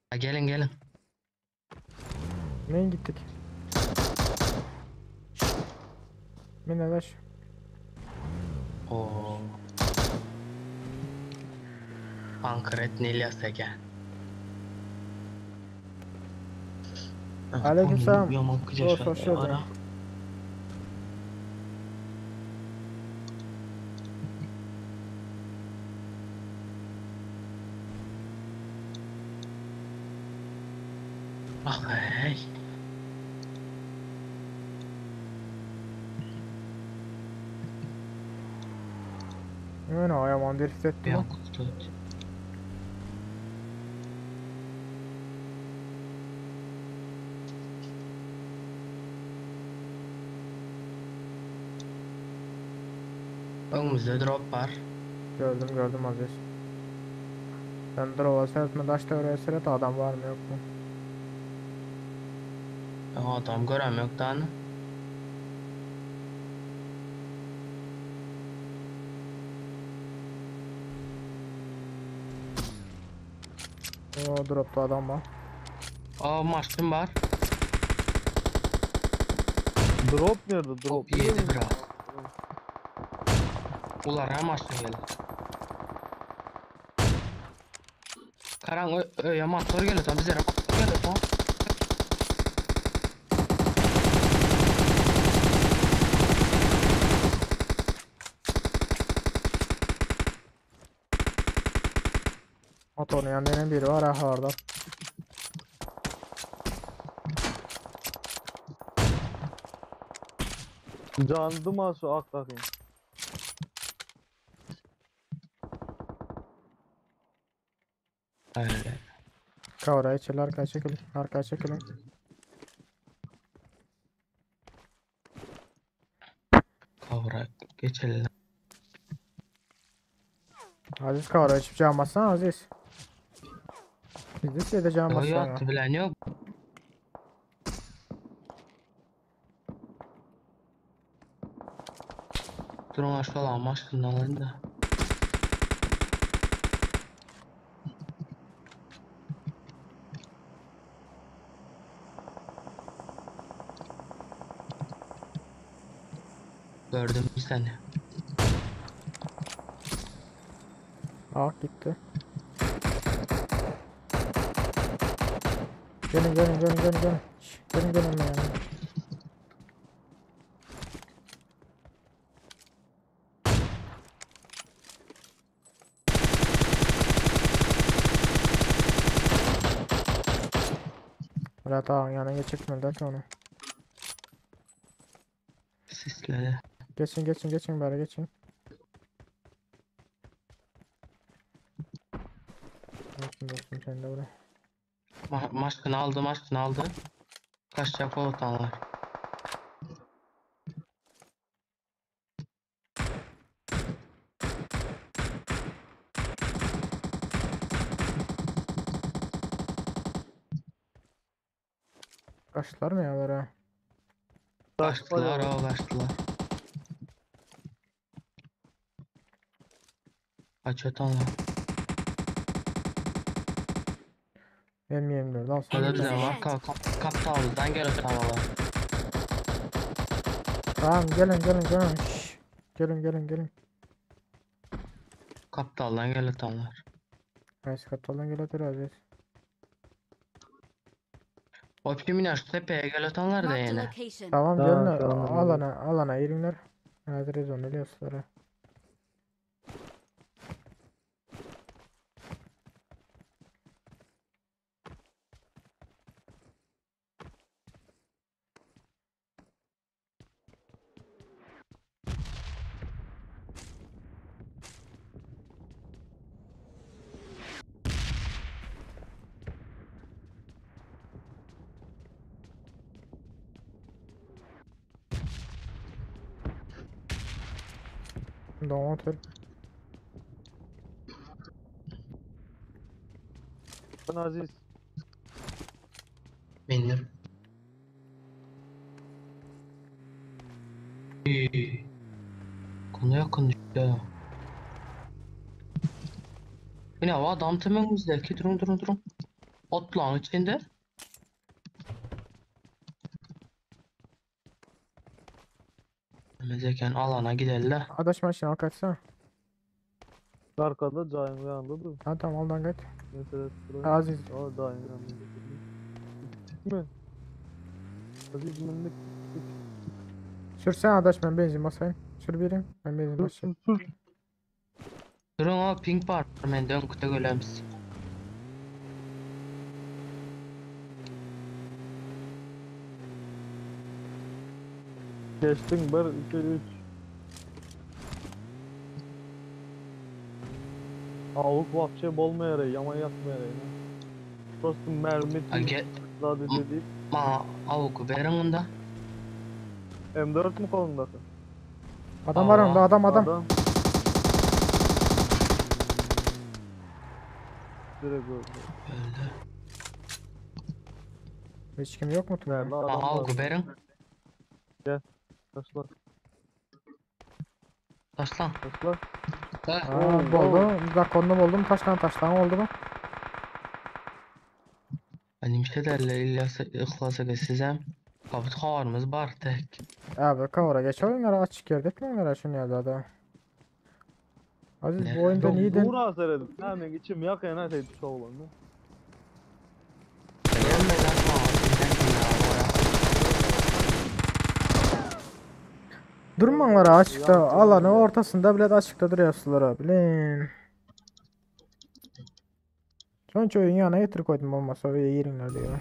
Ha, gelin. Neyin gittik? Min adaş. Oo. Konkretni İlyas aka. Aleykümselam. Yaman Hoş kıcaş geldin. ara. Ah hey. Yani ayaman drift ettim. Bir ha. an kurtuldu. Önümüzde drop var. Gördüm aziz. Sen drova seyretme taşta oraya seyret adam var mı yok mu? Ya adam görem yok daha ne? O dropta adam var. Aa maçtım var. Drop nerede? Drop. Top yedi bra. Ular hem maçta geldi. Karan ya motor geldi tam bize motor geldi tam. Motorun yanında biri var ha orada. Candım ha şu ak takayım. Öyle. Kavrayı çel arkaya çekilin. Arkaya çekilin. Kavra geçelim. Aziz kavrayı hiçbir şey almazsan Aziz. Biz de şeyde can Yok bassan ya. yok bilen yok. Durun aşağı olan maçtın alın da. Gördüm seni. Ah gitti. Gelin. Şş, gelin yani. Murat ağam yanına geçirtmediler ki onu. Sisledi. Geçin bari geçin. Olsun dostum sen de buraya. Maçtını aldı. Kaçacak polotan var. Kaçtılar mı ya oraya? Kaçtılar ha kaçtılar. Kaç atanlar. Benim yerim gördü. Al sana. Hadi Enemies bize var. ahead. Kaptanımızdan gel atanlar. Tamam gelin. Şşş. Gelin. Kaptandan gel atanlar. Neyse kaptandan gel Aziz. Optimina şu tepeye gel atanlar da Marked a yine. location. Tamam Ha, gelin tamam, alana girinler. Hazırız onu biliyorsunuz. Domates. Ben Aziz. Benim. Konu yakın işte. Yine o adam tememizdeki durun. Otlağın içinde. Temizleken alana giderler. Adaş maşına kaçsana. Arkada Cahil yanında dur. Ha tamam aldan git. Mesela Aziz. o Cahil yanında. Mi? Aziz minnik. Sürsen adaş ben benzin basayım. Sür birim. Ben benzin basayım. Sus. Durun o pink var. Ben dön kutu gölemiz. Geçtin 1, 2, 3. Avuk vahçe bolmayara, yama yatmayara. Просто mermi Gel. zaten dedi. Ma avuku verin onda. M4 mu kolundaki? Adam var önünde adam. Direkt öldü. Öldü. Hiç kim yok mu? Nerede Ma adam avuku var? verin. Taşlar. Taşlan. Aa, buldu. Zakonlu buldum. Kaç tane taştan oldu mu? Benim işte derler İlyas ıhlasa geçsizem. Kapıt havarımız var tek. Abi kavura geç oyunlara açık yerde etmiyorlar şunu ya da. Aziz Ne? bu oyunda neyden? Doğru hasar edip. Yani içim yakın ha teyit şu oğlan. Gelmeden ma bizden ya. Durmanlar açıkta. Alanı ortasında bile açıkta duruyorsunlar abi. Bilin. Sonuç oyun yana getir koydum olmasa öyle yerinler diyor.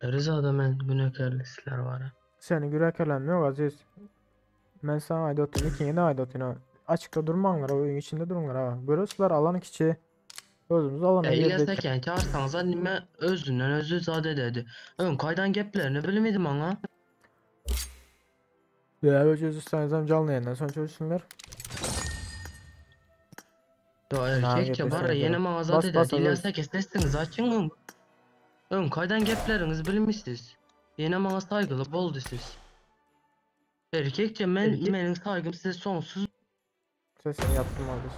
Rıza'da ben günahkarlıklar var. Seni gürekelenmiyor Aziz. Ben sana ayda otun, ikini de ayda otun. Açıkta durmanlar oyun içinde durmanlar ha. Görüyorsunuz alanı kiçi. Özümüz alana İlyas girdik. eken çağırsanız anneme özünden özü zade dedi. Ön kaydan geplerini bilmedim ana. Ya ölçüsü sanırsam canlı yayından sonra çözsünler. Da Ha, erkekçe gepleşene bara yeni göre. bana Bas, zade bas, dedi. İlyas Aziz. eken sesinizi açın ön. Ön kaydan gepleriniz bilmişsiniz. Yine bana saygılı boldu siz. Erkekçe benim saygım size sonsuz. Sesini yaptım Aziz.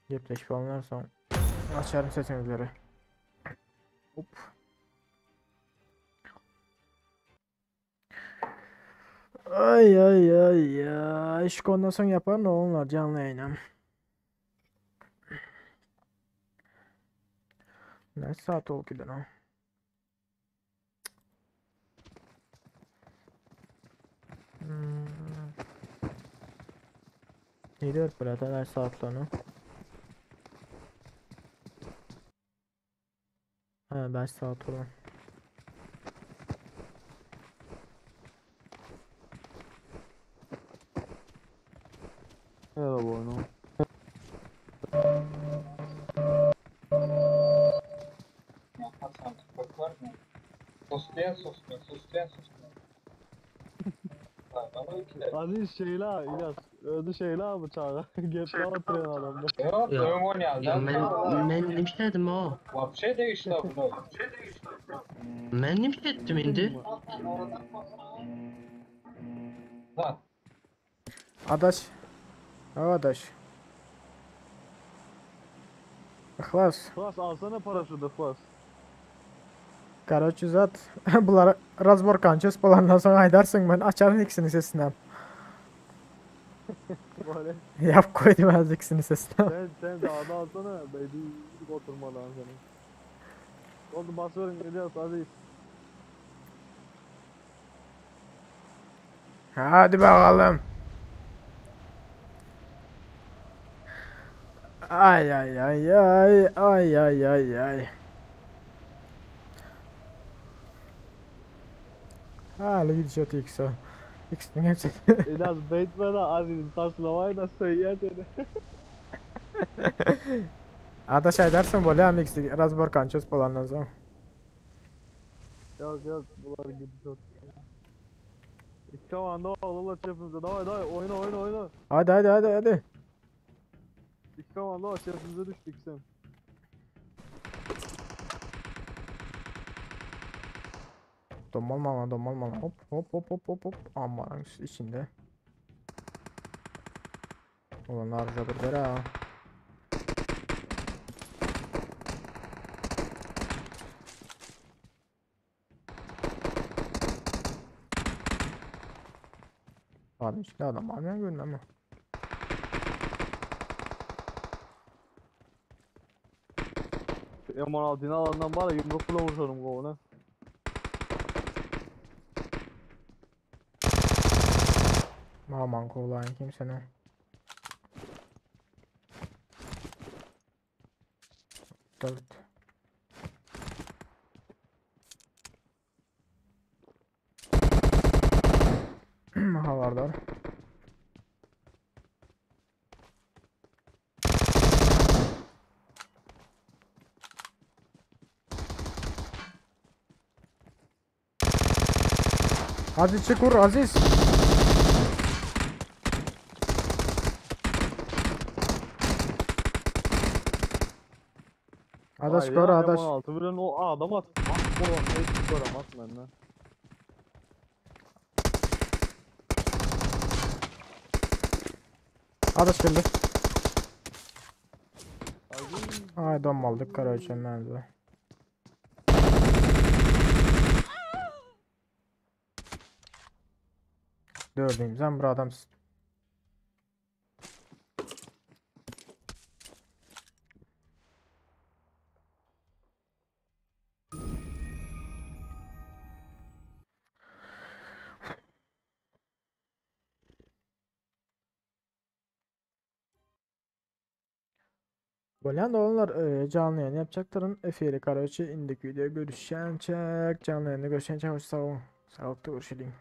Yepleş falanlar sonra. Açarım sesinizleri. Hop. Ay ya. İş konudan sonra yapar ne onlar canlı yayına. Ne saat oldu ki lan? 4 burada saat onu. Ha 5 saat olan. Merhaba oyunu. Hadi şeyle İlyas. Öldü şeyle bıçağı. Gepten oturuyor adamda. Men nima ishladim o? Men nima ishlatdim endi? Adaş. Adaş. İhlas. Klas alsana paraşütü Klas. Короче zat. Bular razborkançız bulardan sonra aydarsın ben açarım ikisini sesinden. Böyle. Yap koydum az ikisini sesinden. Sen dağda alsana. Beydi oturma lan senin. Oldu basıyorum İlyas hadi. Hadi bakalım. Ay ay ay ay ay ay ay ay. Hala gidiyor X'e. X'in hepsi. İlyas beytme de hadi taşlamayı da söyle dedi. Adaş aydarsın böyle hem X'i razborkançız bulardan sonra. Yok bunlar gidiyor. İki komanda var Allah çepimize. Davay oyna. Hadi. İki komanda var çepimize düştük sen. Domalma. Hop. Aman içinde. Ulan harcadır der ha. Hadi işte adam almayan görün ama. M16'ını alandan var ya yumrukla vuruşurum kovuna. Aman kovlayın kimsene. Dört. Havardar. Aziz çık vur Aziz. Adaş Hayır gör ya, adaş. M16 bilen o adam at. Bu ne skoram at benden. Adaş geldi. Haydi. Ay dom aldık karaçenden de. Dördüncü sen bir adamsın. Böyle de onlar canlı yayın yapacakların efiri karaçı indik video görüşen çek canlı yayında görüşen çek hoş sağ olun. Sağlıklı görüşelim.